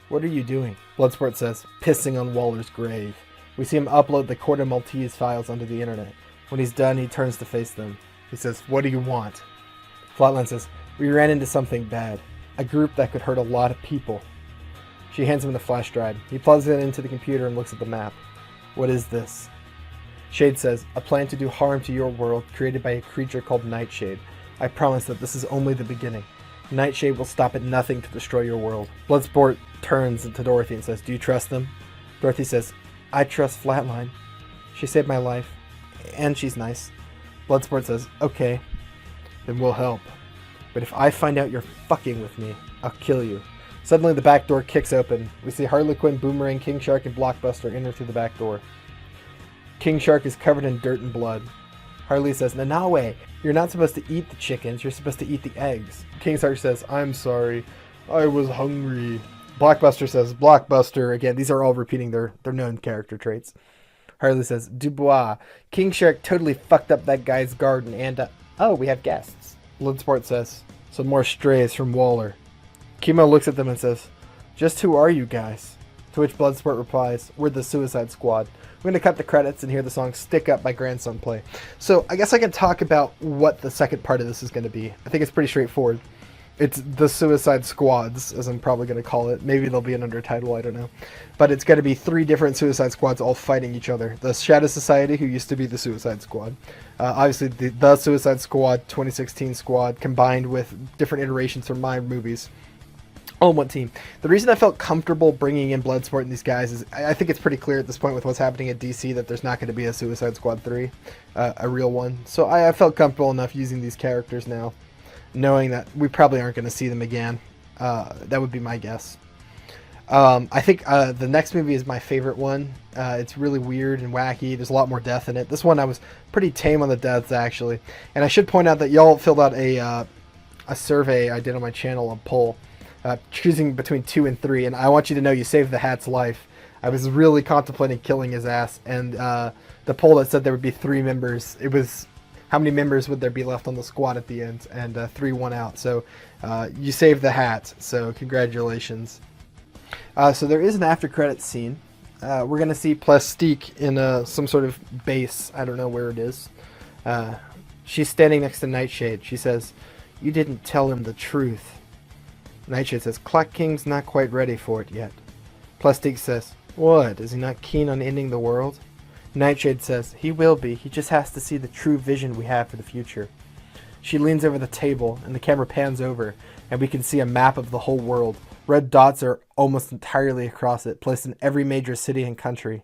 S5: "What are you doing?" Bloodsport says, "Pissing on Waller's grave." We see him upload the Corda Maltese files onto the internet. When he's done, he turns to face them. He says, "What do you want?" Flatline says, "We ran into something bad. A group that could hurt a lot of people." She hands him the flash drive. He plugs it into the computer and looks at the map. "What is this?" Shade says, "A plan to do harm to your world created by a creature called Nightshade. I promise that this is only the beginning. Nightshade will stop at nothing to destroy your world. Bloodsport turns to Dorothy and says, do you trust them? Dorothy says, I trust Flatline. She saved my life. And she's nice. Bloodsport says, okay, then we'll help. But if I find out you're fucking with me, I'll kill you. Suddenly the back door kicks open. We see Harley Quinn, Boomerang, King Shark, and Blockbuster enter through the back door. King Shark is covered in dirt and blood. Harley says, Nanawe, you're not supposed to eat the chickens, you're supposed to eat the eggs. King Shark says, I'm sorry, I was hungry. Blockbuster says, Blockbuster. Again, these are all repeating their known character traits. Harley says, Dubois, King Shark totally fucked up that guy's garden and, oh, we have guests. Bloodsport says, some more strays from Waller. Kimo looks at them and says, just who are you guys? To which Bloodsport replies, we're the Suicide Squad. We're going to cut the credits and hear the song Stick Up by Grandson play. So I guess I can talk about what the second part of this is going to be. I think it's pretty straightforward. It's the Suicide Squads, as I'm probably going to call it. Maybe there'll be an undertitle, I don't know. But it's going to be 3 different Suicide Squads all fighting each other. The Shadow Society, who used to be the Suicide Squad. Obviously, the Suicide Squad 2016 squad, combined with different iterations from my movies. All in one team. The reason I felt comfortable bringing in Bloodsport and these guys is I think it's pretty clear at this point with what's happening at DC that there's not going to be a Suicide Squad 3, a real one. So I felt comfortable enough using these characters now, knowing that we probably aren't going to see them again. That would be my guess. I think the next movie is my favorite one. It's really weird and wacky. There's a lot more death in it. This one I was pretty tame on the deaths, actually. And I should point out that y'all filled out a survey I did on my channel, a poll, choosing between 2 and 3. And I want you to know you saved the Hat's life. I was really contemplating killing his ass. And the poll that said there would be 3 members, it was how many members would there be left on the squad at the end? And 3 won out. So you saved the Hat. So congratulations. So there is an after credits scene. We're going to see Plastique in some sort of base. I don't know where it is. She's standing next to Nightshade. She says, you didn't tell him the truth. Nightshade says, Clock King's not quite ready for it yet. Plastique says, what, is he not keen on ending the world? Nightshade says, he will be. He just has to see the true vision we have for the future. She leans over the table, and the camera pans over, and we can see a map of the whole world. Red dots are almost entirely across it, placed in every major city and country.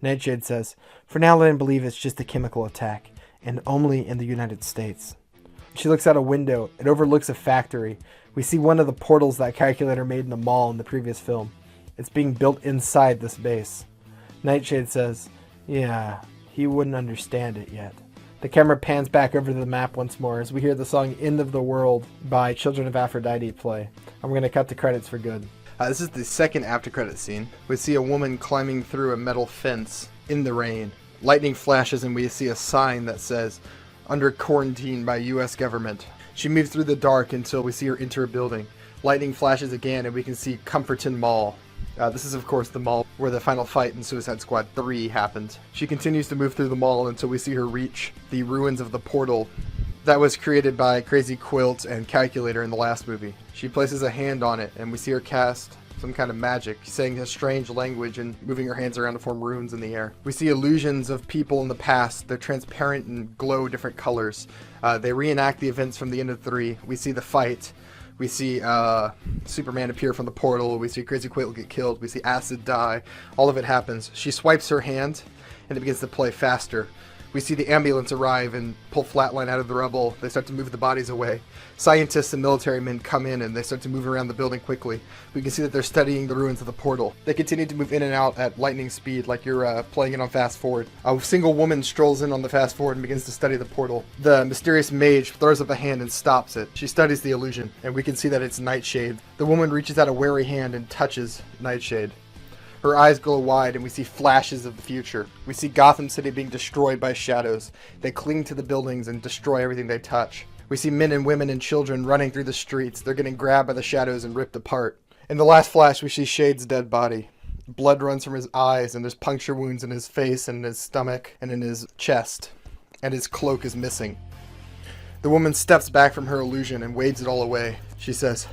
S5: Nightshade says, for now let him believe it's just a chemical attack, and only in the United States. She looks out a window. It overlooks a factory. We see one of the portals that Calculator made in the mall in the previous film. It's being built inside this base. Nightshade says, yeah, he wouldn't understand it yet. The camera pans back over to the map once more as we hear the song End of the World by Children of Aphrodite play. And we're going to cut the credits for good.
S3: This is the second after credit scene. We see a woman climbing through a metal fence in the rain. Lightning flashes and we see a sign that says, under quarantine by U.S. government. She moves through the dark until we see her enter a building. Lightning flashes again and we can see Comforton Mall. This is of course the mall where the final fight in Suicide Squad 3 happens. She continues to move through the mall until we see her reach the ruins of the portal that was created by Crazy Quilt and Calculator in the last movie. She places a hand on it and we see her cast some kind of magic, saying a strange language and moving her hands around to form runes in the air. We see illusions of people in the past. They're transparent and glow different colors. They reenact the events from the end of 3. We see the fight. We see Superman appear from the portal. We see Crazy Quilt get killed. We see Acid die. All of it happens. She swipes her hand and it begins to play faster. We see the ambulance arrive and pull Flatline out of the rubble. They start to move the bodies away. Scientists and military men come in and they start to move around the building quickly. We can see that they're studying the ruins of the portal. They continue to move in and out at lightning speed like you're playing it on fast forward. A single woman strolls in on the fast forward and begins to study the portal. The mysterious mage throws up a hand and stops it. She studies the illusion and we can see that it's Nightshade. The woman reaches out a wary hand and touches Nightshade. Her eyes glow wide and we see flashes of the future. We see Gotham City being destroyed by shadows. They cling to the buildings and destroy everything they touch. We see men and women and children running through the streets. They're getting grabbed by the shadows and ripped apart. In the last flash, we see Shade's dead body. Blood runs from his eyes and there's puncture wounds in his face and in his stomach and in his chest. And his cloak is missing. The woman steps back from her illusion and waves it all away. She says,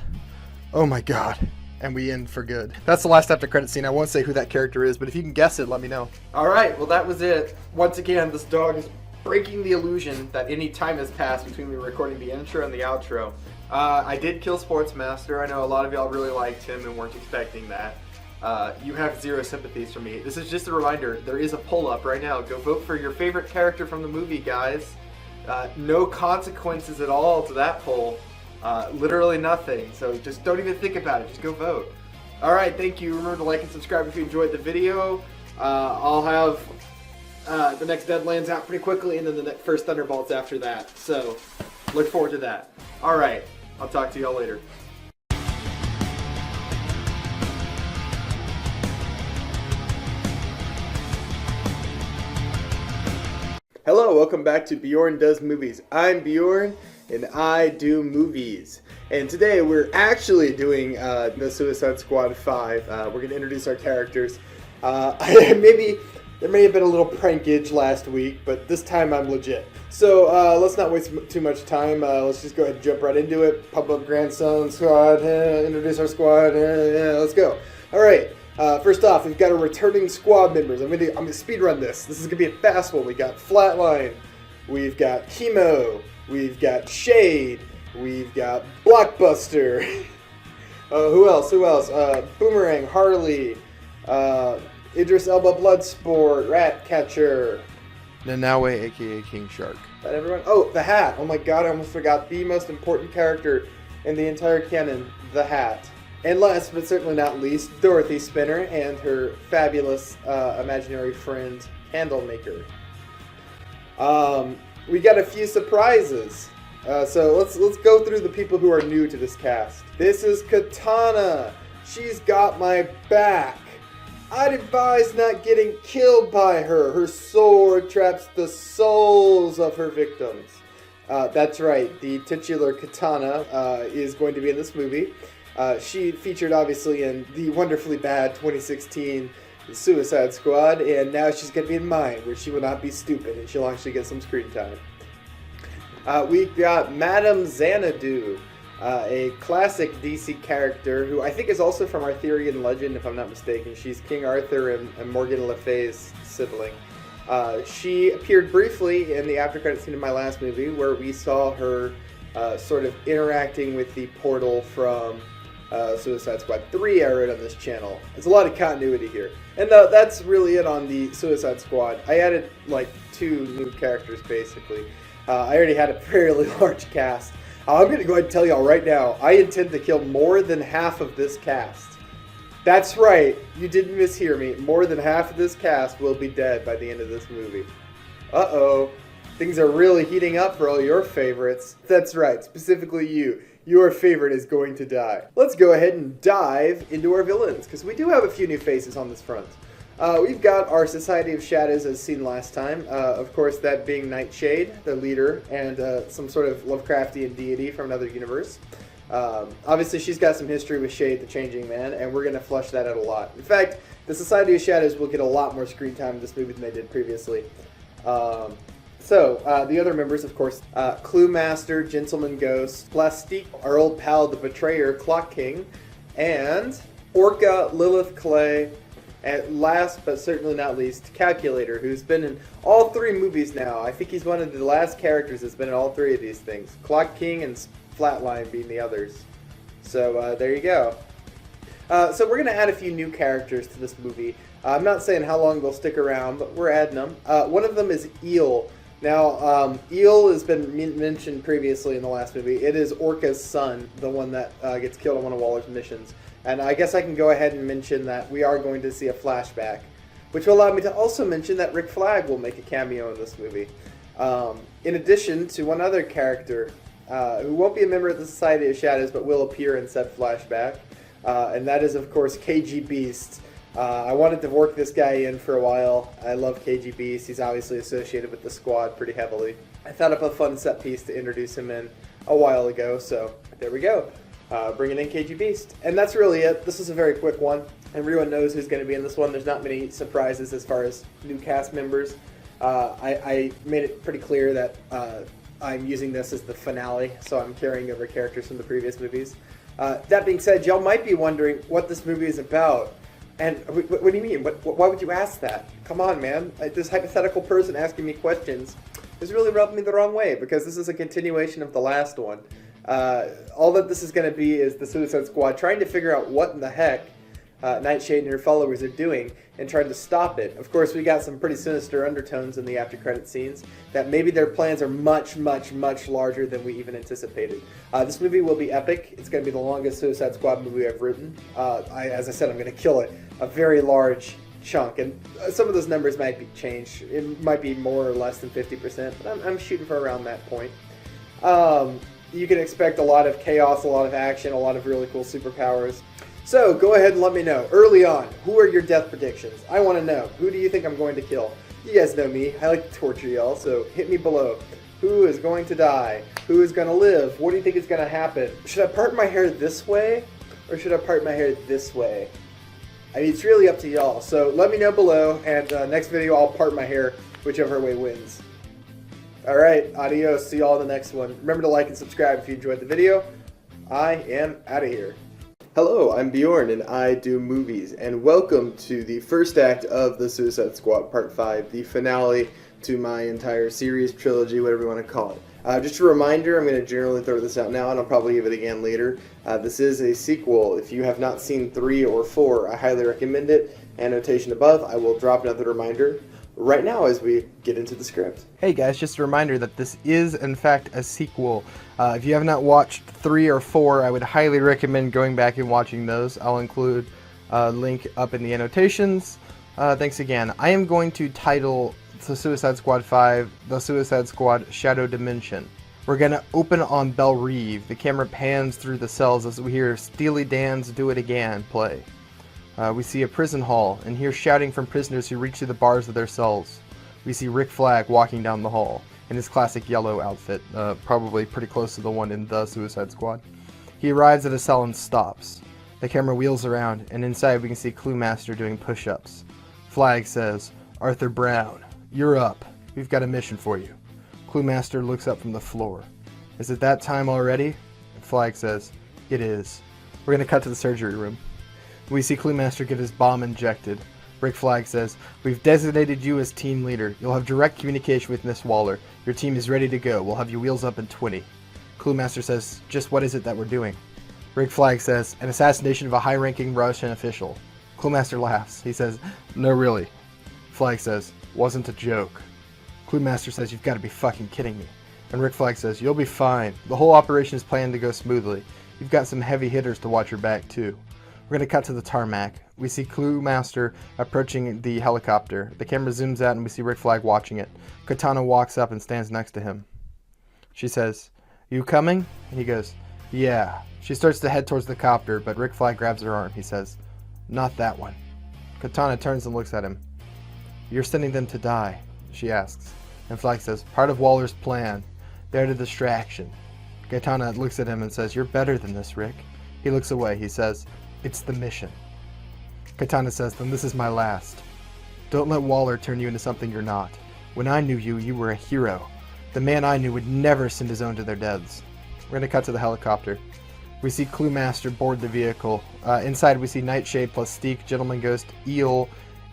S3: "Oh my God." And we end for good. That's the last after credit scene. I won't say who that character is, but if you can guess it, let me know.
S5: Alright, well that was it. Once again, this dog is breaking the illusion that any time has passed between me recording the intro and the outro. I did kill Sportsmaster. I know a lot of y'all really liked him and weren't expecting that. You have zero sympathies for me. This is just a reminder, there is a poll up right now. Go vote for your favorite character from the movie, guys. No consequences at all to that poll. Literally nothing. So just don't even think about it. Just go vote. Alright, thank you. Remember to like and subscribe if you enjoyed the video. I'll have the next Deadlands out pretty quickly, and then the first Thunderbolts after that. So look forward to that. Alright, I'll talk to y'all later. Hello, welcome back to Bjorn Does Movies. I'm Bjorn, and I do movies. And today we're actually doing the Suicide Squad 5. We're going to introduce our characters. Maybe there may have been a little prankage last week, but this time I'm legit. So let's not waste too much time. Let's just go ahead and jump right into it. Pump up Grandson Squad, introduce our squad, let's go. All right. First off, we've got our returning squad members. I'm gonna speed run this. This is gonna be a fast one. We got Flatline, we've got Chemo, we've got Shade, we've got Blockbuster. Who else? Boomerang, Harley, Idris Elba, Bloodsport, Ratcatcher.
S4: Nanawe, aka King Shark.
S5: That everyone? Oh, the Hat. Oh my God, I almost forgot the most important character in the entire canon, the Hat. And last but certainly not least, Dorothy Spinner and her fabulous imaginary friend, Candlemaker. We got a few surprises. So let's go through the people who are new to this cast. This is Katana. She's got my back. I'd advise not getting killed by her. Her sword traps the souls of her victims. That's right, the titular Katana is going to be in this movie. She featured obviously in the wonderfully bad 2016 Suicide Squad, and now she's going to be in mine, where she will not be stupid and she'll actually get some screen time. We've got Madame Xanadu, a classic DC character who I think is also from Arthurian legend, if I'm not mistaken. She's King Arthur and Morgan Le Fay's sibling. She appeared briefly in the after credit scene of my last movie, where we saw her sort of interacting with the portal from Suicide Squad 3 I wrote on this channel. There's a lot of continuity here. And that's really it on the Suicide Squad. I added like 2 new characters basically. I already had a fairly large cast. I'm going to go ahead and tell y'all right now, I intend to kill more than half of this cast. That's right, you didn't mishear me. More than half of this cast will be dead by the end of this movie. Uh-oh. Things are really heating up for all your favorites. That's right, specifically you. Your favorite is going to die. Let's go ahead and dive into our villains, because we do have a few new faces on this front. We've got our Society of Shadows as seen last time. Of course, that being Nightshade, the leader, and some sort of Lovecraftian deity from another universe. Obviously, she's got some history with Shade, the Changing Man, and we're going to flesh that out a lot. In fact, the Society of Shadows will get a lot more screen time in this movie than they did previously. The other members, of course, Clue Master, Gentleman Ghost, Plastique, our old pal, the Betrayer, Clock King, and Orca, Lilith Clay, and last but certainly not least, Calculator, who's been in all 3 movies now. I think he's one of the last characters that's been in all 3 of these things. Clock King and Flatline being the others. So there you go. So we're going to add a few new characters to this movie. I'm not saying how long they'll stick around, but we're adding them. One of them is Eel. Now, Eel has been mentioned previously in the last movie. It is Orca's son, the one that gets killed on one of Waller's missions. And I guess I can go ahead and mention that we are going to see a flashback, which will allow me to also mention that Rick Flag will make a cameo in this movie. In addition to one other character who won't be a member of the Society of Shadows, but will appear in said flashback. And that is, of course, KG Beast. I wanted to work this guy in for a while. I love KG Beast. He's obviously associated with the squad pretty heavily. I thought up a fun set piece to introduce him in a while ago, so there we go. Bringing in KG Beast. And that's really it. This is a very quick one. Everyone knows who's going to be in this one. There's not many surprises as far as new cast members. I made it pretty clear that I'm using this as the finale, so I'm carrying over characters from the previous movies. That being said, y'all might be wondering what this movie is about. And what do you mean? Why would you ask that? Come on, man. This hypothetical person asking me questions is really rubbing me the wrong way because this is a continuation of the last one. All that this is going to be is the Suicide Squad trying to figure out what in the heck Nightshade and her followers are doing and trying to stop it. Of course, we got some pretty sinister undertones in the after-credit scenes that maybe their plans are much, much, much larger than we even anticipated. This movie will be epic. It's going to be the longest Suicide Squad movie I've written. As I said, I'm going to kill it a very large chunk, and some of those numbers might be changed. It might be more or less than 50%, but I'm shooting for around that point. You can expect a lot of chaos, a lot of action, a lot of really cool superpowers. So go ahead and let me know early on, who are your death predictions? I want to know, who do you think I'm going to kill? You guys know me, I like to torture y'all, so hit me below. Who is going to die? Who is going to live? What do you think is going to happen? Should I part my hair this way, or should I part my hair this way? I mean, it's really up to y'all, so let me know below, and next video I'll part my hair whichever way wins. Alright, adios, see y'all in the next one. Remember to like and subscribe if you enjoyed the video. I am out of here. Hello, I'm Bjorn and I do movies, and welcome to the first act of the Suicide Squad Part 5, the finale to my entire series, trilogy, whatever you want to call it. Just a reminder, I'm going to generally throw this out now and I'll probably give it again later. This is a sequel. If you have not seen 3 or 4, I highly recommend it. Annotation above, I will drop another reminder right now as we get into the script.
S3: Hey guys, just a reminder that this is in fact a sequel. If you have not watched 3 or 4, I would highly recommend going back and watching those. I'll include a link up in the annotations. Thanks again. I am going to title the Suicide Squad 5, The Suicide Squad Shadow Dimension. We're going to open on Belle Reve. The camera pans through the cells as we hear Steely Dan's Do It Again play. We see a prison hall and hear shouting from prisoners who reach through the bars of their cells. We see Rick Flag walking down the hall in his classic yellow outfit, probably pretty close to the one in The Suicide Squad. He arrives at a cell and stops. The camera wheels around, and inside we can see Cluemaster doing push-ups. Flag says, "Arthur Brown, you're up. We've got a mission for you." Cluemaster looks up from the floor. "Is it that time already?" Flag says, "It is." We're going to cut to the surgery room. We see Cluemaster get his bomb injected. Rick Flag says, "We've designated you as team leader. You'll have direct communication with Miss Waller. Your team is ready to go. We'll have your wheels up in 20. Cluemaster says, "Just what is it that we're doing?" Rick Flag says, "An assassination of a high-ranking Russian official." Cluemaster laughs. He says, "No, really." Flag says, "Wasn't a joke." Cluemaster says, "You've got to be fucking kidding me." And Rick Flag says, "You'll be fine. The whole operation is planned to go smoothly. You've got some heavy hitters to watch your back, too." We're going to cut to the tarmac. We see Cluemaster approaching the helicopter. The camera zooms out and we see Rick Flag watching it. Katana walks up and stands next to him. She says, "You coming?" And he goes, "Yeah." She starts to head towards the copter, but Rick Flag grabs her arm. He says, "Not that one." Katana turns and looks at him. "You're sending them to die?" she asks. And Flag says, "Part of Waller's plan. They're the distraction." Katana looks at him and says, "You're better than this, Rick." He looks away. He says, "It's the mission." Katana says, "Then this is my last. Don't let Waller turn you into something you're not. When I knew you, you were a hero. The man I knew would never send his own to their deaths." We're going to cut to the helicopter. We see Cluemaster board the vehicle. Inside we see Nightshade, Plastique, Gentleman Ghost, Eel,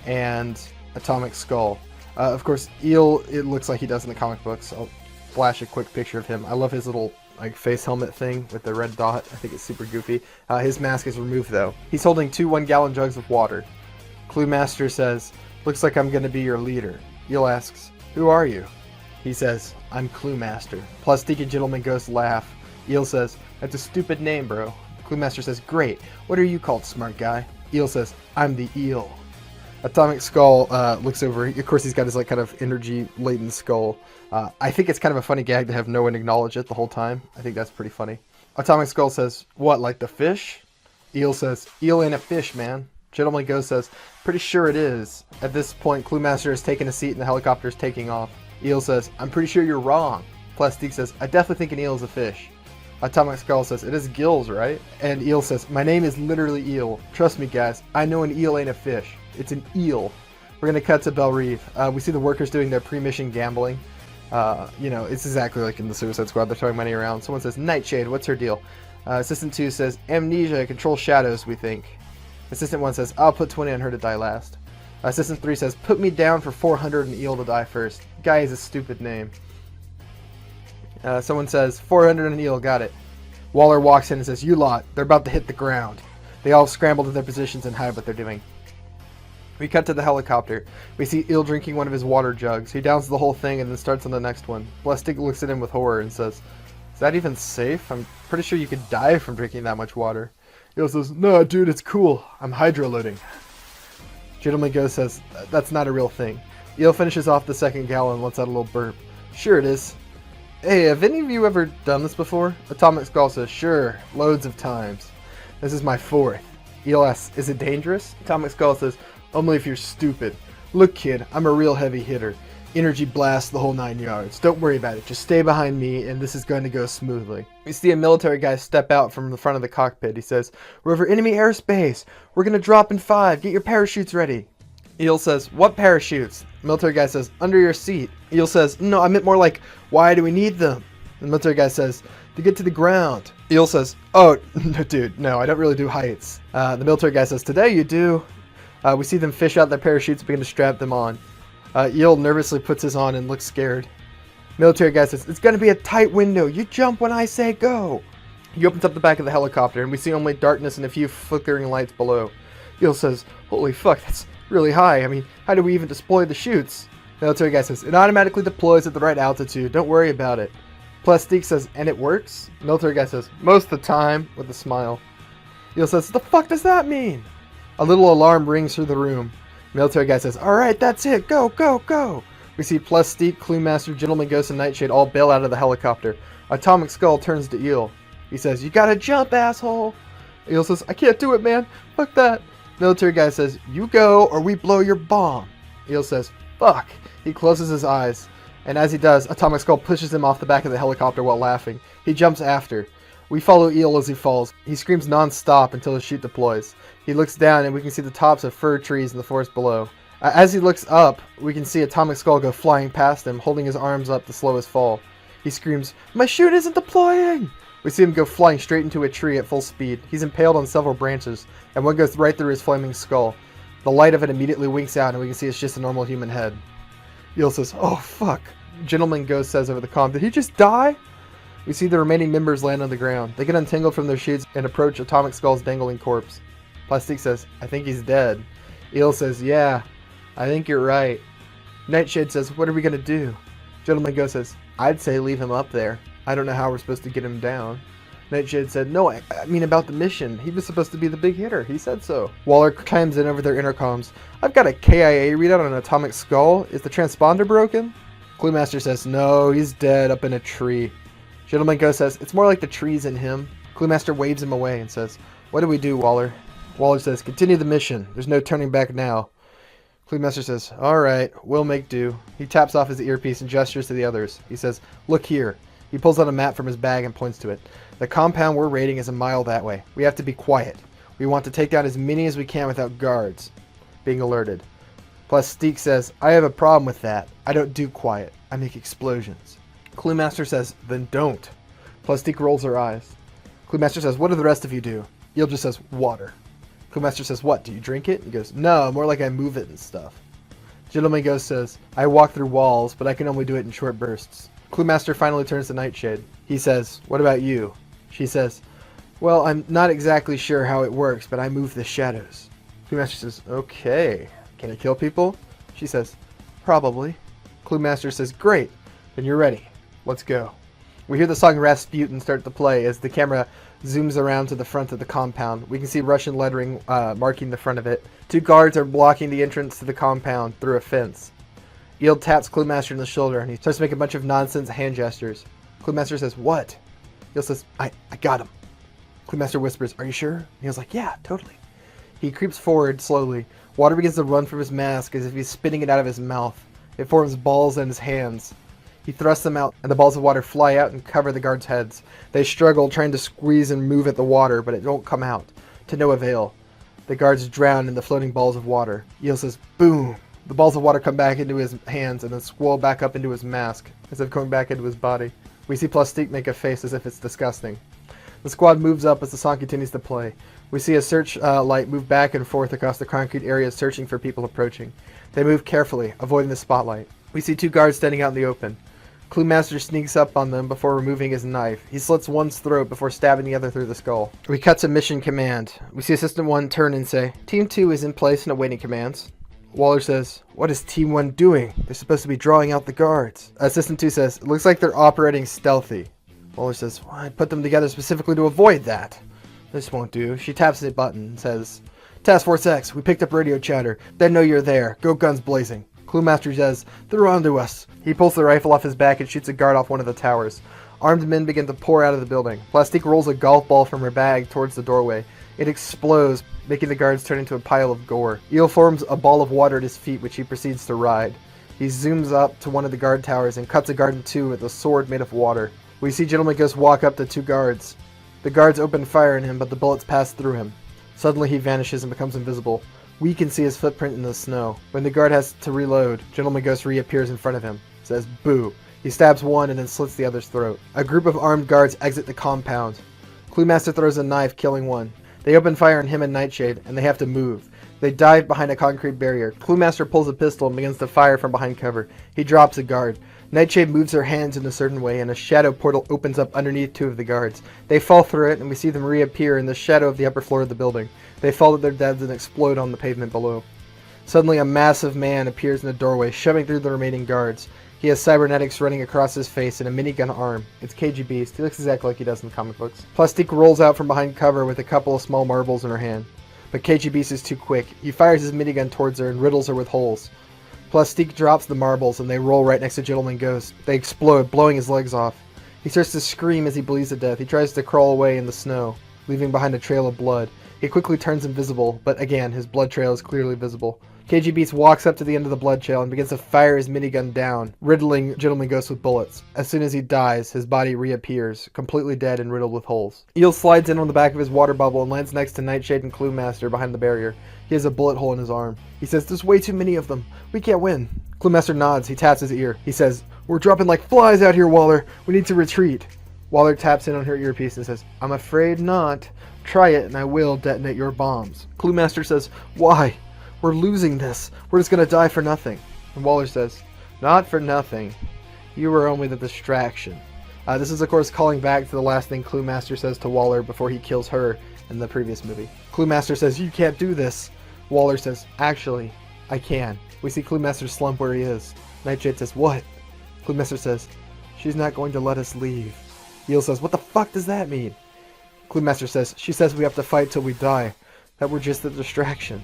S3: and Atomic Skull. Of course, Eel, it looks like he does in the comic books. I'll flash a quick picture of him. I love his little face helmet thing with the red dot. I think it's super goofy. His mask is removed though. He's holding 2 1-gallon jugs of water. Cluemaster says, "Looks like I'm gonna be your leader." Eel asks, "Who are you?" He says, "I'm Cluemaster." Plastique and Gentleman Ghost laugh. Eel says, "That's a stupid name, bro." Cluemaster says, "Great. What are you called, smart guy?" Eel says, "I'm the Eel." Atomic Skull looks over. Of course, he's got his kind of energy-laden skull. I think it's kind of a funny gag to have no one acknowledge it the whole time. I think that's pretty funny. Atomic Skull says, "What, like the fish?" Eel says, "Eel ain't a fish, man." Gentleman Ghost says, "Pretty sure it is." At this point, Cluemaster has taken a seat and the helicopter is taking off. Eel says, "I'm pretty sure you're wrong." Plastique says, "I definitely think an eel is a fish." Atomic Skull says, "It has gills, right?" And Eel says, "My name is literally Eel. Trust me, guys. I know an eel ain't a fish. It's an eel." We're going to cut to Belle Reve. We see the workers doing their pre-mission gambling. It's exactly like in the Suicide Squad. They're throwing money around. Someone says, "Nightshade, what's her deal?" Assistant 2 says, "Amnesia, control shadows, we think." Assistant 1 says, "I'll put 20 on her to die last." Assistant 3 says, "Put me down for 400 and Eel to die first." Guy is a stupid name.
S5: Someone says, 400 on Eel, got it. Waller walks in and says, you lot, they're about to hit the ground. They all scramble to their positions and hide what they're doing. We cut to the helicopter. We see Eel drinking one of his water jugs. He downs the whole thing and then starts on the next one. Plastic looks at him with horror and says, is that even safe? I'm pretty sure you could die from drinking that much water. Eel says, no, dude, it's cool. I'm hydroloading. Gentleman Ghost says, that's not a real thing. Eel finishes off the second gallon and lets out a little burp. Sure it is. Hey, have any of you ever done this before? Atomic Skull says, sure, loads of times. This is my fourth. Eel asks, is it dangerous? Atomic Skull says, only if you're stupid. Look, kid, I'm a real heavy hitter. Energy blast the whole 9 yards. Don't worry about it. Just stay behind me and this is going to go smoothly. We see a military guy step out from the front of the cockpit. He says, we're over enemy airspace. We're going to drop in 5. Get your parachutes ready. Eel says, what parachutes? The military guy says, under your seat. Eel says, no, I meant more like, why do we need them? The military guy says, to get to the ground. Eel says, oh, no, dude, no, I don't really do heights. The military guy says, today you do. We see them fish out their parachutes and begin to strap them on. Eel nervously puts his on and looks scared. Military guy says, it's going to be a tight window. You jump when I say go. He opens up the back of the helicopter and we see only darkness and a few flickering lights below. Eel says, holy fuck, that's really high. I mean, how do we even deploy the chutes? Military guy says, it automatically deploys at the right altitude. Don't worry about it. Plastique says, and it works? Military guy says, most of the time, with a smile. Eel says, the fuck does that mean? A little alarm rings through the room. Military guy says, alright, that's it. Go, go, go. We see Plastique, Cluemaster, Gentleman Ghost, and Nightshade all bail out of the helicopter. Atomic Skull turns to Eel. He says, you gotta jump, asshole. Eel says, I can't do it, man. Fuck that. Military guy says, you go or we blow your bomb. Eel says, fuck. He closes his eyes. And as he does, Atomic Skull pushes him off the back of the helicopter while laughing. He jumps after. We follow Eel as he falls. He screams non-stop until his chute deploys. He looks down and we can see the tops of fir trees in the forest below. As he looks up, we can see Atomic Skull go flying past him, holding his arms up to slow his fall. He screams, my chute isn't deploying! We see him go flying straight into a tree at full speed. He's impaled on several branches, and one goes right through his flaming skull. The light of it immediately winks out and we can see it's just a normal human head. Eel says, oh fuck. Gentleman Ghost says over the comm, did he just die? We see the remaining members land on the ground. They get untangled from their chutes and approach Atomic Skull's dangling corpse. Plastique says, I think he's dead. Eel says, yeah, I think you're right. Nightshade says, what are we going to do? Gentleman Ghost says, I'd say leave him up there. I don't know how we're supposed to get him down. Nightshade said, no, I mean about the mission. He was supposed to be the big hitter. He said so. Waller chimes in over their intercoms. I've got a KIA readout on an Atomic Skull. Is the transponder broken? Cluemaster says, no, he's dead up in a tree. Gentleman Ghost says, it's more like the trees in him. Cluemaster waves him away and says, what do we do, Waller? Waller says, continue the mission. There's no turning back now. Cluemaster says, alright, we'll make do. He taps off his earpiece and gestures to the others. He says, look here. He pulls out a map from his bag and points to it. The compound we're raiding is a mile that way. We have to be quiet. We want to take down as many as we can without guards being alerted. Plastique says, I have a problem with that. I don't do quiet. I make explosions. Cluemaster says, then don't. Plastique rolls her eyes. Cluemaster says, what do the rest of you do? Eel just says, water. Cluemaster says, what, do you drink it? He goes, no, more like I move it and stuff. Gentleman Ghost says, I walk through walls, but I can only do it in short bursts. Cluemaster finally turns to Nightshade. He says, what about you? She says, well, I'm not exactly sure how it works, but I move the shadows. Cluemaster says, okay. Can you kill people? She says, probably. Cluemaster says, great. Then you're ready. Let's go. We hear the song Rasputin start to play as the camera zooms around to the front of the compound. We can see Russian lettering marking the front of it. 2 guards are blocking the entrance to the compound through a fence. Eel taps Cluemaster in the shoulder and he starts to make a bunch of nonsense hand gestures. Cluemaster says, what? Eel says, I got him. Cluemaster whispers, are you sure? Eel's like, yeah, totally. He creeps forward slowly. Water begins to run from his mask as if he's spitting it out of his mouth. It forms balls in his hands. He thrusts them out, and the balls of water fly out and cover the guards' heads. They struggle, trying to squeeze and move at the water, but it won't come out. To no avail. The guards drown in the floating balls of water. Eel says, boom. The balls of water come back into his hands and then swirl back up into his mask, as if going back into his body. We see Plastique make a face as if it's disgusting. The squad moves up as the song continues to play. We see a search light move back and forth across the concrete area, searching for people approaching. They move carefully, avoiding the spotlight. We see 2 guards standing out in the open. Cluemaster sneaks up on them before removing his knife. He slits one's throat before stabbing the other through the skull. We cut to Mission Command. We see Assistant 1 turn and say, Team 2 is in place and awaiting commands. Waller says, what is Team 1 doing? They're supposed to be drawing out the guards. Assistant 2 says, it looks like they're operating stealthy. Waller says, well, I put them together specifically to avoid that. This won't do. She taps the button and says, Task Force X, we picked up radio chatter. They know you're there. Go guns blazing. Cluemaster says, they're onto us. He pulls the rifle off his back and shoots a guard off one of the towers. Armed men begin to pour out of the building. Plastique rolls a golf ball from her bag towards the doorway. It explodes, making the guards turn into a pile of gore. Eel forms a ball of water at his feet, which he proceeds to ride. He zooms up to one of the guard towers and cuts a guard in two with a sword made of water. We see Gentleman Ghost walk up to two guards. The guards open fire on him, but the bullets pass through him. Suddenly he vanishes and becomes invisible. We can see his footprint in the snow. When the guard has to reload, Gentleman Ghost reappears in front of him. Says, boo. He stabs one and then slits the other's throat. A group of armed guards exit the compound. Cluemaster throws a knife, killing one. They open fire on him and Nightshade, and they have to move. They dive behind a concrete barrier. Cluemaster pulls a pistol and begins to fire from behind cover. He drops a guard. Nightshade moves her hands in a certain way, and a shadow portal opens up underneath two of the guards. They fall through it, and we see them reappear in the shadow of the upper floor of the building. They fall to their deaths and explode on the pavement below. Suddenly, a massive man appears in the doorway, shoving through the remaining guards. He has cybernetics running across his face and a minigun arm. It's KG Beast. He looks exactly like he does in the comic books. Plastique rolls out from behind cover with a couple of small marbles in her hand. But KG Beast is too quick. He fires his minigun towards her and riddles her with holes. Plastique drops the marbles and they roll right next to Gentleman Ghost. They explode, blowing his legs off. He starts to scream as he bleeds to death. He tries to crawl away in the snow, leaving behind a trail of blood. He quickly turns invisible, but again, his blood trail is clearly visible. KG Beast walks up to the end of the blood trail and begins to fire his minigun down, riddling Gentleman Ghost with bullets. As soon as he dies, his body reappears, completely dead and riddled with holes. Eel slides in on the back of his water bubble and lands next to Nightshade and Cluemaster behind the barrier. He has a bullet hole in his arm. He says, there's way too many of them. We can't win. Cluemaster nods. He taps his ear. He says, we're dropping like flies out here, Waller. We need to retreat. Waller taps in on her earpiece and says, I'm afraid not. Try it and I will detonate your bombs. Cluemaster says, why? We're losing this. We're just gonna die for nothing. And Waller says, not for nothing. You were only the distraction. This is, of course, calling back to the last thing Cluemaster says to Waller before he kills her in the previous movie. Cluemaster says, you can't do this. Waller says, actually, I can. We see Cluemaster slump where he is. Nightshade says, what? Cluemaster says, she's not going to let us leave. Eel says, what the fuck does that mean? Cluemaster says, she says we have to fight till we die. That we're just a distraction.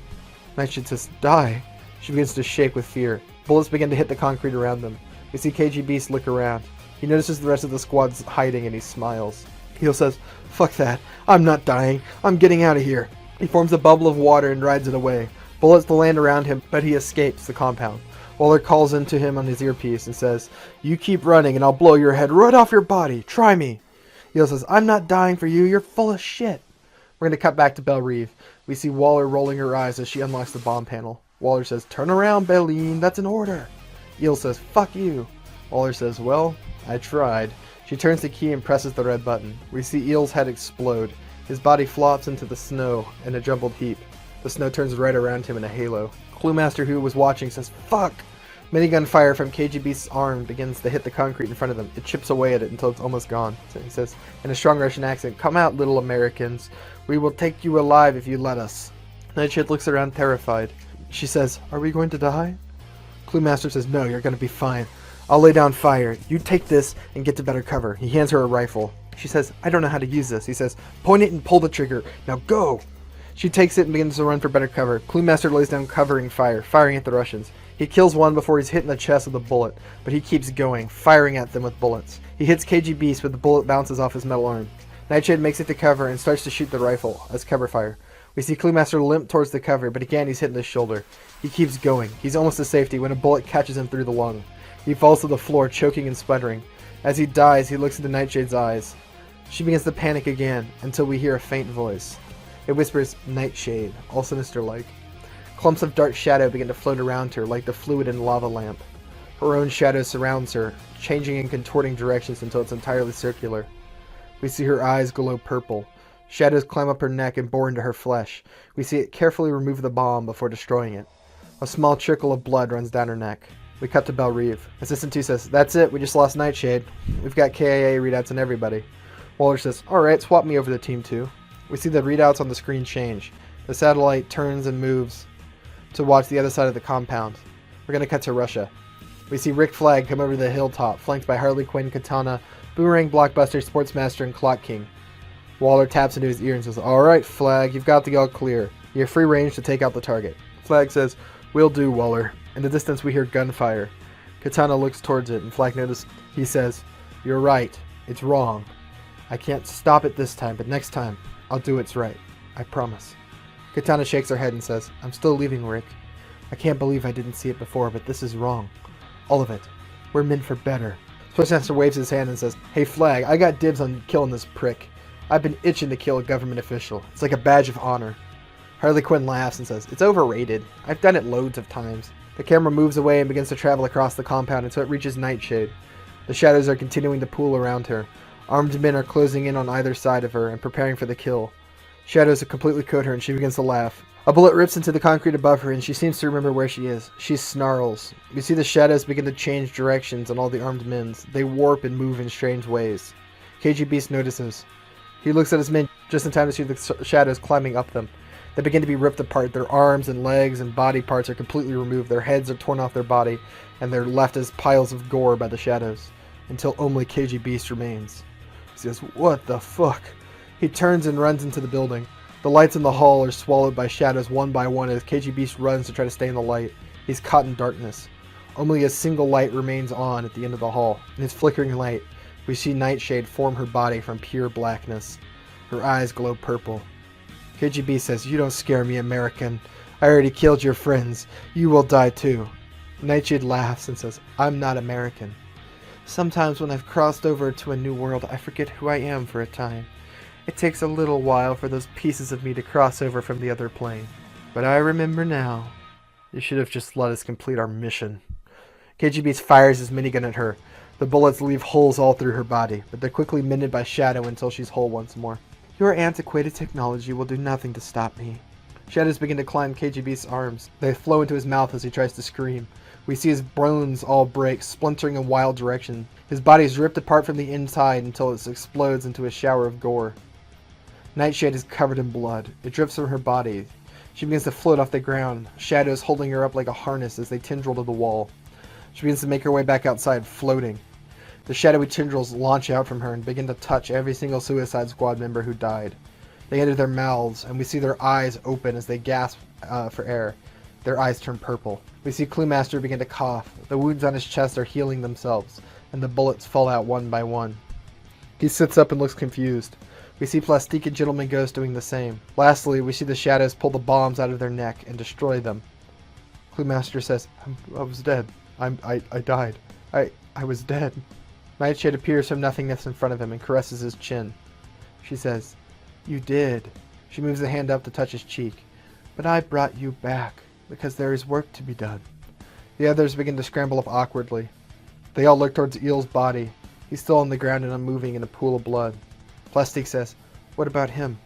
S5: Nightshade says, die. She begins to shake with fear. Bullets begin to hit the concrete around them. We see KG Beast look around. He notices the rest of the squad's hiding and he smiles. Eel says, fuck that. I'm not dying. I'm getting out of here. He forms a bubble of water and rides it away. Bullets land around him, but he escapes the compound. Waller calls into him on his earpiece and says, you keep running and I'll blow your head right off your body. Try me. Eel says, I'm not dying for you. You're full of shit. We're going to cut back to Belle Reeve. We see Waller rolling her eyes as she unlocks the bomb panel. Waller says, turn around, Belline. That's an order. Eel says, fuck you. Waller says, well, I tried. She turns the key and presses the red button. We see Eel's head explode. His body flops into the snow in a jumbled heap. The snow turns right around him in a halo. Cluemaster, who was watching, says, fuck. Minigun fire from KG Beast's arm begins to hit the concrete in front of them. It chips away at it until it's almost gone. So he says, in a strong Russian accent, come out, little Americans. We will take you alive if you let us. Nightshade looks around terrified. She says, are we going to die? Cluemaster says, no, you're going to be fine. I'll lay down fire. You take this and get to better cover. He hands her a rifle. She says, I don't know how to use this. He says, point it and pull the trigger. Now go! She takes it and begins to run for better cover. Cluemaster lays down covering fire, firing at the Russians. He kills one before he's hit in the chest with a bullet, but he keeps going, firing at them with bullets. He hits KG Beast, but the bullet bounces off his metal arm. Nightshade makes it to cover and starts to shoot the rifle as cover fire. We see Cluemaster limp towards the cover, but again he's hit in the shoulder. He keeps going. He's almost to safety when a bullet catches him through the lung. He falls to the floor, choking and sputtering. As he dies, he looks into Nightshade's eyes. She begins to panic again, until we hear a faint voice. It whispers, Nightshade, all sinister-like. Clumps of dark shadow begin to float around her like the fluid in a lava lamp. Her own shadow surrounds her, changing and contorting directions until it's entirely circular. We see her eyes glow purple. Shadows climb up her neck and bore into her flesh. We see it carefully remove the bomb before destroying it. A small trickle of blood runs down her neck. We cut to Belle Reve. Assistant 2 says, "That's it, we just lost Nightshade. We've got KIA readouts on everybody." Waller says, "Alright, swap me over to Team 2. We see the readouts on the screen change. The satellite turns and moves to watch the other side of the compound. We're going to cut to Russia. We see Rick Flag come over the hilltop, flanked by Harley Quinn, Katana, Boomerang, Blockbuster, Sportsmaster, and Clock King. Waller taps into his ear and says, "Alright, Flag, you've got the all clear. You have free range to take out the target." Flag says, "Will do, Waller." In the distance we hear gunfire. Katana looks towards it, and Flag notices. He says, "You're right. It's wrong. I can't stop it this time, but next time, I'll do what's right. I promise." Katana shakes her head and says, "I'm still leaving, Rick. I can't believe I didn't see it before, but this is wrong. All of it. We're meant for better." Sportsmaster waves his hand and says, "Hey, Flag, I got dibs on killing this prick. I've been itching to kill a government official. It's like a badge of honor." Harley Quinn laughs and says, "It's overrated. I've done it loads of times." The camera moves away and begins to travel across the compound until it reaches Nightshade. The shadows are continuing to pool around her. Armed men are closing in on either side of her and preparing for the kill. Shadows completely coat her and she begins to laugh. A bullet rips into the concrete above her and she seems to remember where she is. She snarls. We see the shadows begin to change directions on all the armed men. They warp and move in strange ways. KG Beast notices. He looks at his men just in time to see the shadows climbing up them. They begin to be ripped apart. Their arms and legs and body parts are completely removed. Their heads are torn off their body, and they're left as piles of gore by the shadows, until only KG Beast remains. He says, "What the fuck?" He turns and runs into the building. The lights in the hall are swallowed by shadows one by one as KG Beast runs to try to stay in the light. He's caught in darkness. Only a single light remains on at the end of the hall. In its flickering light, we see Nightshade form her body from pure blackness. Her eyes glow purple. KGB says, "You don't scare me, American. I already killed your friends. You will die too." Nightshade laughs and says, "I'm not American. Sometimes when I've crossed over to a new world, I forget who I am for a time. It takes a little while for those pieces of me to cross over from the other plane. But I remember now. You should have just let us complete our mission." KGB fires his minigun at her. The bullets leave holes all through her body, but they're quickly mended by Shadow until she's whole once more. "Your antiquated technology will do nothing to stop me." Shadows begin to climb KGB's arms. They flow into his mouth as he tries to scream. We see his bones all break, splintering in wild direction. His body is ripped apart from the inside until it explodes into a shower of gore. Nightshade is covered in blood. It drips from her body. She begins to float off the ground, Shadows holding her up like a harness as they tendril to the wall. She begins to make her way back outside, floating. The shadowy tendrils launch out from her and begin to touch every single Suicide Squad member who died. They enter their mouths, and we see their eyes open as they gasp for air. Their eyes turn purple. We see Cluemaster begin to cough. The wounds on his chest are healing themselves, and the bullets fall out one by one. He sits up and looks confused. We see Plastique and Gentleman Ghost doing the same. Lastly, we see the shadows pull the bombs out of their neck and destroy them. Cluemaster says, I was dead. I died. I was dead." Nightshade appears from nothingness in front of him and caresses his chin. She says, "You did." She moves a hand up to touch his cheek. "But I brought you back, because there is work to be done." The others begin to scramble up awkwardly. They all look towards Eel's body. He's still on the ground and unmoving in a pool of blood. Plastique says, "What about him?"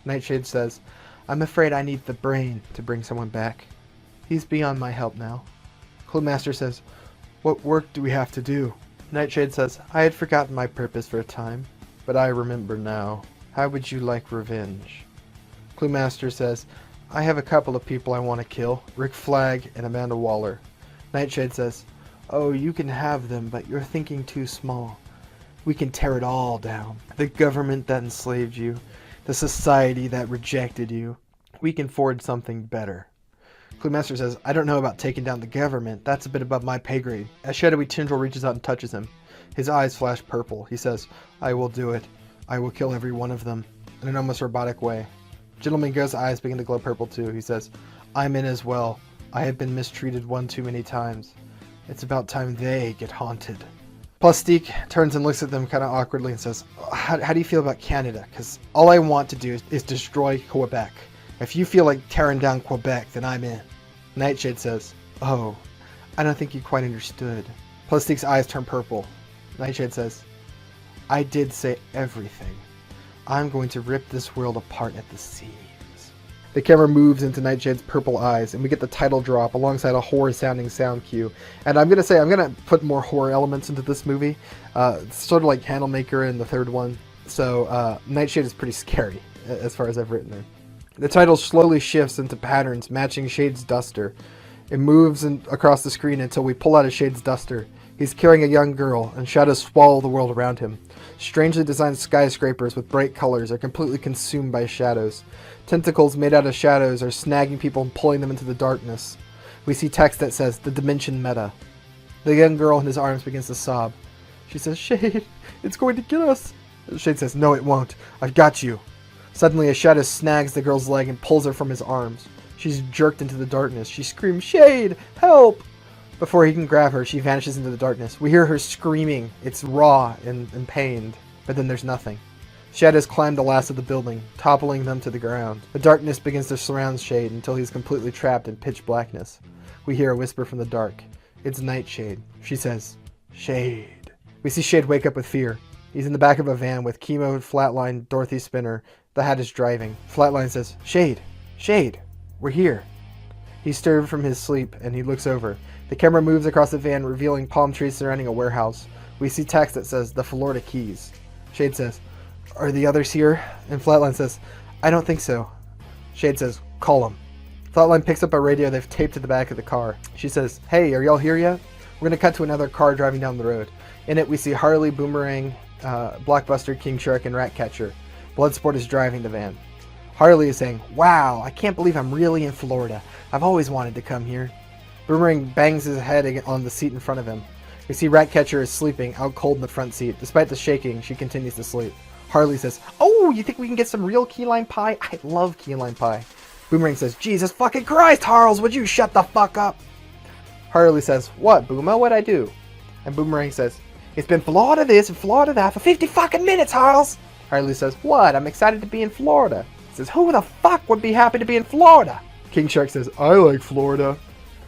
S5: Nightshade says, "I'm afraid I need the brain to bring someone back. He's beyond my help now." Cluemaster says, "What work do we have to do?" Nightshade says, "I had forgotten my purpose for a time, but I remember now. How would you like revenge?" Cluemaster says, "I have a couple of people I want to kill, Rick Flag and Amanda Waller." Nightshade says, "Oh, you can have them, but you're thinking too small. We can tear it all down. The government that enslaved you, the society that rejected you. We can forge something better." Cluemaster says, "I don't know about taking down the government. That's a bit above my pay grade." As shadowy tendril reaches out and touches him, his eyes flash purple. He says, "I will do it. I will kill every one of them," in an almost robotic way. Gentleman Ghost's eyes begin to glow purple too. He says, "I'm in as well. I have been mistreated one too many times. It's about time they get haunted." Plastique turns and looks at them kind of awkwardly and says, how do you feel about Canada? Because all I want to do is destroy Quebec. If you feel like tearing down Quebec, then I'm in." Nightshade says, "Oh, I don't think you quite understood." Plastique's eyes turn purple. Nightshade says, "I did say everything. I'm going to rip this world apart at the seams." The camera moves into Nightshade's purple eyes, and we get the title drop alongside a horror-sounding sound cue. And I'm gonna put more horror elements into this movie, sort of like Candlemaker in the third one. So Nightshade is pretty scary, as far as I've written there. The title slowly shifts into patterns matching Shade's duster. It moves across the screen until we pull out of Shade's duster. He's carrying a young girl, and shadows swallow the world around him. Strangely designed skyscrapers with bright colors are completely consumed by shadows. Tentacles made out of shadows are snagging people and pulling them into the darkness. We see text that says, "The Dimension Meta." The young girl in his arms begins to sob. She says, "Shade, it's going to get us." Shade says, "No, it won't. I've got you." Suddenly, a shadow snags the girl's leg and pulls her from his arms. She's jerked into the darkness. She screams, "Shade, help!" Before he can grab her, she vanishes into the darkness. We hear her screaming. It's raw and pained, but then there's nothing. Shadows climb the last of the building, toppling them to the ground. The darkness begins to surround Shade until he's completely trapped in pitch blackness. We hear a whisper from the dark. It's Nightshade. She says, "Shade." We see Shade wake up with fear. He's in the back of a van with Chemo, Flatline, Dorothy Spinner. The Hat is driving. Flatline says, "Shade, Shade, we're here." He's stirred from his sleep, and he looks over. The camera moves across the van, revealing palm trees surrounding a warehouse. We see text that says, "The Florida Keys." Shade says, "Are the others here?" And Flatline says, "I don't think so." Shade says, "Call them." Flatline picks up a radio they've taped to the back of the car. She says, "Hey, are y'all here yet?" We're going to cut to another car driving down the road. In it, we see Harley, Boomerang, Blockbuster, King Shark, and Ratcatcher. Bloodsport is driving the van. Harley is saying, "Wow, I can't believe I'm really in Florida. I've always wanted to come here." Boomerang bangs his head on the seat in front of him. We see Ratcatcher is sleeping, out cold in the front seat. Despite the shaking, she continues to sleep. Harley says, "Oh, you think we can get some real key lime pie? I love key lime pie." Boomerang says, "Jesus fucking Christ, Harles, would you shut the fuck up?" Harley says, "What, Booma? What'd I do?" And Boomerang says, "It's been Florida this and Florida that for 50 fucking minutes, Harles." Harley says, "What? I'm excited to be in Florida." He says, "Who the fuck would be happy to be in Florida?" King Shark says, "I like Florida."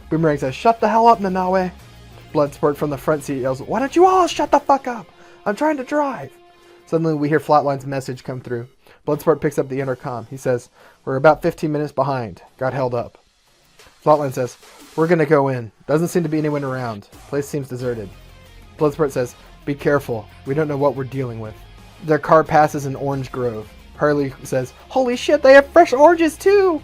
S5: Boomerang says, "Shut the hell up, Nanawe." Bloodsport from the front seat yells, "Why don't you all shut the fuck up? I'm trying to drive." Suddenly we hear Flatline's message come through. Bloodsport picks up the intercom. He says, "We're about 15 minutes behind. Got held up." Flatline says, "We're gonna go in. Doesn't seem to be anyone around. Place seems deserted." Bloodsport says, "Be careful. We don't know what we're dealing with." Their car passes an orange grove. Harley says, "Holy shit, they have fresh oranges too!"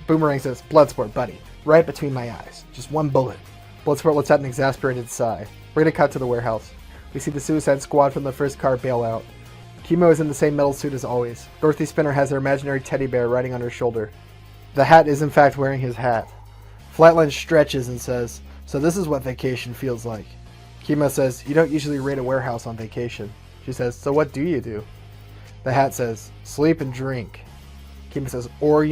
S5: Boomerang says, "Bloodsport, buddy. Right between my eyes. Just one bullet." Bloodsport lets out an exasperated sigh. We're gonna cut to the warehouse. We see the Suicide Squad from the first car bail out. Chemo is in the same metal suit as always. Dorothy Spinner has her imaginary teddy bear riding on her shoulder. The Hat is in fact wearing his hat. Flatline stretches and says, "So this is what vacation feels like." Chemo says, "You don't usually raid a warehouse on vacation." She says, "So what do you do?" The Hat says, "Sleep and drink." Chemo says, "Or,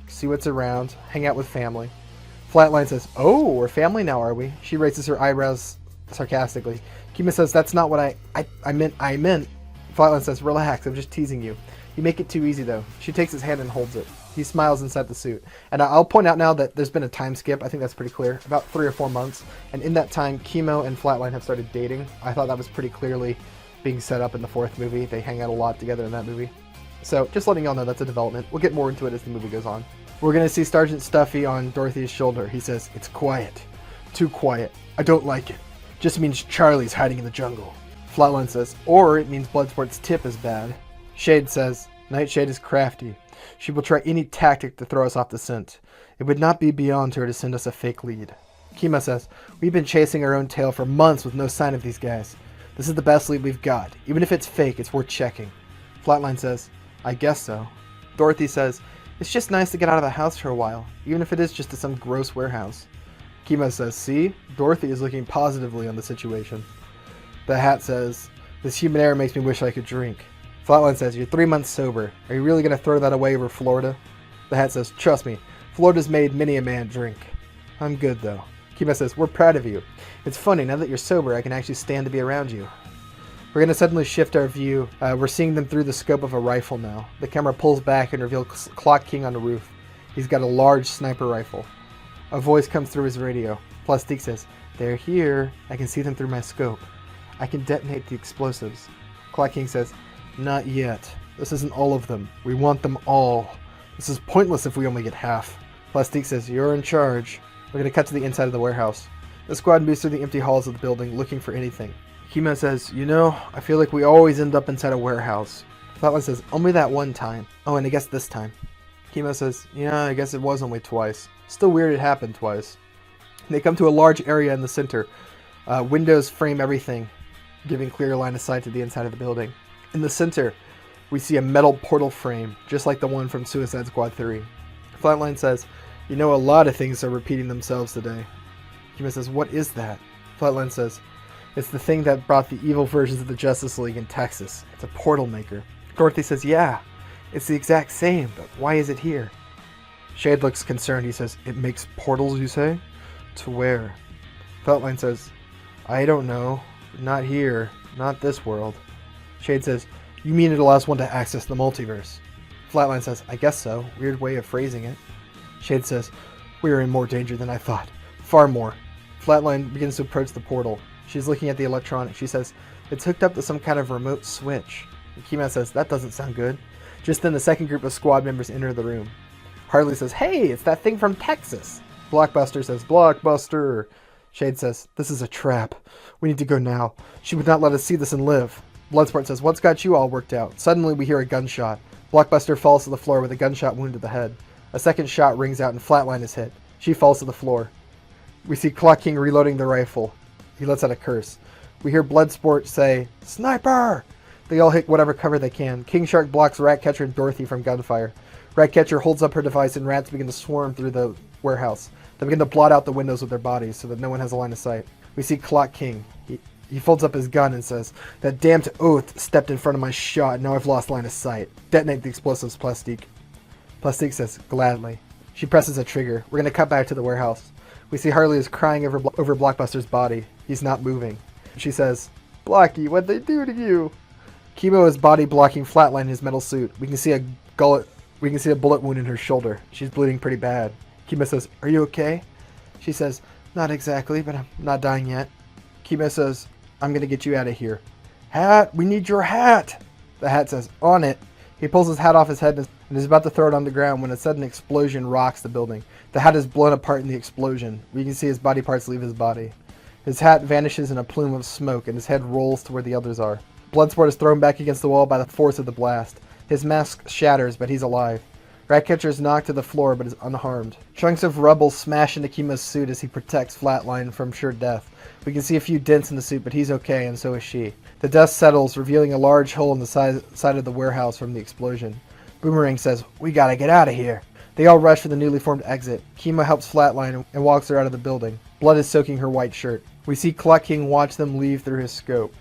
S5: see what's around, hang out with family." Flatline says, "Oh, we're family now, are we?" She raises her eyebrows sarcastically. Chemo says, "That's not what I meant. Flatline says, "Relax, I'm just teasing you. You make it too easy, though." She takes his hand and holds it. He smiles inside the suit. And I'll point out now that there's been a time skip. I think that's pretty clear. About 3 or 4 months. And in that time, Chemo and Flatline have started dating. I thought that was pretty clearly being set up in the 4th movie. They hang out a lot together in that movie. So just letting y'all know that's a development. We'll get more into it as the movie goes on. We're going to see Sergeant Stuffy on Dorothy's shoulder. He says, "It's quiet. Too quiet. I don't like it. Just means Charlie's hiding in the jungle." Flatline says, "Or it means Bloodsport's tip is bad." Shade says, "Nightshade is crafty. She will try any tactic to throw us off the scent. It would not be beyond her to send us a fake lead." Chemo says, "We've been chasing our own tail for months with no sign of these guys. This is the best lead we've got. Even if it's fake, it's worth checking." Flatline says, "I guess so." Dorothy says, "It's just nice to get out of the house for a while, even if it is just to some gross warehouse." Chemo says, "See? Dorothy is looking positively on the situation." The Hat says, "This human air makes me wish I could drink." Flatline says, "You're 3 months sober. Are you really going to throw that away over Florida?" The Hat says, "Trust me, Florida's made many a man drink." "I'm good, though." Chemo says, "We're proud of you. It's funny, now that you're sober, I can actually stand to be around you." We're going to suddenly shift our view. We're seeing them through the scope of a rifle now. The camera pulls back and reveals Clock King on the roof. He's got a large sniper rifle. A voice comes through his radio. Plastique says, "They're here. I can see them through my scope. I can detonate the explosives." Clock King says, "Not yet. This isn't all of them. We want them all. This is pointless if we only get half. Plastique says, you're in charge. We're going to cut to the inside of the warehouse. The squad moves through the empty halls of the building, looking for anything. Kima says, I feel like we always end up inside a warehouse. Flatline says, only that one time. Oh, and I guess this time. Kima says, yeah, I guess it was only twice. Still weird it happened twice. They come to a large area in the center. Windows frame everything, giving clear line of sight to the inside of the building. In the center, we see a metal portal frame, just like the one from Suicide Squad 3. Flatline says, a lot of things are repeating themselves today. Kima says, what is that? Flatline says, it's the thing that brought the evil versions of the Justice League in Texas. It's a portal maker. Dorothy says, yeah, it's the exact same, but why is it here? Shade looks concerned. He says, it makes portals, you say? To where? Feltline says, I don't know. Not here. Not this world. Shade says, you mean it allows one to access the multiverse? Flatline says, I guess so. Weird way of phrasing it. Shade says, we are in more danger than I thought. Far more. Flatline begins to approach the portal. She's looking at the electronics. She says, it's hooked up to some kind of remote switch. Kima says, that doesn't sound good. Just then the second group of squad members enter the room. Harley says, hey, it's that thing from Texas. Blockbuster says, Blockbuster. Shade says, this is a trap. We need to go now. She would not let us see this and live. Bloodsport says, what's got you all worked out? Suddenly we hear a gunshot. Blockbuster falls to the floor with a gunshot wound to the head. A second shot rings out and Flatline is hit. She falls to the floor. We see Clock King reloading the rifle. He lets out a curse. We hear Bloodsport say, Sniper! They all hit whatever cover they can. King Shark blocks Ratcatcher and Dorothy from gunfire. Ratcatcher holds up her device and rats begin to swarm through the warehouse. They begin to blot out the windows with their bodies so that no one has a line of sight. We see Clock King. He folds up his gun and says, that damned oath stepped in front of my shot and now I've lost line of sight. Detonate the explosives, Plastique. Plastique says, gladly. She presses a trigger. We're going to cut back to the warehouse. We see Harley is crying over Blockbuster's body. He's not moving. She says, Blocky, what'd they do to you? Kimo is body blocking Flatline in his metal suit. We can see a bullet wound in her shoulder. She's bleeding pretty bad. Kimo says, are you okay? She says, not exactly, but I'm not dying yet. Kimo says, I'm gonna get you out of here. Hat, we need your hat! The hat says, on it. He pulls his hat off his head and is about to throw it on the ground when a sudden explosion rocks the building. The hat is blown apart in the explosion. We can see his body parts leave his body. His hat vanishes in a plume of smoke and his head rolls to where the others are. Bloodsport is thrown back against the wall by the force of the blast. His mask shatters, but he's alive. Ratcatcher is knocked to the floor, but is unharmed. Chunks of rubble smash into Kimo's suit as he protects Flatline from sure death. We can see a few dents in the suit, but he's okay, and so is she. The dust settles, revealing a large hole in the side of the warehouse from the explosion. Boomerang says, we gotta get out of here. They all rush for the newly formed exit. Kimo helps Flatline and walks her out of the building. Blood is soaking her white shirt. We see Clock King watch them leave through his scope.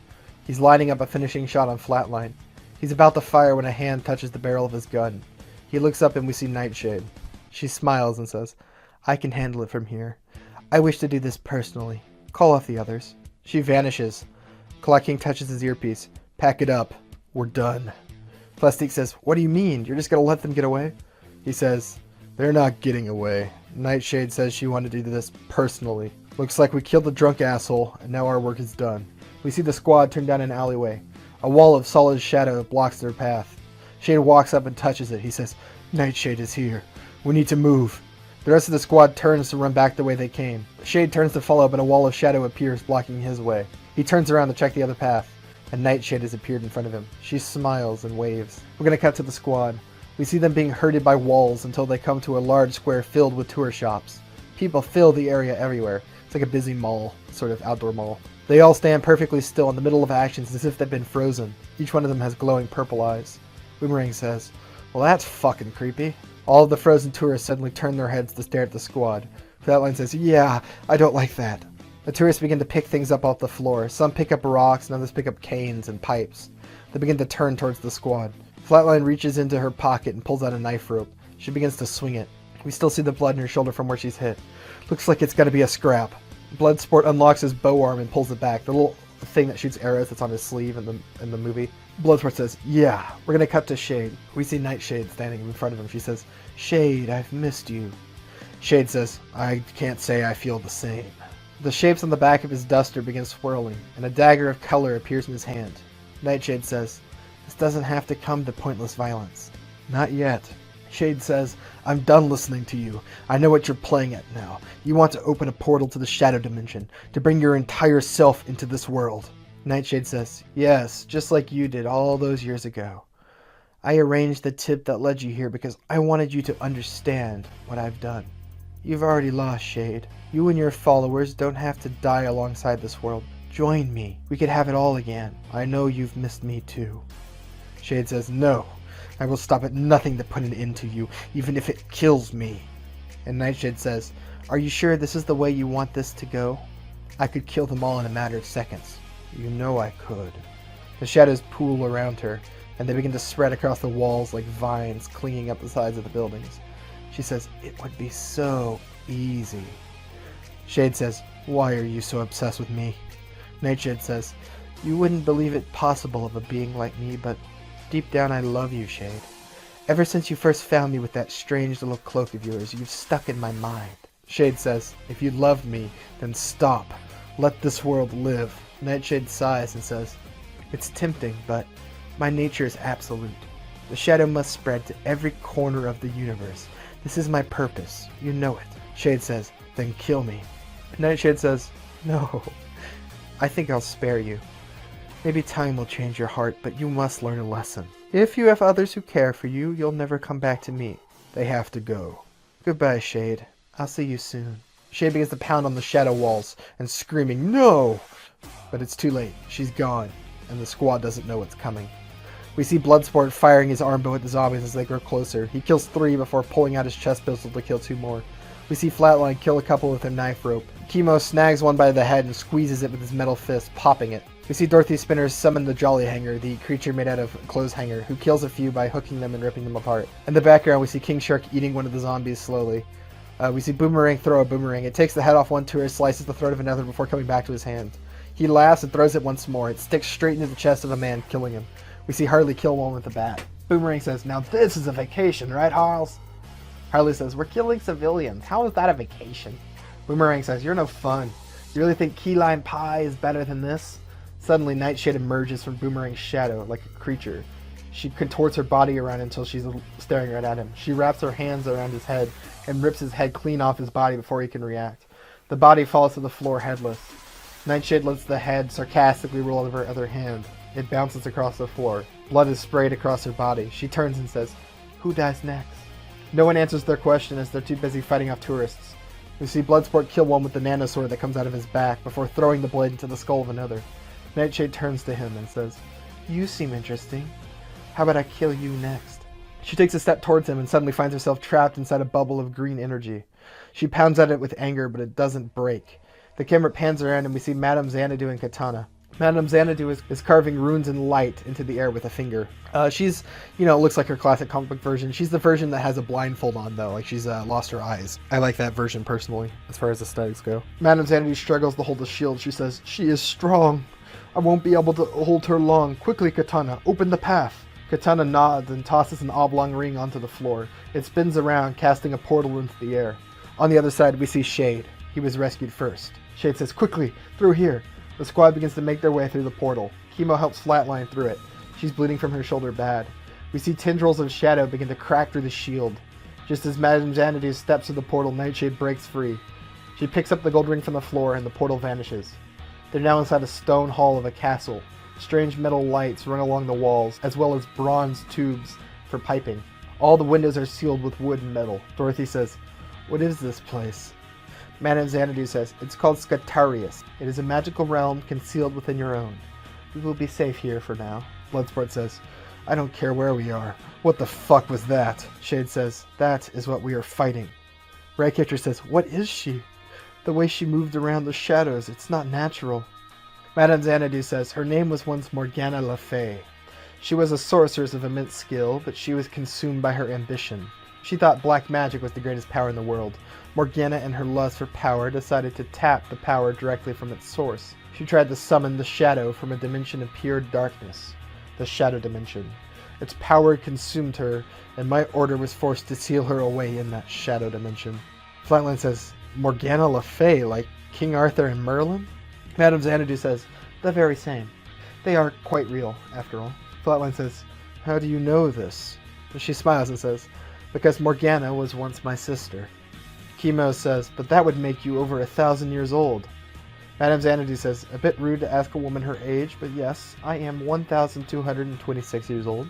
S5: He's lining up a finishing shot on Flatline. He's about to fire when a hand touches the barrel of his gun. He looks up and we see Nightshade. She smiles and says, I can handle it from here. I wish to do this personally. Call off the others. She vanishes. Clock King touches his earpiece. Pack it up. We're done. Plastique says, what do you mean? You're just gonna let them get away? He says, they're not getting away. Nightshade says she wanted to do this personally. Looks like we killed the drunk asshole, and now our work is done. We see the squad turn down an alleyway. A wall of solid shadow blocks their path. Shade walks up and touches it. He says, Nightshade is here. We need to move. The rest of the squad turns to run back the way they came. Shade turns to follow, but a wall of shadow appears, blocking his way. He turns around to check the other path, and Nightshade has appeared in front of him. She smiles and waves. We're going to cut to the squad. We see them being herded by walls until they come to a large square filled with tour shops. People fill the area everywhere. It's like a busy mall, sort of outdoor mall. They all stand perfectly still in the middle of actions as if they've been frozen. Each one of them has glowing purple eyes. Boomerang says, well, that's fucking creepy. All of the frozen tourists suddenly turn their heads to stare at the squad. Flatline says, yeah, I don't like that. The tourists begin to pick things up off the floor. Some pick up rocks and others pick up canes and pipes. They begin to turn towards the squad. Flatline reaches into her pocket and pulls out a knife rope. She begins to swing it. We still see the blood in her shoulder from where she's hit. Looks like it's gonna be a scrap. Bloodsport unlocks his bow arm and pulls it back. The little thing that shoots arrows that's on his sleeve in the movie. Bloodsport says, yeah, we're gonna cut to Shade. We see Nightshade standing in front of him. She says, Shade, I've missed you. Shade says, I can't say I feel the same. The shapes on the back of his duster begin swirling, and a dagger of color appears in his hand. Nightshade says, this doesn't have to come to pointless violence. Not yet. Shade says, I'm done listening to you. I know what you're playing at now. You want to open a portal to the shadow dimension, to bring your entire self into this world. Nightshade says, yes, just like you did all those years ago. I arranged the tip that led you here because I wanted you to understand what I've done. You've already lost, Shade. You and your followers don't have to die alongside this world. Join me. We could have it all again. I know you've missed me too. Shade says, no. I will stop at nothing to put an end to you, even if it kills me. And Nightshade says, are you sure this is the way you want this to go? I could kill them all in a matter of seconds. You know I could. The shadows pool around her, and they begin to spread across the walls like vines clinging up the sides of the buildings. She says, it would be so easy. Shade says, why are you so obsessed with me? Nightshade says, you wouldn't believe it possible of a being like me, but deep down I love you, Shade. Ever since you first found me with that strange little cloak of yours, you've stuck in my mind. Shade says, if you loved me, then stop. Let this world live. Nightshade sighs and says, it's tempting, but my nature is absolute. The shadow must spread to every corner of the universe. This is my purpose. You know it. Shade says, then kill me. Nightshade says, no. I think I'll spare you. Maybe time will change your heart, but you must learn a lesson. If you have others who care for you, you'll never come back to me. They have to go. Goodbye, Shade. I'll see you soon. Shade begins to pound on the shadow walls and screaming, no! But it's too late. She's gone, and the squad doesn't know what's coming. We see Bloodsport firing his arm bow at the zombies as they grow closer. He kills 3 before pulling out his chest pistol to kill 2 more. We see Flatline kill a couple with a knife rope. Chemo snags one by the head and squeezes it with his metal fist, popping it. We see Dorothy Spinner summon the Jolly Hanger, the creature made out of clothes hanger, who kills a few by hooking them and ripping them apart. In the background, we see King Shark eating one of the zombies slowly. We see Boomerang throw a boomerang. It takes the head off one tourist, slices the throat of another before coming back to his hand. He laughs and throws it once more. It sticks straight into the chest of a man, killing him. We see Harley kill one with a bat. Boomerang says, now this is a vacation, right, Harles? Harley says, we're killing civilians. How is that a vacation? Boomerang says, you're no fun. You really think key lime pie is better than this? Suddenly, Nightshade emerges from Boomerang's shadow like a creature. She contorts her body around until she's staring right at him. She wraps her hands around his head and rips his head clean off his body before he can react. The body falls to the floor headless. Nightshade lets the head sarcastically roll over her other hand. It bounces across the floor. Blood is sprayed across her body. She turns and says, who dies next? No one answers their question as they're too busy fighting off tourists. We see Bloodsport kill one with the nanosword that comes out of his back before throwing the blade into the skull of another. Nightshade turns to him and says, you seem interesting. How about I kill you next? She takes a step towards him and suddenly finds herself trapped inside a bubble of green energy. She pounds at it with anger, but it doesn't break. The camera pans around and we see Madame Xanadu and Katana. Madame Xanadu is carving runes in light into the air with a finger. She's, looks like her classic comic book version. She's the version that has a blindfold on, though. Like, she's lost her eyes. I like that version, personally, as far as aesthetics go. Madame Xanadu struggles to hold the shield. She says, she is strong. I won't be able to hold her long. Quickly, Katana, open the path. Katana nods and tosses an oblong ring onto the floor. It spins around, casting a portal into the air. On the other side, we see Shade. He was rescued first. Shade says, quickly, through here. The squad begins to make their way through the portal. Chemo helps Flatline through it. She's bleeding from her shoulder bad. We see tendrils of shadow begin to crack through the shield. Just as Madame Xanadu steps through the portal, Nightshade breaks free. She picks up the gold ring from the floor and the portal vanishes. They're now inside a stone hall of a castle. Strange metal lights run along the walls, as well as bronze tubes for piping. All the windows are sealed with wood and metal. Dorothy says, what is this place? Madame Xanadu says, it's called Scutarius. It is a magical realm concealed within your own. We will be safe here for now. Bloodsport says, I don't care where we are. What the fuck was that? Shade says, that is what we are fighting. Ratcatcher says, what is she? The way she moved around the shadows, it's not natural. Madame Xanadu says, her name was once Morgana Le Fay. She was a sorceress of immense skill, but she was consumed by her ambition. She thought black magic was the greatest power in the world. Morgana, in her lust for power, decided to tap the power directly from its source. She tried to summon the shadow from a dimension of pure darkness, the shadow dimension. Its power consumed her, and my order was forced to seal her away in that shadow dimension. Flatline says, Morgana Le Fay, like King Arthur and Merlin? Madame Xanadu says, the very same. They are quite real, after all. Flatline says, how do you know this? And she smiles and says, Because Morgana was once my sister. Chemo says, but that would make you over 1,000 years old. Madame Xanadu says, a bit rude to ask a woman her age, but yes, I am 1,226 years old.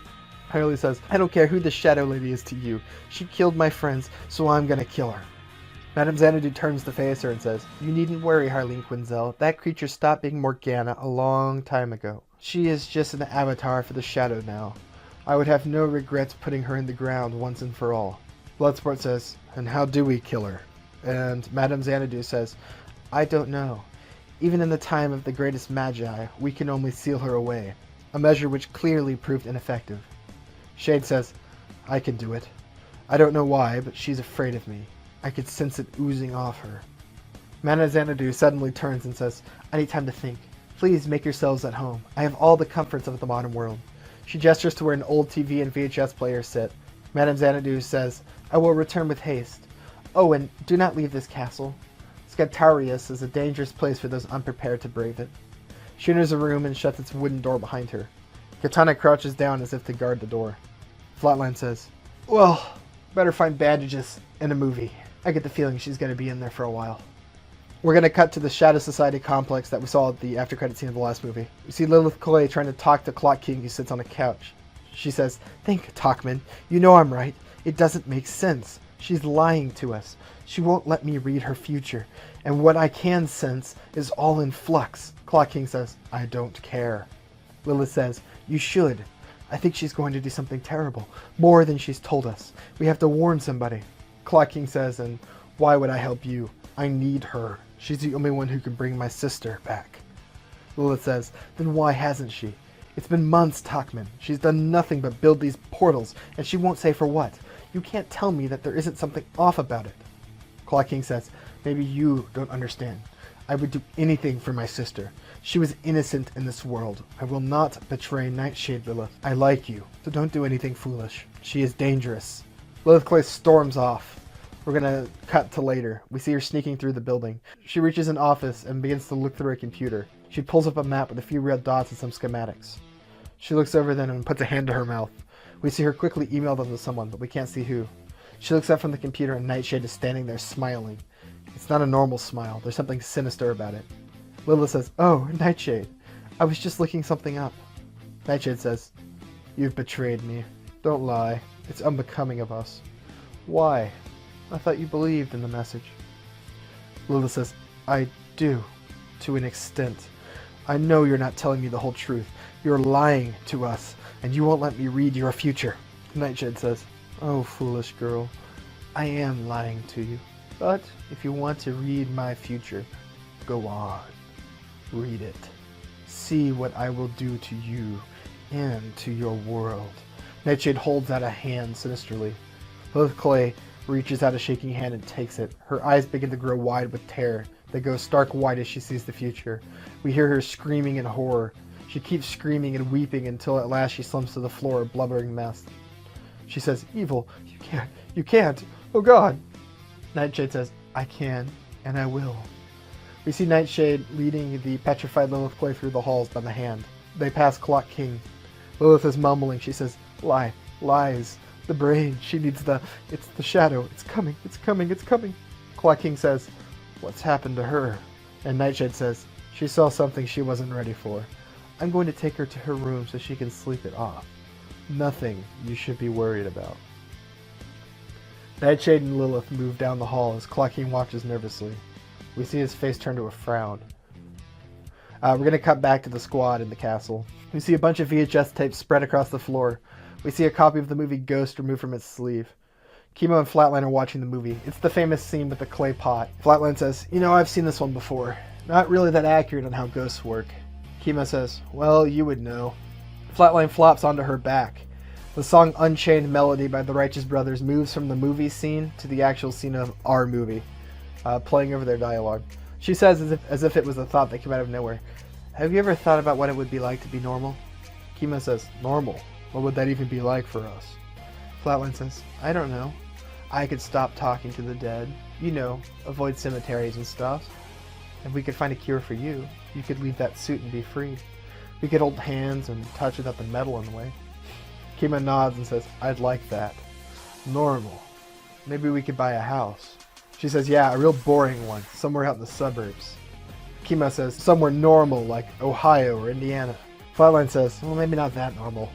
S5: Harley says, I don't care who the Shadow Lady is to you. She killed my friends, so I'm gonna kill her. Madame Xanadu turns to face her and says, you needn't worry, Harleen Quinzel. That creature stopped being Morgana a long time ago. She is just an avatar for the Shadow now. I would have no regrets putting her in the ground once and for all. Bloodsport says, and how do we kill her? And Madame Xanadu says, I don't know. Even in the time of the greatest magi, we can only seal her away, a measure which clearly proved ineffective. Shade says, I can do it. I don't know why, but she's afraid of me. I could sense it oozing off her. Madame Xanadu suddenly turns and says, I need time to think. Please make yourselves at home. I have all the comforts of the modern world. She gestures to where an old TV and VHS player sit. Madame Xanadu says, I will return with haste. Oh, and do not leave this castle. Scatarius is a dangerous place for those unprepared to brave it. She enters a room and shuts its wooden door behind her. Katana crouches down as if to guard the door. Flatline says, well, better find bandages and a movie. I get the feeling she's going to be in there for a while. We're going to cut to the Shadow Society complex that we saw at the after-credit scene of the last movie. We see Lilith Clay trying to talk to Clock King, who sits on a couch. She says, think, Talkman. You know I'm right. It doesn't make sense. She's lying to us. She won't let me read her future. And what I can sense is all in flux. Clock King says, I don't care. Lilith says, you should. I think she's going to do something terrible. More than she's told us. We have to warn somebody. Clock King says, and why would I help you? I need her. She's the only one who can bring my sister back. Lilith says, then why hasn't she? It's been months, Talkman. She's done nothing but build these portals, and she won't say for what. You can't tell me that there isn't something off about it. Clock King says, maybe you don't understand. I would do anything for my sister. She was innocent in this world. I will not betray Nightshade, Lilith. I like you, so don't do anything foolish. She is dangerous. Lilith Clay storms off. We're gonna cut to later. We see her sneaking through the building. She reaches an office and begins to look through a computer. She pulls up a map with a few red dots and some schematics. She looks over then and puts a hand to her mouth. We see her quickly email them to someone, but we can't see who. She looks up from the computer and Nightshade is standing there smiling. It's not a normal smile. There's something sinister about it. Lilith says, oh, Nightshade. I was just looking something up. Nightshade says, you've betrayed me. Don't lie. It's unbecoming of us. Why? I thought you believed in the message. Lilith says, I do. To an extent. I know you're not telling me the whole truth. You're lying to us, and you won't let me read your future. Nightshade says, oh, foolish girl. I am lying to you. But if you want to read my future, go on. Read it. See what I will do to you and to your world. Nightshade holds out a hand sinisterly. Lilith Clay reaches out a shaking hand and takes it. Her eyes begin to grow wide with terror. They go stark white as she sees the future. We hear her screaming in horror. She keeps screaming and weeping until at last she slumps to the floor, a blubbering mess. She says, evil, you can't, oh God. Nightshade says, I can, and I will. We see Nightshade leading the petrified Lilith Clay through the halls by the hand. They pass Clock King. Lilith is mumbling. She says, lies. The brain, she needs it's the shadow. It's coming. Clock King says, what's happened to her? And Nightshade says, she saw something she wasn't ready for. I'm going to take her to her room so she can sleep it off. Nothing you should be worried about. Nightshade and Lilith move down the hall as Clock King watches nervously. We see his face turn to a frown. We're going to cut back to the squad in the castle. We see a bunch of VHS tapes spread across the floor. We see a copy of the movie Ghost removed from its sleeve. Chemo and Flatline are watching the movie. It's the famous scene with the clay pot. Flatline says, I've seen this one before. Not really that accurate on how ghosts work. Chemo says, well, you would know. Flatline flops onto her back. The song Unchained Melody by the Righteous Brothers moves from the movie scene to the actual scene of our movie, playing over their dialogue. She says as if it was a thought that came out of nowhere, have you ever thought about what it would be like to be normal? Chemo says, normal? What would that even be like for us? Flatline says, I don't know. I could stop talking to the dead. Avoid cemeteries and stuff. If we could find a cure for you, you could leave that suit and be free. We could hold hands and touch without the metal in the way. Chemo nods and says, I'd like that. Normal. Maybe we could buy a house. She says, yeah, a real boring one, somewhere out in the suburbs. Kimo says, somewhere normal, like Ohio or Indiana. Flatline says, well, maybe not that normal.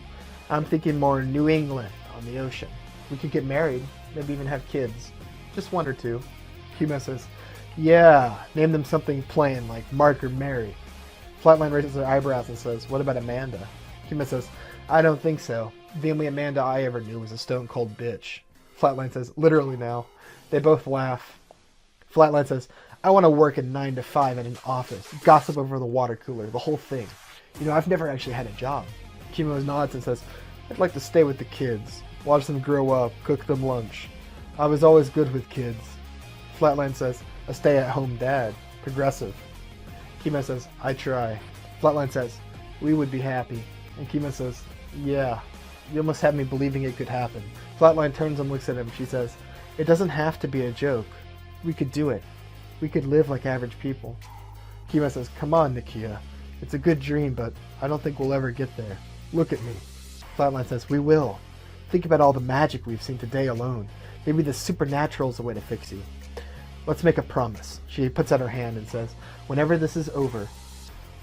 S5: I'm thinking more New England on the ocean. We could get married, maybe even have kids. Just one or two. Kimo says, yeah, name them something plain like Mark or Mary. Flatline raises her eyebrows and says, what about Amanda? Kimo says, I don't think so. The only Amanda I ever knew was a stone cold bitch. Flatline says, literally now. They both laugh. Flatline says, I want to work a 9 to 5 in an office, gossip over the water cooler, the whole thing. You know, I've never actually had a job. Kimo nods and says, I'd like to stay with the kids, watch them grow up, cook them lunch. I was always good with kids. Flatline says, a stay-at-home dad, progressive. Kimo says, I try. Flatline says, we would be happy. And Kimo says, yeah, you almost had me believing it could happen. Flatline turns and looks at him. She says, it doesn't have to be a joke. We could do it. We could live like average people. Kimo says, come on, Nakia. It's a good dream, but I don't think we'll ever get there. Look at me. Flatline says, we will. Think about all the magic we've seen today alone. Maybe the supernatural is the way to fix you. Let's make a promise. She puts out her hand and says, whenever this is over,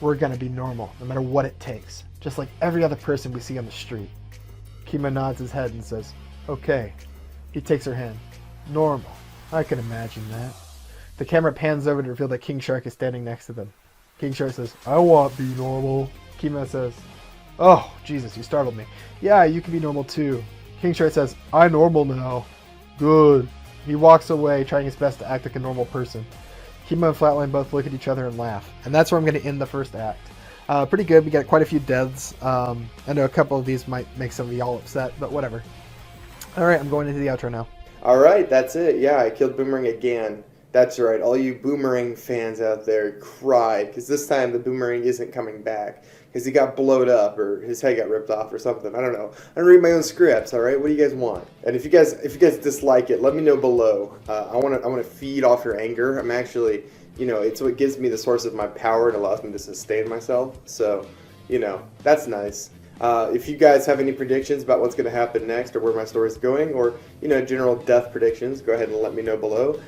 S5: we're gonna be normal, no matter what it takes. Just like every other person we see on the street. Kimo nods his head and says, okay. He takes her hand. Normal. I can imagine that. The camera pans over to reveal that King Shark is standing next to them. King Shark says, I want to be normal. Kimo says, oh, Jesus, you startled me. Yeah, you can be normal too. King Shark says, I'm normal now. Good. He walks away, trying his best to act like a normal person. Kimo and Flatline both look at each other and laugh. And that's where I'm going to end the first act. Pretty good. We got quite a few deaths. I know a couple of these might make some of y'all upset, but whatever. All right, I'm going into the outro now.
S1: All right, that's it. Yeah, I killed Boomerang again. That's right. All you Boomerang fans out there cried because this time the Boomerang isn't coming back because he got blowed up or his head got ripped off or something. I don't know. I don't read my own scripts. All right, what do you guys want? And if you guys dislike it, let me know below. I want to feed off your anger. I'm actually, it's what gives me the source of my power and allows me to sustain myself. So, that's nice. If you guys have any predictions about what's going to happen next or where my story is going or, general death predictions, go ahead and let me know below.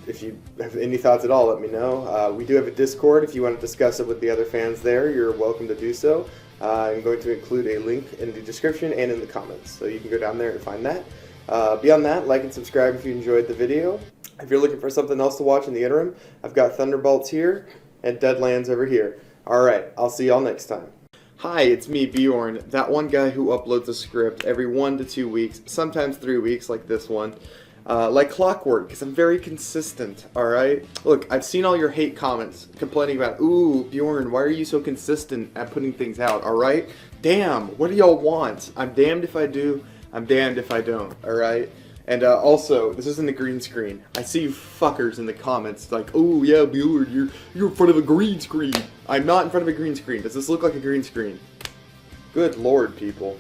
S1: If you have any thoughts at all, let me know. We do have a Discord. If you want to discuss it with the other fans there, you're welcome to do so. I'm going to include a link in the description and in the comments, so you can go down there and find that. Beyond that, like and subscribe if you enjoyed the video. If you're looking for something else to watch in the interim, I've got Thunderbolts here and Deadlands over here. Alright, I'll see y'all next time. Hi, it's me, Bjorn, that one guy who uploads a script every 1 to 2 weeks, sometimes 3 weeks like this one. Like clockwork, because I'm very consistent, alright? Look, I've seen all your hate comments complaining about, ooh, Bjorn, why are you so consistent at putting things out, alright? Damn, what do y'all want? I'm damned if I do, I'm damned if I don't, alright? And also, this isn't a green screen. I see you fuckers in the comments like, oh yeah, Bjorn, you're in front of a green screen. I'm not in front of a green screen. Does this look like a green screen? Good lord, people.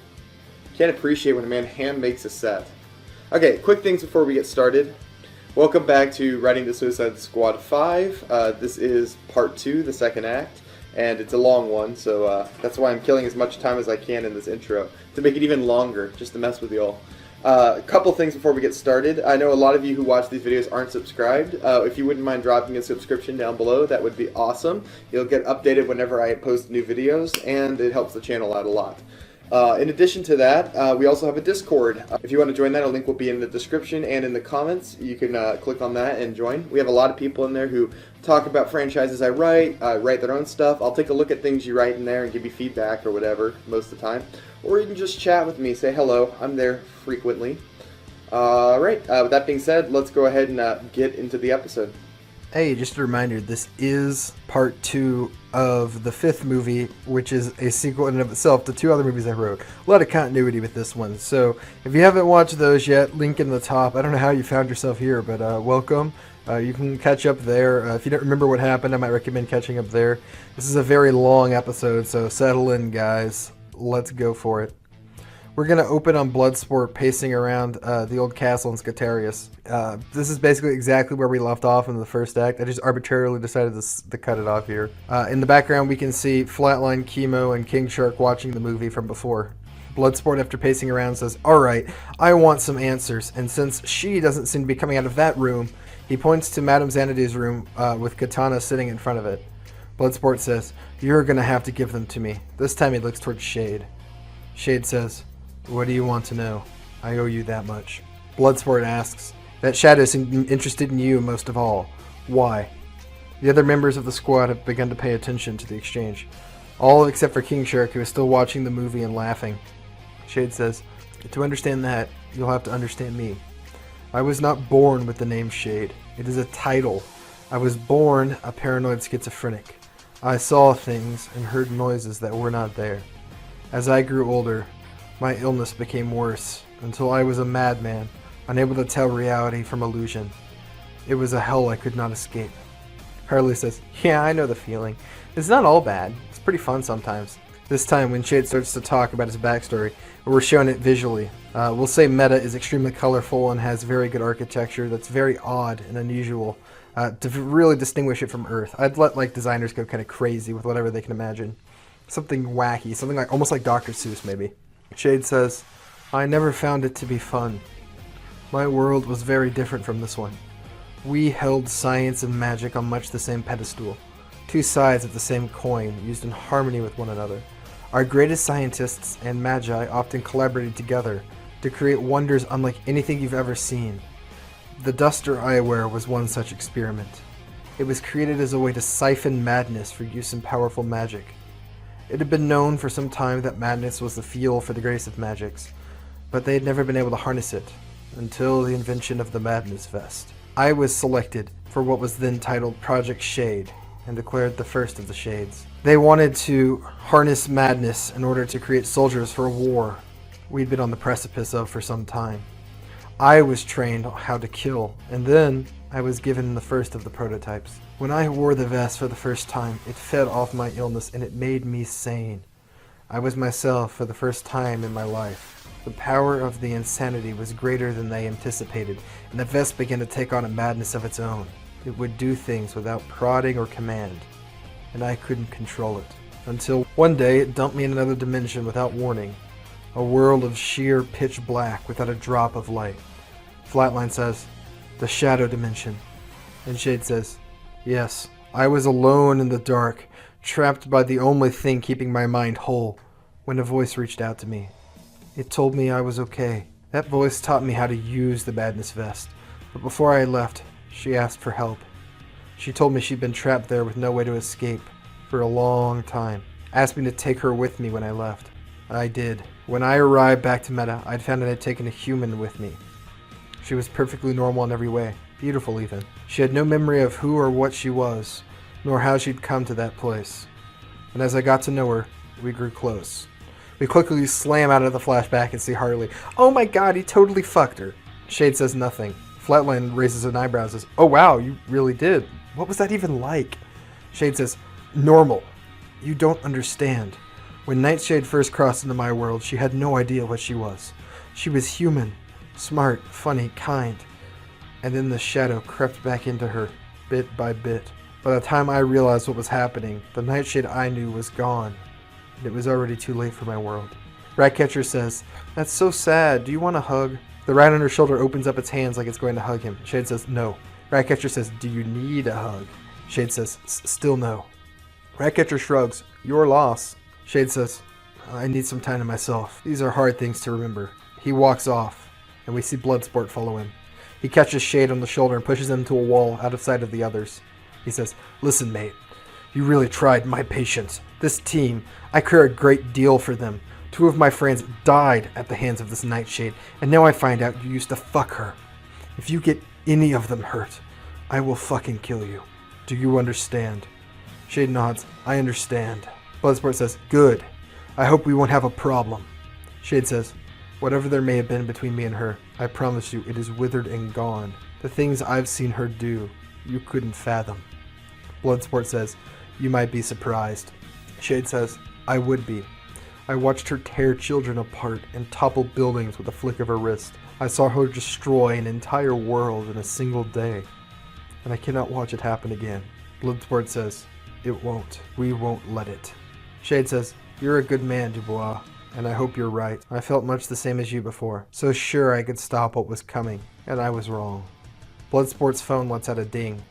S1: Can't appreciate when a man hand makes a set. Okay, quick things before we get started. Welcome back to Writing the Suicide Squad 5. This is part 2, the second act, and it's a long one, so that's why I'm killing as much time as I can in this intro, to make it even longer, just to mess with y'all. A couple things before we get started. I know a lot of you who watch these videos aren't subscribed. If you wouldn't mind dropping a subscription down below, that would be awesome. You'll get updated whenever I post new videos, and it helps the channel out a lot. In addition to that, we also have a Discord. If you want to join that, a link will be in the description and in the comments. You can click on that and join. We have a lot of people in there who talk about franchises I write their own stuff. I'll take a look at things you write in there and give you feedback or whatever most of the time. Or you can just chat with me, say hello. I'm there frequently. Alright, with that being said, let's go ahead and get into the episode.
S5: Hey, just a reminder, this is part 2 of the 5th movie, which is a sequel in and of itself to 2 other movies I wrote. A lot of continuity with this one. So if you haven't watched those yet, link in the top. I don't know how you found yourself here, but welcome. You can catch up there. If you don't remember what happened, I might recommend catching up there. This is a very long episode, so settle in, guys. Let's go for it. We're going to open on Bloodsport pacing around the old castle in Scutarius. This is basically exactly where we left off in the first act. I just arbitrarily decided to cut it off here. In the background, we can see Flatline, Kimo, and King Shark watching the movie from before. Bloodsport, after pacing around, says, "Alright, I want some answers." And since she doesn't seem to be coming out of that room, he points to Madame Xanadu's room with Katana sitting in front of it. Bloodsport says, "You're gonna have to give them to me." This time he looks towards Shade. Shade says, "What do you want to know? I owe you that much." Bloodsport asks, "That Shadow seemed interested in you most of all. Why?" The other members of the squad have begun to pay attention to the exchange. All except for King Shark, who is still watching the movie and laughing. Shade says, "To understand that, you'll have to understand me. I was not born with the name Shade. It is a title. I was born a paranoid schizophrenic. I saw things and heard noises that were not there. As I grew older, my illness became worse, until I was a madman, unable to tell reality from illusion. It was a hell I could not escape." Harley says, "Yeah, I know the feeling. It's not all bad. It's pretty fun sometimes." This time, when Shade starts to talk about his backstory, we're showing it visually. We'll say Meta is extremely colorful and has very good architecture that's very odd and unusual to really distinguish it from Earth. I'd let designers go kind of crazy with whatever they can imagine. Something wacky, something like almost like Dr. Seuss maybe. Shade says, "I never found it to be fun. My world was very different from this one. We held science and magic on much the same pedestal. Two sides of the same coin, used in harmony with one another. Our greatest scientists and magi often collaborated together to create wonders unlike anything you've ever seen. The duster I wear was one such experiment. It was created as a way to siphon madness for use in powerful magic. It had been known for some time that madness was the fuel for the greatest of magics, but they had never been able to harness it until the invention of the Madness Vest. I was selected for what was then titled Project Shade and declared the first of the Shades. They wanted to harness madness in order to create soldiers for a war we'd been on the precipice of for some time. I was trained on how to kill, and then I was given the first of the prototypes. When I wore the vest for the first time, it fed off my illness and it made me sane. I was myself for the first time in my life. The power of the insanity was greater than they anticipated, and the vest began to take on a madness of its own. It would do things without prodding or command, and I couldn't control it. Until one day it dumped me in another dimension without warning. A world of sheer pitch black without a drop of light. Flatline says, "The shadow dimension." And Shade says, "Yes, I was alone in the dark, trapped by the only thing keeping my mind whole, when a voice reached out to me. It told me I was okay. That voice taught me how to use the Madness Vest, but before I left, she asked for help. She told me she'd been trapped there with no way to escape for a long time. Asked me to take her with me when I left. I did. When I arrived back to Meta, I'd found I'd taken a human with me. She was perfectly normal in every way, beautiful even. She had no memory of who or what she was, nor how she'd come to that place. And as I got to know her, we grew close." We quickly slam out of the flashback and see Harley. "Oh my god, he totally fucked her." Shade says nothing. Flatline raises an eyebrow and says, "Oh wow, you really did. What was that even like?" Shade says, "Normal. You don't understand. When Nightshade first crossed into my world, she had no idea what she was. She was human, smart, funny, kind. And then the shadow crept back into her, bit by bit. By the time I realized what was happening, the Nightshade I knew was gone. And it was already too late for my world." Ratcatcher says, "That's so sad. Do you want a hug?" The rat on her shoulder opens up its hands like it's going to hug him. Shade says, "No." Ratcatcher says, "Do you need a hug?" Shade says, "Still no." Ratcatcher shrugs. "Your loss." Shade says, "I need some time to myself. These are hard things to remember." He walks off, and we see Bloodsport follow him. He catches Shade on the shoulder and pushes him to a wall out of sight of the others. He says, "Listen, mate. You really tried my patience. This team, I care a great deal for them. 2 of my friends died at the hands of this Nightshade, and now I find out you used to fuck her. If you get any of them hurt, I will fucking kill you. Do you understand?" Shade nods. "I understand." Bloodsport says, "Good. I hope we won't have a problem." Shade says, "Whatever there may have been between me and her, I promise you it is withered and gone. The things I've seen her do, you couldn't fathom." Bloodsport says, "You might be surprised." Shade says, "I would be. I watched her tear children apart and topple buildings with a flick of her wrist. I saw her destroy an entire world in a single day. And I cannot watch it happen again." Bloodsport says, "It won't. We won't let it." Shade says, "You're a good man, Dubois. and I hope you're right. I felt much the same as you before, so sure I could stop what was coming, and I was wrong. Bloodsport's phone lets out a ding.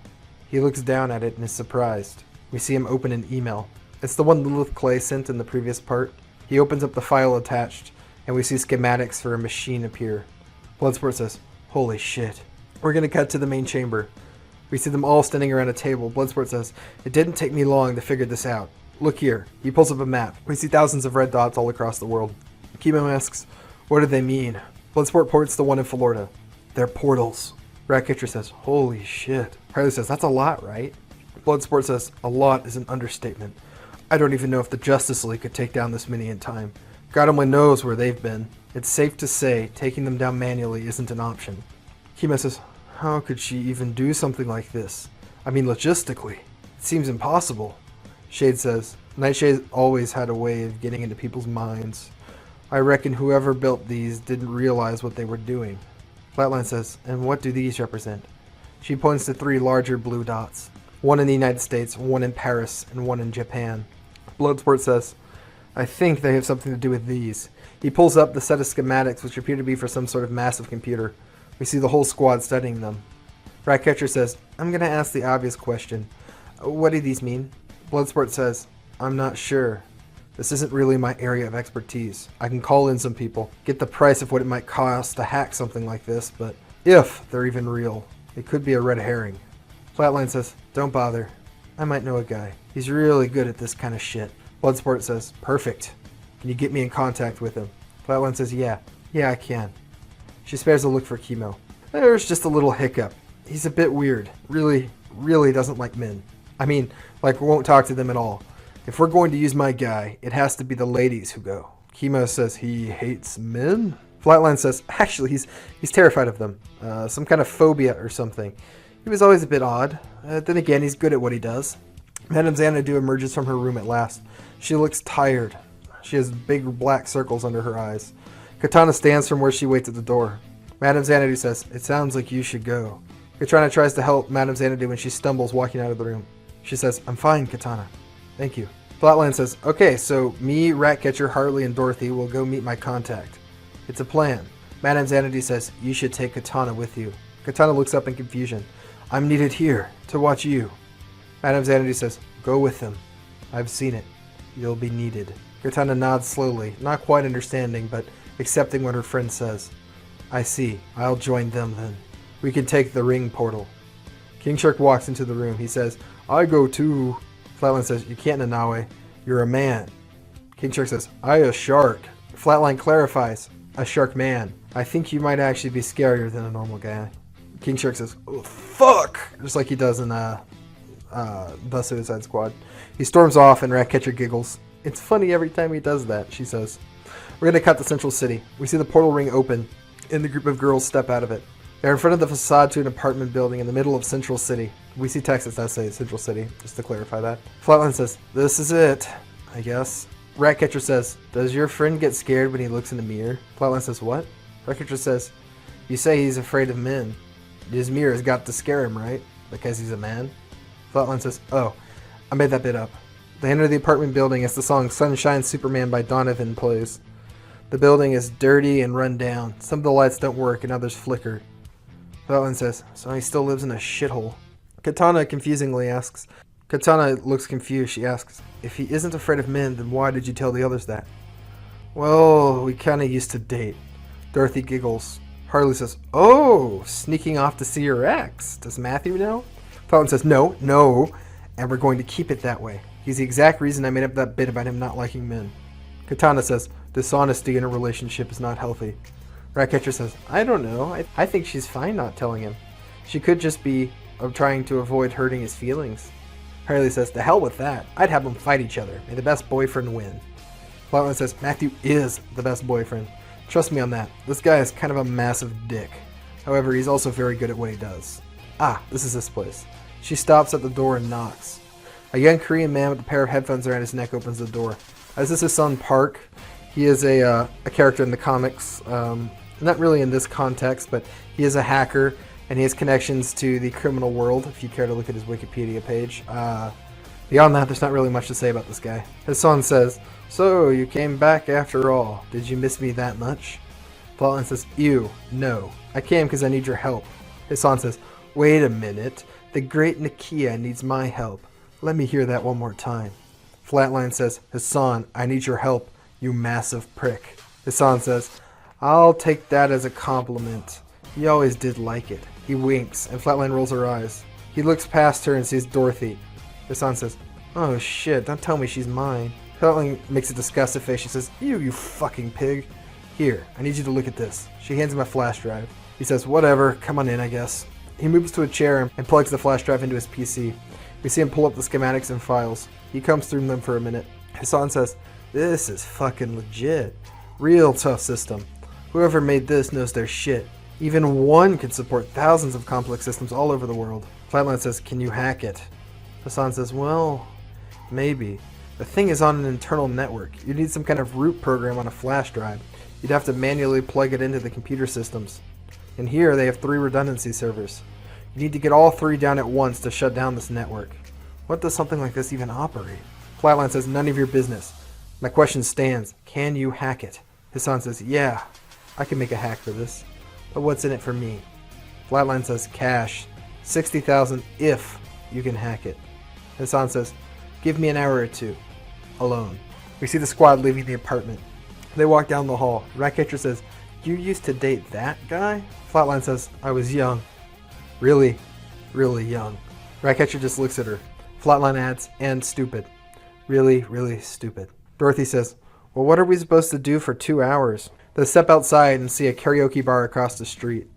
S5: He looks down at it and is surprised. We see him open an email. It's the one Lilith Clay sent in the previous part. He opens up the file attached, and we see schematics for a machine appear. Bloodsport says, "Holy shit." We're gonna cut to the main chamber. We see them all standing around a table. Bloodsport says, "It didn't take me long to figure this out. Look here." He pulls up a map. We see thousands of red dots all across the world. Chemo asks, "What do they mean?" Bloodsport points to one in Florida. "They're portals." Ratcatcher says, "Holy shit." Harley says, "That's a lot, right?" Bloodsport says, "A lot is an understatement. I don't even know if the Justice League could take down this many in time. God only knows where they've been. It's safe to say taking them down manually isn't an option." Chemo says, "How could she even do something like this? I mean, logistically. It seems impossible." Shade says, "Nightshade always had a way of getting into people's minds. I reckon whoever built these didn't realize what they were doing." Flatline says, "And what do these represent?" She points to 3 larger blue dots. One in the United States, one in Paris, and one in Japan. Bloodsport says, "I think they have something to do with these." He pulls up the set of schematics which appear to be for some sort of massive computer. We see the whole squad studying them. Ratcatcher says, "I'm going to ask the obvious question. What do these mean?" Bloodsport says, "I'm not sure. This isn't really my area of expertise. I can call in some people, get the price of what it might cost to hack something like this, but if they're even real, it could be a red herring." Flatline says, "Don't bother. I might know a guy. He's really good at this kind of shit." Bloodsport says, "Perfect. Can you get me in contact with him?" Flatline says, Yeah, I can." She spares a look for Chemo. "There's just a little hiccup. He's a bit weird. Really doesn't like men. I mean, like won't talk to them at all. If we're going to use my guy, it has to be the ladies who go." Chemo says he hates men. Flatline says, "Actually, he's terrified of them. Some kind of phobia or something. He was always a bit odd. Then again, he's good at what he does." Madame Xanadu emerges from her room at last. She looks tired. She has big black circles under her eyes. Katana stands from where she waits at the door. Madame Xanadu says, "It sounds like you should go." Katana tries to help Madame Xanadu when she stumbles walking out of the room. She says, "I'm fine, Katana. Thank you." Flatline says, "Okay, so me, Ratcatcher, Harley, and Dorothy will go meet my contact. It's a plan." Madame Xanadu says, "You should take Katana with you." Katana looks up in confusion. "I'm needed here, to watch you." Madame Xanadu says, "Go with them. I've seen it. You'll be needed." Katana nods slowly, not quite understanding, but accepting what her friend says. "I see. I'll join them then. We can take the ring portal." King Shark walks into the room. He says, "I go too." Flatline says, "You can't, Nanawe. You're a man." King Shark says, "I a shark." Flatline clarifies, "A shark man. I think you might actually be scarier than a normal guy." King Shark says, "Oh, fuck!" Just like he does in the Suicide Squad. He storms off and Ratcatcher giggles. "It's funny every time he does that," she says. We're going to cut to Central City. We see the portal ring open, and the group of girls step out of it. They're in front of the facade to an apartment building in the middle of Central City. We see text that says Central City, just to clarify that. Flatline says, "This is it, I guess." Ratcatcher says, "Does your friend get scared when he looks in the mirror?" Flatline says, "What?" Ratcatcher says, "You say he's afraid of men. His mirror has got to scare him, right? Because he's a man?" Flatline says, "Oh, I made that bit up." They enter the apartment building as the song Sunshine Superman by Donovan plays. The building is dirty and run down. Some of the lights don't work and others flicker. Flatline says, "So he still lives in a shithole." Katana confusingly asks. Katana looks confused. She asks, "If he isn't afraid of men, then why did you tell the others that?" "Well, we kinda used to date." Dorothy giggles. Harley says, "Oh, sneaking off to see your ex. Does Matthew know?" Fallon says, No, and we're going to keep it that way. He's the exact reason I made up that bit about him not liking men." Katana says, "Dishonesty in a relationship is not healthy." Ratcatcher says, "I don't know. I think she's fine not telling him. She could just be trying to avoid hurting his feelings." Harley says, "To hell with that. I'd have them fight each other. May the best boyfriend win." Flatline says, "Matthew is the best boyfriend. Trust me on that. This guy is kind of a massive dick. However, he's also very good at what he does." Ah, this is this place. She stops at the door and knocks. A young Korean man with a pair of headphones around his neck opens the door. This is his son Park. He is a character in the comics. Not really in this context, but he is a hacker and he has connections to the criminal world, if you care to look at his Wikipedia page. Beyond that, there's not really much to say about this guy. Hassan says, "So, you came back after all. Did you miss me that much?" Flatline says, "Ew, no. I came because I need your help." Hassan says, "Wait a minute. The great Nakia needs my help. Let me hear that one more time." Flatline says, "Hassan, I need your help, you massive prick." Hassan says, "I'll take that as a compliment. You always did like it." He winks, and Flatline rolls her eyes. He looks past her and sees Dorothy. Hassan says, "Oh shit, don't tell me she's mine." Flatline makes a disgusted face. She says, You fucking pig. Here, I need you to look at this." She hands him a flash drive. He says, "Whatever, come on in, I guess." He moves to a chair and plugs the flash drive into his PC. We see him pull up the schematics and files. He combs through them for a minute. Hassan says, "This is fucking legit. Real tough system. Whoever made this knows their shit. Even one can support thousands of complex systems all over the world." Flatline says, "Can you hack it?" Hassan says, "Well, maybe. The thing is on an internal network. You need some kind of root program on a flash drive. You'd have to manually plug it into the computer systems. And here they have 3 redundancy servers. You need to get all 3 down at once to shut down this network. What does something like this even operate?" Flatline says, "None of your business. My question stands. Can you hack it?" Hassan says, "Yeah, I can make a hack for this. But what's in it for me?" Flatline says, "Cash. 60,000 if you can hack it." Hassan says, "Give me an hour or 2. Alone." We see the squad leaving the apartment. They walk down the hall. Ratcatcher says, "You used to date that guy?" Flatline says, "I was young. Really, really young." Ratcatcher just looks at her. Flatline adds, "And stupid. Really, really stupid." Dorothy says, "Well, what are we supposed to do for 2 hours?" They step outside and see a karaoke bar across the street.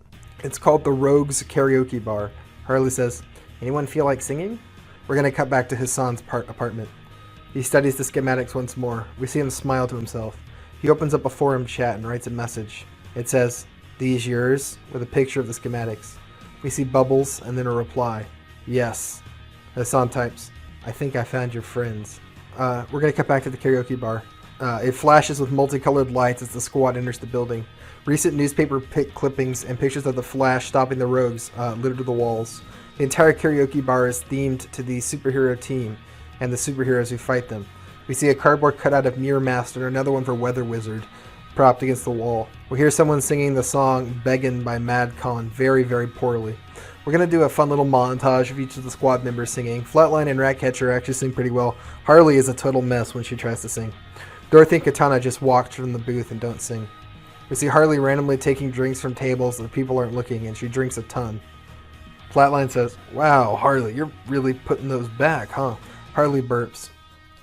S5: It's called the Rogues Karaoke Bar. Harley says, "Anyone feel like singing?" We're going to cut back to Hassan's apartment. He studies the schematics once more. We see him smile to himself. He opens up a forum chat and writes a message. It says, "These yours?" with a picture of the schematics. We see bubbles and then a reply. "Yes." Hassan types, "I think I found your friends." We're going to cut back to the karaoke bar. It flashes with multicolored lights as the squad enters the building. Recent newspaper clippings and pictures of the Flash stopping the rogues litter the walls. The entire karaoke bar is themed to the superhero team and the superheroes who fight them. We see a cardboard cutout of Mirror Master and another one for Weather Wizard propped against the wall. We hear someone singing the song Beggin' by Mad Con very, very poorly. We're going to do a fun little montage of each of the squad members singing. Flatline and Ratcatcher actually sing pretty well. Harley is a total mess when she tries to sing. Dorothy and Katana just walked from the booth and don't sing. We see Harley randomly taking drinks from tables that people aren't looking, and she drinks a ton. Flatline says, "Wow, Harley, you're really putting those back, huh?" Harley burps.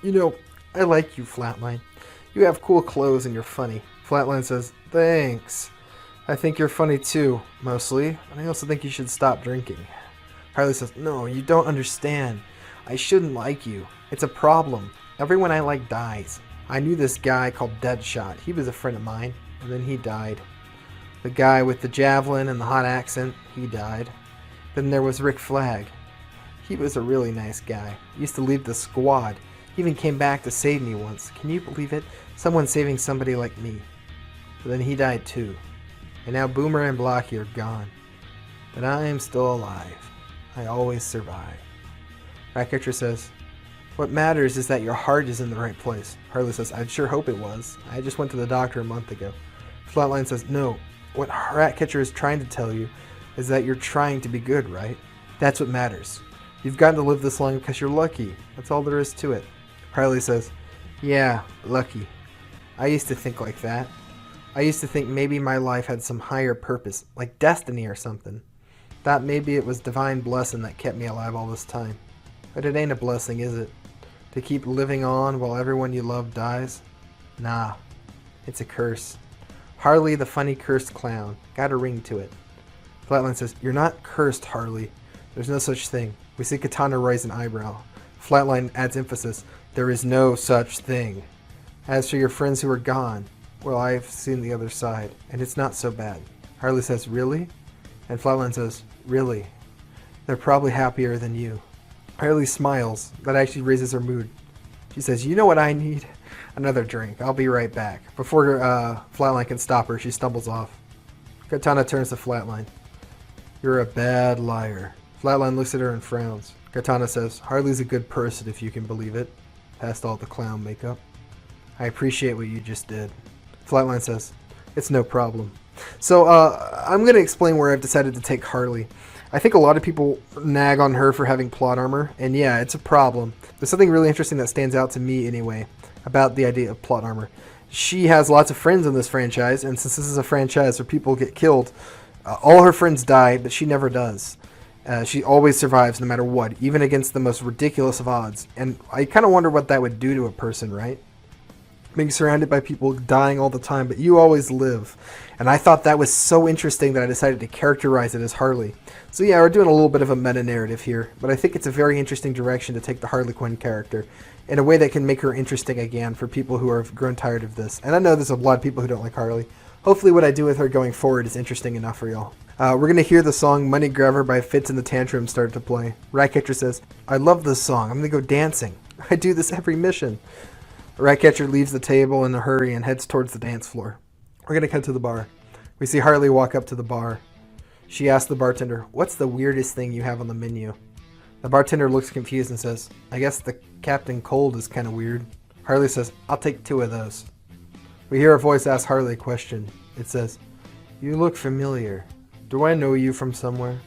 S5: "You know, I like you, Flatline. You have cool clothes and you're funny." Flatline says, "Thanks. I think you're funny too, mostly. And I also think you should stop drinking." Harley says, "No, you don't understand. I shouldn't like you. It's a problem. Everyone I like dies. I knew this guy called Deadshot. He was a friend of mine, and then he died. The guy with the javelin and the hot accent, he died. Then there was Rick Flag. He was a really nice guy. He used to leave the squad. He even came back to save me once. Can you believe it? Someone saving somebody like me. But then he died too. And now Boomer and Blocky are gone. But I am still alive. I always survive." Ratcatcher says, "What matters is that your heart is in the right place." Harley says, "I'd sure hope it was. I just went to the doctor a month ago." Flatline says, "No. What Ratcatcher is trying to tell you is that you're trying to be good, right? That's what matters. You've gotten to live this long because you're lucky. That's all there is to it." Harley says, "Yeah, lucky. I used to think like that. I used to think maybe my life had some higher purpose, like destiny or something. Thought maybe it was divine blessing that kept me alive all this time. But it ain't a blessing, is it? To keep living on while everyone you love dies? Nah, it's a curse. Harley the funny cursed clown. Got a ring to it." Flatline says, "You're not cursed, Harley. There's no such thing." We see Katana raise an eyebrow. Flatline adds emphasis. "There is no such thing. As for your friends who are gone, well, I've seen the other side, and it's not so bad." Harley says, "Really?" And Flatline says, "Really. They're probably happier than you." Harley smiles. That actually raises her mood. She says, "You know what I need? Another drink. I'll be right back." Before Flatline can stop her, she stumbles off. Katana turns to Flatline. "You're a bad liar." Flatline looks at her and frowns. Katana says, Harley's a good person if you can believe it. Past all the clown makeup. I appreciate what you just did. Flatline says, it's no problem. So, I'm going to explain where I've decided to take Harley. I think a lot of people nag on her for having plot armor, and yeah, it's a problem. There's something really interesting that stands out to me anyway about the idea of plot armor. She has lots of friends in this franchise, and since this is a franchise where people get killed, all her friends die, but she never does. She always survives no matter what, even against the most ridiculous of odds. And I kind of wonder what that would do to a person, right? Being surrounded by people dying all the time, but you always live. And I thought that was so interesting that I decided to characterize it as Harley. So yeah, we're doing a little bit of a meta-narrative here, but I think it's a very interesting direction to take the Harley Quinn character in a way that can make her interesting again for people who have grown tired of this. And I know there's a lot of people who don't like Harley. Hopefully what I do with her going forward is interesting enough for y'all. We're going to hear the song Money Grabber by Fitz and the Tantrum start to play. Ratcatcher says, I love this song. I'm going to go dancing. I do this every mission. Ratcatcher leaves the table in a hurry and heads towards the dance floor. We're going to cut to the bar. We see Harley walk up to the bar. She asks the bartender, what's the weirdest thing you have on the menu? The bartender looks confused and says, I guess the Captain Cold is kind of weird. Harley says, I'll take 2 of those. We hear a voice ask Harley a question. It says, you look familiar. Do I know you from somewhere?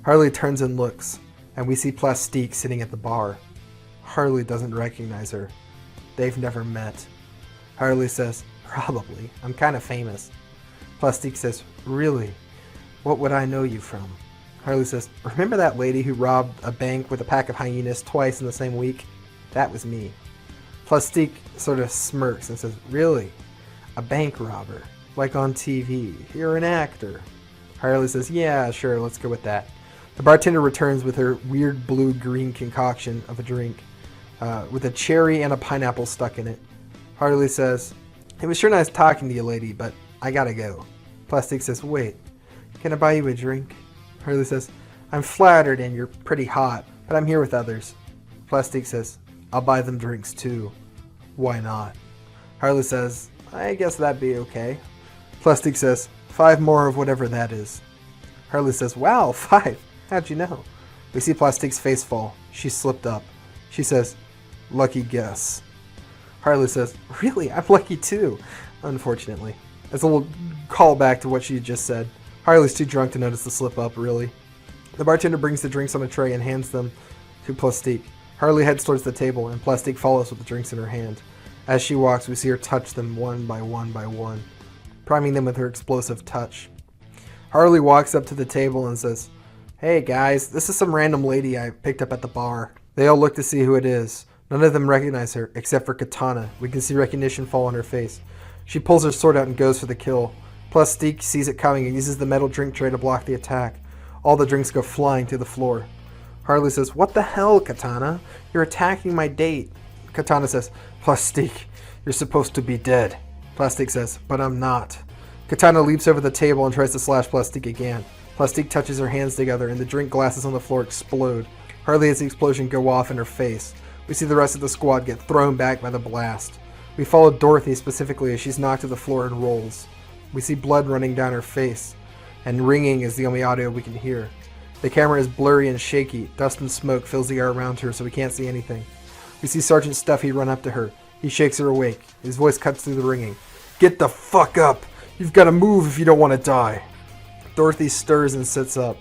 S5: Harley turns and looks, and we see Plastique sitting at the bar. Harley doesn't recognize her. They've never met. Harley says, probably. I'm kind of famous. Plastique says, really? What would I know you from? Harley says, remember that lady who robbed a bank with a pack of hyenas twice in the same week? That was me. Plastique sort of smirks and says, really? A bank robber? Like on TV? You're an actor. Harley says, yeah, sure, let's go with that. The bartender returns with her weird blue-green concoction of a drink, with a cherry and a pineapple stuck in it. Harley says, it was sure nice talking to you, lady, but I gotta go. Plastique says, wait, can I buy you a drink? Harley says, I'm flattered and you're pretty hot, but I'm here with others. Plastique says, I'll buy them drinks too. Why not? Harley says, I guess that'd be okay. Plastique says, 5 more of whatever that is. Harley says, wow, 5. How'd you know? We see Plastique's face fall. She slipped up. She says, lucky guess. Harley says, really? I'm lucky too. Unfortunately. As a little callback to what she just said. Harley's too drunk to notice the slip up, really. The bartender brings the drinks on a tray and hands them to Plastique. Harley heads towards the table, and Plastique follows with the drinks in her hand. As she walks, we see her touch them one by one, priming them with her explosive touch. Harley walks up to the table and says, hey guys, this is some random lady I picked up at the bar. They all look to see who it is. None of them recognize her, except for Katana. We can see recognition fall on her face. She pulls her sword out and goes for the kill. Plastique sees it coming and uses the metal drink tray to block the attack. All the drinks go flying to the floor. Harley says, what the hell, Katana? You're attacking my date. Katana says, Plastique, you're supposed to be dead. Plastique says, but I'm not. Katana leaps over the table and tries to slash Plastique again. Plastique touches her hands together and the drink glasses on the floor explode. Harley has the explosion go off in her face. We see the rest of the squad get thrown back by the blast. We follow Dorothy specifically as she's knocked to the floor and rolls. We see blood running down her face, and ringing is the only audio we can hear. The camera is blurry and shaky. Dust and smoke fills the air around her so we can't see anything. We see Sergeant Stuffy run up to her. He shakes her awake. His voice cuts through the ringing. Get the fuck up! You've got to move if you don't want to die. Dorothy stirs and sits up.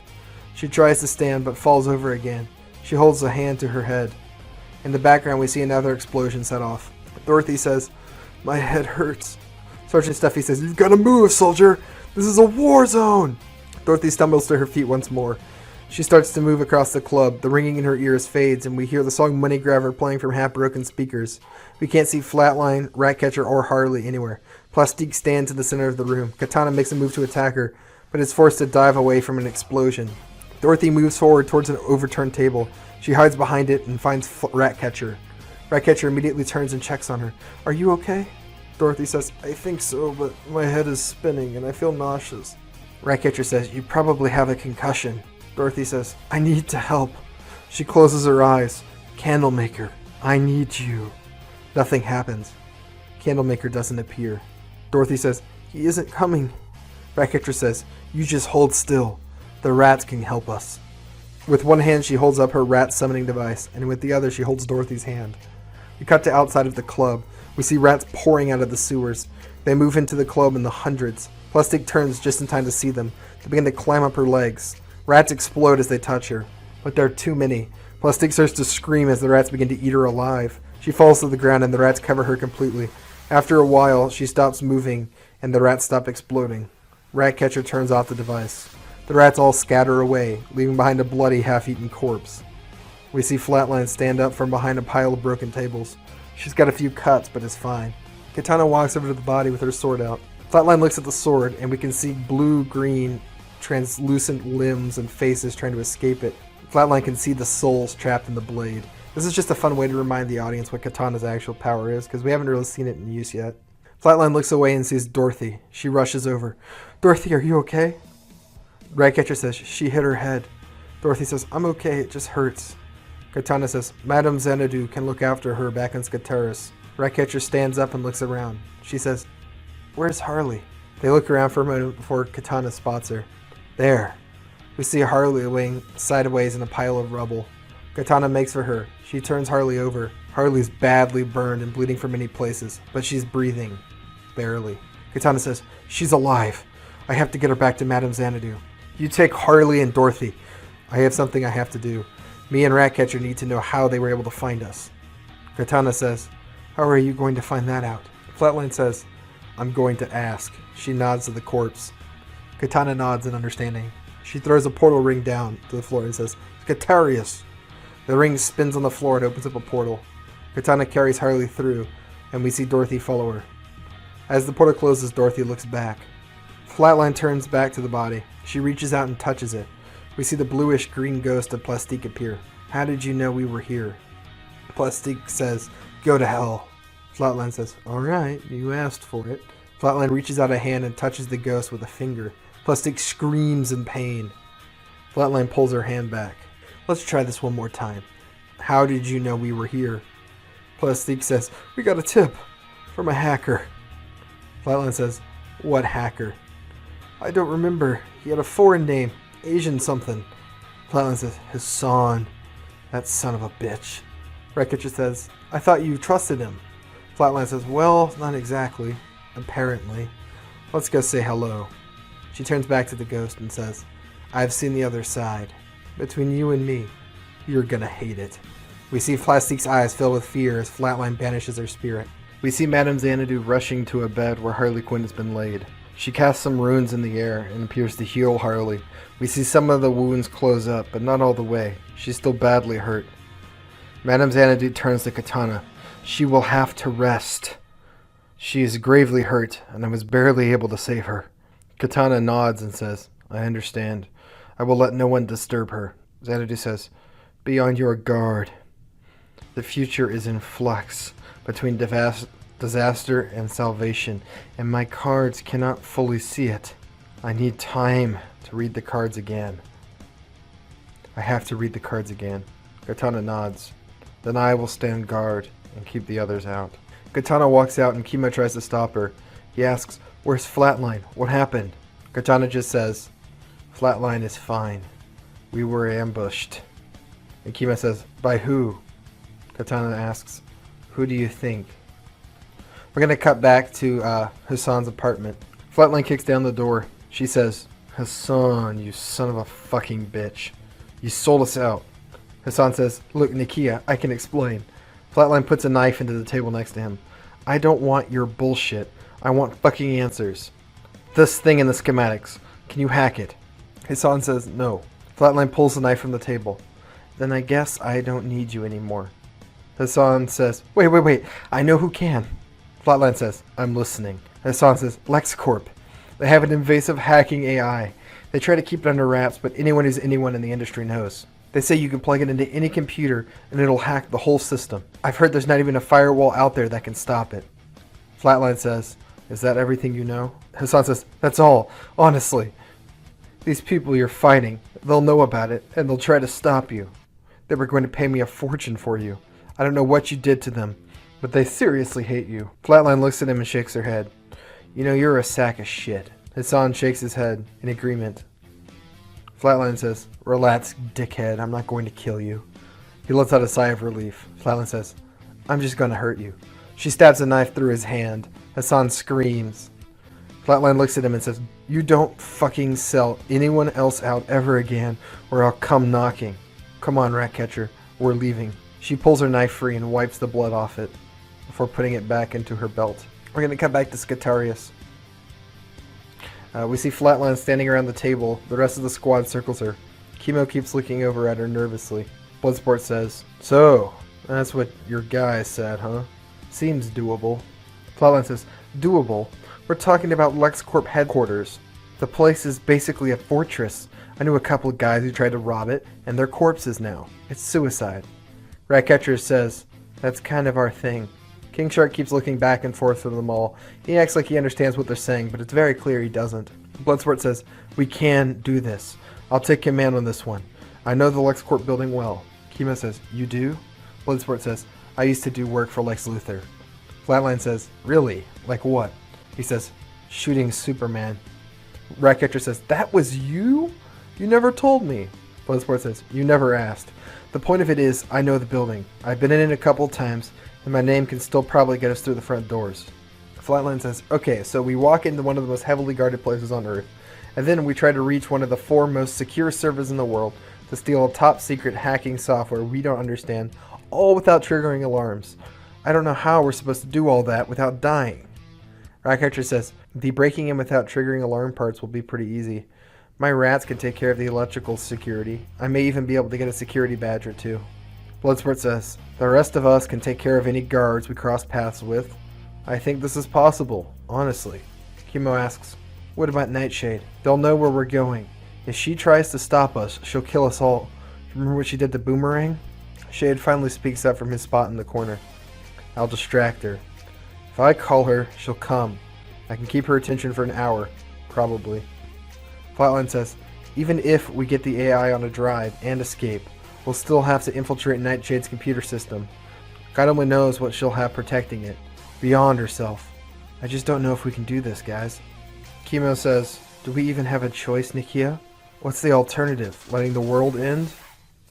S5: She tries to stand but falls over again. She holds a hand to her head. In the background we see another explosion set off. Dorothy says, my head hurts. Sergeant Stuffy says, you've got to move, soldier! This is a war zone! Dorothy stumbles to her feet once more. She starts to move across the club. The ringing in her ears fades, and we hear the song Money Grabber playing from half-broken speakers. We can't see Flatline, Ratcatcher, or Harley anywhere. Plastique stands in the center of the room. Katana makes a move to attack her, but is forced to dive away from an explosion. Dorothy moves forward towards an overturned table. She hides behind it and finds Ratcatcher. Ratcatcher immediately turns and checks on her. Are you okay? Dorothy says, I think so, but my head is spinning and I feel nauseous. Ratcatcher says, you probably have a concussion. Dorothy says, I need to help. She closes her eyes. Candlemaker, I need you. Nothing happens. Candlemaker doesn't appear. Dorothy says, he isn't coming. Ratcatcher says, you just hold still. The rats can help us. With one hand, she holds up her rat summoning device, and with the other, she holds Dorothy's hand. We cut to outside of the club. We see rats pouring out of the sewers. They move into the club in the hundreds. Plastique turns just in time to see them. They begin to climb up her legs. Rats explode as they touch her, but there are too many. Plastique starts to scream as the rats begin to eat her alive. She falls to the ground and the rats cover her completely. After a while, she stops moving and the rats stop exploding. Ratcatcher turns off the device. The rats all scatter away, leaving behind a bloody, half-eaten corpse. We see Flatline stand up from behind a pile of broken tables. She's got a few cuts, but is fine. Katana walks over to the body with her sword out. Flatline looks at the sword, and we can see blue-green, translucent limbs and faces trying to escape it. Flatline can see the souls trapped in the blade. This is just a fun way to remind the audience what Katana's actual power is, because we haven't really seen it in use yet. Flatline looks away and sees Dorothy. She rushes over. Dorothy, are you okay? Ratcatcher says she hit her head. Dorothy says, I'm okay, it just hurts. Katana says, Madame Xanadu can look after her back in Skateris. Ratcatcher stands up and looks around. She says, where's Harley? They look around for a moment before Katana spots her. There. We see Harley laying sideways in a pile of rubble. Katana makes for her. She turns Harley over. Harley's badly burned and bleeding from many places, but she's breathing. Barely. Katana says, she's alive. I have to get her back to Madame Xanadu. You take Harley and Dorothy. I have something I have to do. Me and Ratcatcher need to know how they were able to find us. Katana says, how are you going to find that out? Flatline says, I'm going to ask. She nods to the corpse. Katana nods in understanding. She throws a portal ring down to the floor and says, Skatarius. The ring spins on the floor and opens up a portal. Katana carries Harley through, and we see Dorothy follow her. As the portal closes, Dorothy looks back. Flatline turns back to the body. She reaches out and touches it. We see the bluish-green ghost of Plastique appear. How did you know we were here? Plastique says, go to hell. Flatline says, alright, you asked for it. Flatline reaches out a hand and touches the ghost with a finger. Plastique screams in pain. Flatline pulls her hand back. Let's try this one more time. How did you know we were here? Plastique says, we got a tip from a hacker. Flatline says, what hacker? I don't remember. He had a foreign name. Asian something. Flatline says, Hassan. That son of a bitch. Ratcatcher says, I thought you trusted him. Flatline says, well, not exactly. Apparently. Let's go say hello. She turns back to the ghost and says, I've seen the other side. Between you and me, you're gonna hate it. We see Plastique's eyes fill with fear as Flatline banishes her spirit. We see Madame Xanadu rushing to a bed where Harley Quinn has been laid. She casts some runes in the air and appears to heal Harley. We see some of the wounds close up, but not all the way. She's still badly hurt. Madame Xanadu turns to Katana. She will have to rest. She is gravely hurt, and I was barely able to save her. Katana nods and says, I understand. I will let no one disturb her. Xanadu says, be on your guard. The future is in flux between disaster and salvation, and my cards cannot fully see it. I need time to read the cards again. I have to read the cards again. Katana nods. Then I will stand guard and keep the others out. Katana walks out and Kima tries to stop her. He asks, where's Flatline? What happened? Katana just says, Flatline is fine. We were ambushed. And Kima says, by who? Katana asks, who do you think? We're going to cut back to Hassan's apartment. Flatline kicks down the door. She says, Hassan, you son of a fucking bitch. You sold us out. Hassan says, look, Nakia, I can explain. Flatline puts a knife into the table next to him. I don't want your bullshit. I want fucking answers. This thing in the schematics. Can you hack it? Hassan says, no. Flatline pulls the knife from the table. Then I guess I don't need you anymore. Hassan says, wait. I know who can. Flatline says, I'm listening. Hassan says, LexCorp. They have an invasive hacking AI. They try to keep it under wraps, but anyone who's anyone in the industry knows. They say you can plug it into any computer and it'll hack the whole system. I've heard there's not even a firewall out there that can stop it. Flatline says, is that everything you know? Hassan says, that's all, honestly. These people you're fighting, they'll know about it and they'll try to stop you. They were going to pay me a fortune for you. I don't know what you did to them, but they seriously hate you. Flatline looks at him and shakes her head. You know, you're a sack of shit. Hassan shakes his head in agreement. Flatline says, relax, dickhead. I'm not going to kill you. He lets out a sigh of relief. Flatline says, I'm just going to hurt you. She stabs a knife through his hand. Hassan screams. Flatline looks at him and says, you don't fucking sell anyone else out ever again or I'll come knocking. Come on, Ratcatcher. We're leaving. She pulls her knife free and wipes the blood off it before putting it back into her belt. We're going to cut back to Scutarius. We see Flatline standing around the table. The rest of the squad circles her. Chemo keeps looking over at her nervously. Bloodsport says, so, that's what your guy said, huh? Seems doable. Flatline says, doable? We're talking about LexCorp headquarters. The place is basically a fortress. I knew a couple of guys who tried to rob it, and they're corpses now. It's suicide. Ratcatcher says, that's kind of our thing. King Shark keeps looking back and forth from them all. He acts like he understands what they're saying, but it's very clear he doesn't. Bloodsport says, we can do this. I'll take command on this one. I know the LexCorp building well. Chemo says, you do? Bloodsport says, I used to do work for Lex Luthor. Flatline says, really? Like what? He says, shooting Superman. Ratcatcher says, that was you? You never told me. Bloodsport says, you never asked. The point of it is, I know the building. I've been in it a couple times, and my name can still probably get us through the front doors. Flatline says, okay, so we walk into one of the most heavily guarded places on Earth, and then we try to reach one of the 4 most secure servers in the world to steal a top secret hacking software we don't understand, all without triggering alarms. I don't know how we're supposed to do all that without dying. Ratcatcher says, the breaking in without triggering alarm parts will be pretty easy. My rats can take care of the electrical security. I may even be able to get a security badge or 2. Bloodsport says, the rest of us can take care of any guards we cross paths with. I think this is possible, honestly. Chemo asks, what about Nightshade? They'll know where we're going. If she tries to stop us, she'll kill us all. Remember what she did to Boomerang? Shade finally speaks up from his spot in the corner. I'll distract her. If I call her, she'll come. I can keep her attention for an hour, probably. Flatline says, even if we get the AI on a drive and escape, we'll still have to infiltrate Nightshade's computer system. God only knows what she'll have protecting it. Beyond herself. I just don't know if we can do this, guys. Chemo says, do we even have a choice, Nikia? What's the alternative? Letting the world end?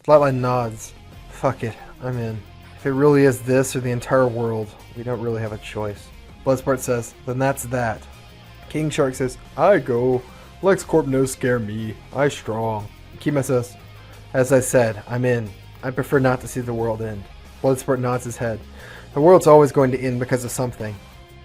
S5: Flatline nods. Fuck it, I'm in. If it really is this or the entire world, we don't really have a choice. Bloodsport says, then that's that. King Shark says, I go. LexCorp no scare me. I strong. Chemo says, as I said, I'm in. I prefer not to see the world end. Bloodsport nods his head. The world's always going to end because of something.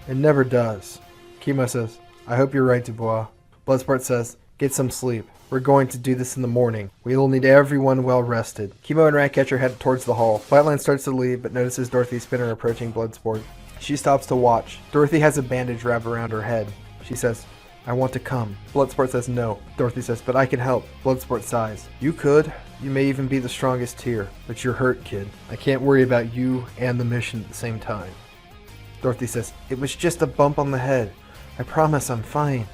S5: It never does. Chemo says, I hope you're right, Dubois. Bloodsport says, get some sleep. We're going to do this in the morning. We'll need everyone well rested. Chemo and Ratcatcher head towards the hall. Flatline starts to leave, but notices Dorothy Spinner approaching Bloodsport. She stops to watch. Dorothy has a bandage wrapped around her head. She says, I want to come. Bloodsport says no. Dorothy says, but I can help. Bloodsport sighs. You could. You may even be the strongest here. But you're hurt, kid. I can't worry about you and the mission at the same time. Dorothy says, it was just a bump on the head. I promise I'm fine.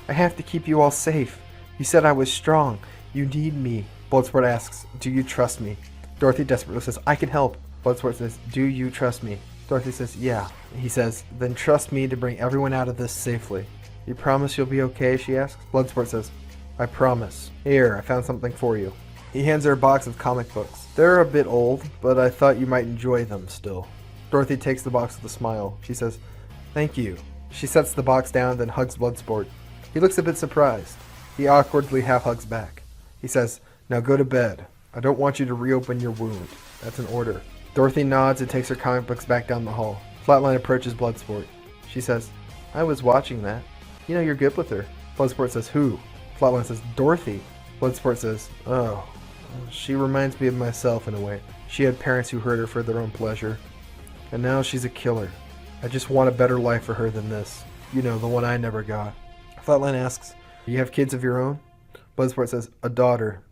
S5: I have to keep you all safe. You said I was strong. You need me. Bloodsport asks, do you trust me? Dorothy desperately says, I can help. Bloodsport says, do you trust me? Dorothy says, yeah. He says, then trust me to bring everyone out of this safely. You promise you'll be okay, she asks. Bloodsport says, I promise. Here, I found something for you. He hands her a box of comic books. They're a bit old, but I thought you might enjoy them still. Dorothy takes the box with a smile. She says, thank you. She sets the box down, then hugs Bloodsport. He looks a bit surprised. He awkwardly half-hugs back. He says, now go to bed. I don't want you to reopen your wound. That's an order. Dorothy nods and takes her comic books back down the hall. Flatline approaches Bloodsport. She says, I was watching that. You know you're good with her. Bloodsport says, who? Flatline says, Dorothy. Bloodsport says, oh, she reminds me of myself in a way. She had parents who hurt her for their own pleasure. And now she's a killer. I just want a better life for her than this. You know, the one I never got. Flatline asks, you have kids of your own? Bloodsport says, a daughter.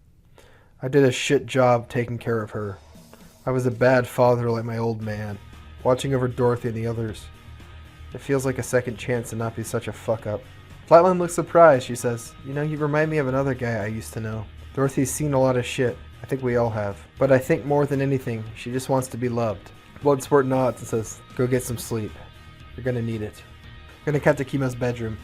S5: I did a shit job taking care of her. I was a bad father like my old man, watching over Dorothy and the others. It feels like a second chance to not be such a fuck-up. Flatline looks surprised. She says, you know, you remind me of another guy I used to know. Dorothy's seen a lot of shit. I think we all have. But I think more than anything, she just wants to be loved. Bloodsport nods and says, go get some sleep. You're gonna need it. We're gonna cut to Chemo's bedroom.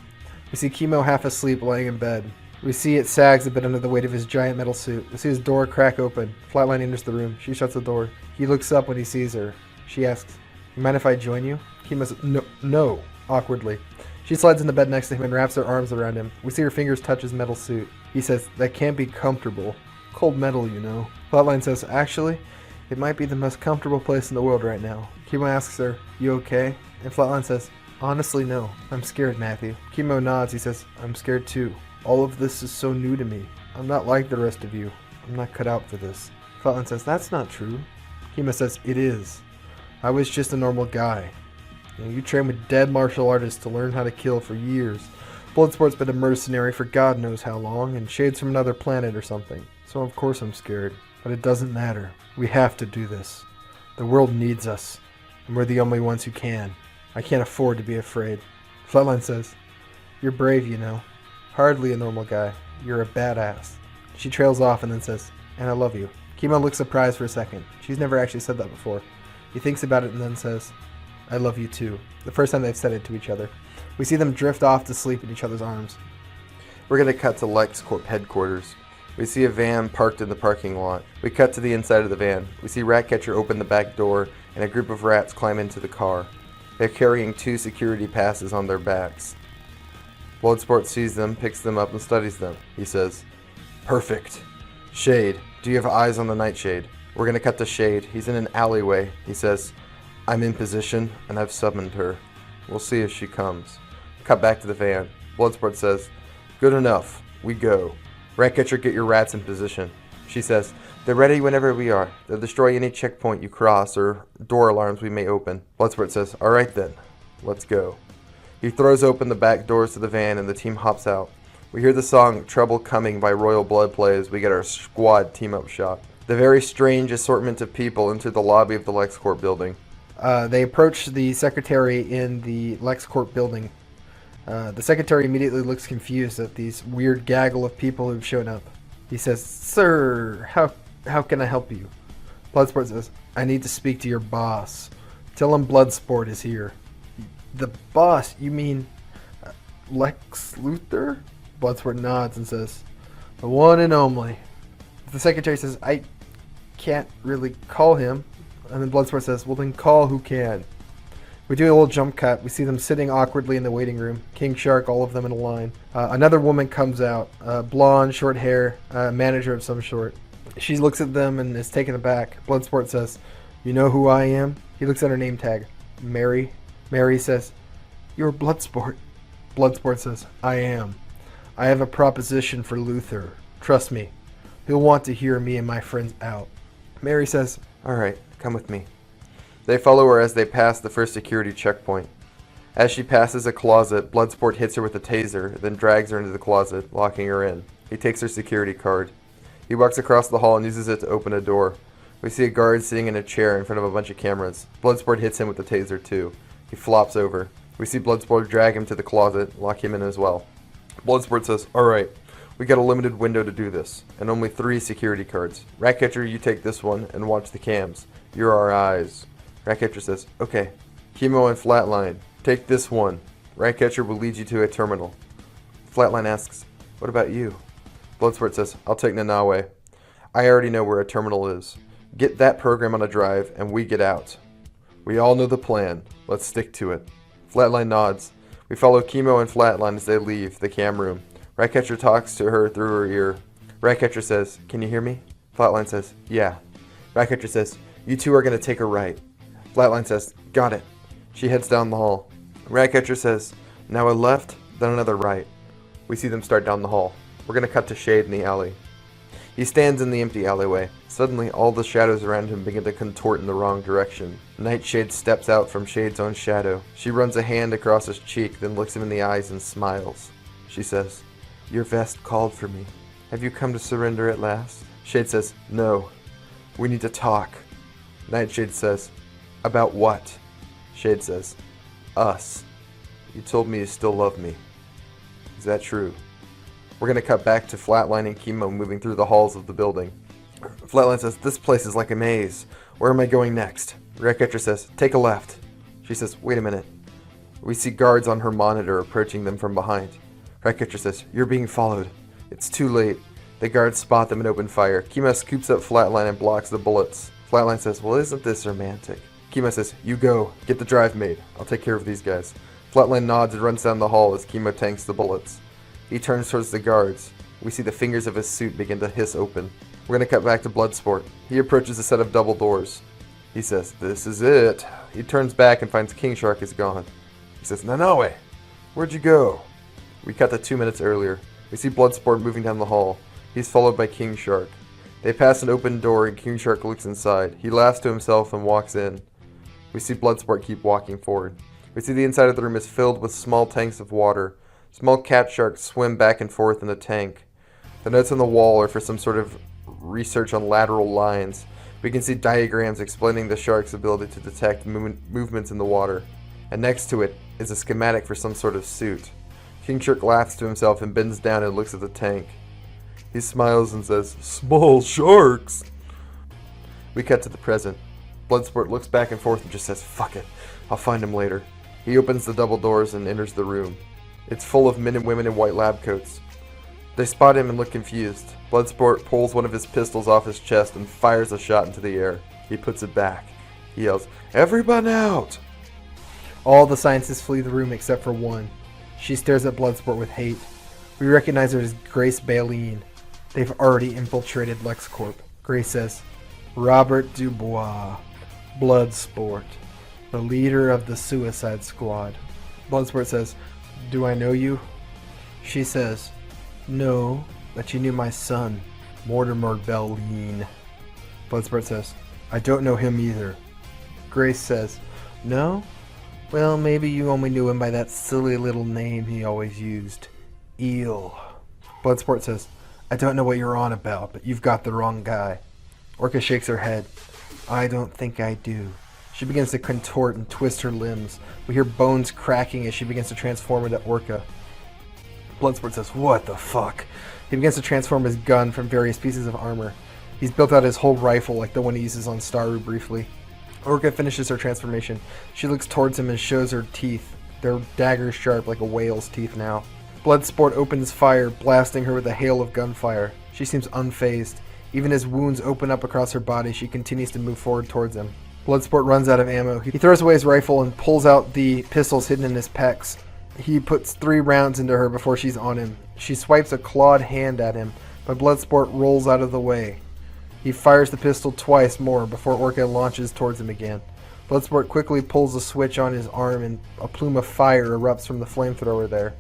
S5: We see Chemo half asleep laying in bed. We see it sags a bit under the weight of his giant metal suit. We see his door crack open. Flatline enters the room. She shuts the door. He looks up when he sees her. She asks, "You mind if I join you?" Kimo says, No, awkwardly. She slides into bed next to him and wraps her arms around him. We see her fingers touch his metal suit. He says, "That can't be comfortable. Cold metal, you know." Flatline says, "Actually, it might be the most comfortable place in the world right now." Kimo asks her, "You okay?" And Flatline says, "Honestly, no. I'm scared, Matthew." Kimo nods. He says, "I'm scared too. All of this is so new to me. I'm not like the rest of you. I'm not cut out for this." Flatline says, "That's not true." Kimo says, "It is. I was just a normal guy. You train with dead martial artists to learn how to kill for years. Bloodsport's been a mercenary for God knows how long, and Shade's from another planet or something. So of course I'm scared. But it doesn't matter. We have to do this. The world needs us, and we're the only ones who can. I can't afford to be afraid." Flatline says, "You're brave, you know. Hardly a normal guy. You're a badass." She trails off and then says, "And I love you." Kimo looks surprised for a second. She's never actually said that before. He thinks about it and then says, "I love you too." The first time they've said it to each other. We see them drift off to sleep in each other's arms.
S4: We're going to cut to LexCorp headquarters. We see a van parked in the parking lot. We cut to the inside of the van. We see Ratcatcher open the back door and a group of rats climb into the car. They're carrying 2 security passes on their backs. Bloodsport sees them, picks them up, and studies them. He says, "Perfect. Shade, do you have eyes on the Nightshade?" We're going to cut to Shade. He's in an alleyway. He says, "I'm in position, and I've summoned her. We'll see if she comes." Cut back to the van. Bloodsport says, "Good enough. We go. Ratcatcher, get your rats in position." She says, "They're ready whenever we are. They'll destroy any checkpoint you cross or door alarms we may open." Bloodsport says, "All right then. Let's go." He throws open the back doors to the van and the team hops out. We hear the song "Trouble Coming" by Royal Blood play as we get our squad team-up shot. The very strange assortment of people enter the lobby of the LexCorp building.
S5: They approach the secretary in the LexCorp building. The secretary immediately looks confused at these weird gaggle of people who've shown up. He says, "Sir, how can I help you?" Bloodsport says, "I need to speak to your boss. Tell him Bloodsport is here." "The boss? You mean Lex Luthor?" Bloodsport nods and says, "The one and only." The secretary says, "I can't really call him." And then Bloodsport says, "Well then call who can." We do a little jump cut. We see them sitting awkwardly in the waiting room. King Shark, all of them in a line. Another woman comes out. Blonde, short hair, manager of some sort. She looks at them and is taken aback. Bloodsport says, "You know who I am?" He looks at her name tag. "Mary." Mary says, "You're Bloodsport." Bloodsport says, "I am. I have a proposition for Luthor. Trust me. He'll want to hear me and my friends out." Mary says,
S4: "All right, come with me." They follow her as they pass the first security checkpoint. As she passes a closet, Bloodsport hits her with a taser, then drags her into the closet, locking her in. He takes her security card. He walks across the hall and uses it to open a door. We see a guard sitting in a chair in front of a bunch of cameras. Bloodsport hits him with the taser too. He flops over. We see Bloodsport drag him to the closet, lock him in as well. Bloodsport says, "All right, we got a limited window to do this, and only 3 security cards. Ratcatcher, you take this one and watch the cams. You're our eyes." Ratcatcher says, "Okay." Kimo and Flatline, take this one. Ratcatcher will lead you to a terminal. Flatline asks, "What about you?" Bloodsport says, "I'll take Nanawe. I already know where a terminal is. Get that program on a drive, and we get out. We all know the plan. Let's stick to it." Flatline nods. We follow Kimo and Flatline as they leave the cam room. Ratcatcher talks to her through her ear. Ratcatcher says, "Can you hear me?" Flatline says, "Yeah." Ratcatcher says, "You two are going to take a right." Flatline says, "Got it." She heads down the hall. Ratcatcher says, "Now a left, then another right." We see them start down the hall. We're going to cut to Shade in the alley. He stands in the empty alleyway. Suddenly, all the shadows around him begin to contort in the wrong direction. Nightshade steps out from Shade's own shadow. She runs a hand across his cheek, then looks him in the eyes and smiles. She says, "Your vest called for me. Have you come to surrender at last?" Shade says, "No. We need to talk." Nightshade says, "About what?" Shade says, "Us. You told me you still love me. Is that true?" We're going to cut back to Flatline and Kimo moving through the halls of the building. Flatline says, "This place is like a maze. Where am I going next?" Ratcatcher says, "Take a left." She says, "Wait a minute." We see guards on her monitor approaching them from behind. Ratcatcher says, "You're being followed. It's too late. The guards spot them and open fire. Kima scoops up Flatline and blocks the bullets. Flatline says, well, isn't this romantic? Kima says, you go. Get the drive made. I'll take care of these guys. Flatline nods and runs down the hall as Kima tanks the bullets. He turns towards the guards. We see the fingers of his suit begin to hiss open. We're going to cut back to Bloodsport. He approaches a set of double doors. He says, this is it. He turns back and finds King Shark is gone. He says, Nanaue, where'd you go? We cut to 2 minutes earlier. We see Bloodsport moving down the hall. He's followed by King Shark. They pass an open door and King Shark looks inside. He laughs to himself and walks in. We see Bloodsport keep walking forward. We see the inside of the room is filled with small tanks of water. Small cat sharks swim back and forth in the tank. The notes on the wall are for some sort of research on lateral lines. We can see diagrams explaining the shark's ability to detect movements in the water. And next to it is a schematic for some sort of suit. King Shark laughs to himself and bends down and looks at the tank. He smiles and says, small sharks. We cut to the present. Bloodsport looks back and forth and just says, fuck it, I'll find him later. He opens the double doors and enters the room. It's full of men and women in white lab coats. They spot him and look confused. Bloodsport pulls one of his pistols off his chest and fires a shot into the air. He puts it back. He yells, everyone out!
S5: All the scientists flee the room except for one. She stares at Bloodsport with hate. We recognize her as Grace Baleen. They've already infiltrated LexCorp. Grace says, Robert Dubois, Bloodsport, the leader of the Suicide Squad. Bloodsport says, do I know you? She says, no, but you knew my son, Mortimer Baleen. Bloodsport says, I don't know him either. Grace says, no? Well, maybe you only knew him by that silly little name he always used, Eel. Bloodsport says, I don't know what you're on about, but you've got the wrong guy. Orca shakes her head. I don't think I do. She begins to contort and twist her limbs. We hear bones cracking as she begins to transform into Orca. Bloodsport says, what the fuck? He begins to transform his gun from various pieces of armor. He's built out his whole rifle like the one he uses on Staru briefly. Orca finishes her transformation. She looks towards him and shows her teeth. They're dagger sharp like a whale's teeth now. Bloodsport opens fire, blasting her with a hail of gunfire. She seems unfazed. Even as wounds open up across her body, she continues to move forward towards him. Bloodsport runs out of ammo. He throws away his rifle and pulls out the pistols hidden in his pecs. He puts 3 rounds into her before she's on him. She swipes a clawed hand at him, but Bloodsport rolls out of the way. He fires the pistol twice more before Orca launches towards him again. Bloodsport quickly pulls a switch on his arm and a plume of fire erupts from the flamethrower there.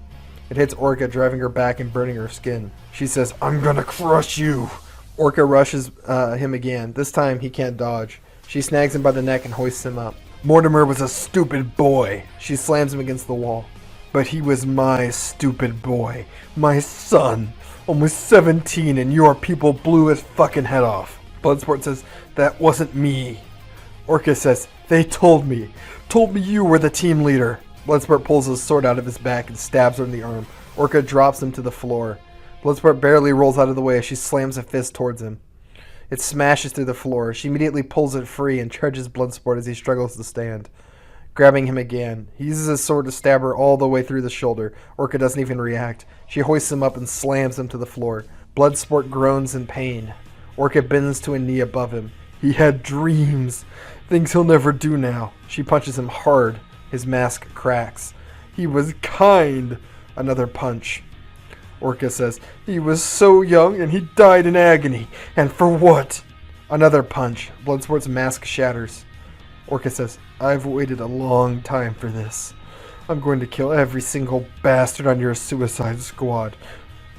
S5: It hits Orca, driving her back and burning her skin. She says, I'm gonna crush you! Orca rushes him again. This time he can't dodge. She snags him by the neck and hoists him up. Mortimer was a stupid boy. She slams him against the wall. But he was my stupid boy. My son. Almost 17 and your people blew his fucking head off. Bloodsport says, that wasn't me. Orca says, they told me. Told me you were the team leader. Bloodsport pulls his sword out of his back and stabs her in the arm. Orca drops him to the floor. Bloodsport barely rolls out of the way as she slams a fist towards him. It smashes through the floor. She immediately pulls it free and charges Bloodsport as he struggles to stand. Grabbing him again. He uses his sword to stab her all the way through the shoulder. Orca doesn't even react. She hoists him up and slams him to the floor. Bloodsport groans in pain. Orca bends to a knee above him. He had dreams. Things he'll never do now. She punches him hard. His mask cracks. He was kind. Another punch. Orca says, he was so young and he died in agony. And for what? Another punch. Bloodsport's mask shatters. Orca says, I've waited a long time for this. I'm going to kill every single bastard on your Suicide Squad.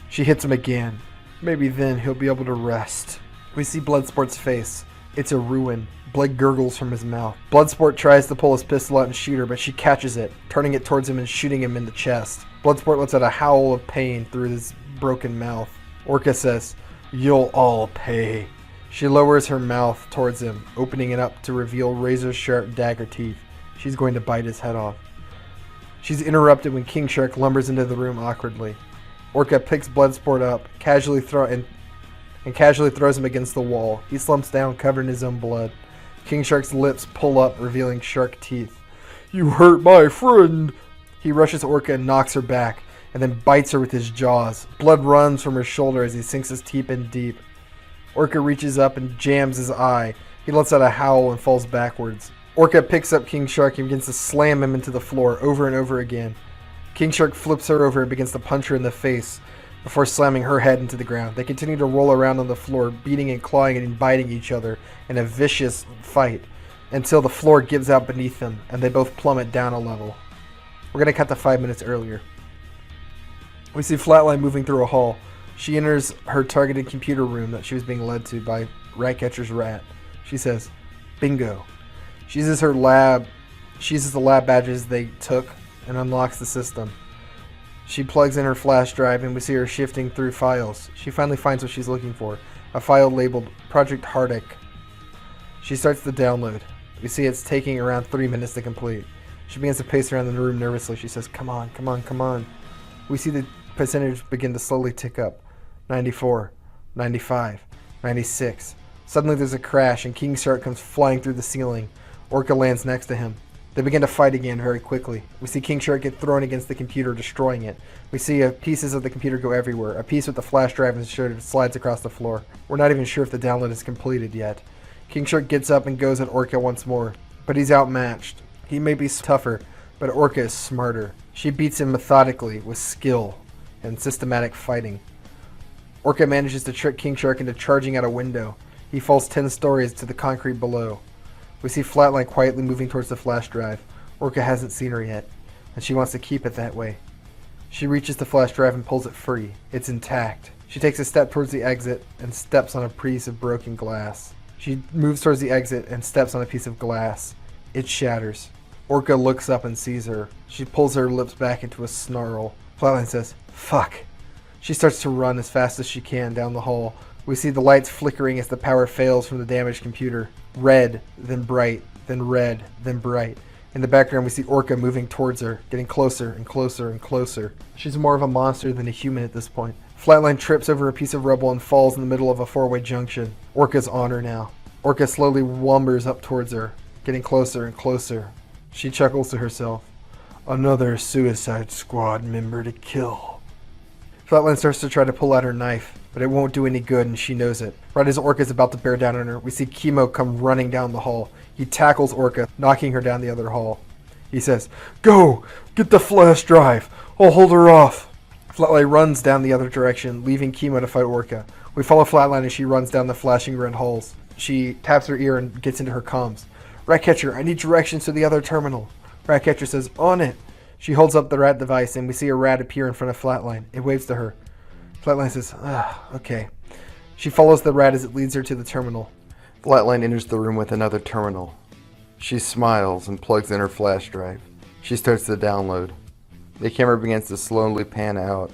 S5: She hits him again. Maybe then he'll be able to rest. We see Bloodsport's face. It's a ruin. Blood gurgles from his mouth. Bloodsport tries to pull his pistol out and shoot her, but she catches it, turning it towards him and shooting him in the chest. Bloodsport lets out a howl of pain through his broken mouth. Orca says, you'll all pay. She lowers her mouth towards him, opening it up to reveal razor-sharp dagger teeth. She's going to bite his head off. She's interrupted when King Shark lumbers into the room awkwardly. Orca picks Bloodsport up, casually throws him against the wall. He slumps down, covered in his own blood. King Shark's lips pull up, revealing shark teeth. You hurt my friend! He rushes Orca and knocks her back. and then bites her with his jaws. Blood runs from her shoulder as he sinks his teeth in deep. Orca reaches up and jams his eye. He lets out a howl and falls backwards. Orca picks up King Shark and begins to slam him into the floor over and over again. King Shark flips her over and begins to punch her in the face before slamming her head into the ground. They continue to roll around on the floor, beating and clawing and biting each other in a vicious fight until the floor gives out beneath them and they both plummet down a level. We're going to cut to 5 minutes earlier. We see Flatline moving through a hall. She enters her targeted computer room that she was being led to by Ratcatcher's rat. She says, "Bingo." She uses the lab badges they took and unlocks the system. She plugs in her flash drive and we see her shifting through files. She finally finds what she's looking for, a file labeled Project Hardic. She starts the download. We see it's taking around 3 minutes to complete. She begins to pace around the room nervously. She says, "Come on, come on, come on." We see the percentage begin to slowly tick up. 94, 95, 96. Suddenly there's a crash and King Shark comes flying through the ceiling. Orca lands next to him. They begin to fight again very quickly. We see King Shark get thrown against the computer, destroying it. We see pieces of the computer go everywhere. A piece with the flash drive inserted slides across the floor. We're not even sure if the download is completed yet. King Shark gets up and goes at Orca once more, but he's outmatched. He may be tougher, but Orca is smarter. She beats him methodically with skill and systematic fighting. Orca manages to trick King Shark into charging out a window. He falls 10 stories to the concrete below. We see Flatline quietly moving towards the flash drive. Orca hasn't seen her yet, and she wants to keep it that way. She reaches the flash drive and pulls it free. It's intact. She takes a step towards the exit and steps on a piece of broken glass. She moves towards the exit and steps on a piece of glass. It shatters. Orca looks up and sees her. She pulls her lips back into a snarl. Flatline says, "Fuck." She starts to run as fast as she can down the hall. We see the lights flickering as the power fails from the damaged computer. Red, then bright, then red, then bright. In the background, we see Orca moving towards her, getting closer and closer and closer. She's more of a monster than a human at this point. Flatline trips over a piece of rubble and falls in the middle of a four-way junction. Orca's on her now. Orca slowly lumbers up towards her, getting closer and closer. She chuckles to herself. "Another Suicide Squad member to kill." Flatline starts to try to pull out her knife, but it won't do any good and she knows it. Right as Orca is about to bear down on her, we see Chemo come running down the hall. He tackles Orca, knocking her down the other hall. He says, "Go! Get the flash drive! I'll hold her off!" Flatline runs down the other direction, leaving Chemo to fight Orca. We follow Flatline as she runs down the flashing red halls. She taps her ear and gets into her comms. "Ratcatcher, I need directions to the other terminal." Ratcatcher says, "On it." She holds up the rat device and we see a rat appear in front of Flatline. It waves to her. Flatline says, "Okay." She follows the rat as it leads her to the terminal.
S4: Flatline enters the room with another terminal. She smiles and plugs in her flash drive. She starts the download. The camera begins to slowly pan out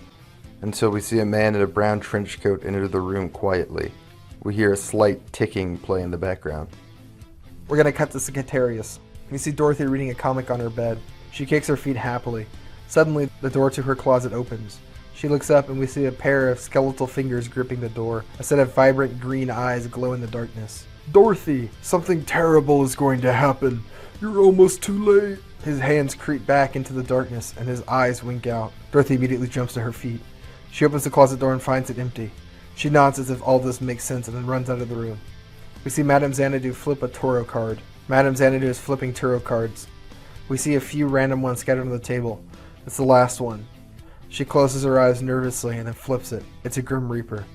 S4: until we see a man in a brown trench coat enter the room quietly. We hear a slight ticking play in the background.
S5: We're going to cut to Secretarius. We see Dorothy reading a comic on her bed. She kicks her feet happily. Suddenly, the door to her closet opens. She looks up and we see a pair of skeletal fingers gripping the door. A set of vibrant green eyes glow in the darkness. "Dorothy, something terrible is going to happen. You're almost too late." His hands creep back into the darkness and his eyes wink out. Dorothy immediately jumps to her feet. She opens the closet door and finds it empty. She nods as if all this makes sense and then runs out of the room. We see Madame Xanadu flip a tarot card. Madame Xanadu is flipping tarot cards. We see a few random ones scattered on the table. It's the last one. She closes her eyes nervously and then flips it. It's a Grim Reaper.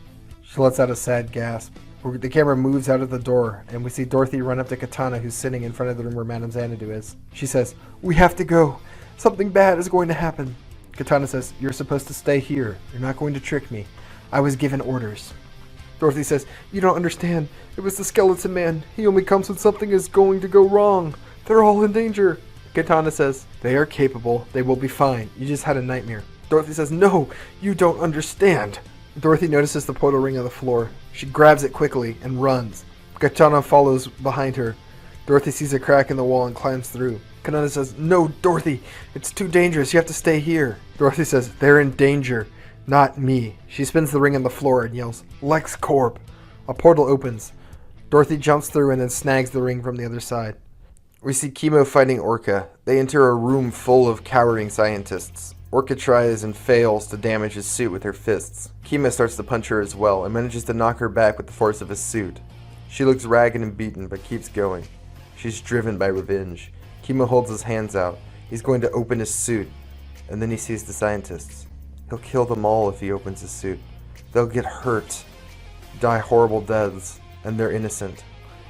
S5: She lets out a sad gasp. The camera moves out of the door and we see Dorothy run up to Katana, who's sitting in front of the room where Madame Xanadu is. She says, "We have to go. Something bad is going to happen." Katana says, "You're supposed to stay here. You're not going to trick me. I was given orders." Dorothy says, "You don't understand. It was the Skeleton Man. He only comes when something is going to go wrong. They're all in danger." Katana says, "They are capable. They will be fine. You just had a nightmare." Dorothy says, "No, you don't understand." Dorothy notices the portal ring on the floor. She grabs it quickly and runs. Katana follows behind her. Dorothy sees a crack in the wall and climbs through. Katana says, "No, Dorothy, it's too dangerous. You have to stay here." Dorothy says, "They're in danger, not me." She spins the ring on the floor and yells, "LexCorp." A portal opens. Dorothy jumps through and then snags the ring from the other side. We see Chemo fighting Orca. They enter a room full of cowering scientists. Orca tries and fails to damage his suit with her fists. Kima starts to punch her as well and manages to knock her back with the force of his suit. She looks ragged and beaten but keeps going. She's driven by revenge. Kima holds his hands out. He's going to open his suit, and then he sees the scientists. He'll kill them all if he opens his suit. They'll get hurt, die horrible deaths, and they're innocent.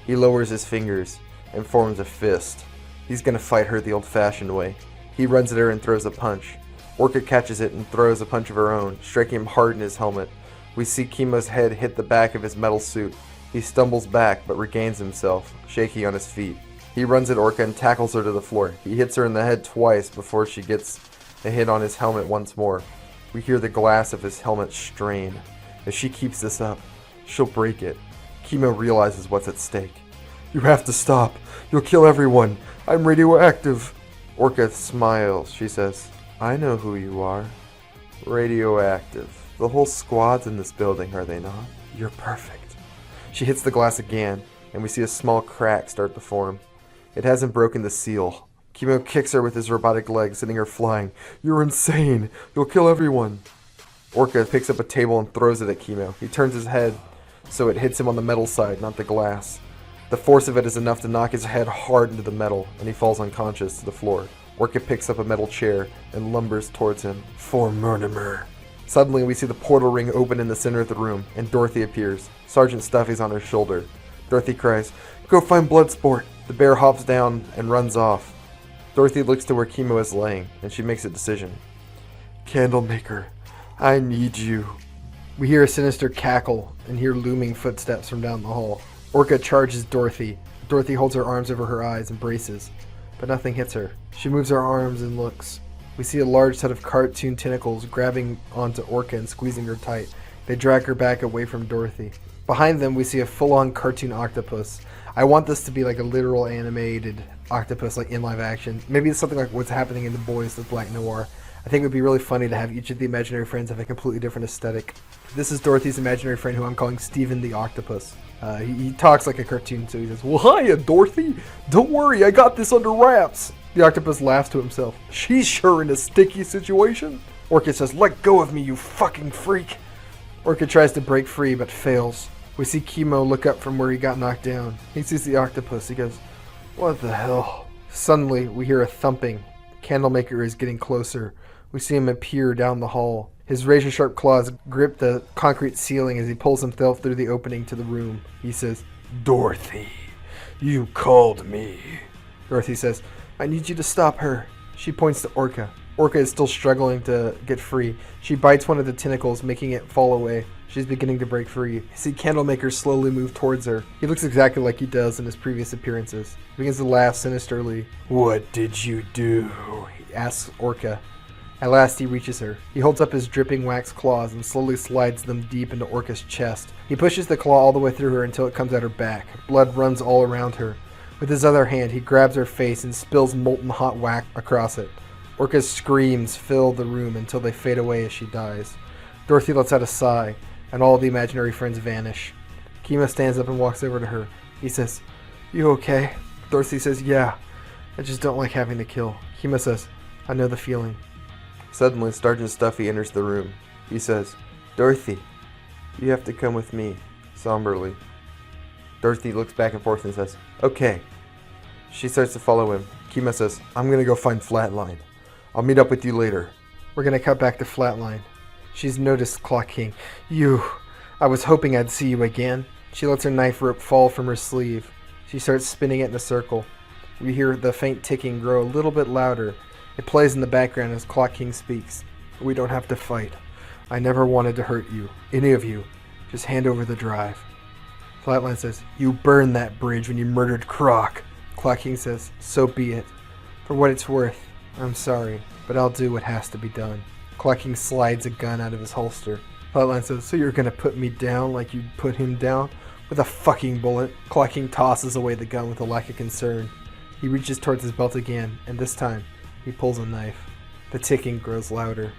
S5: He lowers his fingers and forms a fist. He's gonna fight her the old-fashioned way. He runs at her and throws a punch. Orca catches it and throws a punch of her own, striking him hard in his helmet. We see Kima's head hit the back of his metal suit. He stumbles back but regains himself, shaky on his feet. He runs at Orca and tackles her to the floor. He hits her in the head twice before she gets a hit on his helmet once more. We hear the glass of his helmet strain. If she keeps this up, she'll break it. Kima realizes what's at stake. You have to stop. You'll kill everyone. I'm radioactive. Orca smiles. She says, I know who you are. Radioactive. The whole squad's in this building, are they not? You're perfect. She hits the glass again, and we see a small crack start to form. It hasn't broken the seal. Kimo kicks her with his robotic legs, sending her flying. You're insane. You'll kill everyone. Orca picks up a table and throws it at Kimo. He turns his head so it hits him on the metal side, not the glass. The force of it is enough to knock his head hard into the metal, and he falls unconscious to the floor. Orca picks up a metal chair and lumbers towards him. For Mortimer. Suddenly, we see the portal ring open in the center of the room, and Dorothy appears. Sergeant Stuffy's on her shoulder. Dorothy cries, Go find Bloodsport. The bear hops down and runs off. Dorothy looks to where Kimo is laying, and she makes a decision. Candlemaker, I need you. We hear a sinister cackle and hear looming footsteps from down the hall. Orca charges Dorothy. Dorothy holds her arms over her eyes and braces, but nothing hits her. She moves her arms and looks. We see a large set of cartoon tentacles grabbing onto Orca and squeezing her tight. They drag her back away from Dorothy. Behind them, we see a full-on cartoon octopus. I want this to be like a literal animated octopus, like in live action. Maybe it's something like what's happening in The Boys with Black Noir. I think it would be really funny to have each of the imaginary friends have a completely different aesthetic. This is Dorothy's imaginary friend, who I'm calling Steven the Octopus. He talks like a cartoon, so he says, Well, hiya, Dorothy. Don't worry, I got this under wraps. The octopus laughs to himself. She's sure in a sticky situation. Orca says, Let go of me, you fucking freak. Orca tries to break free, but fails. We see Kimo look up from where he got knocked down. He sees the octopus. He goes, What the hell? Suddenly, we hear a thumping. Candlemaker is getting closer. We see him appear down the hall. His razor-sharp claws grip the concrete ceiling as he pulls himself through the opening to the room. He says, Dorothy, you called me. Dorothy says, I need you to stop her. She points to Orca. Orca is still struggling to get free. She bites one of the tentacles, making it fall away. She's beginning to break free. You see Candlemaker slowly move towards her. He looks exactly like he does in his previous appearances. He begins to laugh sinisterly. What did you do? He asks Orca. At last he reaches her. He holds up his dripping wax claws and slowly slides them deep into Orca's chest. He pushes the claw all the way through her until it comes at her back. Blood runs all around her. With his other hand, he grabs her face and spills molten hot wax across it. Orca's screams fill the room until they fade away as she dies. Dorothy lets out a sigh, and all the imaginary friends vanish. Kima stands up and walks over to her. He says, You okay? Dorothy says, Yeah. I just don't like having to kill. Kima says, I know the feeling. Suddenly, Sergeant Stuffy enters the room. He says, Dorothy, you have to come with me, somberly. Dorothy looks back and forth and says, Okay. She starts to follow him. Kima says, I'm going to go find Flatline. I'll meet up with you later. We're going to cut back to Flatline. She's noticed Clock King. I was hoping I'd see you again. She lets her knife rope fall from her sleeve. She starts spinning it in a circle. We hear the faint ticking grow a little bit louder. It plays in the background as Clock King speaks. We don't have to fight. I never wanted to hurt you. Any of you. Just hand over the drive. Flatline says, You burned that bridge when you murdered Croc. Clock King says, So be it. For what it's worth, I'm sorry, but I'll do what has to be done. Clock King slides a gun out of his holster. Flatline says, So you're gonna put me down like you put him down? With a fucking bullet. Clock King tosses away the gun with a lack of concern. He reaches towards his belt again, and this time, he pulls a knife. The ticking grows louder.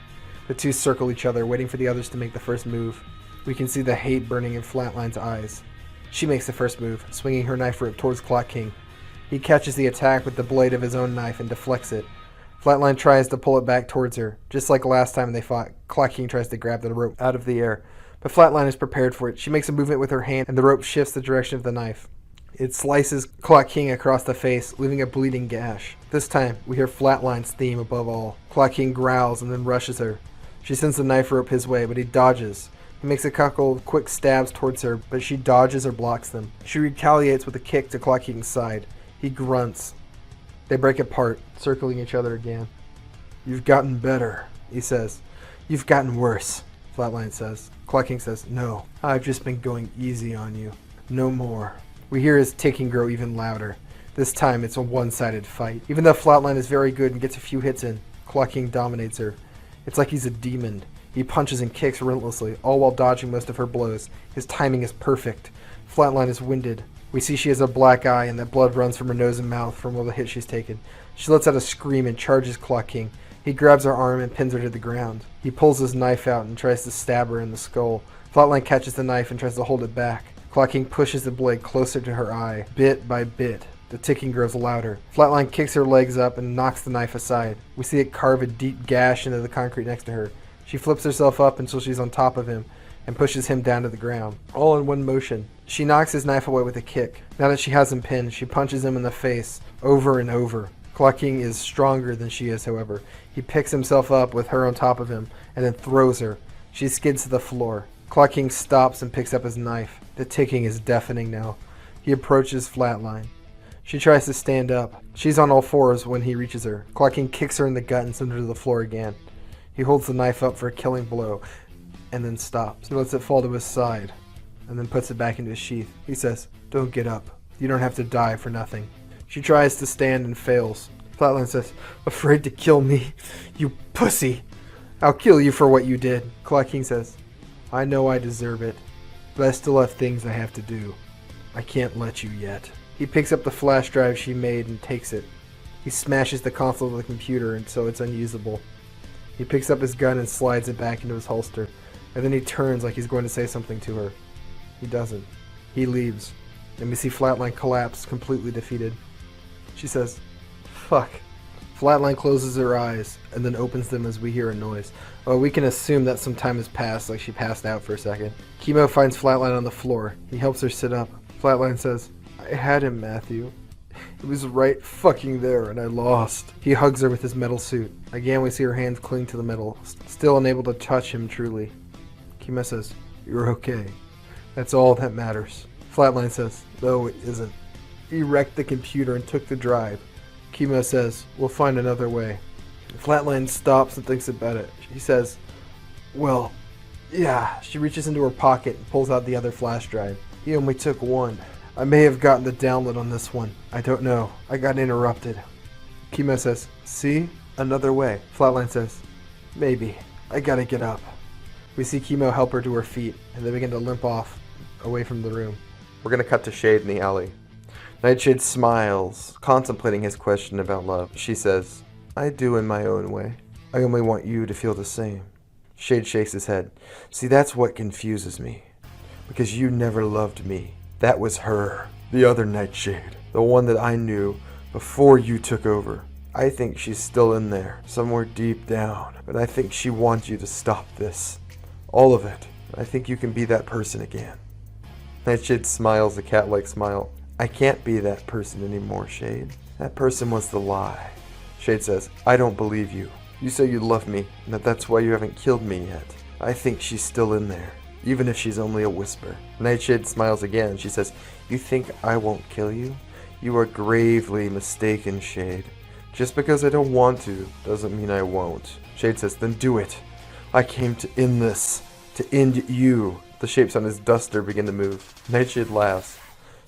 S5: The two circle each other, waiting for the others to make the first move. We can see the hate burning in Flatline's eyes. She makes the first move, swinging her knife rope towards Clock King. He catches the attack with the blade of his own knife and deflects it. Flatline tries to pull it back towards her. Just like last time they fought, Clock King tries to grab the rope out of the air. But Flatline is prepared for it. She makes a movement with her hand, and the rope shifts the direction of the knife. It slices Clock King across the face, leaving a bleeding gash. This time, we hear Flatline's theme above all. Clock King growls and then rushes her. She sends the knife rope his way, but he dodges. He makes a couple of quick stabs towards her, but she dodges or blocks them. She retaliates with a kick to Clock King's side. He grunts. They break apart, circling each other again. "You've gotten better," he says. "You've gotten worse," Flatline says. Clock King says, "No, I've just been going easy on you. No more." We hear his ticking grow even louder. This time, it's a one-sided fight. Even though Flatline is very good and gets a few hits in, Clock King dominates her. It's like he's a demon. He punches and kicks relentlessly, all while dodging most of her blows. His timing is perfect. Flatline is winded. We see she has a black eye and that blood runs from her nose and mouth from all the hits she's taken. She lets out a scream and charges Clock King. He grabs her arm and pins her to the ground. He pulls his knife out and tries to stab her in the skull. Flatline catches the knife and tries to hold it back. Clock King pushes the blade closer to her eye, bit by bit. The ticking grows louder. Flatline kicks her legs up and knocks the knife aside. We see it carve a deep gash into the concrete next to her. She flips herself up until she's on top of him and pushes him down to the ground, all in one motion. She knocks his knife away with a kick. Now that she has him pinned, she punches him in the face over and over. Clock King is stronger than she is, however. He picks himself up with her on top of him and then throws her. She skids to the floor. Clock King stops and picks up his knife. The ticking is deafening now. He approaches Flatline. She tries to stand up. She's on all fours when he reaches her. Clock King kicks her in the gut and sends her to the floor again. He holds the knife up for a killing blow and then stops. He lets it fall to his side and then puts it back into his sheath. He says, "Don't get up. You don't have to die for nothing." She tries to stand and fails. Flatline says, "Afraid to kill me? You pussy. I'll kill you for what you did." Clock King says, "I know I deserve it, but I still have things I have to do. I can't let you yet." He picks up the flash drive she made and takes it. He smashes the console of the computer until it's unusable. He picks up his gun and slides it back into his holster, and then he turns like he's going to say something to her. He doesn't. He leaves, and we see Flatline collapse, completely defeated. She says, "Fuck." Flatline closes her eyes, and then opens them as we hear a noise. Oh, we can assume that some time has passed, like she passed out for a second. Chemo finds Flatline on the floor. He helps her sit up. Flatline says, "I had him, Matthew. It was right fucking there, and I lost." He hugs her with his metal suit. Again, we see her hands cling to the metal, still unable to touch him truly. Chemo says, "You're okay. That's all that matters." Flatline says, "No, it isn't. He wrecked the computer and took the drive." Chemo says, "We'll find another way." Flatline stops and thinks about it. She says, "Well, yeah." She reaches into her pocket and pulls out the other flash drive. "He only took one. I may have gotten the download on this one. I don't know. I got interrupted." Chemo says, "See? Another way." Flatline says, "Maybe. I gotta get up." We see Chemo help her to her feet, and they begin to limp off, away from the room.
S4: We're gonna cut to Shade in the alley. Nightshade smiles, contemplating his question about love. She says, "I do in my own way. I only want you to feel the same." Shade shakes his head. "See, that's what confuses me. Because you never loved me. That was her. The other Nightshade. The one that I knew before you took over. I think she's still in there, somewhere deep down. But I think she wants you to stop this. All of it. I think you can be that person again." Nightshade smiles a cat-like smile. "I can't be that person anymore, Shade. That person was the lie." Shade says, "I don't believe you. You say you love me, and that's why you haven't killed me yet. I think she's still in there, even if she's only a whisper." Nightshade smiles again. She says, "You think I won't kill you? You are gravely mistaken, Shade. Just because I don't want to doesn't mean I won't." Shade says, "Then do it. I came to end this, to end you." The shapes on his duster begin to move. Nightshade laughs.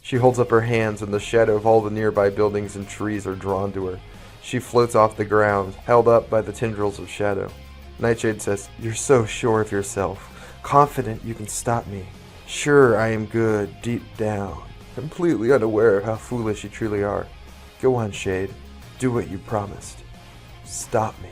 S4: She holds up her hands, and the shadow of all the nearby buildings and trees are drawn to her. She floats off the ground, held up by the tendrils of shadow. Nightshade says, "You're so sure of yourself, confident you can stop me. Sure, I am good, deep down, completely unaware of how foolish you truly are. Go on, Shade. Do what you promised. Stop me."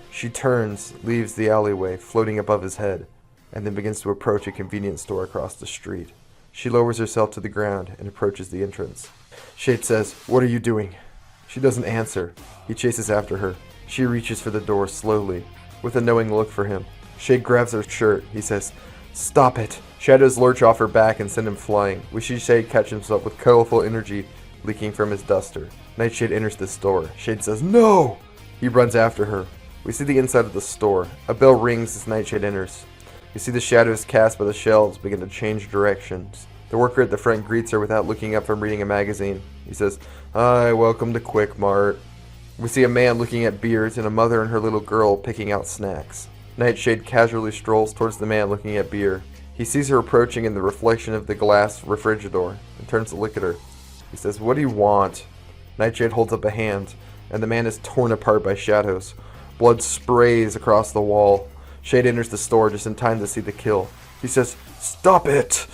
S4: She turns, leaves the alleyway, floating above his head, and then begins to approach a convenience store across the street. She lowers herself to the ground and approaches the entrance. Shade says, "What are you doing?" She doesn't answer. He chases after her.
S5: She reaches for the door slowly, with a knowing look for him. Shade grabs her shirt. He says, "Stop it." Shadows lurch off her back and send him flying. We see Shade catch himself with colorful energy leaking from his duster. Nightshade enters the store. Shade says, "No!" He runs after her. We see the inside of the store. A bell rings as Nightshade enters. We see the shadows cast by the shelves begin to change directions. The worker at the front greets her without looking up from reading a magazine. He says, "Hi, welcome to Quick Mart." We see a man looking at beers and a mother and her little girl picking out snacks. Nightshade casually strolls towards the man looking at beer. He sees her approaching in the reflection of the glass refrigerator and turns to look at her. He says, "What do you want?" Nightshade holds up a hand, and the man is torn apart by shadows. Blood sprays across the wall. Shade enters the store just in time to see the kill. He says, "Stop it!"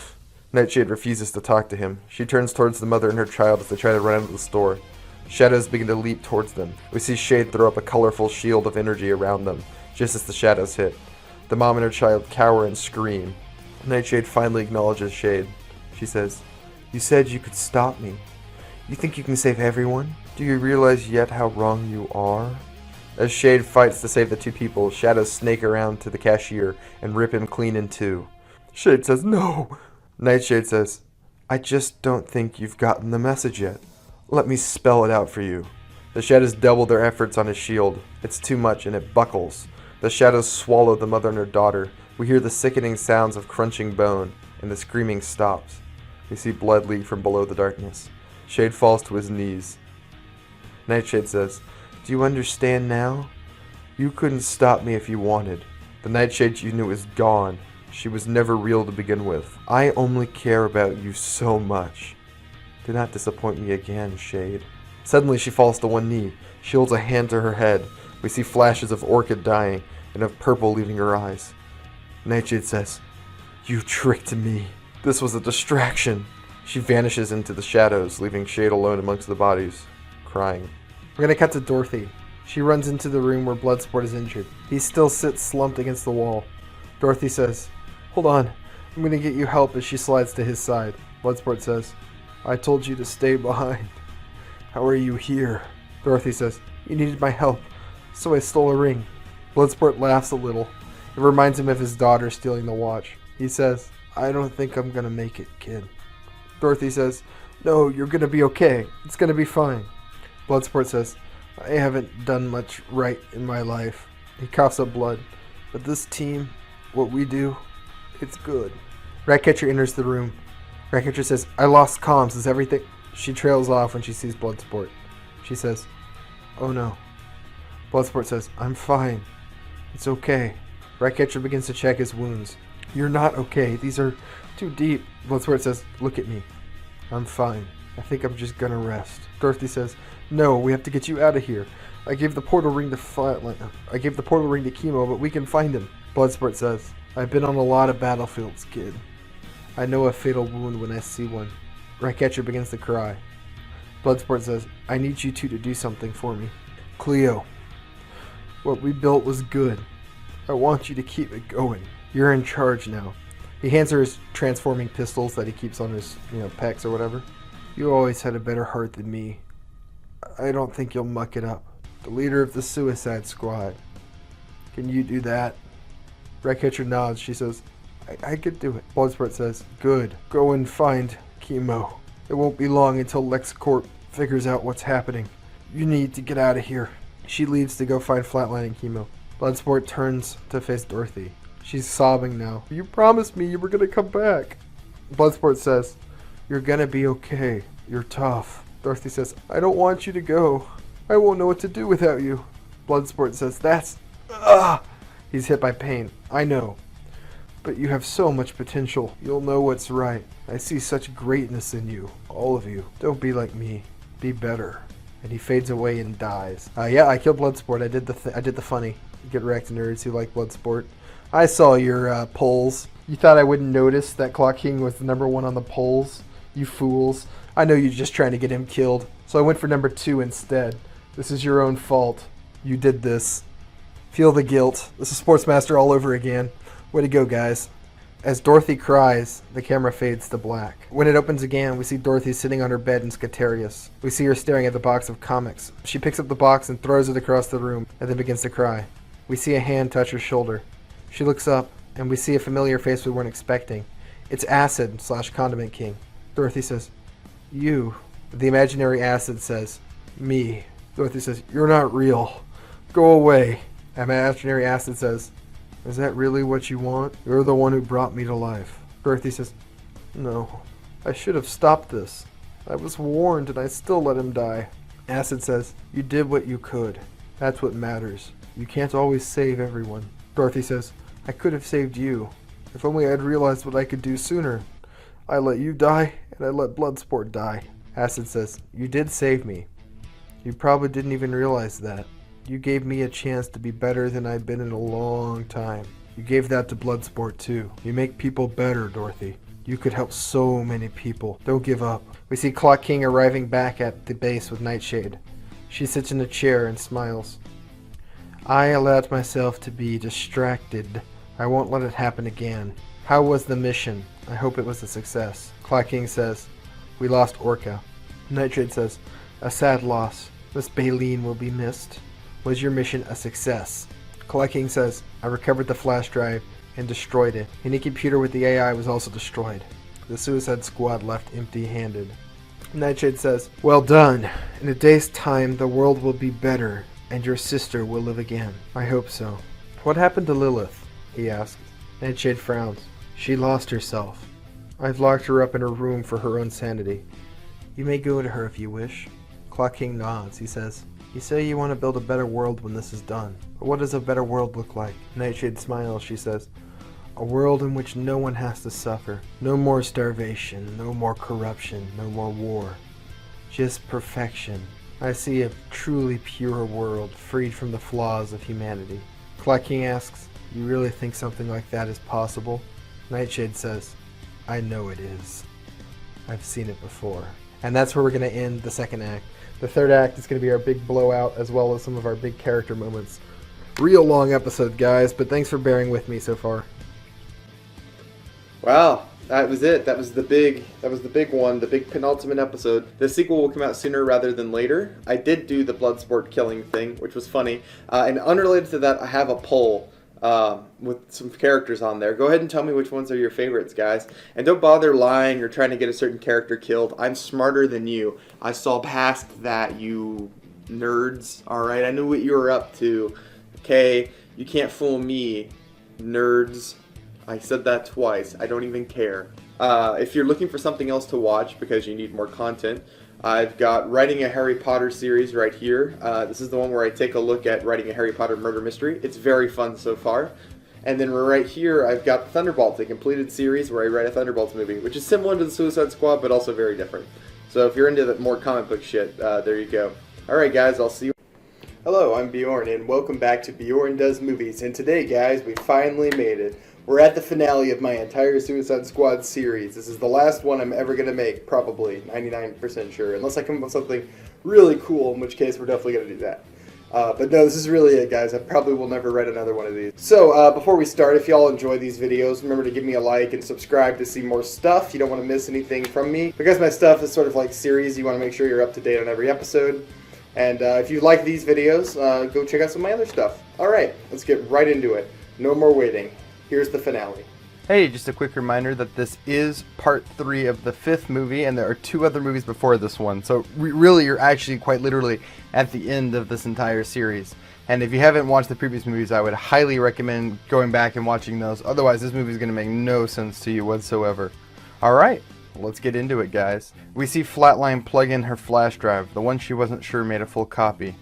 S5: Nightshade refuses to talk to him. She turns towards the mother and her child as they try to run out of the store. Shadows begin to leap towards them. We see Shade throw up a colorful shield of energy around them, just as the shadows hit. The mom and her child cower and scream. Nightshade finally acknowledges Shade. She says, "You said you could stop me. You think you can save everyone? Do you realize yet how wrong you are?" As Shade fights to save the two people, shadows snake around to the cashier and rip him clean in two. Shade says, "No!" Nightshade says, "I just don't think you've gotten the message yet. Let me spell it out for you." The shadows double their efforts on his shield. It's too much and it buckles. The shadows swallow the mother and her daughter. We hear the sickening sounds of crunching bone, and the screaming stops. We see blood leak from below the darkness. Shade falls to his knees. Nightshade says, "Do you understand now? You couldn't stop me if you wanted. The Nightshade you knew is gone. She was never real to begin with. I only care about you so much. Do not disappoint me again, Shade." Suddenly she falls to one knee. She holds a hand to her head. We see flashes of Orchid dying and of purple leaving her eyes. Nightshade says, "You tricked me. This was a distraction." She vanishes into the shadows, leaving Shade alone amongst the bodies, crying. We're gonna cut to Dorothy. She runs into the room where Bloodsport is injured. He still sits slumped against the wall. Dorothy says, "Hold on, I'm gonna get you help," as she slides to his side. Bloodsport says, "I told you to stay behind. How are you here?" Dorothy says, "You needed my help, so I stole a ring." Bloodsport laughs a little. It reminds him of his daughter stealing the watch. He says, "I don't think I'm gonna make it, kid." Dorothy says, "No, you're gonna be okay. It's gonna be fine." Bloodsport says, "I haven't done much right in my life." He coughs up blood. "But this team, what we do, it's good." Ratcatcher enters the room. Ratcatcher says, "I lost comms. Is everything..." She trails off when she sees Bloodsport. She says, "Oh no." Bloodsport says, "I'm fine. It's okay." Ratcatcher begins to check his wounds. "You're not okay. These are too deep." Bloodsport says, "Look at me. I'm fine. I think I'm just gonna rest." Dorothy says, "No, we have to get you out of here. I gave the portal ring to Chemo, but we can find him." Bloodsport says, "I've been on a lot of battlefields, kid. I know a fatal wound when I see one." Ratcatcher begins to cry. Bloodsport says, "I need you two to do something for me. Cleo, what we built was good. I want you to keep it going. You're in charge now." He hands her his transforming pistols that he keeps on his, pecs or whatever. "You always had a better heart than me. I don't think you'll muck it up. The leader of the Suicide Squad. Can you do that?" Ratcatcher nods. She says, I could do it." Bloodsport says, "Good. Go and find Chemo. It won't be long until LexCorp figures out what's happening. You need to get out of here." She leaves to go find Flatline and Chemo. Bloodsport turns to face Dorothy. She's sobbing now. "You promised me you were going to come back." Bloodsport says, "You're going to be okay. You're tough." Dorothy says, "I don't want you to go. I won't know what to do without you." Bloodsport says, "That's... Ugh!" He's hit by pain. "I know. But you have so much potential. You'll know what's right. I see such greatness in you. All of you. Don't be like me. Be better." And he fades away and dies. Yeah, I killed Bloodsport. I did the funny. Get wrecked, nerds who like Bloodsport. I saw your polls. You thought I wouldn't notice that Clock King was the number 1 on the polls? You fools. I know you're just trying to get him killed. So I went for number 2 instead. This is your own fault. You did this. Feel the guilt. This is Sportsmaster all over again. Way to go, guys. As Dorothy cries, the camera fades to black. When it opens again, we see Dorothy sitting on her bed in Scatarius. We see her staring at the box of comics. She picks up the box and throws it across the room, and then begins to cry. We see a hand touch her shoulder. She looks up, and we see a familiar face we weren't expecting. It's Acid/Condiment King. Dorothy says, "You." The imaginary Acid says, "Me." Dorothy says, "You're not real. Go away." Imaginary Acid says, "Is that really what you want? You're the one who brought me to life." Dorothy says, "No, I should have stopped this. I was warned and I still let him die." Acid says, "You did what you could. That's what matters. You can't always save everyone." Dorothy says, "I could have saved you. If only I'd realized what I could do sooner. I let you die and I let Bloodsport die." Acid says, "You did save me. You probably didn't even realize that. You gave me a chance to be better than I've been in a long time. You gave that to Bloodsport too. You make people better, Dorothy. You could help so many people. Don't give up." We see Clock King arriving back at the base with Nightshade. She sits in a chair and smiles. "I allowed myself to be distracted. I won't let it happen again. How was the mission? I hope it was a success." Clock King says, "We lost Orca." Nightshade says, "A sad loss. Miss Baleen will be missed. Was your mission a success?" Clock King says, "I recovered the flash drive and destroyed it. Any computer with the AI was also destroyed. The Suicide Squad left empty-handed." Nightshade says, "Well done. In a day's time, the world will be better, and your sister will live again. I hope so." "What happened to Lilith?" he asked. Nightshade frowns. "She lost herself. I've locked her up in her room for her own sanity. You may go to her if you wish." Clock King nods. He says, "You say you want to build a better world when this is done. But what does a better world look like?" Nightshade smiles. She says, "A world in which no one has to suffer. No more starvation, no more corruption, no more war. Just perfection. I see a truly pure world, freed from the flaws of humanity." Clock King asks, "You really think something like that is possible?" Nightshade says, "I know it is. I've seen it before." And that's where we're going to end the second act. The third act is going to be our big blowout, as well as some of our big character moments. Real long episode, guys, but thanks for bearing with me so far.
S1: Wow, that was it. That was the big one, the big penultimate episode. The sequel will come out sooner rather than later. I did do the Bloodsport killing thing, which was funny. And unrelated to that, I have a poll with some characters on there. Go ahead and tell me which ones are your favorites, guys. And don't bother lying or trying to get a certain character killed. I'm smarter than you. I saw past that, you nerds. Alright, I knew what you were up to. Okay, you can't fool me, nerds. I said that twice. I don't even care. If you're looking for something else to watch because you need more content, I've got Writing a Harry Potter series right here. This is the one where I take a look at writing a Harry Potter murder mystery. It's very fun so far. And then right here, I've got Thunderbolts, a completed series where I write a Thunderbolts movie, which is similar to the Suicide Squad, but also very different. So if you're into the more comic book shit, there you go. Alright guys, I'll see you. Hello, I'm Bjorn, and welcome back to Bjorn Does Movies. And today, guys, we finally made it. We're at the finale of my entire Suicide Squad series. This is the last one I'm ever going to make, probably, 99% sure, unless I come up with something really cool, in which case we're definitely going to do that. But no, this is really it, guys. I probably will never write another one of these. So, before we start, if y'all enjoy these videos, remember to give me a like and subscribe to see more stuff. You don't want to miss anything from me. Because my stuff is sort of like series, you want to make sure you're up to date on every episode. And if you like these videos, go check out some of my other stuff. Alright, let's get right into it. No more waiting. Here's the finale.
S3: Hey, just a quick reminder that this is part 3 of the 5th movie, and there are 2 other movies before this one. So really, you're actually quite literally at the end of this entire series. And if you haven't watched the previous movies, I would highly recommend going back and watching those. Otherwise, this movie is going to make no sense to you whatsoever. Alright, let's get into it, guys. We see Flatline plug in her flash drive, the one she wasn't sure made a full copy.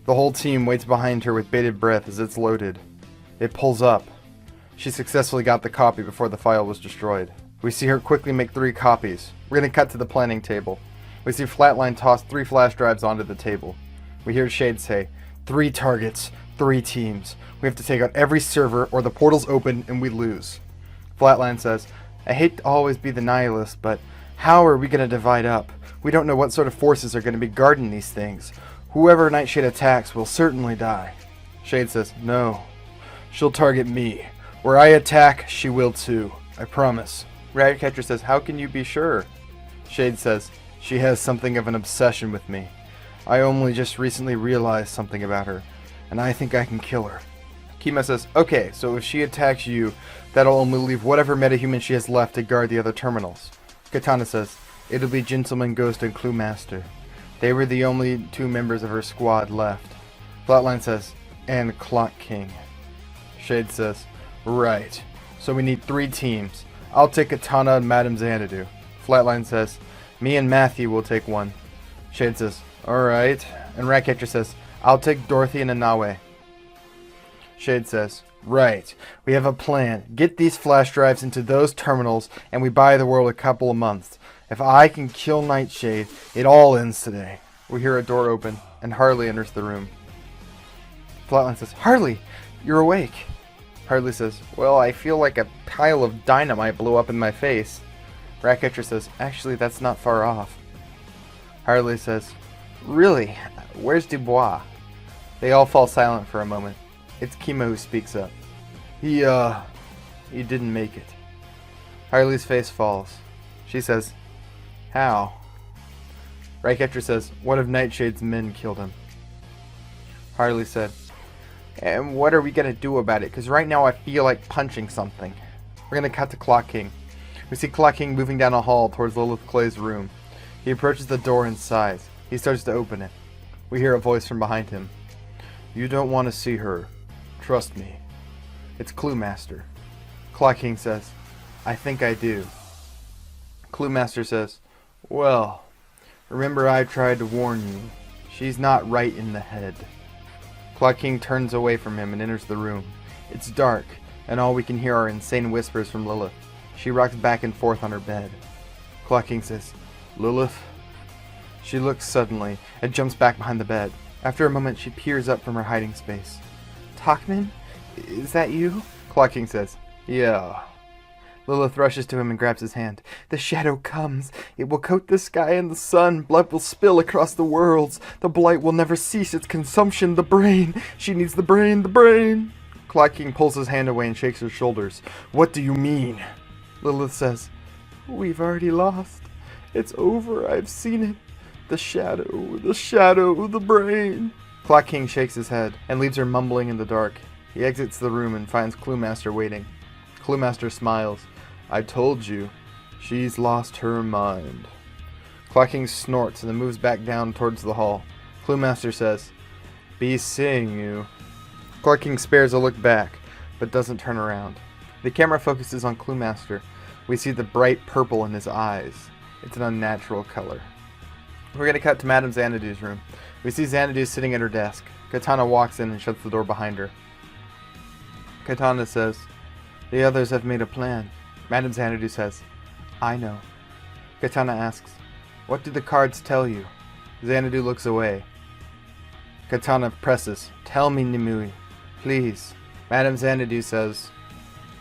S3: The whole team waits behind her with bated breath as it's loaded. It pulls up. She successfully got the copy before the file was destroyed. We see her quickly make 3 copies. We're going to cut to the planning table. We see Flatline toss 3 flash drives onto the table. We hear Shade say, 3 targets, 3 teams. We have to take out every server or the portal's open and we lose. Flatline says, I hate to always be the nihilist, but how are we going to divide up? We don't know what sort of forces are going to be guarding these things. Whoever Nightshade attacks will certainly die. Shade says, no. She'll target me. Where I attack, she will too.
S4: I promise. Ratcatcher says, how can you be sure? Shade says, she has something of an obsession with me. I only just recently realized something about her, and I think I can kill her. Kima says, okay, so if she attacks you, that'll only leave whatever metahuman she has left to guard the other terminals. Katana says, it'll be Gentleman Ghost and Clue Master. They were the only 2 members of her squad left. Flatline says, and Clock King. Shade says, right. So we need 3 teams. I'll take Katana and Madame Xanadu. Flatline says, me and Matthew will take one. Shade says, alright. And Ratcatcher says, I'll take Dorothy and Anawe. Shade says, right. We have a plan. Get these flash drives into those terminals and we buy the world a couple of months. If I can kill Nightshade, it all ends today. We hear a door open and Harley enters the room. Flatline says, Harley, you're awake. Harley says, well, I feel like a pile of dynamite blew up in my face. Ratcatcher says, actually, that's not far off. Harley says, really? Where's Dubois? They all fall silent for a moment. It's Kima who speaks up. He didn't make it. Harley's face falls. She says, how? Ratcatcher says, one of Nightshade's men killed him. Harley said, and what are we going to do about it? Because right now I feel like punching something. We're going to cut to Clock King. We see Clock King moving down a hall towards Lilith Clay's room. He approaches the door and sighs. He starts to open it. We hear a voice from behind him. You don't want to see her. Trust me. It's Clue Master. Clock King says, I think I do. Clue Master says, well, remember I tried to warn you. She's not right in the head. Clock King turns away from him and enters the room. It's dark, and all we can hear are insane whispers from Lilith. She rocks back and forth on her bed. Clock King says, Lilith? She looks suddenly and jumps back behind the bed. After a moment, she peers up from her hiding space. Talkman? Is that you? Clock King says, yeah. Lilith rushes to him and grabs his hand. The shadow comes. It will coat the sky and the sun. Blood will spill across the worlds. The blight will never cease its consumption. The brain. She needs the brain. The brain. Clock King pulls his hand away and shakes her shoulders. What do you mean? Lilith says, we've already lost. It's over. I've seen it. The shadow. The shadow. The brain. Clock King shakes his head and leaves her mumbling in the dark. He exits the room and finds Clue Master waiting. Clue Master smiles. I told you. She's lost her mind. Clock King snorts and then moves back down towards the hall. Clue Master says, be seeing you. Clock King spares a look back, but doesn't turn around. The camera focuses on Clue Master. We see the bright purple in his eyes. It's an unnatural color. We're going to cut to Madame Xanadu's room. We see Xanadu sitting at her desk. Katana walks in and shuts the door behind her. Katana says, the others have made a plan. Madame Xanadu says, I know. Katana asks, what did the cards tell you? Xanadu looks away. Katana presses, tell me, Nimue, please. Madame Xanadu says,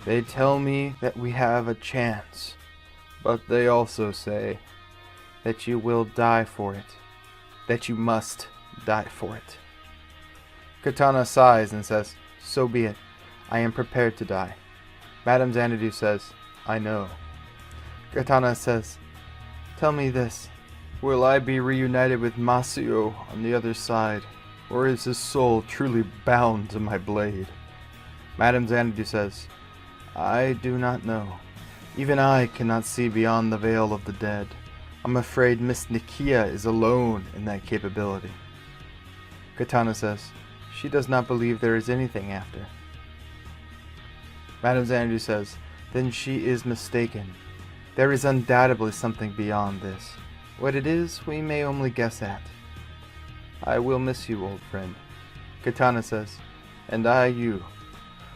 S4: they tell me that we have a chance, but they also say that you will die for it, that you must die for it. Katana sighs and says, so be it. I am prepared to die. Madame Xanadu says, I know. Katana says, tell me this. Will I be reunited with Masio on the other side, or is his soul truly bound to my blade? Madame Xanadu says, I do not know. Even I cannot see beyond the veil of the dead. I'm afraid Miss Nikia is alone in that capability. Katana says, she does not believe there is anything after. Madame Xanadu says, then she is mistaken. There is undoubtedly something beyond this. What it is, we may only guess at. I will miss you, old friend. Katana says, and I you.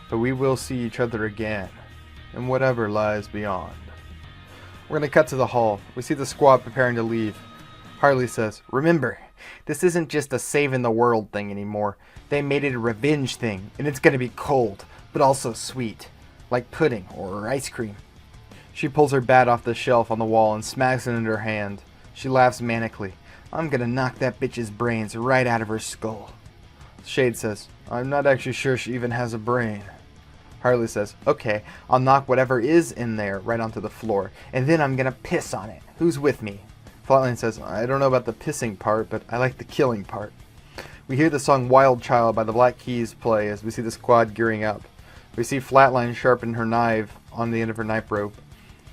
S4: But we will see each other again, and whatever lies beyond. We're going to cut to the hall. We see the squad preparing to leave. Harley says, remember, this isn't just a saving the world thing anymore. They made it a revenge thing, and it's going to be cold, but also sweet. Like pudding or ice cream. She pulls her bat off the shelf on the wall and smacks it into her hand. She laughs manically. I'm gonna knock that bitch's brains right out of her skull. Shade says, I'm not actually sure she even has a brain. Harley says, okay, I'll knock whatever is in there right onto the floor, and then I'm gonna piss on it. Who's with me? Flatline says, I don't know about the pissing part, but I like the killing part. We hear the song Wild Child by the Black Keys play as we see the squad gearing up. We see Flatline sharpen her knife on the end of her knife rope,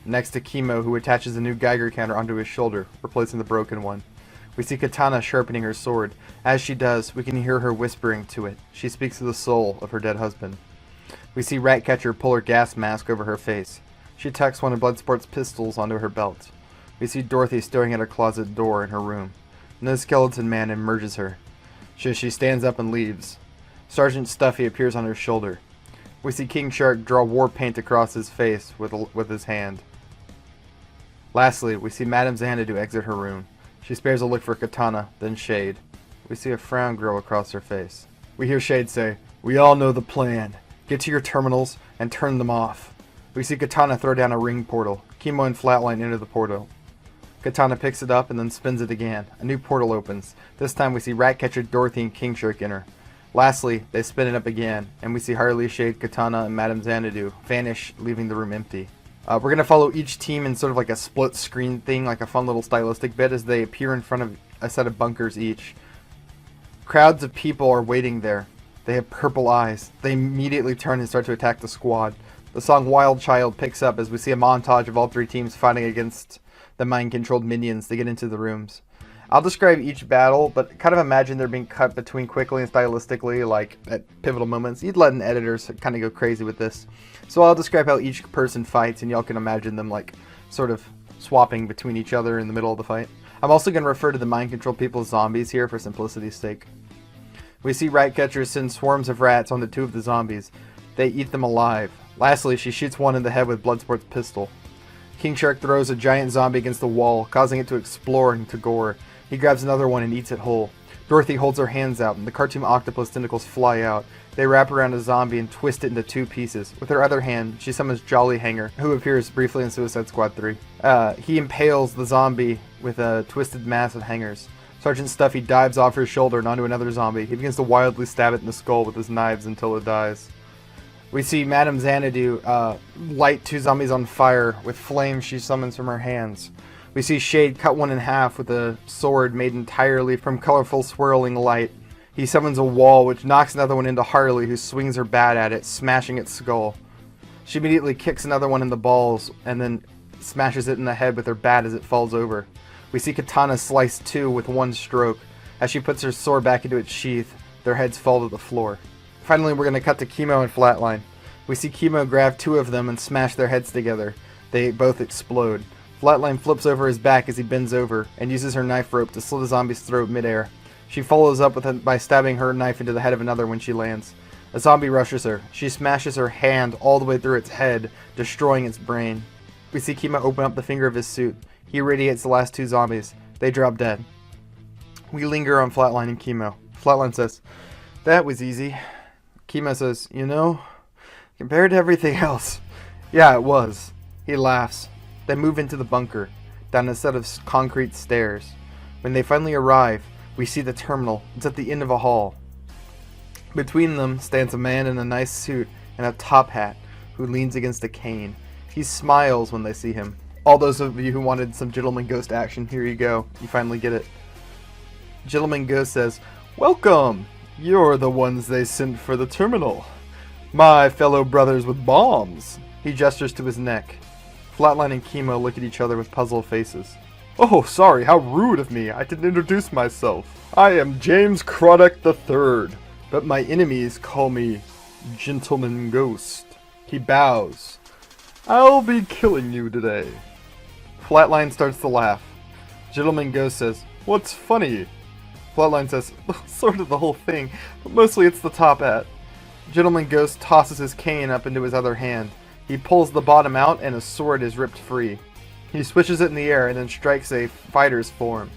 S4: next to Chemo, who attaches a new Geiger counter onto his shoulder, replacing the broken one. We see Katana sharpening her sword. As she does, we can hear her whispering to it. She speaks to the soul of her dead husband. We see Ratcatcher pull her gas mask over her face. She tucks one of Bloodsport's pistols onto her belt. We see Dorothy staring at her closet door in her room. No Skeleton Man emerges her. She stands up and leaves. Sergeant Stuffy appears on her shoulder. We see King Shark draw war paint across his face with his hand. Lastly, we see Madame Xanadu exit her room. She spares a look for Katana, then Shade. We see a frown grow across her face. We hear Shade say, we all know the plan. Get to your terminals and turn them off. We see Katana throw down a ring portal. Chemo and Flatline enter the portal. Katana picks it up and then spins it again. A new portal opens. This time we see Ratcatcher, Dorothy, and King Shark enter. Lastly, they spin it up again, and we see Harley, Shade, Katana, and Madame Xanadu vanish, leaving the room empty. We're going to follow each team in sort of like a split screen thing, like a fun little stylistic bit, as they appear in front of a set of bunkers each. Crowds of people are waiting there. They have purple eyes. They immediately turn and start to attack the squad. The song Wild Child picks up as we see a montage of all three teams fighting against the mind-controlled minions to get into the rooms. I'll describe each battle, but kind of imagine they're being cut between quickly and stylistically, like at pivotal moments. You'd let an editor kind of go crazy with this. So I'll describe how each person fights, and y'all can imagine them like sort of swapping between each other in the middle of the fight. I'm also going to refer to the mind-controlled people as zombies here for simplicity's sake. We see Ratcatcher send swarms of rats onto two of the zombies. They eat them alive. Lastly, she shoots one in the head with Bloodsport's pistol. King Shark throws a giant zombie against the wall, causing it to explode and to gore. He grabs another one and eats it whole. Dorothy holds her hands out, and the cartoon octopus tentacles fly out. They wrap around a zombie and twist it into two pieces. With her other hand, she summons Jolly Hanger, who appears briefly in Suicide Squad 3. He impales the zombie with a twisted mass of hangers. Sergeant Stuffy dives off her shoulder and onto another zombie. He begins to wildly stab it in the skull with his knives until it dies. We see Madame Xanadu light two zombies on fire with flames she summons from her hands. We see Shade cut one in half with a sword made entirely from colorful swirling light. He summons a wall which knocks another one into Harley, who swings her bat at it, smashing its skull. She immediately kicks another one in the balls and then smashes it in the head with her bat as it falls over. We see Katana slice two with one stroke. As she puts her sword back into its sheath, their heads fall to the floor. Finally, we're going to cut to Chemo and Flatline. We see Chemo grab two of them and smash their heads together. They both explode. Flatline flips over his back as he bends over and uses her knife rope to slit a zombie's throat midair. She follows up by stabbing her knife into the head of another when she lands. A zombie rushes her. She smashes her hand all the way through its head, destroying its brain. We see Chemo open up the finger of his suit. He irradiates the last two zombies. They drop dead. We linger on Flatline and Chemo. Flatline says, "That was easy." Chemo says, "You know, compared to everything else." "Yeah, it was." He laughs. They move into the bunker, down a set of concrete stairs. When they finally arrive, we see the terminal. It's at the end of a hall. Between them stands a man in a nice suit and a top hat who leans against a cane. He smiles when they see him. All those of you who wanted some Gentleman Ghost action, here you go. You finally get it. Gentleman Ghost says, "Welcome! You're the ones they sent for the terminal. My fellow brothers with bombs." He gestures to his neck. Flatline and Chemo look at each other with puzzled faces. "Oh, sorry, how rude of me. I didn't introduce myself. I am James Croddock III, but my enemies call me Gentleman Ghost." He bows. "I'll be killing you today." Flatline starts to laugh. Gentleman Ghost says, "What's funny?" Flatline says, "Sort of the whole thing, but mostly it's the top hat." Gentleman Ghost tosses his cane up into his other hand. He pulls the bottom out and a sword is ripped free. He swishes it in the air and then strikes a fighter's form.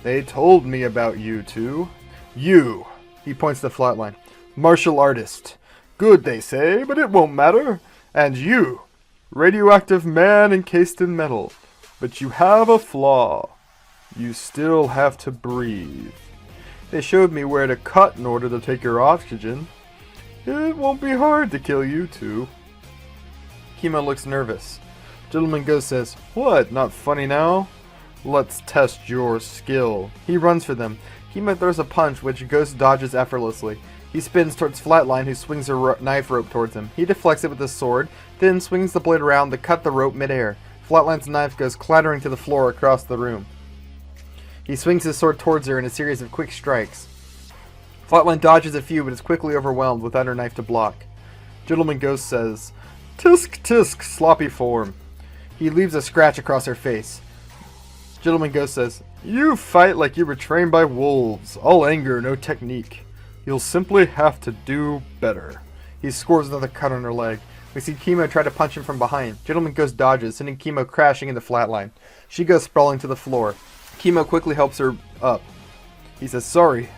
S4: "They told me about you two. You," he points to Flatline, "martial artist. Good, they say, but it won't matter. And you, radioactive man encased in metal. But you have a flaw. You still have to breathe. They showed me where to cut in order to take your oxygen.
S5: It won't be hard to kill you two. Kimo looks nervous. Gentleman Ghost says, "What? Not funny now? Let's test your skill." He runs for them. Kimo throws a punch, which Ghost dodges effortlessly. He spins towards Flatline, who swings a knife rope towards him. He deflects it with his sword, then swings the blade around to cut the rope midair. Flatline's knife goes clattering to the floor across the room. He swings his sword towards her in a series of quick strikes. Flatline dodges a few, but is quickly overwhelmed without her knife to block. Gentleman Ghost says, "Tisk tisk, sloppy form." He leaves a scratch across her face. Gentleman Ghost says, "You fight like you were trained by wolves. All anger, no technique. You'll simply have to do better." He scores another cut on her leg. We see Kimo try to punch him from behind. Gentleman Ghost dodges, sending Kimo crashing into Flatline. She goes sprawling to the floor. Kimo quickly helps her up. He says, "Sorry."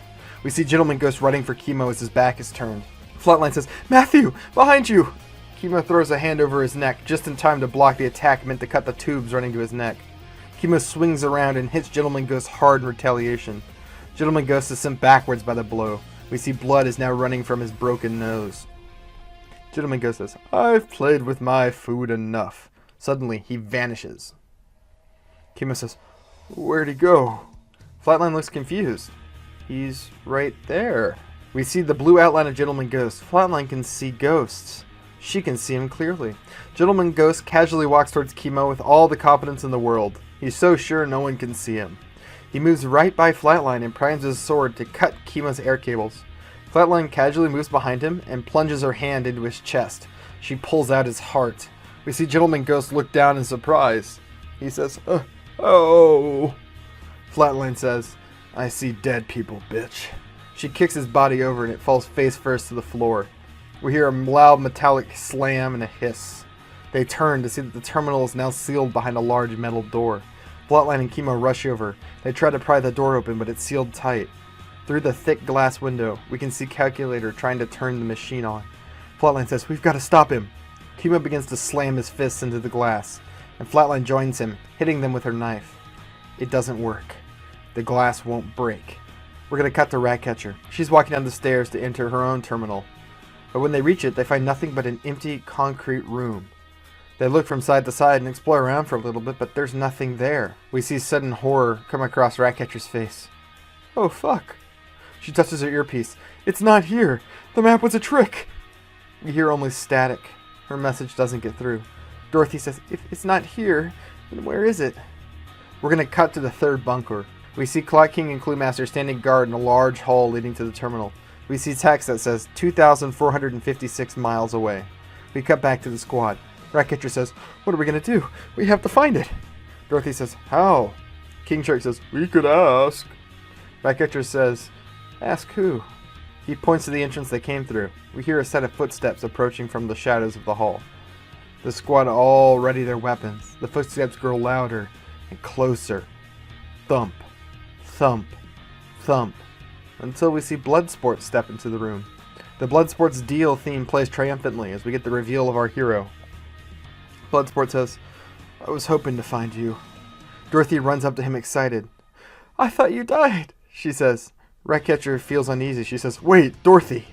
S5: We see Gentleman Ghost running for Kimo as his back is turned. Flatline says, "Matthew, behind you!" Kimo throws a hand over his neck, just in time to block the attack meant to cut the tubes running to his neck. Kimo swings around and hits Gentleman Ghost hard in retaliation. Gentleman Ghost is sent backwards by the blow. We see blood is now running from his broken nose. Gentleman Ghost says, "I've played with my food enough." Suddenly, he vanishes. Kimo says, "Where'd he go?" Flatline looks confused. He's right there. We see the blue outline of Gentleman Ghost. Flatline can see ghosts. She can see him clearly. Gentleman Ghost casually walks towards Kimo with all the confidence in the world. He's so sure no one can see him. He moves right by Flatline and primes his sword to cut Kimo's air cables. Flatline casually moves behind him and plunges her hand into his chest. She pulls out his heart. We see Gentleman Ghost look down in surprise. He says, "Oh." Flatline says, "I see dead people, bitch." She kicks his body over and it falls face first to the floor. We hear a loud metallic slam and a hiss. They turn to see that the terminal is now sealed behind a large metal door. Flatline and Kimo rush over. They try to pry the door open, but it's sealed tight. Through the thick glass window, we can see Calculator trying to turn the machine on. Flatline says, "We've got to stop him." Kimo begins to slam his fists into the glass, and Flatline joins him, hitting them with her knife. It doesn't work. The glass won't break. We're going to cut to Ratcatcher. She's walking down the stairs to enter her own terminal. But when they reach it, they find nothing but an empty concrete room. They look from side to side and explore around for a little bit, but there's nothing there. We see sudden horror come across Ratcatcher's face. "Oh, fuck." She touches her earpiece. "It's not here. The map was a trick." We hear only static. Her message doesn't get through. Dorothy says, "If it's not here, then where is it?" We're going to cut to the third bunker. We see Clock King and Cluemaster standing guard in a large hall leading to the terminal. We see text that says 2,456 miles away. We cut back to the squad. Ratcatcher says, "What are we going to do? We have to find it." Dorothy says, "How?" King Shark says, "We could ask." Ratcatcher says, "Ask who?" He points to the entrance they came through. We hear a set of footsteps approaching from the shadows of the hall. The squad all ready their weapons. The footsteps grow louder and closer. Thump, thump, thump, until we see Bloodsport step into the room. The Bloodsport's deal theme plays triumphantly as we get the reveal of our hero. Bloodsport says, "I was hoping to find you." Dorothy runs up to him excited. "I thought you died," she says. Ratcatcher feels uneasy. She says, "Wait, Dorothy."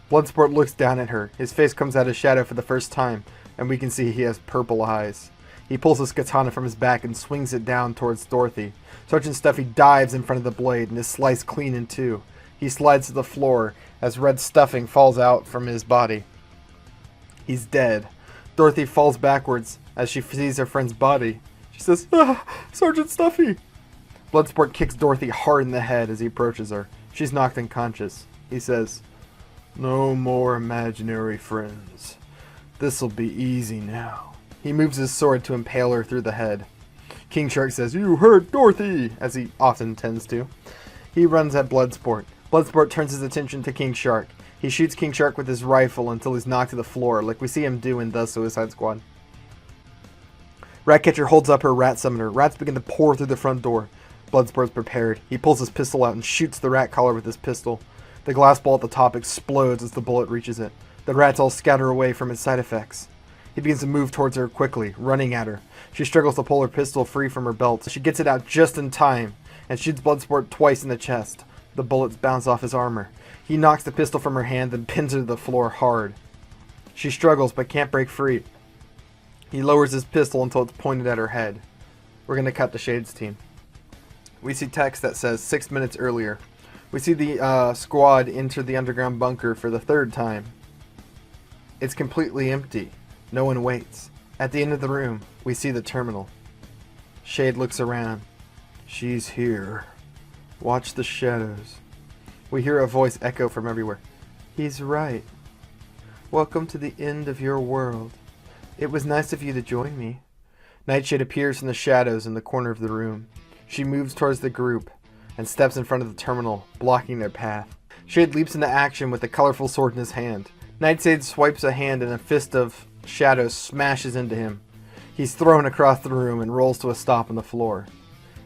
S5: Bloodsport looks down at her. His face comes out of shadow for the first time, and we can see he has purple eyes. He pulls his katana from his back and swings it down towards Dorothy. Sergeant Stuffy dives in front of the blade and is sliced clean in two. He slides to the floor as red stuffing falls out from his body. He's dead. Dorothy falls backwards as she sees her friend's body. She says, "Ah, Sergeant Stuffy!" Bloodsport kicks Dorothy hard in the head as he approaches her. She's knocked unconscious. He says, "No more imaginary friends. This'll be easy now." He moves his sword to impale her through the head. King Shark says, "You heard Dorothy," as he often tends to. He runs at Bloodsport. Bloodsport turns his attention to King Shark. He shoots King Shark with his rifle until he's knocked to the floor, like we see him do in The Suicide Squad. Ratcatcher holds up her rat summoner. Rats begin to pour through the front door. Bloodsport's prepared. He pulls his pistol out and shoots the rat collar with his pistol. The glass ball at the top explodes as the bullet reaches it. The rats all scatter away from its side effects. He begins to move towards her quickly, running at her. She struggles to pull her pistol free from her belt. She gets it out just in time and shoots Bloodsport twice in the chest. The bullets bounce off his armor. He knocks the pistol from her hand and pins her to the floor hard. She struggles but can't break free. He lowers his pistol until it's pointed at her head. We're going to cut the Shades team. We see text that says 6 minutes earlier. We see the squad enter the underground bunker for the third time. It's completely empty. No one waits. At the end of the room, we see the terminal. Shade looks around. She's here. Watch the shadows. We hear a voice echo from everywhere. He's right. Welcome to the end of your world. It was nice of you to join me. Nightshade appears from the shadows in the corner of the room. She moves towards the group and steps in front of the terminal, blocking their path. Shade leaps into action with a colorful sword in his hand. Nightshade swipes a hand and a fist of shadows smashes into him. He's thrown across the room and rolls to a stop on the floor.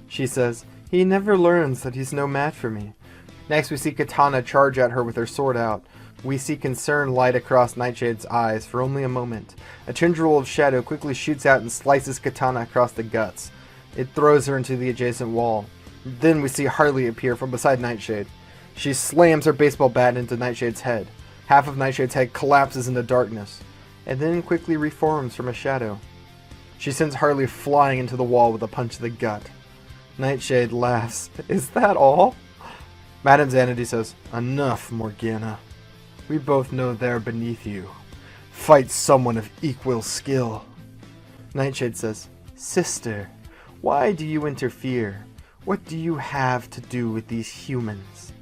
S5: She says, he never learns that he's no match for me. Next we see Katana charge at her with her sword out. We see concern light across Nightshade's eyes for only a moment. A tendril of shadow quickly shoots out and slices Katana across the guts. It throws her into the adjacent wall. Then we see Harley appear from beside Nightshade. She slams her baseball bat into Nightshade's head. Half of Nightshade's head collapses into darkness, and then quickly reforms from a shadow. She sends Harley flying into the wall with a punch to the gut. Nightshade laughs. Is that all? Madame Xanadu says, enough, Morgana. We both know they're beneath you. Fight someone of equal skill. Nightshade says, Sister, why do you interfere? What do you have to do with these humans?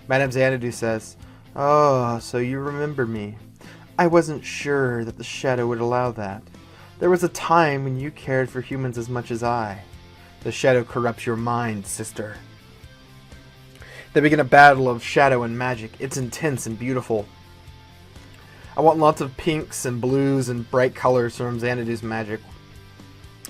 S5: Madame Xanadu says, oh, so you remember me. I wasn't sure that the shadow would allow that. There was a time when you cared for humans as much as I. The shadow corrupts your mind, sister. They begin a battle of shadow and magic. It's intense and beautiful. I want lots of pinks and blues and bright colors from Xanadu's magic.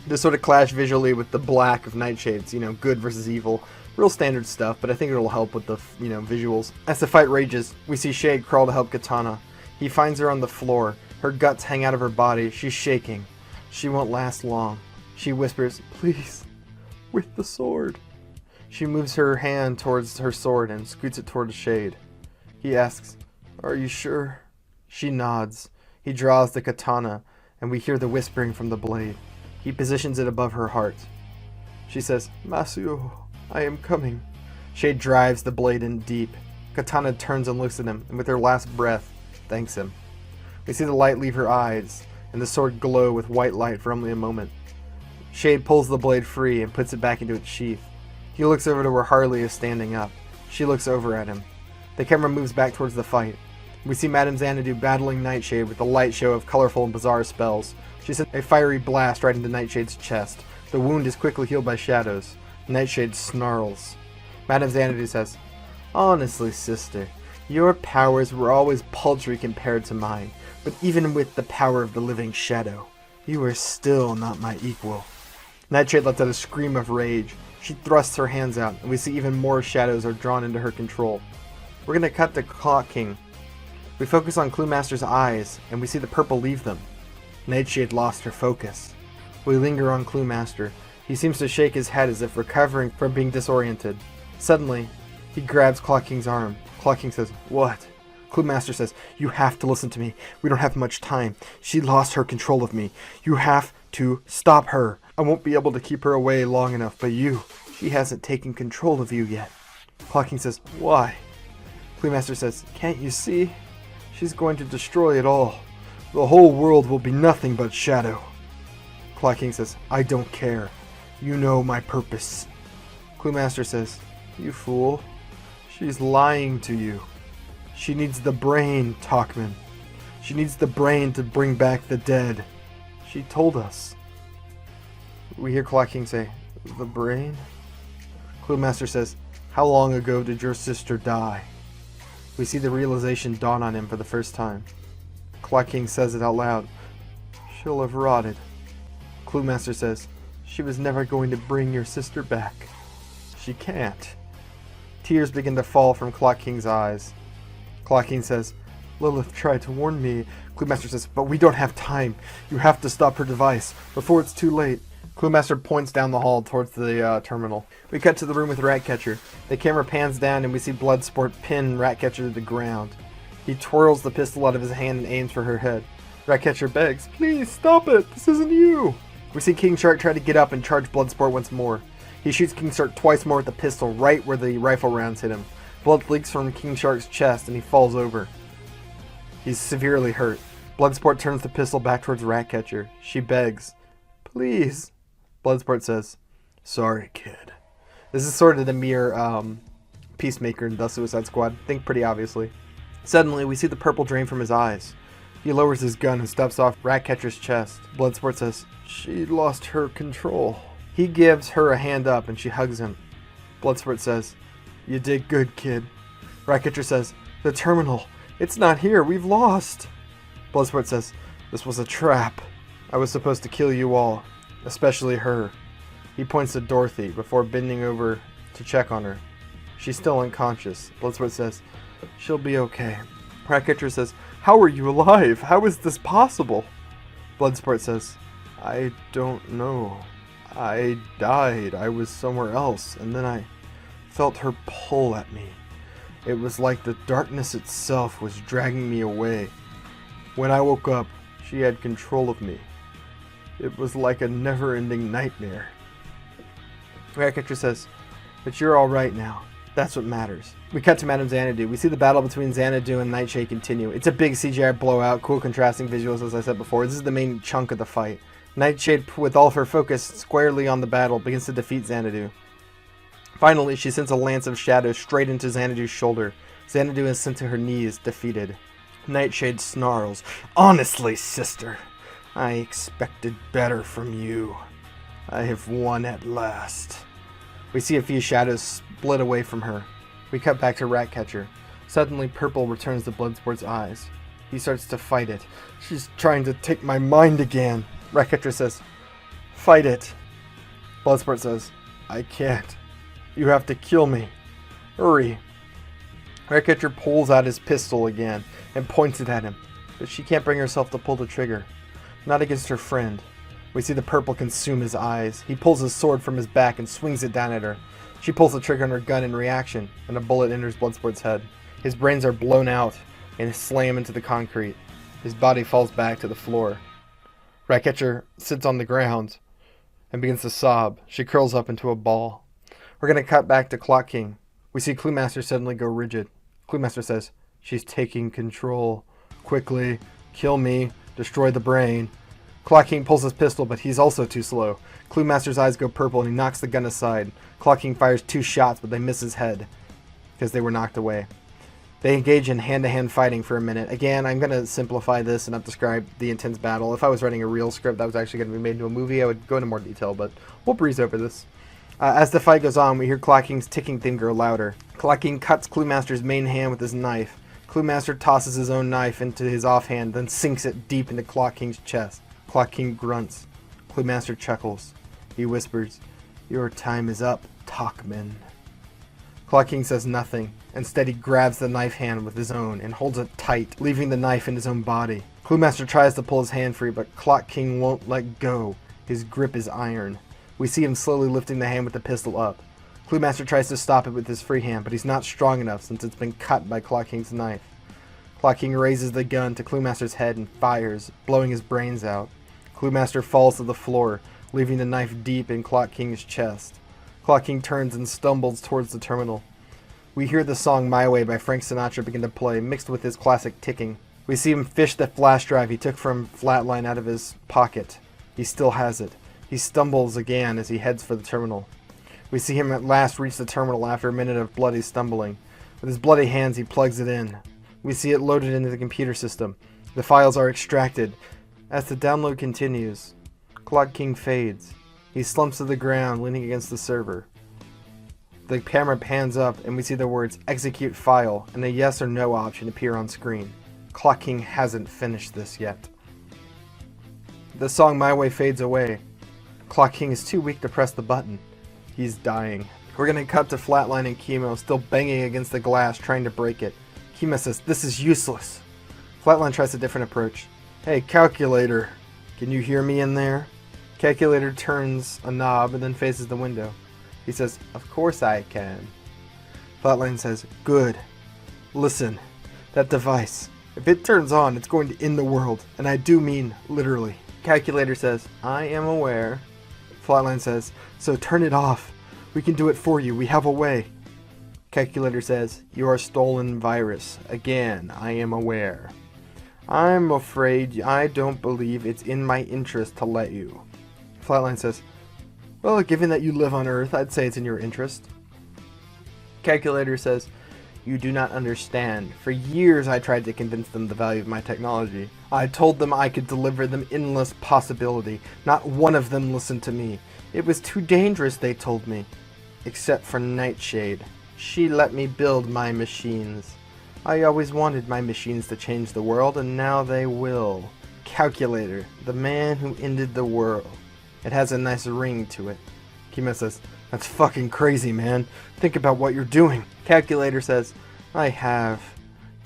S5: This sort of clash visually with the black of Nightshade's, good versus evil. Real standard stuff, but I think it'll help with the, visuals. As the fight rages, we see Shade crawl to help Katana. He finds her on the floor. Her guts hang out of her body. She's shaking. She won't last long. She whispers, please, with the sword. She moves her hand towards her sword and scoots it towards Shade. He asks, are you sure? She nods. He draws the katana, and we hear the whispering from the blade. He positions it above her heart. She says, Masuo, I am coming. Shade drives the blade in deep. Katana turns and looks at him, and with her last breath, thanks him. We see the light leave her eyes, and the sword glow with white light for only a moment. Shade pulls the blade free and puts it back into its sheath. He looks over to where Harley is standing up. She looks over at him. The camera moves back towards the fight. We see Madame Xanadu battling Nightshade with a light show of colorful and bizarre spells. She sends a fiery blast right into Nightshade's chest. The wound is quickly healed by shadows. Nightshade snarls. Madame Xanadu says, honestly, sister, your powers were always paltry compared to mine, but even with the power of the living shadow, you are still not my equal. Nightshade lets out a scream of rage. She thrusts her hands out, and we see even more shadows are drawn into her control. We're going to cut to Clock King. We focus on Cluemaster's eyes, and we see the purple leave them. Nightshade lost her focus. We linger on Cluemaster. He seems to shake his head as if recovering from being disoriented. Suddenly, he grabs Clock King's arm. Clock King says, what? Cluemaster says, you have to listen to me. We don't have much time. She lost her control of me. You have to stop her. I won't be able to keep her away long enough, but she hasn't taken control of you yet. Clock King says, why? Cluemaster says, can't you see? She's going to destroy it all. The whole world will be nothing but shadow. Clock King says, I don't care. You know my purpose. Cluemaster says, you fool. She's lying to you. She needs the brain, Talkman. She needs the brain to bring back the dead. She told us. We hear Clock King say, the brain? Cluemaster says, how long ago did your sister die? We see the realization dawn on him for the first time. Clock King says it out loud. She'll have rotted. Cluemaster says, she was never going to bring your sister back. She can't. Tears begin to fall from Clock King's eyes. Clock King says, Lilith tried to warn me. Cluemaster says, but we don't have time. You have to stop her device before it's too late. Cluemaster points down the hall towards the terminal. We cut to the room with Ratcatcher. The camera pans down and we see Bloodsport pin Ratcatcher to the ground. He twirls the pistol out of his hand and aims for her head. Ratcatcher begs, "Please stop it, this isn't you." We see King Shark try to get up and charge Bloodsport once more. He shoots King Shark twice more with the pistol, right where the rifle rounds hit him. Blood leaks from King Shark's chest and he falls over. He's severely hurt. Bloodsport turns the pistol back towards Ratcatcher. She begs, "Please." Bloodsport says, "Sorry, kid." This is sort of the mere Peacemaker in the Suicide Squad. Think pretty obviously. Suddenly, we see the purple drain from his eyes. He lowers his gun and steps off Ratcatcher's chest. Bloodsport says, "She lost her control." He gives her a hand up and she hugs him. Bloodsport says, "You did good, kid." Ratcatcher says, "The terminal. It's not here. We've lost." Bloodsport says, "This was a trap. I was supposed to kill you all, especially her." He points to Dorothy before bending over to check on her. She's still unconscious. Bloodsport says, "She'll be okay." Ratcatcher says, "How are you alive? How is this possible?" Bloodsport says, "I don't know. I died. I was somewhere else, and then I felt her pull at me. It was like the darkness itself was dragging me away. When I woke up, she had control of me. It was like a never-ending nightmare." Ratcatcher says, "But you're all right now. That's what matters." We cut to Madame Xanadu. We see the battle between Xanadu and Nightshade continue. It's a big CGI blowout, cool contrasting visuals as I said before. This is the main chunk of the fight. Nightshade, with all of her focus squarely on the battle, begins to defeat Xanadu. Finally, she sends a lance of shadow straight into Xanadu's shoulder. Xanadu is sent to her knees, defeated. Nightshade snarls, "Honestly, sister, I expected better from you. I have won at last." We see a few shadows split away from her. We cut back to Ratcatcher. Suddenly, purple returns to Bloodsport's eyes. He starts to fight it. "She's trying to take my mind again." Ratcatcher says, "Fight it." Bloodsport says, "I can't. You have to kill me. Hurry." Ratcatcher pulls out his pistol again and points it at him, but she can't bring herself to pull the trigger. Not against her friend. We see the purple consume his eyes. He pulls his sword from his back and swings it down at her. She pulls the trigger on her gun in reaction, and a bullet enters Bloodsport's head. His brains are blown out and slam into the concrete. His body falls back to the floor. Ratcatcher sits on the ground and begins to sob. She curls up into a ball. We're going to cut back to Clock King. We see Cluemaster suddenly go rigid. Cluemaster says, "She's taking control. Quickly, kill me, destroy the brain." Clock King pulls his pistol, but he's also too slow. Cluemaster's eyes go purple and he knocks the gun aside. Clock King fires 2 shots, but they miss his head because they were knocked away. They engage in hand-to-hand fighting for a minute. Again, I'm going to simplify this and not describe the intense battle. If I was writing a real script that was actually going to be made into a movie, I would go into more detail, but we'll breeze over this. As the fight goes on, we hear Clock King's ticking theme grow louder. Clock King cuts Cluemaster's main hand with his knife. Cluemaster tosses his own knife into his offhand, then sinks it deep into Clock King's chest. Clock King grunts. Cluemaster chuckles. He whispers, "Your time is up, Talkman." Clock King says nothing. Instead, he grabs the knife hand with his own and holds it tight, leaving the knife in his own body. Cluemaster tries to pull his hand free, but Clock King won't let go. His grip is iron. We see him slowly lifting the hand with the pistol up. Cluemaster tries to stop it with his free hand, but he's not strong enough since it's been cut by Clock King's knife. Clock King raises the gun to Cluemaster's head and fires, blowing his brains out. Cluemaster falls to the floor, leaving the knife deep in Clock King's chest. Clock King turns and stumbles towards the terminal. We hear the song "My Way" by Frank Sinatra begin to play, mixed with his classic ticking. We see him fish the flash drive he took from Flatline out of his pocket. He still has it. He stumbles again as he heads for the terminal. We see him at last reach the terminal after a minute of bloody stumbling. With his bloody hands, he plugs it in. We see it loaded into the computer system. The files are extracted. As the download continues, Clock King fades. He slumps to the ground, leaning against the server. The camera pans up, and we see the words "Execute File" and a yes or no option appear on screen. Clock King hasn't finished this yet. The song "My Way" fades away. Clock King is too weak to press the button. He's dying. We're gonna cut to Flatline and Chemo, still banging against the glass, trying to break it. Chemo says, "This is useless." Flatline tries a different approach. "Hey, calculator, can you hear me in there? Calculator turns a knob and then faces the window. He says, "Of course I can." Flatline says, "Good. Listen, that device, if it turns on, it's going to end the world, and I do mean literally." Calculator says, "I am aware." Flatline says, "So turn it off. We can do it for you. We have a way." Calculator says, "You are stolen virus. Again, I am aware. I'm afraid I don't believe it's in my interest to let you." Flatline says, "Well, given that you live on Earth, I'd say it's in your interest." Calculator says, "You do not understand. For years I tried to convince them the value of my technology. I told them I could deliver them endless possibility. Not one of them listened to me. It was too dangerous, they told me. Except for Nightshade. She let me build my machines. I always wanted my machines to change the world, and now they will. Calculator, the man who ended the world. It has a nice ring to it." Kimo says, "That's fucking crazy, man. Think about what you're doing." Calculator says, "I have.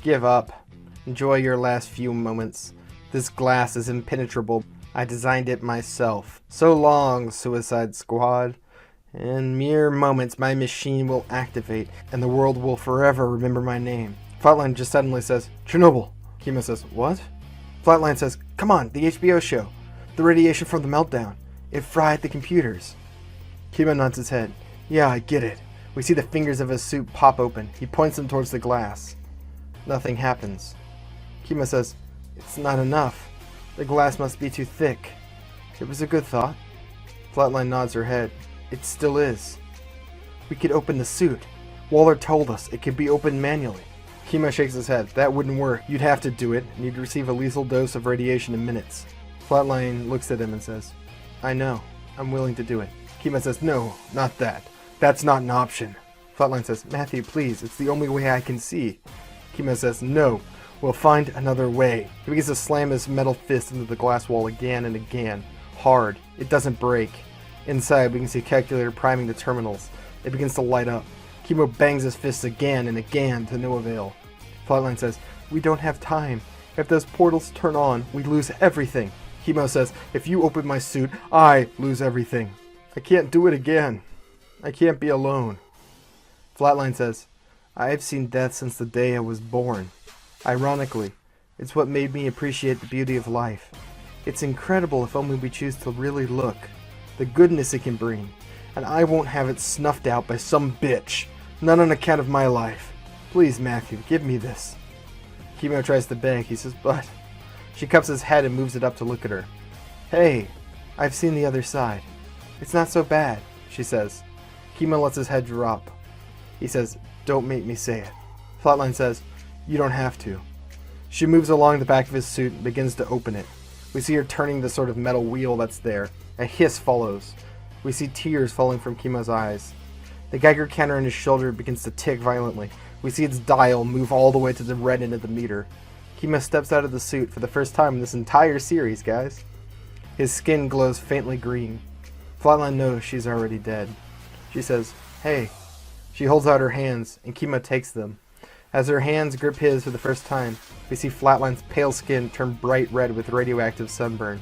S5: Give up. Enjoy your last few moments. This glass is impenetrable. I designed it myself. So long, Suicide Squad. In mere moments, my machine will activate, and the world will forever remember my name." Flatline just suddenly says, "Chernobyl." Kimo says, "What?" Flatline says, "Come on, the HBO show. The radiation from the meltdown. It fried the computers." Kimo nods his head. "Yeah, I get it." We see the fingers of his suit pop open. He points them towards the glass. Nothing happens. Kimo says, "It's not enough. The glass must be too thick." "It was a good thought." Flatline nods her head. "It still is. We could open the suit. Waller told us it could be opened manually." Kimo shakes his head. "That wouldn't work. You'd have to do it, and you'd receive a lethal dose of radiation in minutes." Flatline looks at him and says, "I know. I'm willing to do it." Kimo says, "No, not that. That's not an option." Flatline says, "Matthew, please. It's the only way I can see." Kimo says, "No. We'll find another way." He begins to slam his metal fist into the glass wall again and again. Hard. It doesn't break. Inside, we can see Calculator priming the terminals. It begins to light up. Kimo bangs his fists again and again to no avail. Flatline says, "We don't have time. If those portals turn on, we lose everything." Kimo says, "If you open my suit, I lose everything. I can't do it again. I can't be alone." Flatline says, "I've seen death since the day I was born. Ironically, it's what made me appreciate the beauty of life. It's incredible if only we choose to really look. The goodness it can bring. And I won't have it snuffed out by some bitch. Not on account of my life. Please, Matthew, give me this." Kimo tries to beg. He says, "But..." She cups his head and moves it up to look at her. "Hey, I've seen the other side. It's not so bad," she says. Kimo lets his head drop. He says, "Don't make me say it." Flatline says, "You don't have to." She moves along the back of his suit and begins to open it. We see her turning the sort of metal wheel that's there. A hiss follows. We see tears falling from Kimo's eyes. The Geiger counter on his shoulder begins to tick violently. We see its dial move all the way to the red end of the meter. Kimo steps out of the suit for the first time in this entire series, guys. His skin glows faintly green. Flatline knows she's already dead. She says, "Hey." She holds out her hands, and Kimo takes them. As her hands grip his for the first time, we see Flatline's pale skin turn bright red with radioactive sunburn.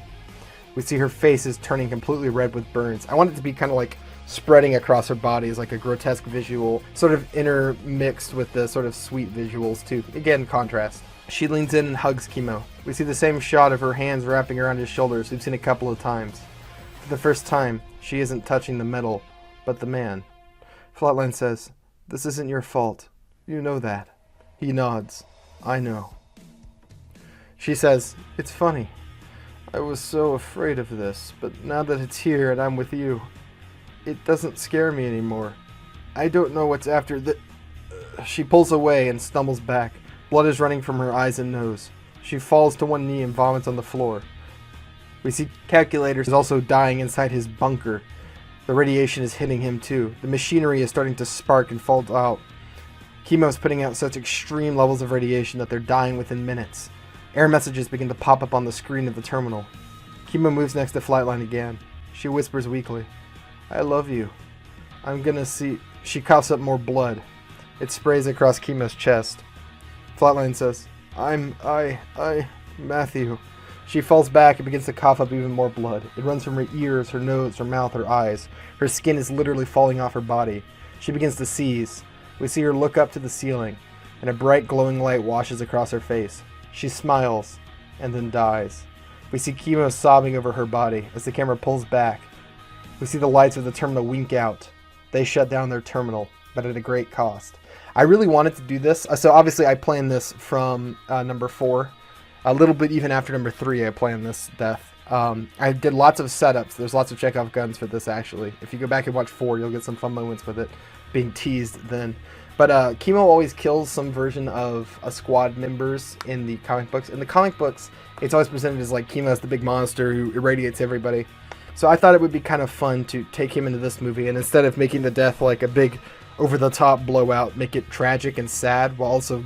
S5: We see her face is turning completely red with burns. I want it to be kind of like spreading across her body as like a grotesque visual, sort of intermixed with the sort of sweet visuals too. Again, contrast. She leans in and hugs Kimo. We see the same shot of her hands wrapping around his shoulders we've seen a couple of times. For the first time, she isn't touching the metal, but the man. Flatline says, "This isn't your fault. You know that." He nods. "I know." She says, "It's funny. I was so afraid of this, but now that it's here and I'm with you, it doesn't scare me anymore. I don't know what's after the..." She pulls away and stumbles back. Blood is running from her eyes and nose. She falls to one knee and vomits on the floor. We see Calculator is also dying inside his bunker. The radiation is hitting him too. The machinery is starting to spark and fall out. Kimo's putting out such extreme levels of radiation that they're dying within minutes. Error messages begin to pop up on the screen of the terminal. Kimo moves next to Flatline again. She whispers weakly, "I love you. I'm gonna see..." She coughs up more blood. It sprays across Kimo's chest. Flatline says, I, Matthew, She falls back and begins to cough up even more blood. It runs from her ears, her nose, her mouth, her eyes. Her skin is literally falling off her body. She begins to seize. We see her look up to the ceiling, and a bright glowing light washes across her face. She smiles, and then dies. We see Chemo sobbing over her body as the camera pulls back. We see the lights of the terminal wink out. They shut down their terminal, but at a great cost. I really wanted to do this, so obviously I planned this from number 4. A little bit even after number 3 I planned this death. I did lots of setups. There's lots of Chekhov guns for this, actually. If you go back and watch 4, you'll get some fun moments with it being teased then. But Chemo always kills some version of a squad members in the comic books. In the comic books, it's always presented as like Chemo as the big monster who irradiates everybody. So I thought it would be kind of fun to take him into this movie, and instead of making the death like a big over-the-top blowout, make it tragic and sad while also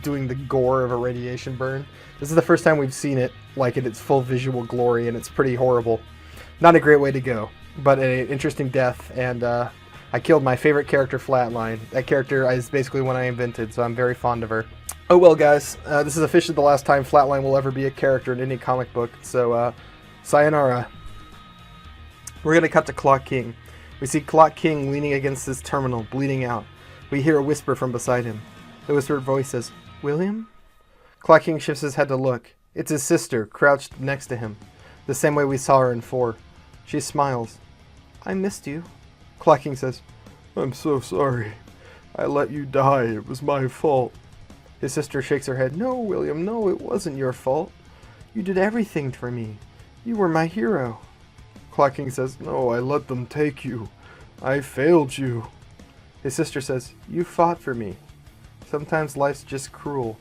S5: doing the gore of a radiation burn. This is the first time we've seen it like in its full visual glory, and it's pretty horrible. Not a great way to go, but an interesting death, and I killed my favorite character, Flatline. That character is basically one I invented, so I'm very fond of her. Oh well, guys, this is officially the last time Flatline will ever be a character in any comic book, so sayonara. We're going to cut to Clock King. We see Clock King leaning against his terminal, bleeding out. We hear a whisper from beside him. The whispered voice says, "William?" Clock King shifts his head to look. It's his sister, crouched next to him, the same way we saw her in 4. She smiles. "I missed you." Clock King says, "I'm so sorry. I let you die. It was my fault." His sister shakes her head. "No, William, no, it wasn't your fault. You did everything for me. You were my hero." Clock King says, "No, I let them take you. I failed you." His sister says, "You fought for me. Sometimes life's just cruel."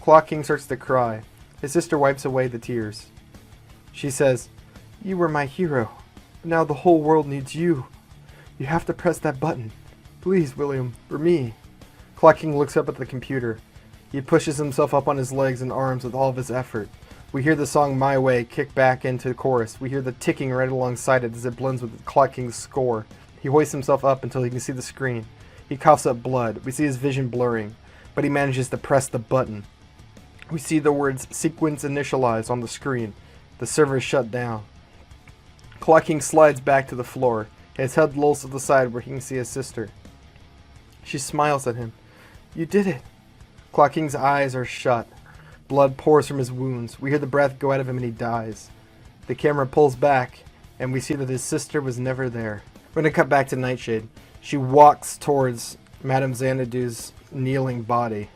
S5: Clock King starts to cry. His sister wipes away the tears. She says, "You were my hero. Now the whole world needs you. You have to press that button. Please, William, for me." Clock King looks up at the computer. He pushes himself up on his legs and arms with all of his effort. We hear the song My Way kick back into the chorus. We hear the ticking right alongside it as it blends with Clock King's score. He hoists himself up until he can see the screen. He coughs up blood. We see his vision blurring, but he manages to press the button. We see the words sequence initialized on the screen. The server shut down. Clock King slides back to the floor. His head lolls to the side where he can see his sister. She smiles at him. "You did it." Clock King's eyes are shut. Blood pours from his wounds. We hear the breath go out of him and he dies. The camera pulls back, and we see that his sister was never there. We're going to cut back to Nightshade. She walks towards Madame Xanadu's kneeling body.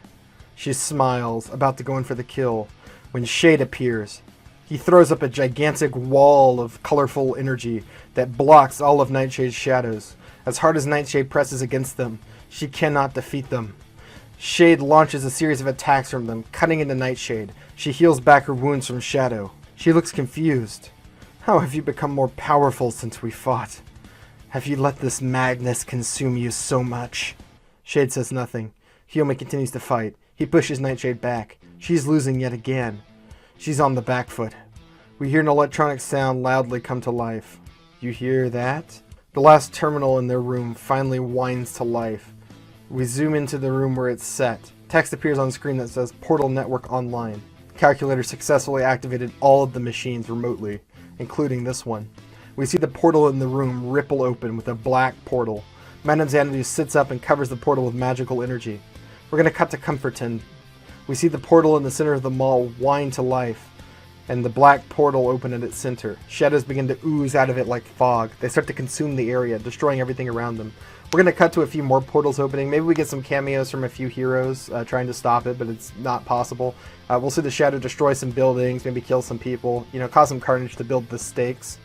S5: She smiles, about to go in for the kill, when Shade appears. He throws up a gigantic wall of colorful energy that blocks all of Nightshade's shadows. As hard as Nightshade presses against them, she cannot defeat them. Shade launches a series of attacks from them, cutting into Nightshade. She heals back her wounds from Shadow. She looks confused. "How have you become more powerful since we fought? Have you let this madness consume you so much?" Shade says nothing. He only continues to fight. He pushes Nightshade back. She's losing yet again. She's on the back foot. We hear an electronic sound loudly come to life. You hear that? The last terminal in their room finally winds to life. We zoom into the room where it's set. Text appears on screen that says Portal Network Online. Calculator successfully activated all of the machines remotely, including this one. We see the portal in the room ripple open with a black portal. Madame Xanadu sits up and covers the portal with magical energy. We're going to cut to Comforton. We see the portal in the center of the mall wind to life, and the black portal open at its center. Shadows begin to ooze out of it like fog. They start to consume the area, destroying everything around them. We're going to cut to a few more portals opening. Maybe we get some cameos from a few heroes trying to stop it, but it's not possible. We'll see the Shadow destroy some buildings, maybe kill some people, cause some carnage to build the stakes.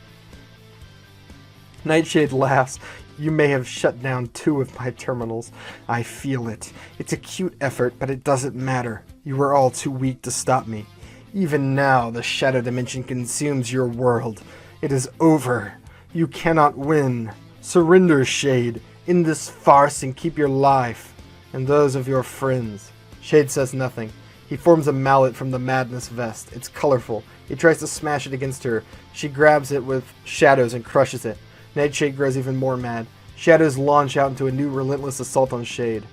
S5: Nightshade laughs. You may have shut down 2 of my terminals. I feel it. It's a cute effort, but it doesn't matter. You were all too weak to stop me. Even now, the Shadow Dimension consumes your world. It is over. You cannot win. Surrender, Shade. End this farce and keep your life, and those of your friends. Shade says nothing. He forms a mallet from the Madness vest. It's colorful. He tries to smash it against her. She grabs it with Shadows and crushes it. Nightshade grows even more mad. Shadows launch out into a new relentless assault on Shade.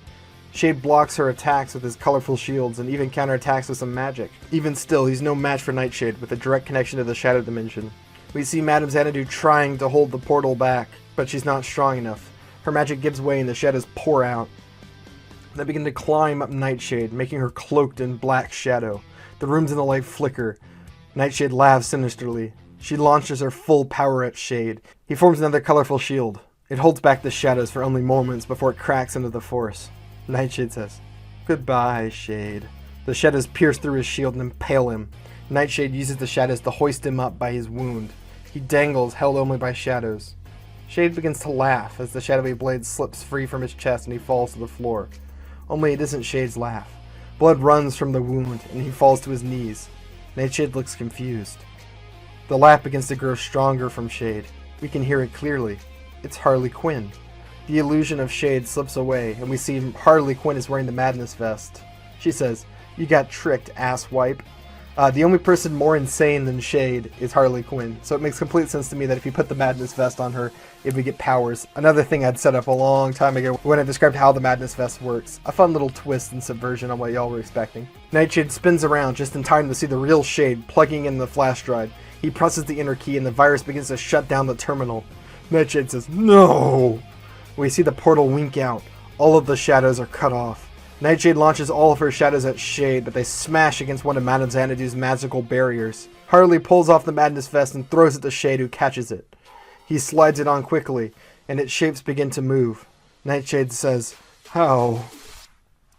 S5: Shade blocks her attacks with his colorful shields and even counterattacks with some magic. Even still, he's no match for Nightshade with a direct connection to the Shadow Dimension. We see Madame Xanadu trying to hold the portal back, but she's not strong enough. Her magic gives way and the shadows pour out. They begin to climb up Nightshade, making her cloaked in black shadow. The rooms in the light flicker. Nightshade laughs sinisterly. She launches her full power at Shade. He forms another colorful shield. It holds back the shadows for only moments before it cracks into the force. Nightshade says, "Goodbye, Shade." The shadows pierce through his shield and impale him. Nightshade uses the shadows to hoist him up by his wound. He dangles, held only by shadows. Shade begins to laugh as the shadowy blade slips free from his chest and he falls to the floor. Only it isn't Shade's laugh. Blood runs from the wound and he falls to his knees. Nightshade looks confused. The laugh begins to grow stronger from Shade. We can hear it clearly. It's Harley Quinn. The illusion of Shade slips away and we see Harley Quinn is wearing the Madness Vest. She says, "You got tricked, asswipe." The only person more insane than Shade is Harley Quinn, so it makes complete sense to me that if you put the Madness Vest on her, it would get powers. Another thing I'd set up a long time ago when I described how the Madness Vest works. A fun little twist and subversion on what y'all were expecting. Nightshade spins around just in time to see the real Shade plugging in the flash drive. He presses the enter key and the virus begins to shut down the terminal. Nightshade says, "No!" We see the portal wink out. All of the shadows are cut off. Nightshade launches all of her shadows at Shade, but they smash against one of Madame Xanadu's magical barriers. Harley pulls off the Madness Vest and throws it to Shade, who catches it. He slides it on quickly, and its shapes begin to move. Nightshade says, "How?"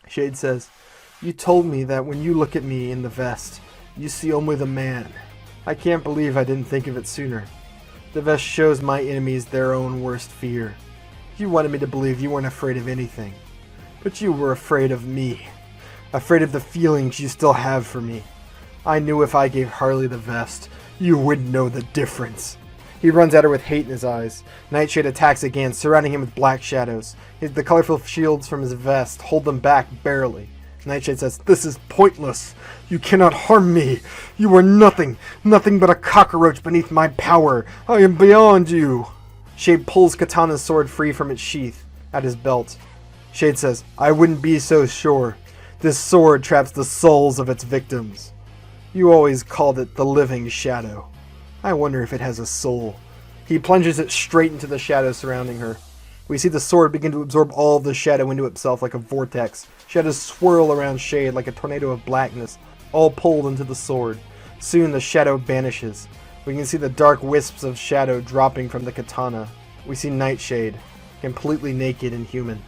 S5: Shade says, "You told me that when you look at me in the vest, you see only the man. I can't believe I didn't think of it sooner. The vest shows my enemies their own worst fear. You wanted me to believe you weren't afraid of anything. But you were afraid of me. Afraid of the feelings you still have for me. I knew if I gave Harley the vest, you wouldn't know the difference." He runs at her with hate in his eyes. Nightshade attacks again, surrounding him with black shadows. The colorful shields from his vest hold them back barely. Nightshade says, "This is pointless. You cannot harm me. You are nothing but a cockroach beneath my power. I am beyond you." Shade pulls Katana's sword free from its sheath at his belt. Shade says, "I wouldn't be so sure. This sword traps the souls of its victims. You always called it the living shadow. I wonder if it has a soul." He plunges it straight into the shadows surrounding her. We see the sword begin to absorb all of the shadow into itself like a vortex. Shadows swirl around Shade like a tornado of blackness, all pulled into the sword. Soon the shadow vanishes. We can see the dark wisps of shadow dropping from the katana. We see Nightshade, completely naked and human.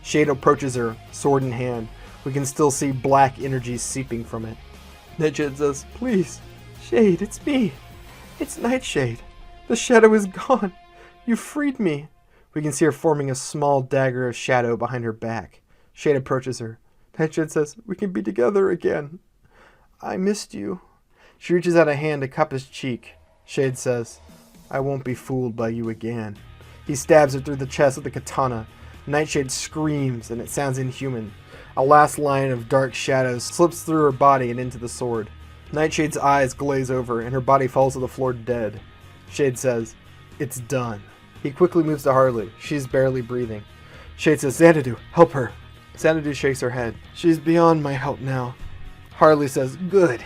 S5: Shade approaches her, sword in hand. We can still see black energy seeping from it. Nightshade says, "Please, Shade, it's me. It's Nightshade. The shadow is gone. You freed me." We can see her forming a small dagger of shadow behind her back. Shade approaches her. Nightshade says, "We can be together again. I missed you." She reaches out a hand to cup his cheek. Shade says, "I won't be fooled by you again." He stabs her through the chest with the katana. Nightshade screams, and it sounds inhuman. A last line of dark shadows slips through her body and into the sword. Nightshade's eyes glaze over, and her body falls to the floor dead. Shade says, "It's done." He quickly moves to Harley. She's barely breathing. Shade says, "Xanadu, help her." Xanadu shakes her head. "She's beyond my help now." Harley says, "Good.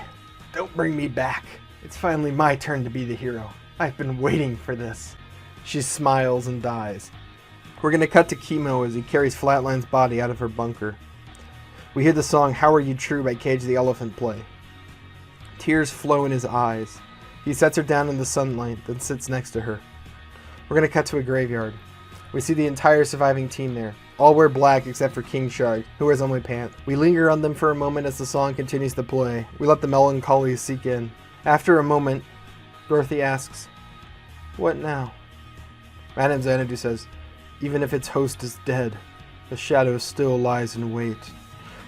S5: Don't bring me back. It's finally my turn to be the hero. I've been waiting for this." She smiles and dies. We're going to cut to Chemo as he carries Flatline's body out of her bunker. We hear the song "How Are You True" by Cage the Elephant play. Tears flow in his eyes. He sets her down in the sunlight, then sits next to her. We're going to cut to a graveyard. We see the entire surviving team there. All wear black except for King Shark, who wears only pants. We linger on them for a moment as the song continues to play. We let the melancholy seep in. After a moment, Dorothy asks, "What now?" Madame Xanadu says, "Even if its host is dead, the shadow still lies in wait.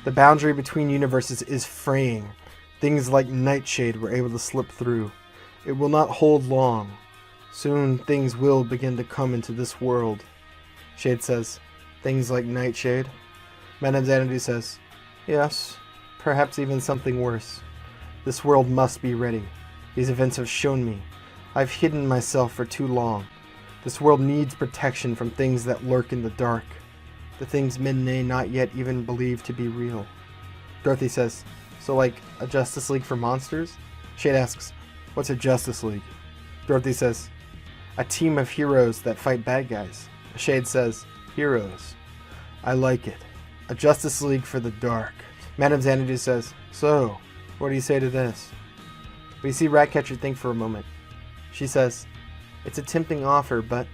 S5: The boundary between universes is fraying. Things like Nightshade were able to slip through. It will not hold long. Soon things will begin to come into this world." Shade says, "Things like Nightshade?" Madame Xanadu says, "Yes, perhaps even something worse. This world must be ready. These events have shown me. I've hidden myself for too long. This world needs protection from things that lurk in the dark. The things men may not yet even believe to be real. Dorothy says, so like a Justice League for monsters? Shade asks, what's a Justice League? Dorothy says, a team of heroes that fight bad guys. Shade says, heroes. I like it. A Justice League for the dark. Madame Xanadu says, so, what do you say to this? We see Ratcatcher think for a moment. She says, it's a tempting offer, but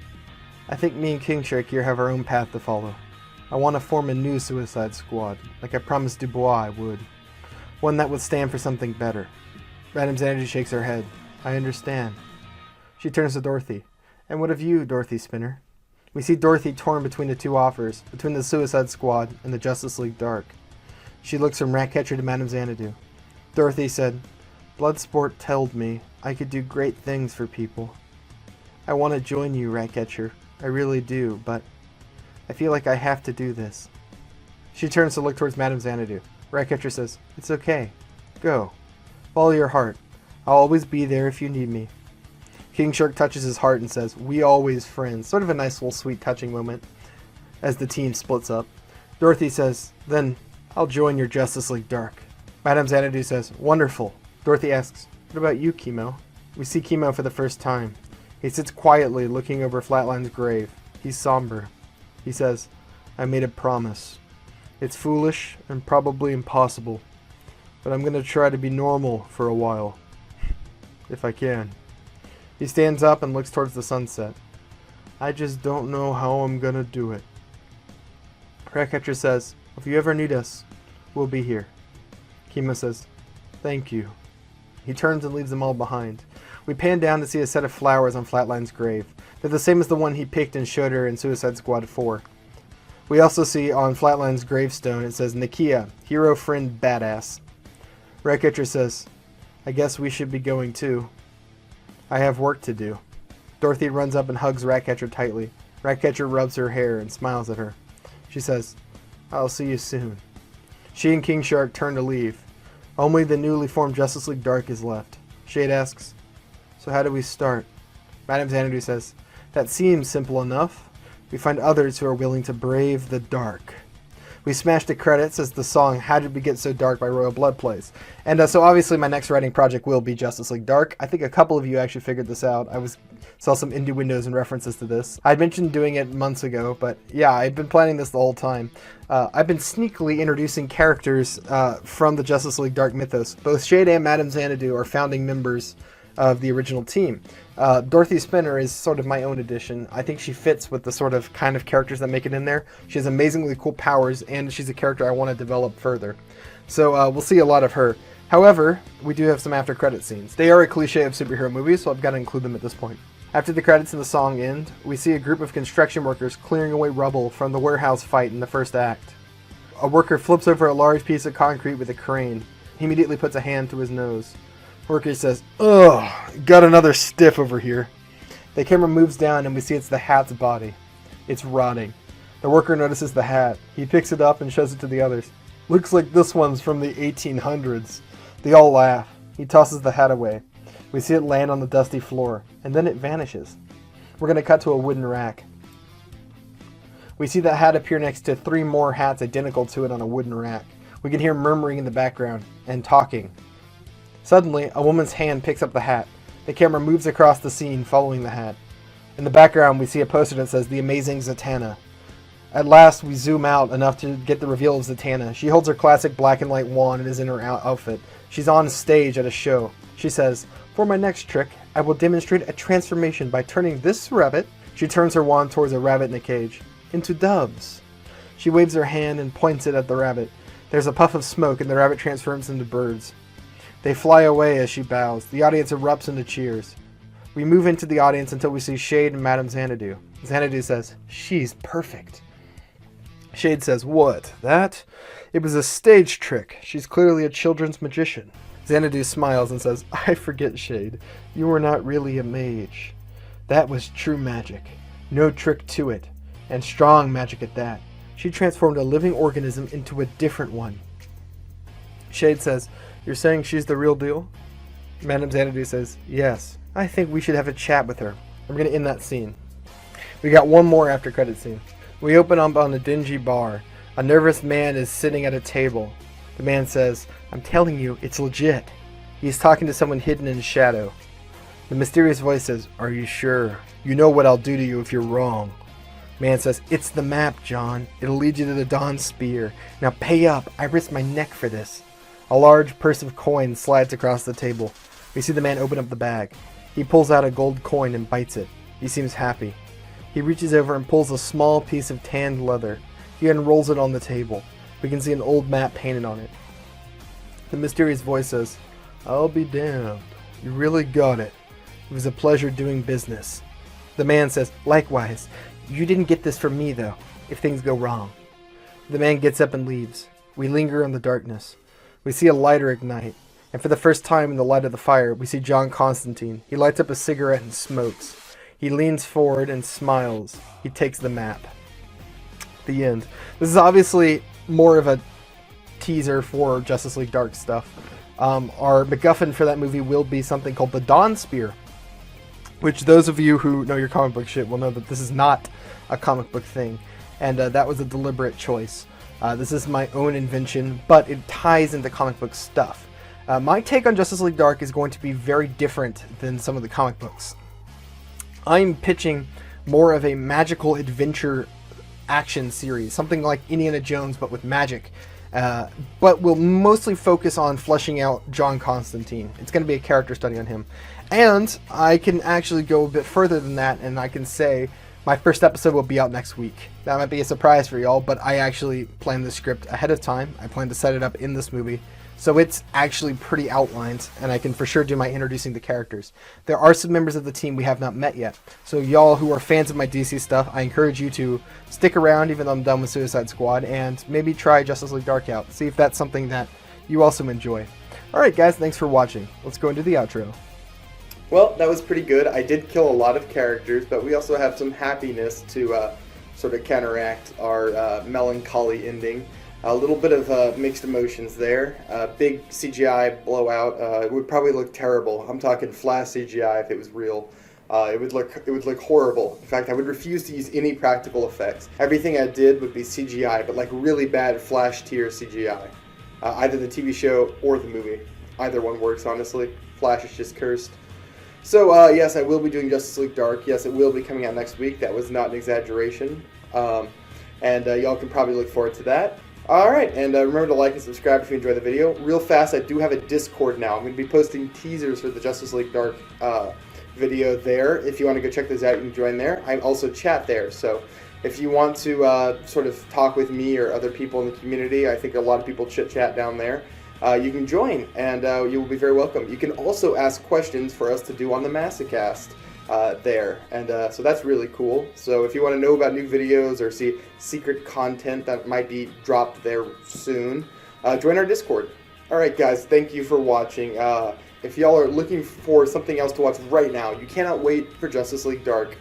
S5: I think me and King Shark here have our own path to follow. I want to form a new Suicide Squad, like I promised Dubois I would. One that would stand for something better. Madame Xanadu shakes her head. I understand. She turns to Dorothy. And what of you, Dorothy Spinner? We see Dorothy torn between the two offers, between the Suicide Squad and the Justice League Dark. She looks from Ratcatcher to Madame Xanadu. Dorothy said, Bloodsport told me I could do great things for people. I want to join you, Ratcatcher. I really do, but I feel like I have to do this. She turns to look towards Madame Xanadu. Ratcatcher says, it's okay. Go. Follow your heart. I'll always be there if you need me. King Shark touches his heart and says, we always friends. Sort of a nice little sweet touching moment as the team splits up. Dorothy says, then I'll join your Justice League Dark. Madame Xanadu says, wonderful. Dorothy asks, what about you, Chemo? We see Chemo for the first time. He sits quietly looking over Flatline's grave. He's somber. He says, I made a promise. It's foolish and probably impossible, but I'm going to try to be normal for a while. If I can. He stands up and looks towards the sunset. I just don't know how I'm going to do it. Ratcatcher says, if you ever need us, we'll be here. Chemo says, thank you. He turns and leaves them all behind. We pan down to see a set of flowers on Flatline's grave. They're the same as the one he picked and showed her in Suicide Squad 4. We also see on Flatline's gravestone it says, Nakia, hero friend badass. Ratcatcher says, I guess we should be going too. I have work to do. Dorothy runs up and hugs Ratcatcher tightly. Ratcatcher rubs her hair and smiles at her. She says, I'll see you soon. She and King Shark turn to leave. Only the newly formed Justice League Dark is left. Shade asks, so how do we start? Madame Xanadu says, that seems simple enough. We find others who are willing to brave the dark. We smash the credits as the song How Did We Get So Dark by Royal Blood plays. And so obviously my next writing project will be Justice League Dark. I think a couple of you actually figured this out. Saw some innuendos and references to this. I'd mentioned doing it months ago, but yeah, I've been planning this the whole time. I've been sneakily introducing characters from the Justice League Dark mythos. Both Shade and Madame Xanadu are founding members of the original team. Dorothy Spinner is sort of my own addition. I think she fits with the sort of kind of characters that make it in there. She has amazingly cool powers, and she's a character I want to develop further. So we'll see a lot of her. However, we do have some after credit scenes. They are a cliche of superhero movies, so I've got to include them at this point. After the credits and the song end, we see a group of construction workers clearing away rubble from the warehouse fight in the first act. A worker flips over a large piece of concrete with a crane. He immediately puts a hand to his nose. Worker says, ugh, got another stiff over here. The camera moves down and we see it's the hat's body. It's rotting. The worker notices the hat. He picks it up and shows it to the others. Looks like this one's from the 1800s. They all laugh. He tosses the hat away. We see it land on the dusty floor, and then it vanishes. We're going to cut to a wooden rack. We see that hat appear next to 3 more hats identical to it on a wooden rack. We can hear murmuring in the background and talking. Suddenly, a woman's hand picks up the hat. The camera moves across the scene following the hat. In the background, we see a poster that says, The Amazing Zatanna. At last, we zoom out enough to get the reveal of Zatanna. She holds her classic black and white wand and is in her outfit. She's on stage at a show. She says, for my next trick, I will demonstrate a transformation by turning this rabbit, she turns her wand towards a rabbit in a cage, into doves. She waves her hand and points it at the rabbit. There's a puff of smoke and the rabbit transforms into birds. They fly away as she bows. The audience erupts into cheers. We move into the audience until we see Shade and Madame Xanadu. Xanadu says, she's perfect. Shade says, what, that? It was a stage trick. She's clearly a children's magician. Xanadu smiles and says, I forget, Shade. You were not really a mage. That was true magic. No trick to it. And strong magic at that. She transformed a living organism into a different one. Shade says, you're saying she's the real deal? Madame Xanadu says, yes. I think we should have a chat with her. I'm going to end that scene. We got one more after credit scene. We open up on a dingy bar. A nervous man is sitting at a table. The man says, "I'm telling you, it's legit." He's talking to someone hidden in shadow. The mysterious voice says, "Are you sure? You know what I'll do to you if you're wrong." Man says, "It's the map, John. It'll lead you to the Dawn Spear. Now pay up. I risked my neck for this." A large purse of coins slides across the table. We see the man open up the bag. He pulls out a gold coin and bites it. He seems happy. He reaches over and pulls a small piece of tanned leather. He unrolls it on the table. We can see an old map painted on it. The mysterious voice says, "I'll be damned. You really got it. It was a pleasure doing business." The man says, "Likewise. You didn't get this from me, though, if things go wrong." The man gets up and leaves. We linger in the darkness. We see a lighter ignite, and for the first time in the light of the fire, we see John Constantine. He lights up a cigarette and smokes. He leans forward and smiles. He takes the map. The end. This is obviously more of a teaser for Justice League Dark stuff. Our MacGuffin for that movie will be something called the Dawn Spear, which those of you who know your comic book shit will know that this is not a comic book thing, and that was a deliberate choice. This is my own invention, but it ties into comic book stuff. My take on Justice League Dark is going to be very different than some of the comic books. I'm pitching more of a magical adventure action series, something like Indiana Jones but with magic, but we'll mostly focus on fleshing out John Constantine. It's going to be a character study on him, and I can actually go a bit further than that, and I can say my first episode will be out next week. That might be a surprise for y'all, but I actually planned the script ahead of time. I plan to set it up in this movie, so it's actually pretty outlined, and I can for sure do my introducing the characters. There are some members of the team we have not met yet, so y'all who are fans of my DC stuff, I encourage you to stick around even though I'm done with Suicide Squad, and maybe try Justice League Dark out. See if that's something that you also enjoy. Alright guys, thanks for watching. Let's go into the outro.
S1: Well, that was pretty good. I did kill a lot of characters, but we also have some happiness to sort of counteract our melancholy ending. A little bit of mixed emotions there. Big CGI blowout. It would probably look terrible. I'm talking flash CGI if it was real. It would look horrible. In fact, I would refuse to use any practical effects. Everything I did would be CGI, but like really bad flash tier CGI. Either the TV show or the movie. Either one works, honestly. Flash is just cursed. So, yes, I will be doing Justice League Dark. Yes, it will be coming out next week. That was not an exaggeration. And y'all can probably look forward to that. Alright, and remember to like and subscribe if you enjoyed the video. Real fast, I do have a Discord now. I'm going to be posting teasers for the Justice League Dark video there. If you want to go check those out, you can join there. I also chat there, so if you want to sort of talk with me or other people in the community, I think a lot of people chit-chat down there. You can join, and you will be very welcome. You can also ask questions for us to do on the Massacast there, and so that's really cool. So if you want to know about new videos or see secret content that might be dropped there soon, join our Discord. Alright guys, thank you for watching. If y'all are looking for something else to watch right now, you cannot wait for Justice League Dark.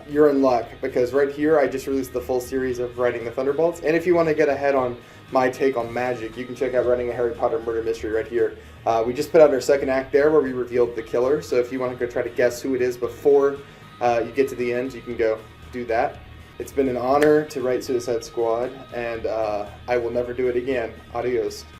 S1: You're in luck, because right here I just released the full series of Writing the Thunderbolts, and if you want to get ahead on my take on magic, you can check out Writing a Harry Potter Murder Mystery right here. We just put out our second act there where we revealed the killer, so if you want to go try to guess who it is before you get to the end, you can go do that. It's been an honor to write Suicide Squad, and I will never do it again. Adios.